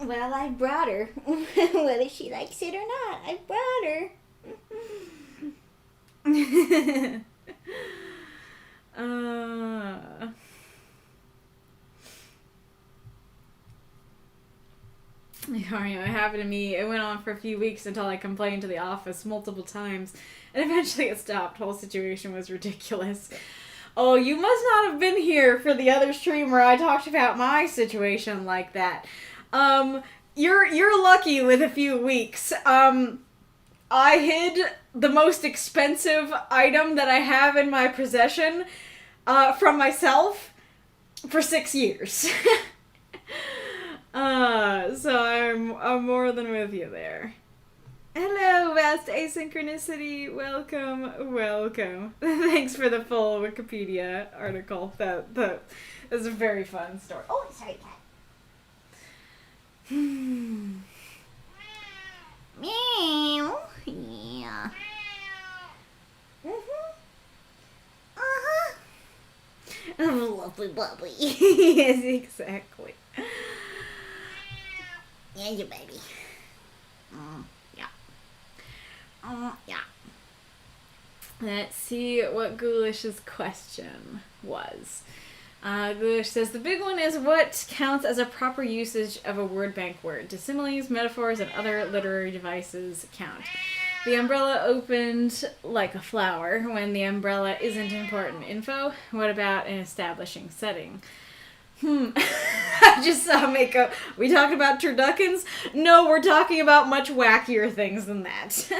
Well, I brought her. Whether she likes it or not, I brought her. It happened to me. It went on for a few weeks until I complained to the office multiple times, and eventually it stopped. Whole situation was ridiculous. Oh, you must not have been here for the other stream where I talked about my situation like that. you're lucky with a few weeks. I hid the most expensive item that I have in my possession from myself for 6 years. So I'm more than with you there. Hello, vast asynchronicity. Welcome. Thanks for the full Wikipedia article. That is a very fun story. Oh, sorry, cat. Meow. Yeah. Lovely, lovely. Yes, exactly. Yeah, you baby. Yeah. Yeah. Let's see what Ghoulish's question was. Ghoulish says, the big one is what counts as a proper usage of a word bank word? Do similes, metaphors, and other literary devices count? The umbrella opened like a flower when the umbrella isn't important info. What about an establishing setting? I just saw makeup. We talking about turduckens? No, we're talking about much wackier things than that.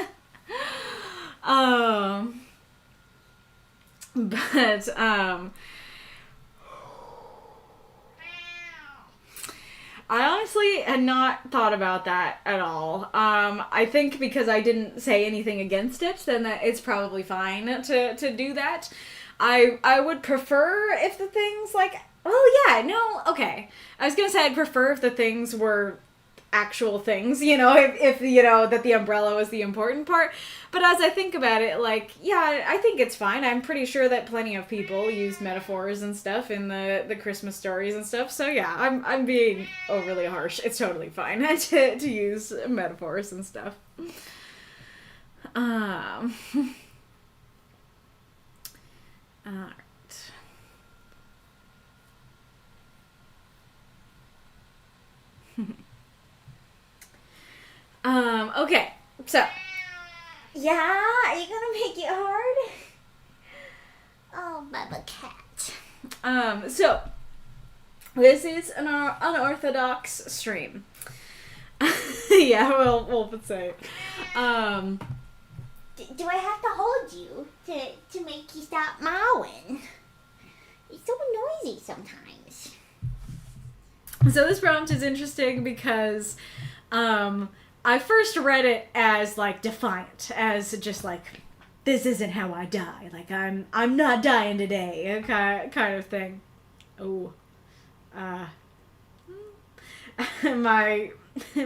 I honestly had not thought about that at all. I think because I didn't say anything against it, then that it's probably fine to do that. I would prefer if the things like, okay. I was gonna say I'd prefer if the things were actual things, if that the umbrella was the important part. But as I think about it, I think it's fine. I'm pretty sure that plenty of people use metaphors and stuff in the Christmas stories and stuff. So yeah, I'm being overly harsh. It's totally fine to use metaphors and stuff. Alright. Okay, so. Yeah? Are you gonna make it hard? Oh, Baba Cat. So. This is an unorthodox stream. Yeah, we'll say. Do I have to hold you to make you stop mowing? It's so noisy sometimes. So this prompt is interesting because I first read it as defiant, as just this isn't how I die. I'm not dying today, kind of thing. Oh, my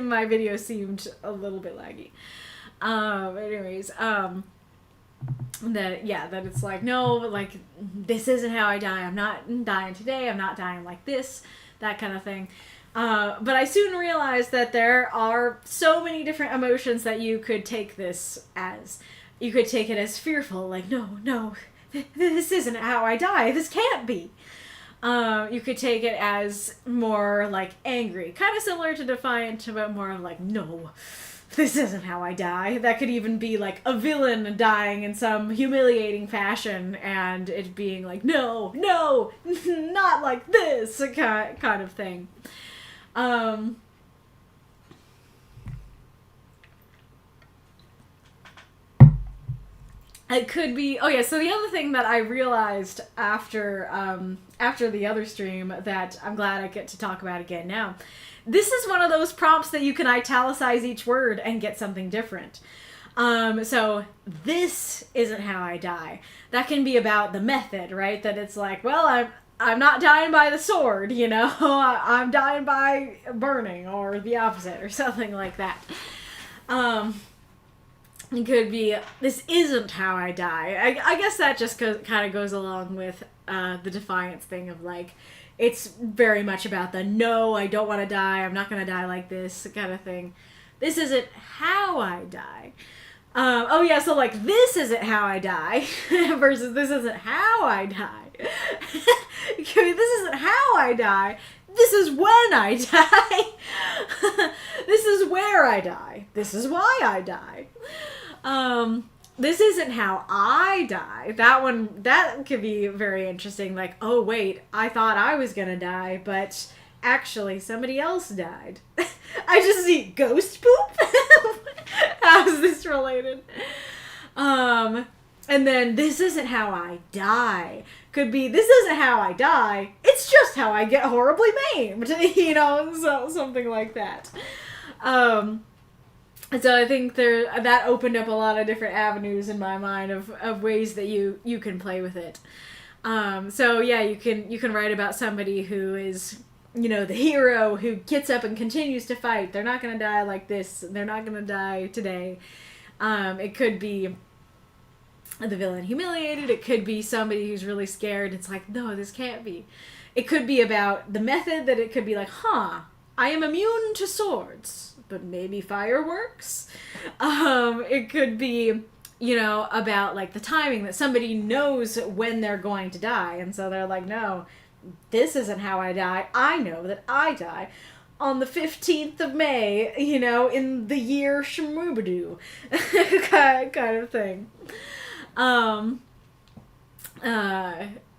video seemed a little bit laggy. Anyways, that it's no, this isn't how I die. I'm not dying today. I'm not dying like this, that kind of thing. But I soon realized that there are so many different emotions that you could take this as. You could take it as fearful, no, this isn't how I die. This can't be. You could take it as more angry, kind of similar to defiant, but more of no, this isn't how I die. That could even be a villain dying in some humiliating fashion, and it being no, not like this, kind of thing. It could be. Oh yeah. So the other thing that I realized after the other stream that I'm glad I get to talk about again now. This is one of those prompts that you can italicize each word and get something different. So this isn't how I die. That can be about the method, right? That it's I'm not dying by the sword, I'm dying by burning or the opposite or something like that. It could be, this isn't how I die. I guess that just kind of goes along with the defiance thing of it's very much about the no, I don't want to die, I'm not going to die like this kind of thing. This isn't how I die. So this isn't how I die versus this isn't how I die. This isn't how I die. This is when I die. This is where I die. This is why I die. This isn't how I die. That could be very interesting. Oh wait, I thought I was gonna die, but actually, somebody else died. I just see ghost poop. How is this related? And then, this isn't how I die. Could be, this isn't how I die. It's just how I get horribly maimed. You know, so something like that. So I think that opened up a lot of different avenues in my mind of ways that you can play with it. So yeah, you can write about somebody who is, you know, the hero who gets up and continues to fight. They're not going to die like this. They're not going to die today. It could be the villain humiliated. It could be somebody who's really scared. It's like, no, this can't be. It could be about the method, that it could be like, I am immune to swords, but maybe fireworks. It could be, you know, about like the timing, that somebody knows when they're going to die. And so they're like, no, this isn't how I die. I know that I die on the 15th of May, you know, in the year Shmoobadoo, kind of thing.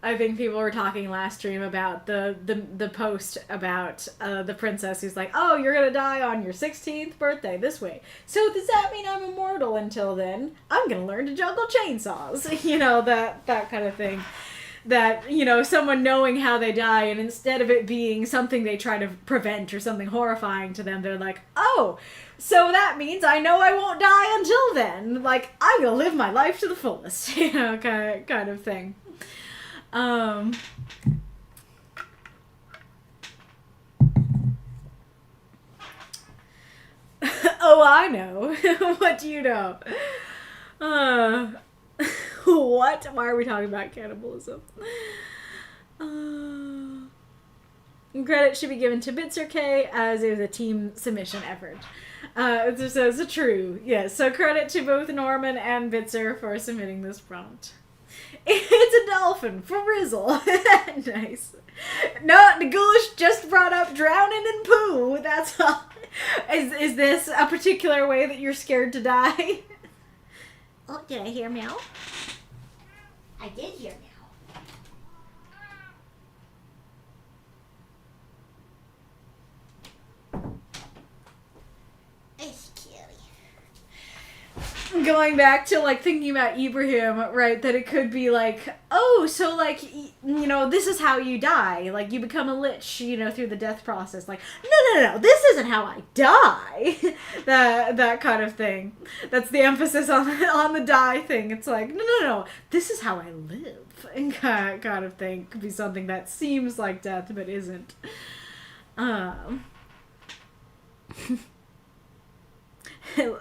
I think people were talking last stream about the post about the princess who's like, oh, you're gonna die on your 16th birthday this way. So does that mean I'm immortal until then? I'm gonna learn to juggle chainsaws. You know, that kind of thing. That, you know, someone knowing how they die, and instead of it being something they try to prevent or something horrifying to them, they're like, oh, so that means I know I won't die until then. Like, I'm gonna live my life to the fullest. You know, kind of thing. Oh, I know. What do you know? What? Why are we talking about cannibalism? Credit should be given to Bitzer K, as it was a team submission effort. So it's true. Yes, so credit to both Norman and Bitzer for submitting this prompt. It's a dolphin, for Rizzle. Nice. No, the ghoulish just brought up drowning in poo. That's all. Is this a particular way that you're scared to die? Oh, did I hear meow? I did hear meow. It's cute. Going back to, like, thinking about Ibrahim, right, that it could be like, oh, so, like, you know, this is how you die. Like, you become a lich, you know, through the death process. Like, no, this isn't how I die. that kind of thing. That's the emphasis on the die thing. It's like, no, this is how I live. And kind of thing. Could be something that seems like death, but isn't.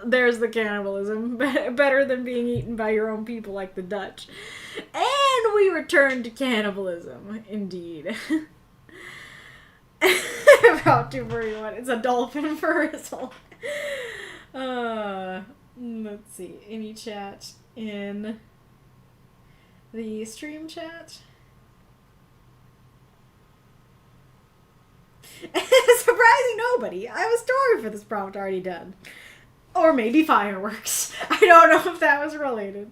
There's the cannibalism. Better than being eaten by your own people like the Dutch. And we return to cannibalism, indeed. About 241. It's a dolphin for Rizzle. Let's see. Any chat in the stream chat? Surprising nobody. I have a story for this prompt already done. Or maybe fireworks. I don't know if that was related.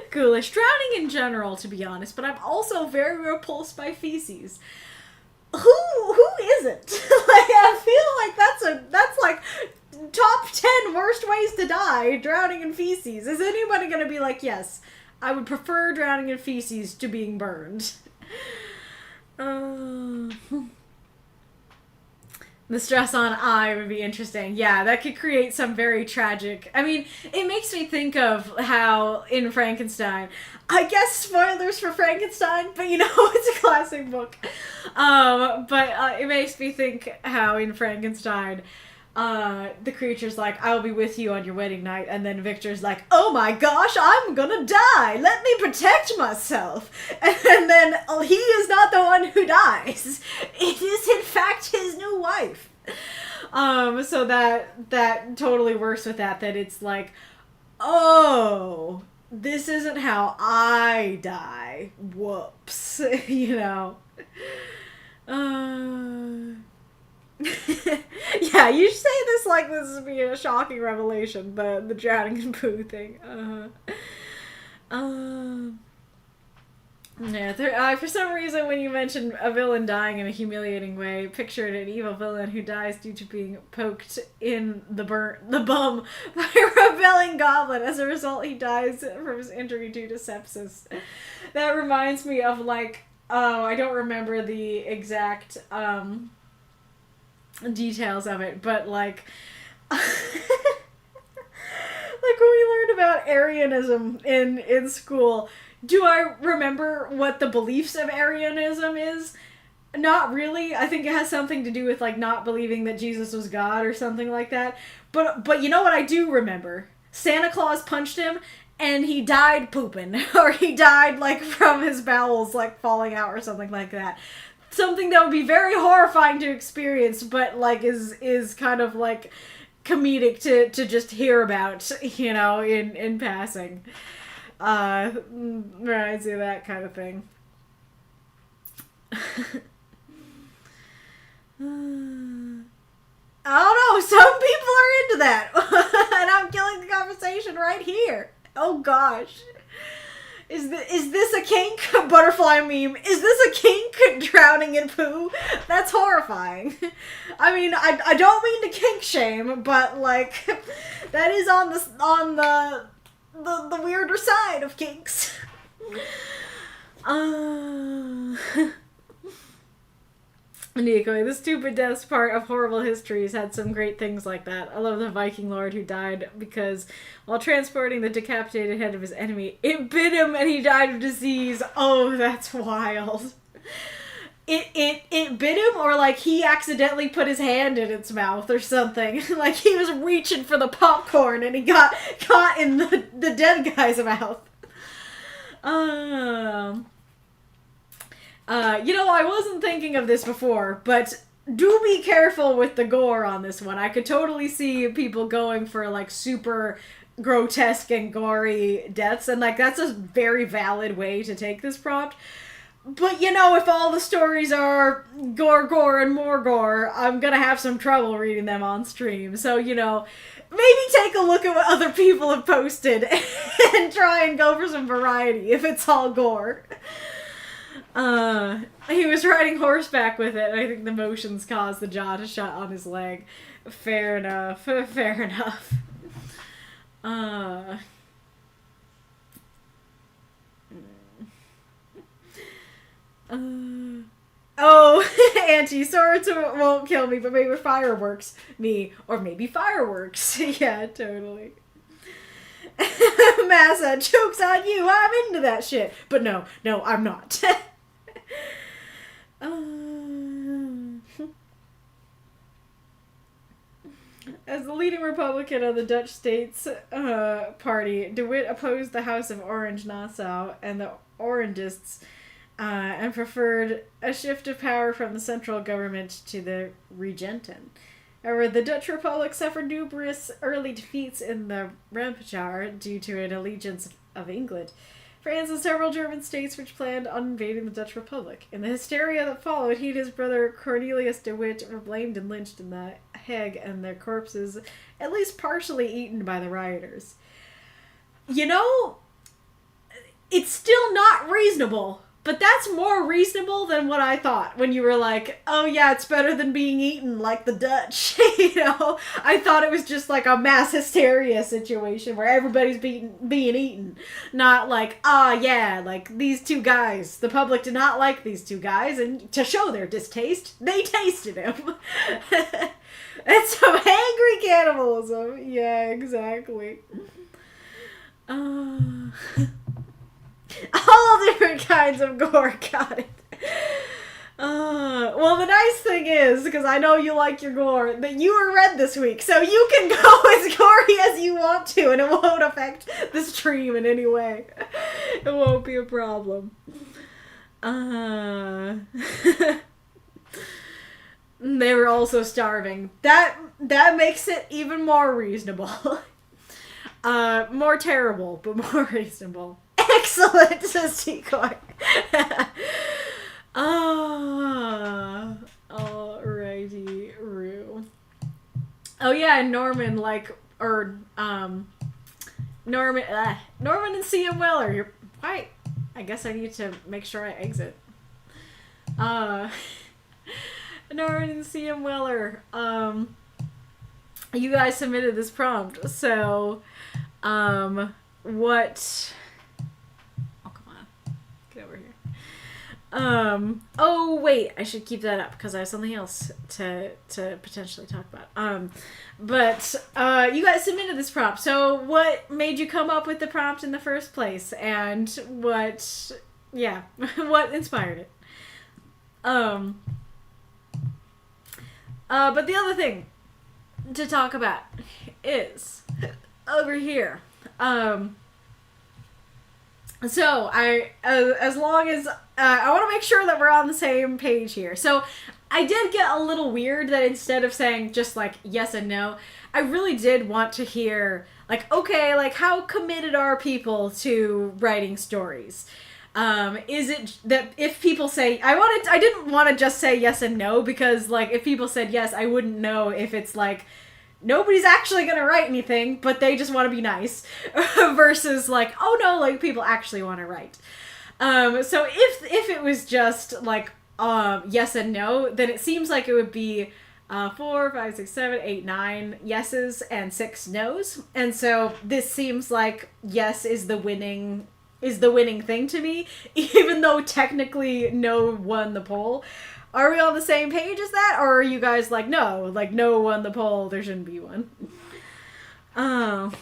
Ghoulish. Drowning in general, to be honest, but I'm also very repulsed by feces. Who isn't? Like, I feel like that's like top 10 worst ways to die, drowning in feces. Is anybody gonna be like, yes, I would prefer drowning in feces to being burned? The stress on eye would be interesting. Yeah, that could create some very tragic... I mean, it makes me think of how in Frankenstein... I guess spoilers for Frankenstein, but you know, it's a classic book. But it makes me think how in Frankenstein... the creature's like, I'll be with you on your wedding night, and then Victor's like, oh my gosh, I'm gonna die, let me protect myself, and then he is not the one who dies, it is in fact his new wife. So that totally works with that it's like, oh, this isn't how I die, whoops. You know. Yeah, you say this like this is being a shocking revelation, the drowning in poo thing. Yeah, for some reason when you mentioned a villain dying in a humiliating way, pictured an evil villain who dies due to being poked in the bum by a rebelling goblin. As a result, he dies from his injury due to sepsis. That reminds me of, like, oh, I don't remember the exact details of it, but, like, like when we learned about Arianism in school, do I remember what the beliefs of Arianism is? Not really. I think it has something to do with, like, not believing that Jesus was God or something like that. But you know what I do remember? Santa Claus punched him, and he died pooping. Or he died, like, from his bowels, like, falling out or something like that. Something that would be very horrifying to experience, but, like, is kind of, like, comedic to just hear about, you know, in passing. Reminds me of that kind of thing. I don't know, some people are into that. And I'm killing the conversation right here. Oh gosh. Is this a kink? Butterfly meme. Is this a kink? Drowning in poo? That's horrifying. I mean, I don't mean to kink shame, but, like, that is on the weirder side of kinks. Decoy, the stupid deaths part of horrible histories had some great things like that. I love the Viking lord who died because while transporting the decapitated head of his enemy, it bit him and he died of disease. Oh, that's wild. It bit him, or, like, he accidentally put his hand in its mouth or something. Like, he was reaching for the popcorn and he got caught in the dead guy's mouth. You know, I wasn't thinking of this before, but do be careful with the gore on this one. I could totally see people going for, like, super grotesque and gory deaths, and, like, that's a very valid way to take this prompt. But, you know, if all the stories are gore, and more gore, I'm gonna have some trouble reading them on stream. So, you know, maybe take a look at what other people have posted and try and go for some variety if it's all gore. He was riding horseback with it, and I think the motions caused the jaw to shut on his leg. Fair enough. Fair enough. Oh, Auntie, swords won't kill me, but maybe fireworks me. Or maybe fireworks. Yeah, totally. Massa, joke's on you. I'm into that shit. But no, I'm not. As the leading Republican of the Dutch States Party, De Witt opposed the House of Orange-Nassau and the Orangists, and preferred a shift of power from the central government to the Regenten. However, the Dutch Republic suffered numerous early defeats in the Remparts due to an allegiance of England, France, and several German states which planned on invading the Dutch Republic. In the hysteria that followed, he and his brother Cornelius de Witt were blamed and lynched in the Hague, and their corpses at least partially eaten by the rioters. You know, it's still not reasonable. But that's more reasonable than what I thought when you were like, oh yeah, it's better than being eaten like the Dutch. You know, I thought it was just like a mass hysteria situation where everybody's being eaten. Not like, yeah, like these two guys. The public did not like these two guys, and to show their distaste, they tasted him. It's some angry cannibalism. Yeah, exactly. All different kinds of gore, got it. Well, the nice thing is, because I know you like your gore, that you were red this week, so you can go as gory as you want to, and it won't affect the stream in any way. It won't be a problem. They were also starving. That makes it even more reasonable. More terrible, but more reasonable. Excellent, says Decoy. Alrighty, Rue. Oh yeah, Norman, Norman and C.M. Weller. Why I guess I need to make sure I exit. Norman and CM Weller, you guys submitted this prompt, so, what... Oh, come on. Get over here. Oh, wait, I should keep that up, because I have something else to potentially talk about. But, you guys submitted this prompt, so what made you come up with the prompt in the first place, and what, yeah, what inspired it? But the other thing to talk about is over here. So as long as I want to make sure that we're on the same page here. So I did get a little weird that instead of saying just like yes and no, I really did want to hear like, okay, like how committed are people to writing stories? Is it that if people say, I didn't want to just say yes and no, because like if people said yes, I wouldn't know if it's like nobody's actually gonna write anything, but they just want to be nice, versus like, oh no, like people actually want to write. So if it was just like yes and no, then it seems like it would be 4, 5, 6, 7, 8, 9 yeses and 6 nos, and so this seems like yes is the winning thing to me, even though technically no won the poll. Are we on the same page as that, or are you guys like no won the poll, there shouldn't be one? Oh.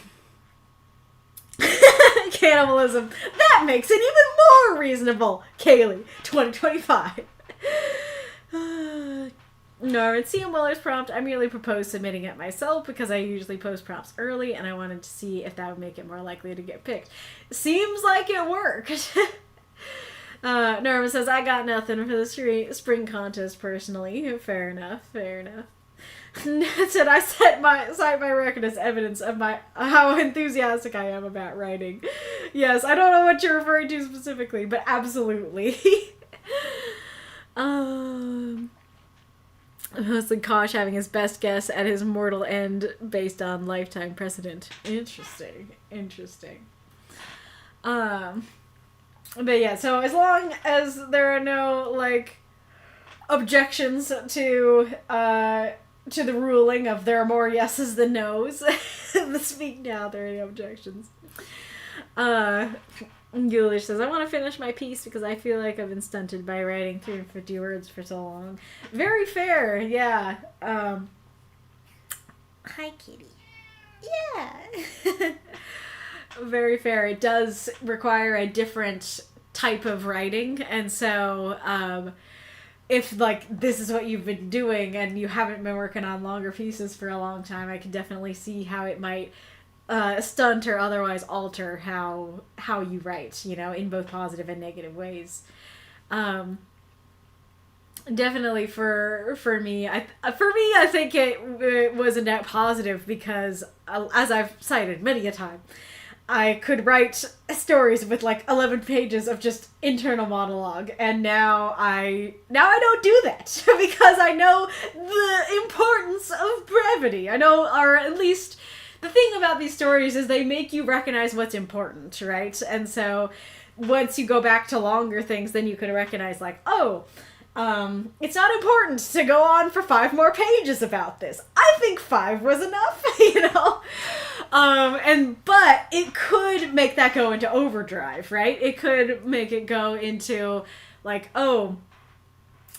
Cannibalism. That makes it even more reasonable. Kaylee, 2025. Norman C. Weller's prompt, I merely proposed submitting it myself because I usually post prompts early and I wanted to see if that would make it more likely to get picked. Seems like it worked. Norman says, I got nothing for the spring contest personally. Fair enough. Said, I cite my record as evidence of how enthusiastic I am about writing. Yes, I don't know what you're referring to specifically, but absolutely. Husband Kosh having his best guess at his mortal end based on lifetime precedent. Interesting. But yeah, so as long as there are no like objections to the ruling of there are more yeses than nos, speak now, there are any objections. Ghoulish says, I want to finish my piece because I feel like I've been stunted by writing 350 words for so long. Very fair, yeah. Hi, kitty. Yeah. Very fair. It does require a different type of writing, and so if like this is what you've been doing and you haven't been working on longer pieces for a long time, I can definitely see how it might stunt or otherwise alter how you write, you know, in both positive and negative ways. Definitely for me, I think it was a net positive because, as I've cited many a time, I could write stories with like 11 pages of just internal monologue, and now I don't do that because I know the importance of brevity. I know, or at least the thing about these stories is they make you recognize what's important, right? And so once you go back to longer things, then you can recognize like, oh, it's not important to go on for 5 more pages about this. I think 5 was enough, you know? But it could make that go into overdrive, right? It could make it go into like, oh,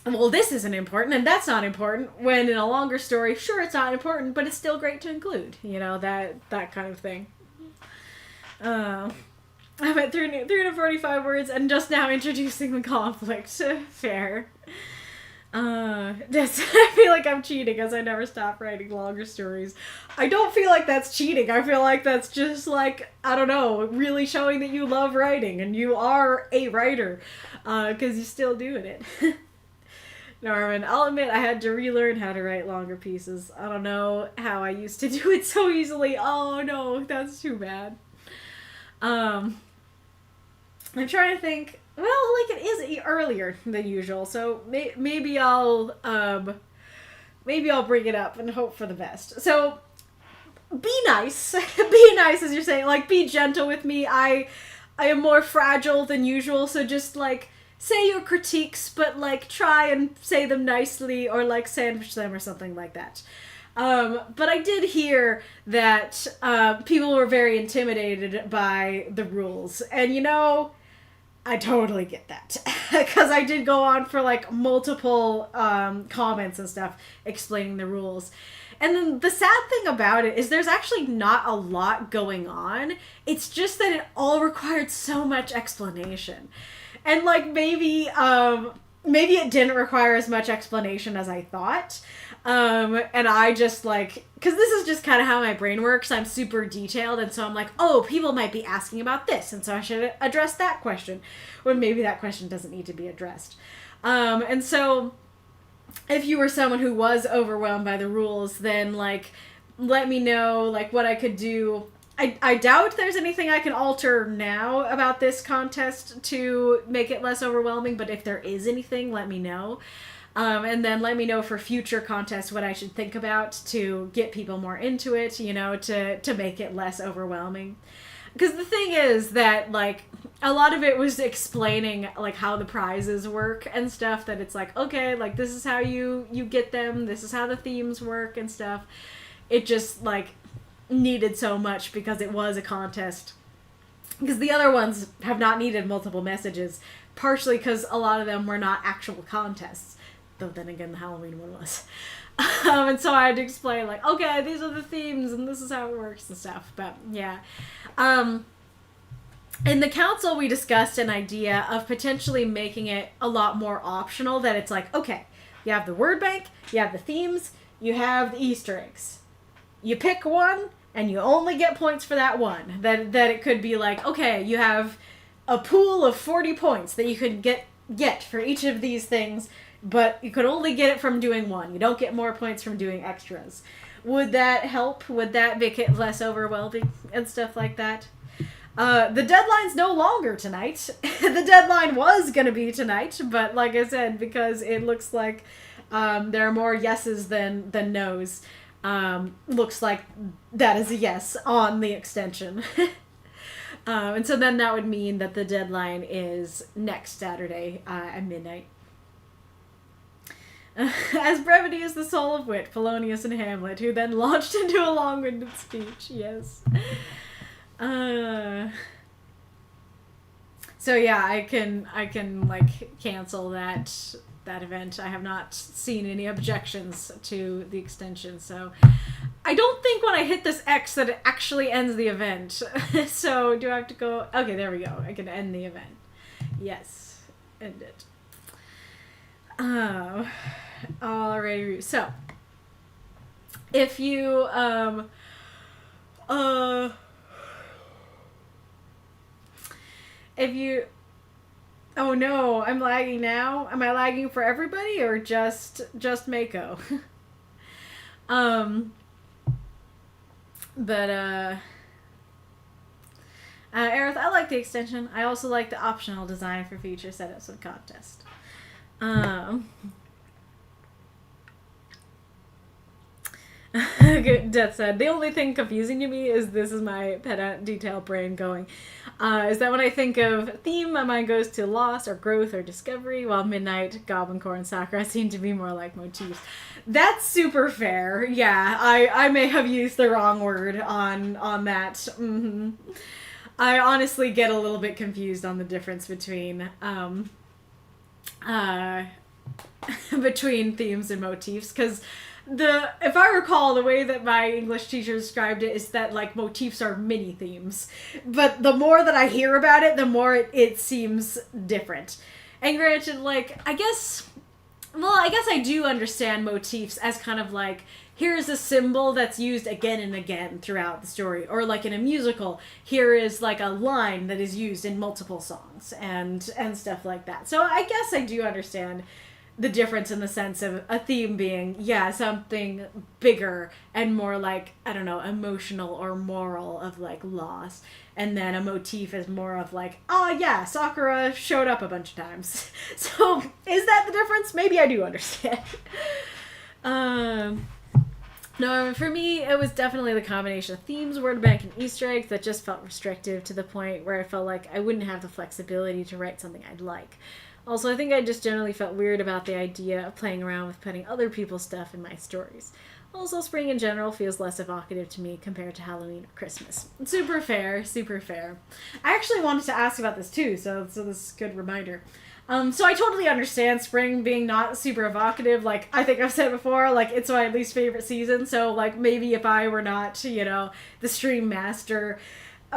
well, this isn't important and that's not important, when in a longer story, sure, it's not important, but it's still great to include, you know, that kind of thing. I'm at 345 words and just now introducing the conflict. Fair. I feel like I'm cheating as I never stop writing longer stories. I don't feel like that's cheating. I feel like that's just like, I don't know, really showing that you love writing and you are a writer, because you're still doing it. Norman, I'll admit I had to relearn how to write longer pieces. I don't know how I used to do it so easily. Oh no, that's too bad. I'm trying to think. Well, like it is earlier than usual, so maybe I'll bring it up and hope for the best. So be nice, be nice as you're saying. Like be gentle with me. I I am more fragile than usual, so just, like, say your critiques, but, like, try and say them nicely, or, like, sandwich them or something like that. But I did hear that people were very intimidated by the rules. And, you know, I totally get that. Because I did go on for, like, multiple comments and stuff explaining the rules. And then the sad thing about it is there's actually not a lot going on. It's just that it all required so much explanation. And, like, maybe it didn't require as much explanation as I thought. And I just, like, because this is just kind of how my brain works. I'm super detailed, and so I'm like, oh, people might be asking about this, and so I should address that question, when maybe that question doesn't need to be addressed. And so if you were someone who was overwhelmed by the rules, then, like, let me know, like, what I could do. I doubt there's anything I can alter now about this contest to make it less overwhelming, but if there is anything, let me know. And then let me know for future contests what I should think about to get people more into it, you know, to make it less overwhelming. Because the thing is that, like, a lot of it was explaining, like, how the prizes work and stuff, that it's like, okay, like, this is how you get them, this is how the themes work and stuff. It just, like, needed so much because it was a contest. Because the other ones have not needed multiple messages, partially because a lot of them were not actual contests. Though then again, the Halloween one was. And so I had to explain, like, okay, these are the themes, and this is how it works and stuff. But, yeah. In the council, we discussed an idea of potentially making it a lot more optional, that it's like, okay, you have the word bank, you have the themes, you have the Easter eggs. You pick one, and you only get points for that one. That it could be like, okay, you have a pool of 40 points that you could get for each of these things, but you could only get it from doing one. You don't get more points from doing extras. Would that help? Would that make it less overwhelming and stuff like that? The deadline's no longer tonight. The deadline was going to be tonight, but like I said, because it looks like there are more yeses than nos, looks like that is a yes on the extension. And so then that would mean that the deadline is next Saturday at midnight. As brevity is the soul of wit, Polonius and Hamlet, who then launched into a long-winded speech. Yes. So yeah, I can like cancel that event. I have not seen any objections to the extension, so I don't think when I hit this X that it actually ends the event. So do I have to go? Okay, there we go. I can end the event. Yes, end it. Alrighty, so if you oh no, I'm lagging now. Am I lagging for everybody or just Mako? Arith, I like the extension. I also like the optional design for future setups of contest. Deathshead. The only thing confusing to me is this is my pedant detail brain going. Is that when I think of theme, my mind goes to loss or growth or discovery, while Midnight, Goblin Core, and Sakura seem to be more like motifs. That's super fair. Yeah, I may have used the wrong word on that. Mm-hmm. I honestly get a little bit confused on the difference between between themes and motifs, because if I recall, the way that my English teacher described it is that, like, motifs are mini themes. But the more that I hear about it, the more it seems different. And granted, like, I guess I do understand motifs as kind of like, here's a symbol that's used again and again throughout the story. Or like in a musical, here is like a line that is used in multiple songs and stuff like that. So I guess I do understand the difference in the sense of a theme being, yeah, something bigger and more like, I don't know, emotional or moral of like loss. And then a motif is more of like, oh yeah, Sakura showed up a bunch of times. So is that the difference? Maybe I do understand. No, for me, it was definitely the combination of themes, word bank, and Easter eggs that just felt restrictive to the point where I felt like I wouldn't have the flexibility to write something I'd like. Also, I think I just generally felt weird about the idea of playing around with putting other people's stuff in my stories. Also, spring in general feels less evocative to me compared to Halloween or Christmas. Super fair, super fair. I actually wanted to ask about this too, so this is a good reminder. So I totally understand spring being not super evocative. Like, I think I've said before, like, it's my least favorite season, so, like, maybe if I were not, the stream master,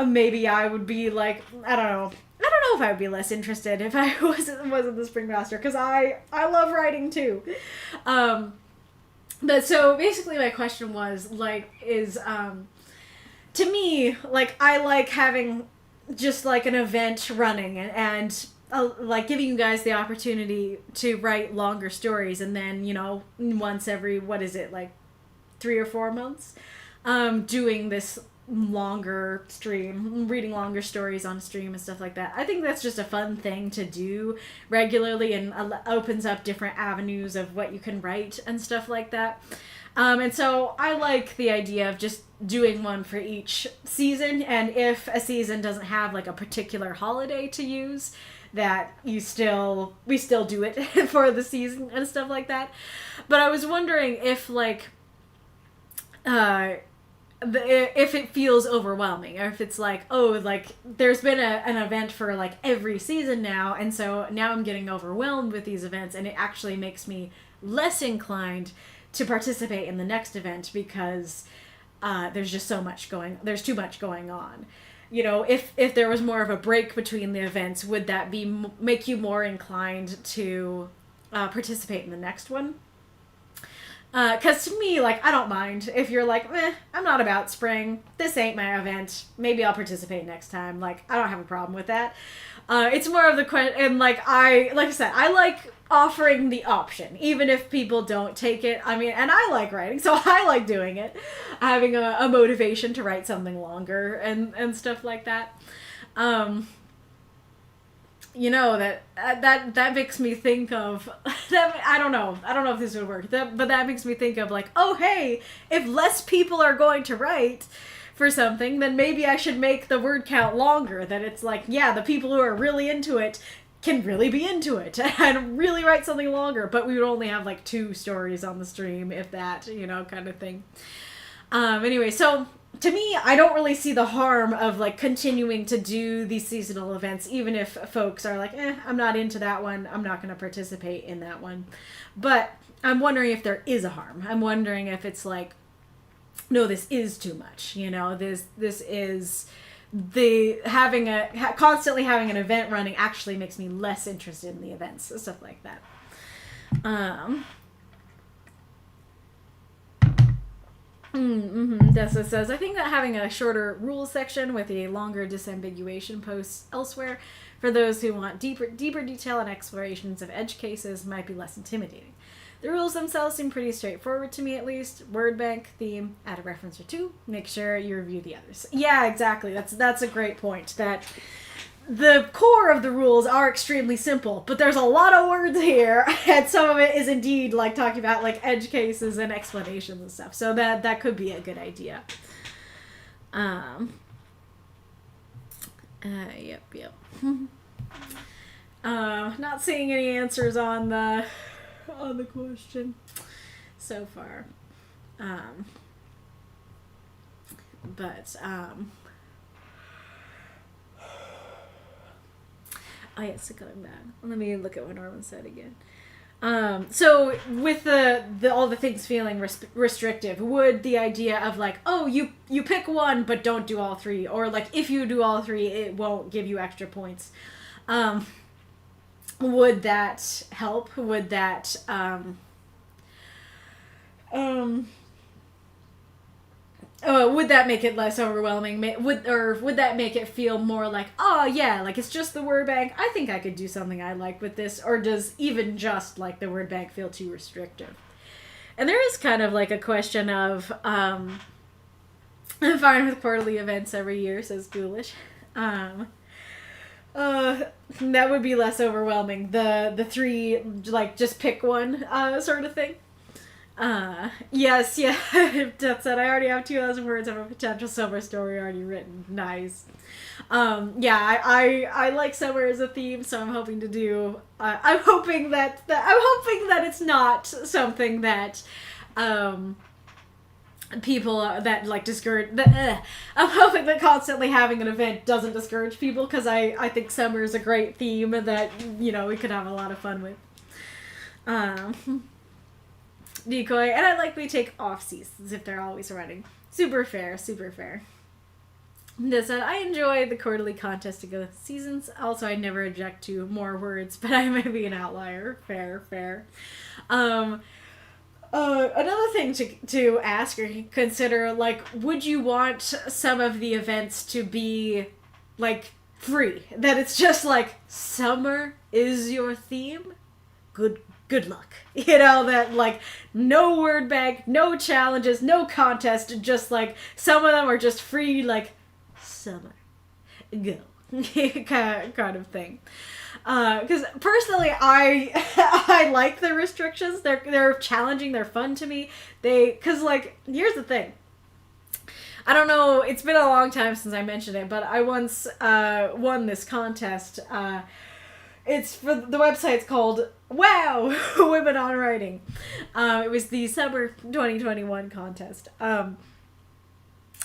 maybe I would be, like, I don't know if I would be less interested if I wasn't the spring master, because I love writing too. But so, basically my question was, like, to me, like, I like having just, like, an event running and like giving you guys the opportunity to write longer stories, and then once every, what is it, like 3 or 4 months, doing this longer stream, reading longer stories on stream and stuff like that. I think that's just a fun thing to do regularly, and opens up different avenues of what you can write and stuff like that. And so I like the idea of just doing one for each season, and if a season doesn't have like a particular holiday to use, that we still do it for the season and stuff like that. But I was wondering if like if it feels overwhelming, or if it's like, oh, like there's been an event for like every season now, and so now I'm getting overwhelmed with these events, and it actually makes me less inclined to participate in the next event because there's too much going on. If there was more of a break between the events, would that make you more inclined to participate in the next one? Because to me, like, I don't mind if you're like, I'm not about spring, this ain't my event, maybe I'll participate next time. Like, I don't have a problem with that. It's more of the question, and like I said, I like offering the option, even if people don't take it. I mean, and I like writing, so I like doing it, having a motivation to write something longer and stuff like that. That makes me think of that. I don't know if this would work, but that makes me think of like, oh hey, if less people are going to write for something, then maybe I should make the word count longer, that it's like, yeah, the people who are really into it can really be into it and really write something longer, but we would only have like 2 stories on the stream, if that, kind of thing. Anyway, so to me, I don't really see the harm of like continuing to do these seasonal events, even if folks are like, I'm not into that one, I'm not going to participate in that one. But I'm wondering if there is a harm. I'm wondering if it's like, no, this is too much. This is constantly having an event running actually makes me less interested in the events, stuff like that. Dessa says, I think that having a shorter rules section with a longer disambiguation posts elsewhere for those who want deeper detail and explorations of edge cases might be less intimidating. The rules themselves seem pretty straightforward to me, at least. Word bank, theme, add a reference or 2. Make sure you review the others. Yeah, exactly. That's a great point. That the core of the rules are extremely simple, but there's a lot of words here, and some of it is indeed like talking about like edge cases and explanations and stuff. So that could be a good idea. Yep. Not seeing any answers on the question so far. Oh yeah, so going back. Let me look at what Norman said again. So with the all the things feeling restrictive, would the idea of like, oh, you pick one but don't do all 3, or like if you do all 3 it won't give you extra points, would that help? Would that would that make it less overwhelming? Would that make it feel more like, oh yeah, like it's just the word bank, I think I could do something I like with this? Or does even just like the word bank feel too restrictive? And there is kind of like a question of I'm fine with quarterly events every year, says Ghoulish. That would be less overwhelming. The 3, like, just pick one, sort of thing. Yes, yeah. Deathshead, I already have 2,000 words of a potential summer story already written. Nice. Yeah, I like summer as a theme, so I'm hoping to do. I'm hoping that it's not something that, people that like discourage. I'm hoping that constantly having an event doesn't discourage people, because I think summer is a great theme that we could have a lot of fun with. Decoy, and I like we take off seasons if they're always running. Super fair, super fair. This said, I enjoy the quarterly contest to go with seasons. Also, I never object to more words, but I may be an outlier. Fair. Another thing to ask or consider, like, would you want some of the events to be, like, free? That it's just like, summer is your theme? Good luck. That, like, no word bank, no challenges, no contest, just, like, some of them are just free, like, summer. Go. kind of thing. Because personally, I like the restrictions. They're challenging. They're fun to me. Because, like, here's the thing. I don't know. It's been a long time since I mentioned it, but I once won this contest. It's for the website's called Wow Women on Writing. It was the summer 2021 contest.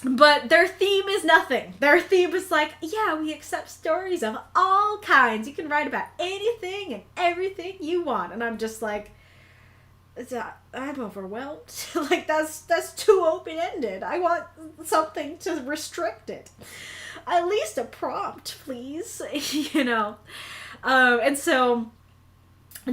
But their theme is nothing. Their theme is like, yeah, we accept stories of all kinds. You can write about anything and everything you want. And I'm just like, I'm overwhelmed. Like, that's too open-ended. I want something to restrict it. At least a prompt, please. And so,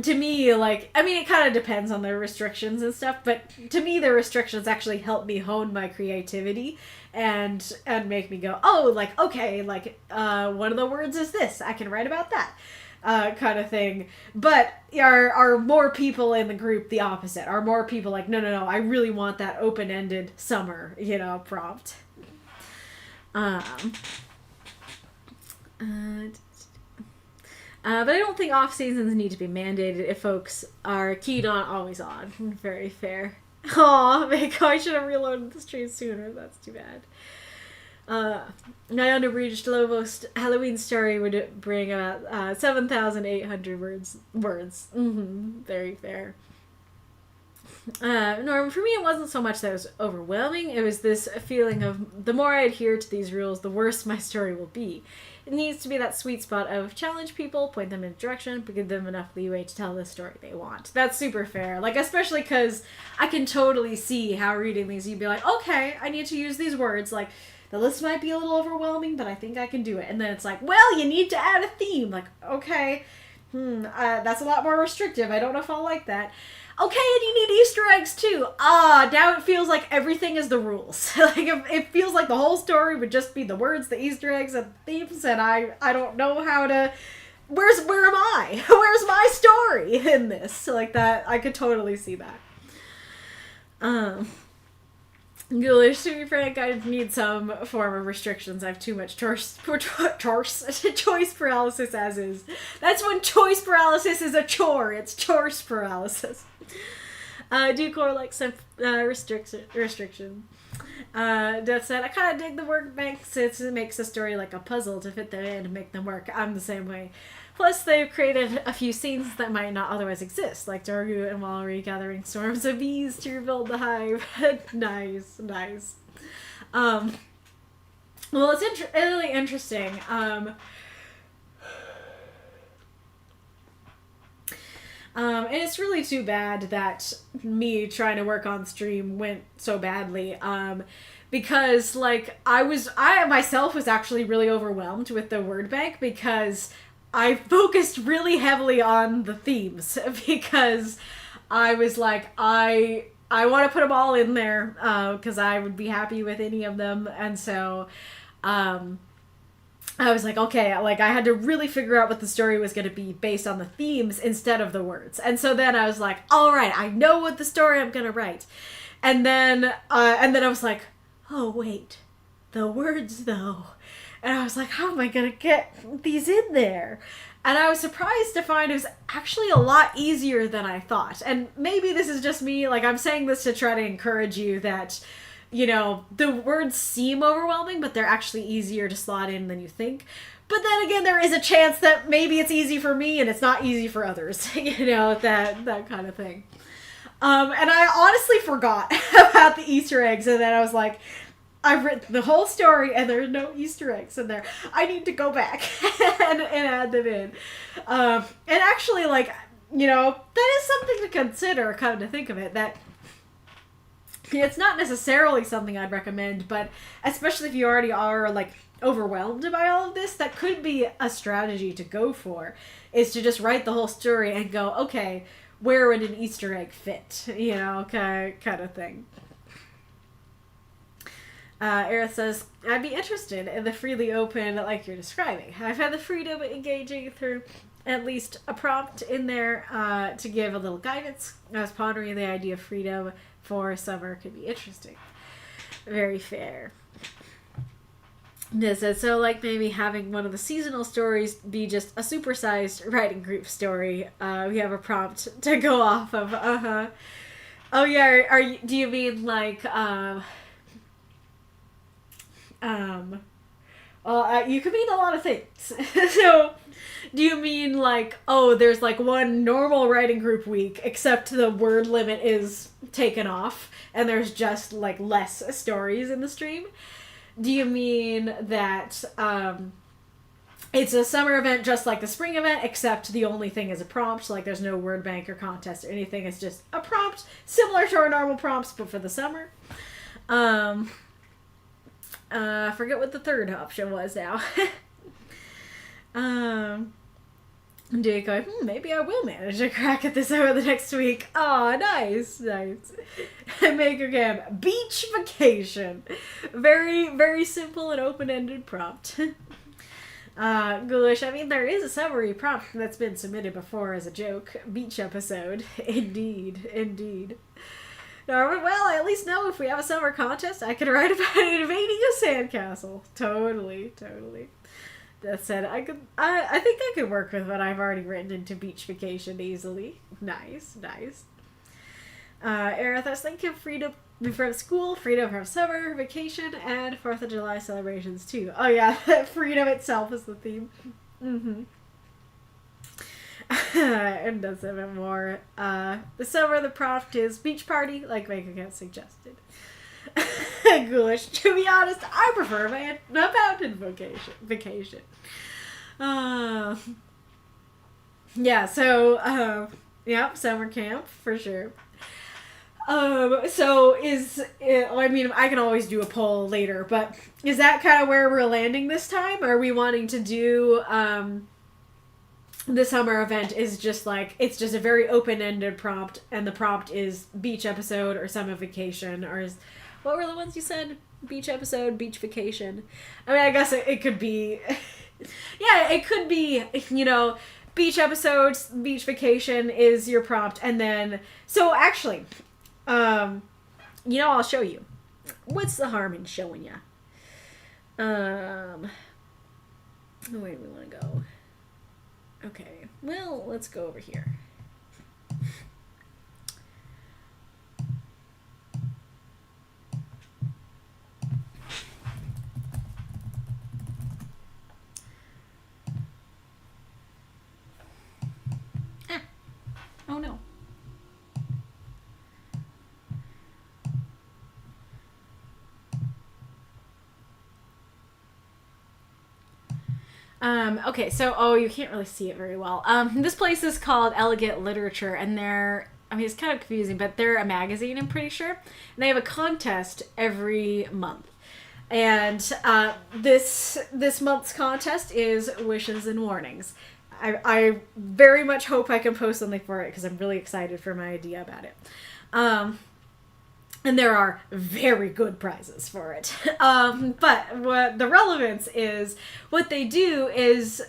to me, like, I mean, it kind of depends on the restrictions and stuff, but to me, the restrictions actually help me hone my creativity and make me go, oh, like, okay, like, one of the words is this. I can write about that. Kind of thing. But are more people in the group the opposite? Are more people like, no, I really want that open-ended summer, prompt. But I don't think off-seasons need to be mandated if folks are keyed on always on. Very fair. Aw, I should have reloaded the stream sooner. That's too bad. My unabridged Lobos Halloween story would bring about 7,800 words. Very fair. Norm, for me it wasn't so much that it was overwhelming. It was this feeling of the more I adhere to these rules, the worse my story will be. It needs to be that sweet spot of challenge people, point them in a direction, but give them enough leeway to tell the story they want. That's super fair. Like, especially because I can totally see how reading these, you'd be like, okay, I need to use these words. Like, the list might be a little overwhelming, but I think I can do it. And then it's like, well, you need to add a theme. Like, okay, that's a lot more restrictive. I don't know if I'll like that. Okay, and you need Easter eggs too. Now it feels like everything is the rules. Like, it feels like the whole story would just be the words, the Easter eggs, and themes, and I don't know how to... Where am I? Where's my story in this? So, like, that, I could totally see that. Ghoulish, to be frank, I need some form of restrictions. I have too much choice paralysis as is. That's when choice paralysis is a chore. It's choice paralysis. Decoy likes some restriction. Deathshead, I kind of dig the work bank since it makes the story like a puzzle to fit them in and make them work. I'm the same way. Plus, they've created a few scenes that might not otherwise exist, like Dorgu and Wallery gathering swarms of bees to rebuild the hive. Nice. Well, it's really interesting. And it's really too bad that me trying to work on stream went so badly. Because, like, I myself was actually really overwhelmed with the word bank because I focused really heavily on the themes because I was like, I want to put them all in there because I would be happy with any of them. And so I was like, okay, like I had to really figure out what the story was going to be based on the themes instead of the words. And so then I was like, all right, I know what the story I'm going to write. And then I was like, oh, wait, the words though. And I was like, how am I going to get these in there? And I was surprised to find it was actually a lot easier than I thought. And maybe this is just me, like, I'm saying this to try to encourage you that, you know, the words seem overwhelming, but they're actually easier to slot in than you think. But then again, there is a chance that maybe it's easy for me and it's not easy for others, you know, that kind of thing. And I honestly forgot about the Easter eggs, and then I was like, I've written the whole story and there's no Easter eggs in there. I need to go back and add them in. And actually, like, you know, that is something to consider, come to think of it, that it's not necessarily something I'd recommend, but especially if you already are, like, overwhelmed by all of this, that could be a strategy to go for, is to just write the whole story and go, okay, where would an Easter egg fit? You know, kind of thing. Arith says, I'd be interested in the freely open like you're describing. I've had the freedom engaging through at least a prompt in there to give a little guidance. I was pondering the idea of freedom for summer could be interesting. Very fair. This is so, like, maybe having one of the seasonal stories be just a supersized writing group story. We have a prompt to go off of. Oh yeah, do you mean like you could mean a lot of things. So, do you mean like, oh, there's like one normal writing group week, except the word limit is taken off, and there's just like less stories in the stream? Do you mean that it's a summer event just like the spring event, except the only thing is a prompt, like there's no word bank or contest or anything, it's just a prompt, similar to our normal prompts, but for the summer? I forget what the third option was now. Decoy, maybe I will manage to crack at this over the next week. Aw, nice. Makokam, beach vacation. Very, very simple and open-ended prompt. Ghoulish, I mean, there is a summary prompt that's been submitted before as a joke. Beach episode. Indeed. Well, I at least know if we have a summer contest, I can write about invading a sandcastle. Totally. That said, I think I could work with what I've already written into beach vacation easily. Nice. Arith, I was thinking freedom from school, freedom from summer, vacation, and 4th of July celebrations too. Oh yeah, freedom itself is the theme. And does a bit more. The summer, the prompt is beach party, like Makokam suggested. Ghoulish. To be honest, I prefer a mountain vacation. Yeah, so, summer camp, for sure. So I mean, I can always do a poll later, but is that kind of where we're landing this time? Are we wanting to do, the summer event is just like, it's just a very open-ended prompt, and the prompt is beach episode or summer vacation, or what were the ones you said? Beach episode, beach vacation. I mean, I guess it could be, yeah, it could be, you know, beach episodes, beach vacation is your prompt, and then, so actually, you know, I'll show you. What's the harm in showing you? Where do we want to go? Okay, well, let's go over here. Oh no. Okay, so, you can't really see it very well. This place is called Elegant Literature, and it's kind of confusing, but they're a magazine, I'm pretty sure. And they have a contest every month. And, this month's contest is Wishes and Warnings. I very much hope I can post something for it, because I'm really excited for my idea about it. And there are very good prizes for it. But what the relevance is, what they do is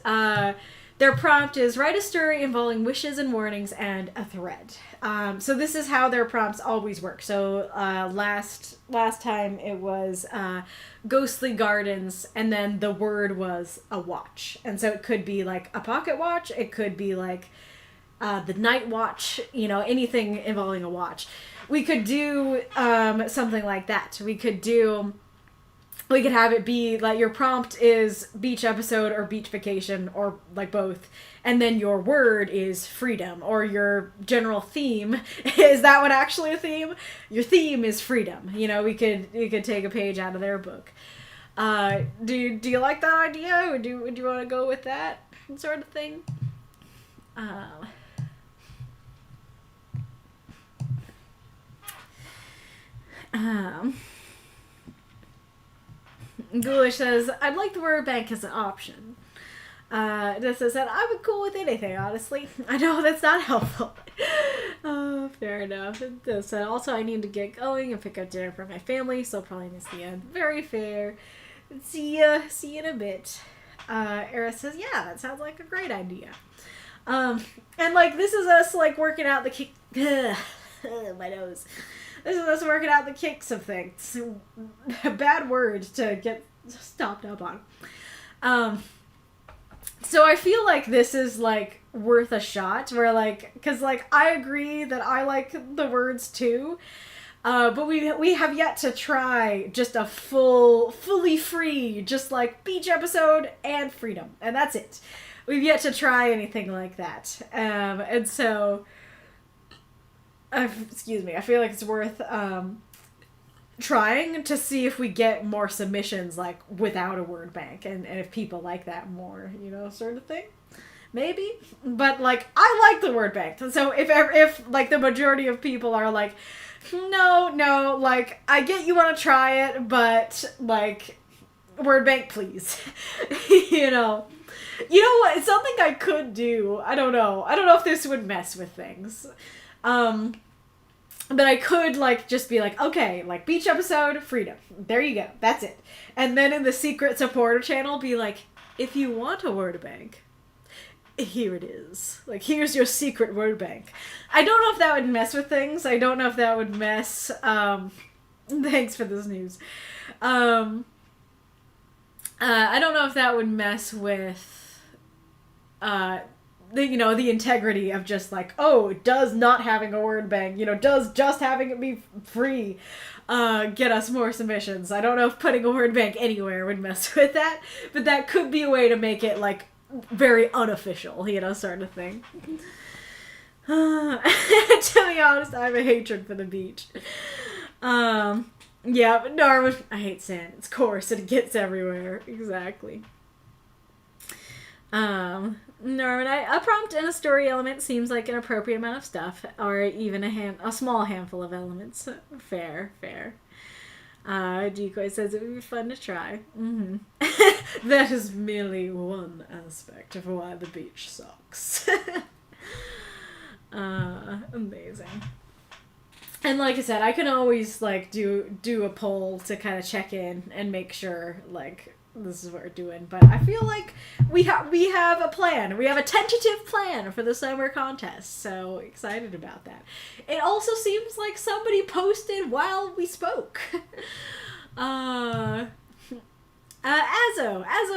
Their prompt is write a story involving wishes and warnings and a thread. So this is how their prompts always work. So last time it was ghostly gardens, and then the word was a watch. And so it could be like a pocket watch. It could be like the night watch. You know, anything involving a watch. We could do something like that. We could have it be like your prompt is beach episode or beach vacation or like both. And then your word is freedom, or your general theme. Is that one actually a theme? Your theme is freedom. You know, we could take a page out of their book. Do you like that idea? Would you want to go with that sort of thing? Ghoulish says, I'd like the word bank as an option. This says that I would cool with anything, honestly. I know that's not helpful. Oh, fair enough. This said, also I need to get going and pick up dinner for my family, so probably miss the end. Very fair. See you in a bit. Arith says, yeah, that sounds like a great idea. And like this is us like working out the kick. My nose. This is us working out the kinks of things. Bad word to get stopped up on. So I feel like this is like worth a shot. Where like, because like I agree that I like the words too, but we have yet to try just a fully free, just like beach episode and freedom, and that's it. We've yet to try anything like that, and so. Excuse me, I feel like it's worth trying to see if we get more submissions like without a word bank, and if people like that more, you know, sort of thing. Maybe. But like I like the word bank. So if like the majority of people are like, no, like I get you want to try it, but like word bank please. You know what? It's something I could do. I don't know if this would mess with things. But I could, like, just be like, okay, like, beach episode, freedom. There you go. That's it. And then in the secret supporter channel, be like, if you want a word bank, here it is. Like, here's your secret word bank. I don't know if that would mess with things. I don't know if that would mess, thanks for this news. I don't know if that would mess with, the integrity of just like, oh, does not having a word bank, does just having it be free get us more submissions. I don't know if putting a word bank anywhere would mess with that, but that could be a way to make it like very unofficial, sort of thing. To be honest, I have a hatred for the beach. Yeah, but no, I hate sand. It's coarse and it gets everywhere. Exactly. Norman, a prompt and a story element seems like an appropriate amount of stuff, or even a small handful of elements. Fair. Decoy says it would be fun to try. Mm-hmm. That is merely one aspect of why the beach sucks. Amazing. And like I said, I can always like do a poll to kind of check in and make sure like this is what we're doing, but I feel like we have a plan. We have a tentative plan for the summer contest, so excited about that. It also seems like somebody posted while we spoke. Azo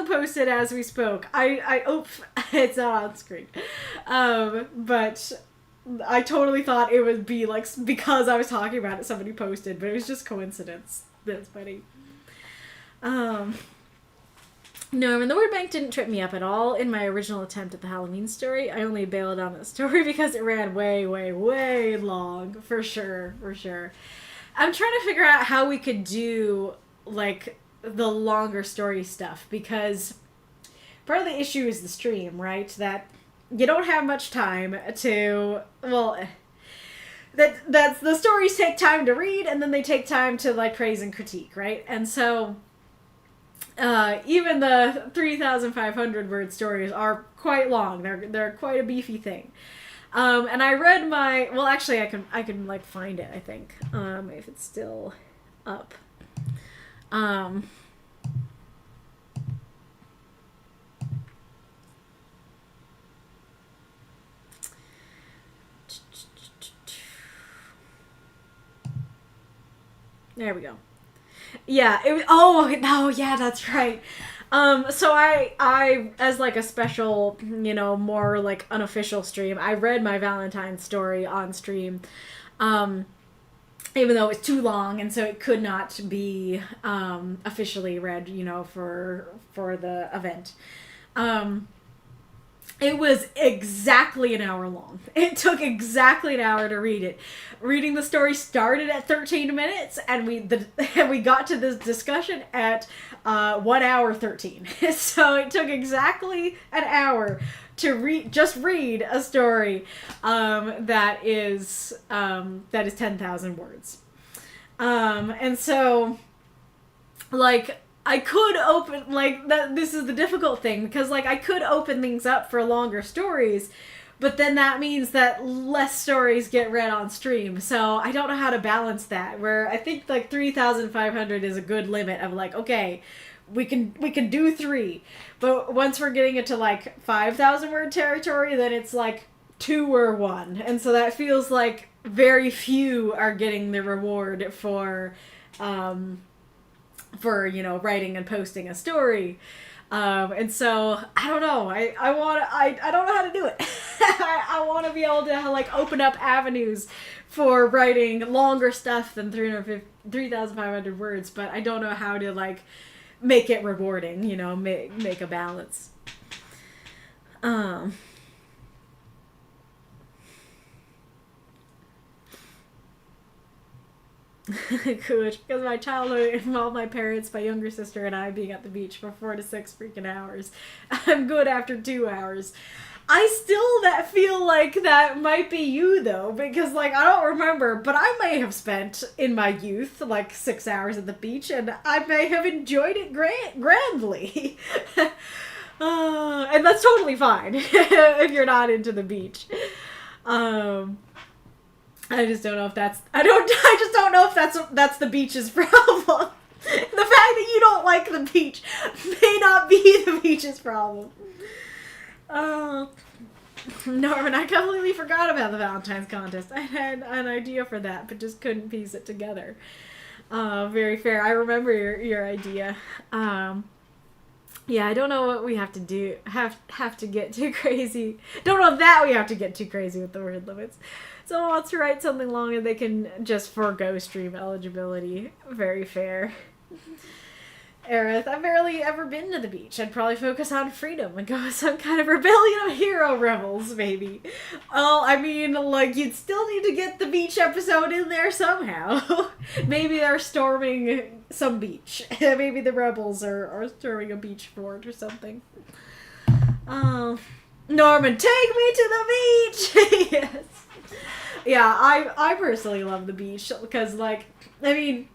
posted as we spoke. It's not on screen. But I totally thought it would be like because I was talking about it, somebody posted, but it was just coincidence. That's funny. No, and the word bank didn't trip me up at all in my original attempt at the Halloween story. I only bailed on the story because it ran way, way, way long. For sure. I'm trying to figure out how we could do, like, the longer story stuff, because part of the issue is the stream, right? That you don't have much time to, that's the stories take time to read, and then they take time to, like, praise and critique, right? And so even the 3,500 word stories are quite long. They're quite a beefy thing. And I read actually I can like find it, I think, if it's still up. There we go. Yeah. Oh no. Yeah, that's right. So I as like a special, more like unofficial stream, I read my Valentine's story on stream. Even though it was too long, and so it could not be officially read, for the event. It was exactly an hour long. It took exactly an hour to read it. Reading the story started at 13 minutes, and we got to this discussion at 1 hour 13. So it took exactly an hour to read a story that is 10,000 words. And so, like, I could open, like, that. This is the difficult thing, because, like, I could open things up for longer stories, but then that means that less stories get read on stream. So I don't know how to balance that, where I think, like, 3,500 is a good limit of, like, okay, we can do 3, but once we're getting into, like, 5,000 word territory, then it's, like, 2 or 1, and so that feels like very few are getting the reward for writing and posting a story. And so I don't know. I don't know how to do it. I want to be able to, like, open up avenues for writing longer stuff than 3,500 words, but I don't know how to, like, make it rewarding, make a balance. Because my childhood involved my parents, my younger sister, and I being at the beach for 4 to 6 freaking hours. I'm good after 2 hours. I still feel like that might be you, though, because, like, I don't remember, but I may have spent in my youth, like, 6 hours at the beach, and I may have enjoyed it grandly. And that's totally fine if you're not into the beach. I just don't know if that's that's the beach's problem. The fact that you don't like the beach may not be the beach's problem. Norman, I completely forgot about the Valentine's contest. I had an idea for that, but just couldn't piece it together. Very fair. I remember your idea. Yeah, I don't know what we have to do. Have to get too crazy. Don't know that we have to get too crazy with the word limits. Someone wants to write something long and they can just forego stream eligibility. Very fair. Arith, I've barely ever been to the beach. I'd probably focus on freedom and go with some kind of rebellion of hero rebels, maybe. Well, I mean, like, you'd still need to get the beach episode in there somehow. Maybe they're storming some beach. Maybe the rebels are storming a beach fort or something. Norman, take me to the beach! Yes. Yeah, I personally love the beach because, like, I mean,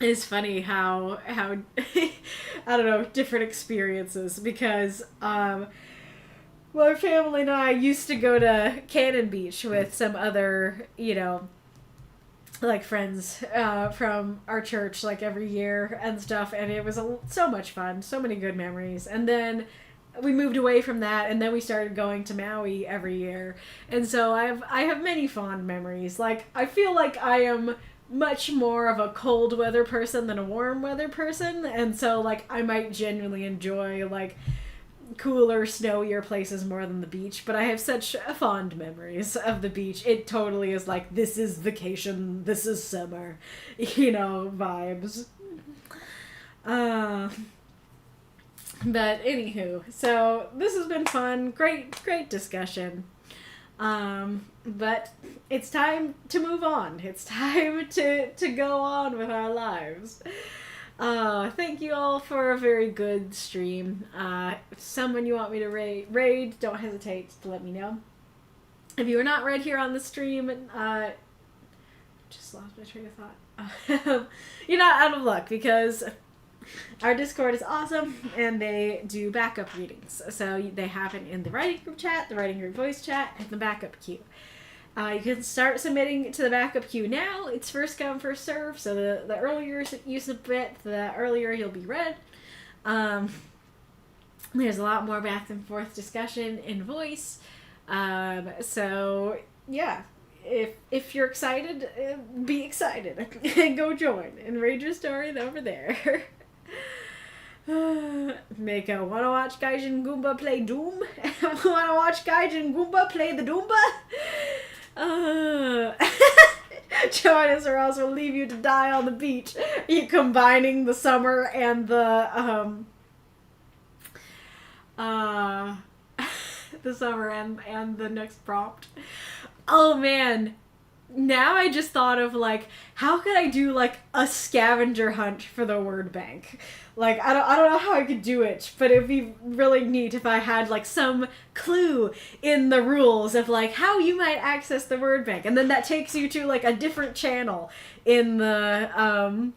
it's funny how I don't know, different experiences, because my family and I used to go to Cannon Beach with some other, like, friends from our church, like, every year and stuff, and it was so much fun, so many good memories. And then we moved away from that, and then we started going to Maui every year, and so I have many fond memories. Like, I feel like I am much more of a cold weather person than a warm weather person, and so, like, I might genuinely enjoy, like, cooler, snowier places more than the beach, but I have such fond memories of the beach. It totally is like, this is vacation, this is summer, vibes. But anywho, so this has been fun. Great discussion. But it's time to move on. It's time to go on with our lives. Thank you all for a very good stream. If someone you want me to raid, don't hesitate to let me know. If you are not read here on the stream, just lost my train of thought. You're not out of luck, because our Discord is awesome, and they do backup readings. So they happen in the writing group chat, the writing group voice chat, and the backup queue. You can start submitting to the backup queue now. It's first come, first serve, so the earlier you submit, the earlier you'll be read. There's a lot more back and forth discussion in voice. So, yeah. if you're excited, be excited. Go join and read your story over there. Mako, wanna watch Gaijin Goomba play Doom? Wanna watch Gaijin Goomba play the Doomba? Join us or else we'll leave you to die on the beach. You combining the summer and the the summer and the next prompt. Oh man. Now I just thought of, like, how could I do, like, a scavenger hunt for the word bank? Like, I don't know how I could do it, but it'd be really neat if I had, like, some clue in the rules of, like, how you might access the word bank. And then that takes you to, like, a different channel in the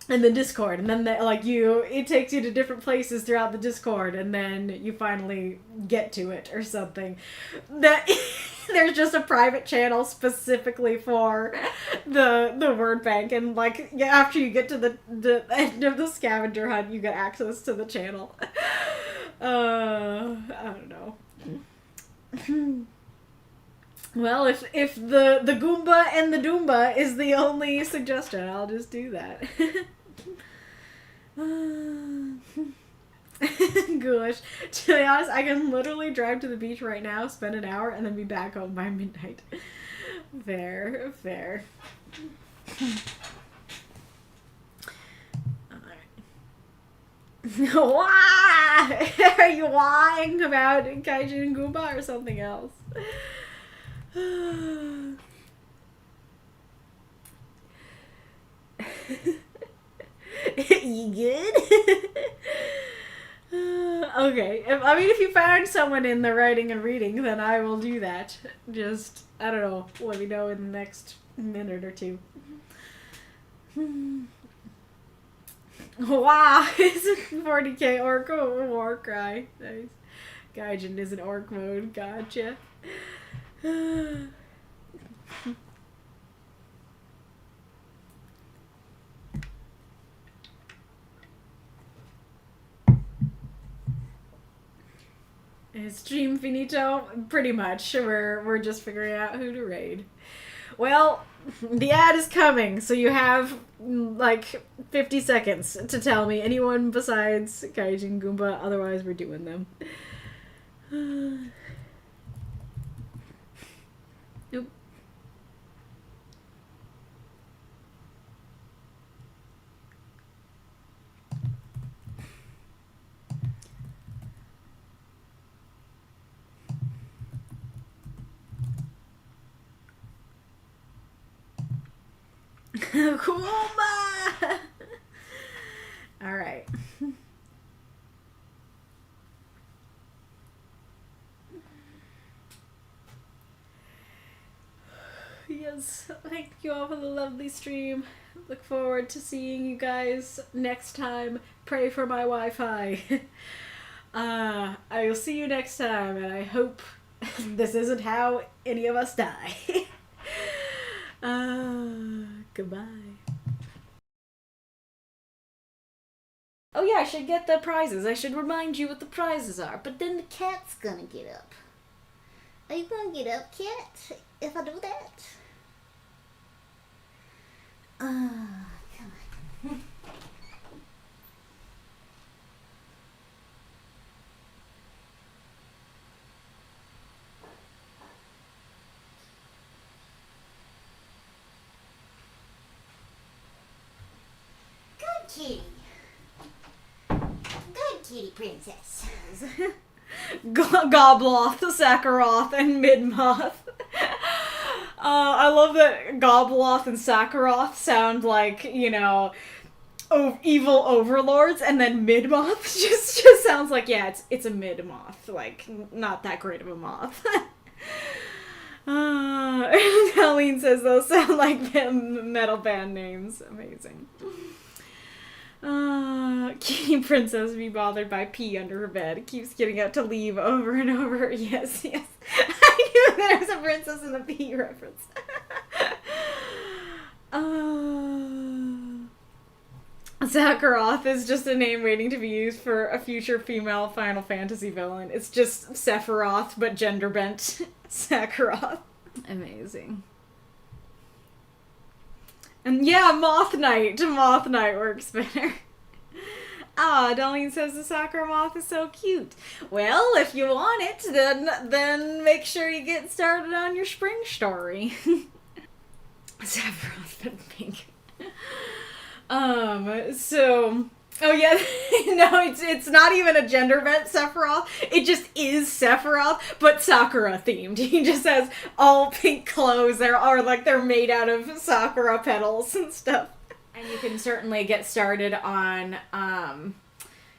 Discord. And then, it takes you to different places throughout the Discord, and then you finally get to it or something. That... There's just a private channel specifically for the word bank, and like after you get to the end of the scavenger hunt, you get access to the channel. I don't know. Well, if the Goomba and the Doomba is the only suggestion, I'll just do that. Gosh. To be honest, I can literally drive to the beach right now, spend an hour, and then be back home by midnight. Fair. Alright. Why? Are you lying about Kaiju and Goomba or something else? You good? Okay. If you find someone in the writing and reading, then I will do that. Just, I don't know, let me know in the next minute or two. Wow, it's a 40k orc war cry. Nice. Gaijin is in orc mode, gotcha. Stream finito? Pretty much. We're just figuring out who to raid. Well, the ad is coming, so you have like 50 seconds to tell me anyone besides Gaijin Goomba, otherwise we're doing them. Nope. Kuma! Alright. Yes, thank you all for the lovely stream. Look forward to seeing you guys next time. Pray for my Wi-Fi. I will see you next time, and I hope this isn't how any of us die. Goodbye. Oh yeah, I should get the prizes. I should remind you what the prizes are. But then the cat's gonna get up. Are you gonna get up, cat, if I do that? Come on. Kitty. Good kitty princess. Gobloth, Sakharoth, and Midmoth. I love that Gobloth and Sakharoth sound like, evil overlords, and then Midmoth just sounds like, yeah, it's a mid-moth. Like, not that great of a moth. Colleen says those sound like metal band names. Amazing. Kitty Princess be bothered by pee under her bed. Keeps getting out to leave over and over. Yes. I knew there was a princess in the pee reference. Sakharoth is just a name waiting to be used for a future female Final Fantasy villain. It's just Sephiroth, but gender bent Sakharoth. Amazing. And yeah, Moth Knight works better. Ah, Darlene says the Sakura moth is so cute. Well, if you want it, then make sure you get started on your spring story. Sephiroth been pink. So, oh yeah, no, it's not even a gender bent Sephiroth. It just is Sephiroth, but Sakura themed. He just has all pink clothes. They're made out of Sakura petals and stuff. And you can certainly get started on,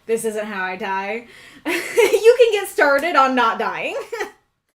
This Isn't How I Die. You can get started on not dying.